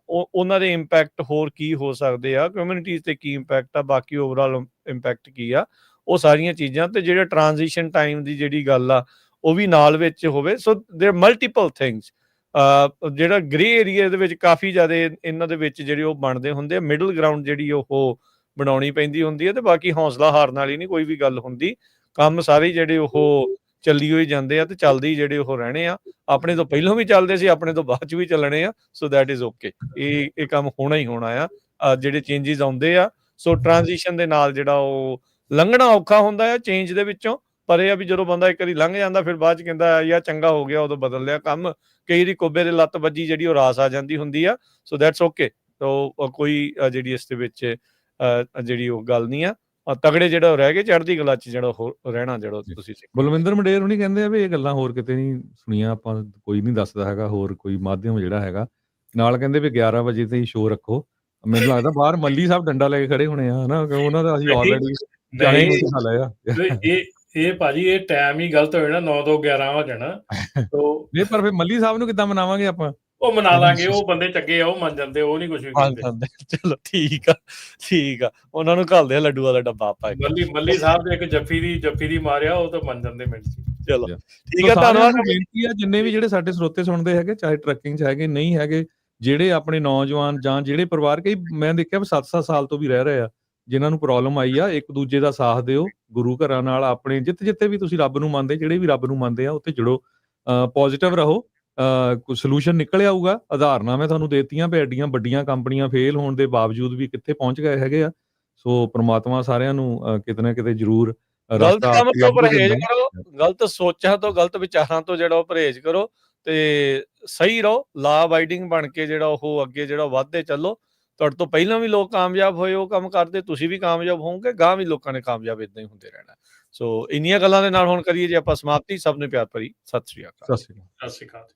S1: ਉਹਨਾਂ ਦੇ ਇੰਪੈਕਟ ਹੋਰ ਕੀ ਹੋ ਸਕਦੇ ਆ, ਕਮਿਊਨਿਟੀਜ਼ ਤੇ ਕੀ ਇੰਪੈਕਟ ਆ, ਬਾਕੀ ਓਵਰਆਲ ਇੰਪੈਕਟ ਕੀ ਆ, ਉਹ ਸਾਰੀਆਂ ਚੀਜ਼ਾਂ। ਤੇ ਜਿਹੜਾ ਟ੍ਰਾਂਜੀਸ਼ਨ ਟਾਈਮ ਦੀ ਜਿਹੜੀ ਗੱਲ ਆ ਉਹ ਵੀ ਨਾਲ ਵਿੱਚ ਹੋਵੇ। ਸੋ ਦੇਰ ਮਲਟੀਪਲ ਥਿੰਗਸ। ਜਿਹੜਾ ਗ੍ਰੇ ਏਰੀਆ ਦੇ ਵਿੱਚ ਕਾਫੀ ਜ਼ਿਆਦਾ ਇਹਨਾਂ ਦੇ ਵਿੱਚ ਜਿਹੜੇ ਉਹ ਬਣਦੇ ਹੁੰਦੇ ਆ, ਮਿਡਲ ਗਰਾਊਂਡ ਜਿਹੜੀ ਉਹ ਬਣਾਉਣੀ ਪੈਂਦੀ ਹੁੰਦੀ ਹੈ। ਤੇ ਬਾਕੀ ਹੌਸਲਾ ਹਾਰਨ ਵਾਲੀ ਨਹੀਂ ਕੋਈ ਵੀ ਗੱਲ ਹੁੰਦੀ। ਕੰਮ ਸਾਰੇ ਜਿਹੜੇ ਉਹ ਚੱਲੀ ਹੋਈ ਜਾਂਦੇ ਆ ਤੇ ਚੱਲਦੇ ਜਿਹੜੇ ਉਹ ਰਹਿਣੇ ਆ। ਆਪਣੇ ਤੋਂ ਪਹਿਲਾਂ ਵੀ ਚੱਲਦੇ ਸੀ, ਆਪਣੇ ਤੋਂ ਬਾਅਦ 'ਚ ਵੀ ਚੱਲਣੇ ਆ। So that is okay. ਇਹ ਕੰਮ ਹੋਣਾ ਹੀ ਹੋਣਾ ਆ। ਜਿਹੜੇ ਚੇਂਜਿਸ ਆਉਂਦੇ ਆ, ਸੋ ਟ੍ਰਾਂਜੀਸ਼ਨ ਦੇ ਨਾਲ ਜਿਹੜਾ ਉਹ ਲੰਘਣਾ ਔਖਾ ਹੁੰਦਾ ਆ ਚੇਂਜ ਦੇ ਵਿੱਚੋਂ, ਪਰ ਇਹ ਆ ਵੀ ਜਦੋਂ ਬੰਦਾ ਇੱਕ ਵਾਰੀ ਲੰਘ ਜਾਂਦਾ ਫਿਰ ਬਾਅਦ 'ਚ ਕਹਿੰਦਾ ਯਾਰ ਚੰਗਾ ਹੋ ਗਿਆ, ਉਦੋਂ ਬਦਲ ਲਿਆ ਕੰਮ। ਕਈ ਵਾਰੀ ਕੁੱਬੇ ਦੇ ਲੱਤ ਵੱਜੀ ਜਿਹੜੀ ਉਹ ਰਾਸ ਆ ਜਾਂਦੀ ਹੁੰਦੀ ਆ। So that's okay. ਸੋ ਕੋਈ ਜਿਹੜੀ ਇਸ ਦੇ ਵਿੱਚ ਜਿਹੜੀ ਉਹ ਗੱਲ ਨਹੀਂ ਆ। ਤਗੜੇ ਜਿਹੜਾ ਰਹਿ ਗਏ ਚੜ੍ਹਦੀ ਕਲਾ 'ਚ ਜਿਹੜਾ ਉਹ ਰਹਿਣਾ ਜਿਹੜਾ ਤੁਸੀਂ
S2: ਬਲਵਿੰਦਰ ਮੰਡੇਰ ਹੁਣੀ ਕਹਿੰਦੇ ਆ ਵੀ ਇਹ ਗੱਲਾਂ ਹੋਰ ਕਿਤੇ ਨਹੀਂ ਸੁਣੀਆਂ ਆਪਾਂ, ਕੋਈ ਨਹੀਂ ਦੱਸਦਾ ਹੈਗਾ ਹੋਰ ਕੋਈ ਮਾਧਿਅਮ ਜਿਹੜਾ ਹੈਗਾ। ਨਾਲ ਕਹਿੰਦੇ ਵੀ 11 ਵਜੇ ਤੇ ਹੀ ਸ਼ੋਅ ਰੱਖੋ। ਮੈਨੂੰ ਲੱਗਦਾ ਬਾਹਰ ਮੱਲੀ ਸਾਹਿਬ ਡੰਡਾ ਲੈ ਕੇ ਖੜੇ ਹੋਣੇ ਆ ਹਨਾ, ਉਹਨਾਂ ਦਾ ਅਸੀਂ ਆਲਰੇਡੀ ਜਾਣੇ ਖਾ ਲਿਆ।
S3: ਇਹ ਭਾਜੀ ਇਹ ਟਾਈਮ ਹੀ ਗਲਤ ਹੋ ਜਾਣਾ, 9 ਤੋਂ 11 ਹੋ ਜਾਣਾ।
S2: ਨਹੀਂ ਪਰ ਫਿਰ ਮੱਲੀ ਸਾਹਿਬ ਨੂੰ ਕਿੱਦਾਂ ਮਨਾਵਾਂਗੇ ਆਪਾਂ?
S3: ਉਹ ਮਨਾ ਲਾਂਗੇ, ਉਹ ਬੰਦੇ ਚੰਗੇ ਆ, ਉਹ ਮੰਨ ਜਾਂਦੇ, ਉਹ ਨਹੀਂ ਕੁਝ ਵੀ ਕਹਿੰਦੇ।
S1: ਚਲੋ ਠੀਕ ਆ, ਉਹਨਾਂ ਨੂੰ ਘੱਲਦੇ ਆ ਲੱਡੂਆਂ ਦਾ ਡੱਬਾ ਆਪਾਂ।
S3: ਮੱਲੀ ਸਾਹਿਬ ਦੇ ਇੱਕ ਜੱਫੀ ਦੀ ਮਾਰਿਆ, ਉਹ ਤਾਂ ਮੰਨ ਜਾਂਦੇ ਮਿੰਟ 'ਚ।
S1: ਚਲੋ ਠੀਕ ਆ, ਧੰਨਵਾਦ।
S2: ਬੇਨਤੀ ਆ ਜਿੰਨੇ ਵੀ ਜਿਹੜੇ ਸਾਡੇ ਸਰੋਤੇ ਸੁਣਦੇ ਹੈਗੇ, ਚਾਹੇ ਟਰੱਕਿੰਗ 'ਚ ਹੈਗੇ ਨਹੀਂ ਹੈਗੇ, ਜਿਹੜੇ ਆਪਣੇ ਨੌਜਵਾਨ ਜਾਂ ਜਿਹੜੇ ਪਰਿਵਾਰ, ਕਈ ਮੈਂ ਦੇਖਿਆ 7-7 ਸਾਲ ਤੋਂ ਵੀ ਰਹਿ ਰਹੇ ਆ, ਜਿਨ੍ਹਾਂ ਨੂੰ ਪ੍ਰੋਬਲਮ ਆਈ ਆ, ਇੱਕ ਦੂਜੇ ਦਾ ਸਾਥ ਦਿਓ। ਗੁਰੂ ਘਰਾਂ ਨਾਲ ਆਪਣੇ ਜਿੱਥੇ ਵੀ ਤੁਸੀਂ ਰੱਬ ਨੂੰ ਮੰਨਦੇ, ਜਿਹੜੇ ਵੀ ਰੱਬ ਨੂੰ ਮੰਨਦੇ ਆ ਉੱਥੇ ਜੁੜੋ, ਪੋਜ਼ਿਟਿਵ ਰਹੋ। ਕੋਈ ਸੋਲੂਸ਼ਨ ਨਿਕਲ ਆਊਗਾ। ਉਦਾਹਰਨਾਂ ਮੈਂ ਤੁਹਾਨੂੰ ਦੇਤੀਆਂ ਵੀ ਐਡੀਆਂ ਵੱਡੀਆਂ ਕੰਪਨੀਆਂ ਫੇਲ ਹੋਣ ਦੇ ਬਾਵਜੂਦ ਵੀ ਕਿੱਥੇ ਪਹੁੰਚ ਗਏ ਹੈਗੇ ਆ। ਸੋ ਪ੍ਰਮਾਤਮਾ ਸਾਰਿਆਂ ਨੂੰ ਕਿਤੇ ਨਾ ਕਿਤੇ ਜ਼ਰੂਰ
S1: ਗਲਤ ਕੰਮ ਤੋਂ ਪਰਹੇਜ਼ ਕਰੋ, ਗਲਤ ਸੋਚਾਂ ਤੋਂ, ਗਲਤ ਵਿਚਾਰਾਂ ਤੋਂ ਜਿਹੜਾ ਉਹ ਪਰਹੇਜ਼ ਕਰੋ ਤੇ ਸਹੀ ਰਹੋ। ਲਾ ਅਬਾਈਡਿੰਗ ਬਣ ਕੇ ਜਿਹੜਾ ਉਹ ਅੱਗੇ ਜਿਹੜਾ ਵੱਧਦੇ ਚੱਲੋ। ਤੁਹਾਡੇ ਤੋਂ ਪਹਿਲਾਂ ਵੀ ਲੋਕ ਕਾਮਯਾਬ ਹੋਏ ਉਹ ਕੰਮ ਕਰਦੇ, ਤੁਸੀਂ ਵੀ ਕਾਮਯਾਬ ਹੋਵੋਗੇ, ਗਾਂ ਵੀ ਲੋਕਾਂ ਨੇ ਕਾਮਯਾਬ ਇਦਾਂ ਹੀ ਹੁੰਦੇ ਰਹਿਣਾ। ਸੋ ਇੰਨੀਆਂ ਗੱਲਾਂ ਦੇ ਨਾਲ ਹੁਣ ਕਰੀਏ ਜੇ ਆਪਾਂ ਸਮਾਪਤੀ। ਸਭ ਨੂੰ ਪਿਆਰ ਭਰੀ ਸਤਿ ਸ੍ਰੀ ਅਕਾਲ।
S3: ਸਤਿ ਸ਼੍ਰੀ ਅਕਾਲ।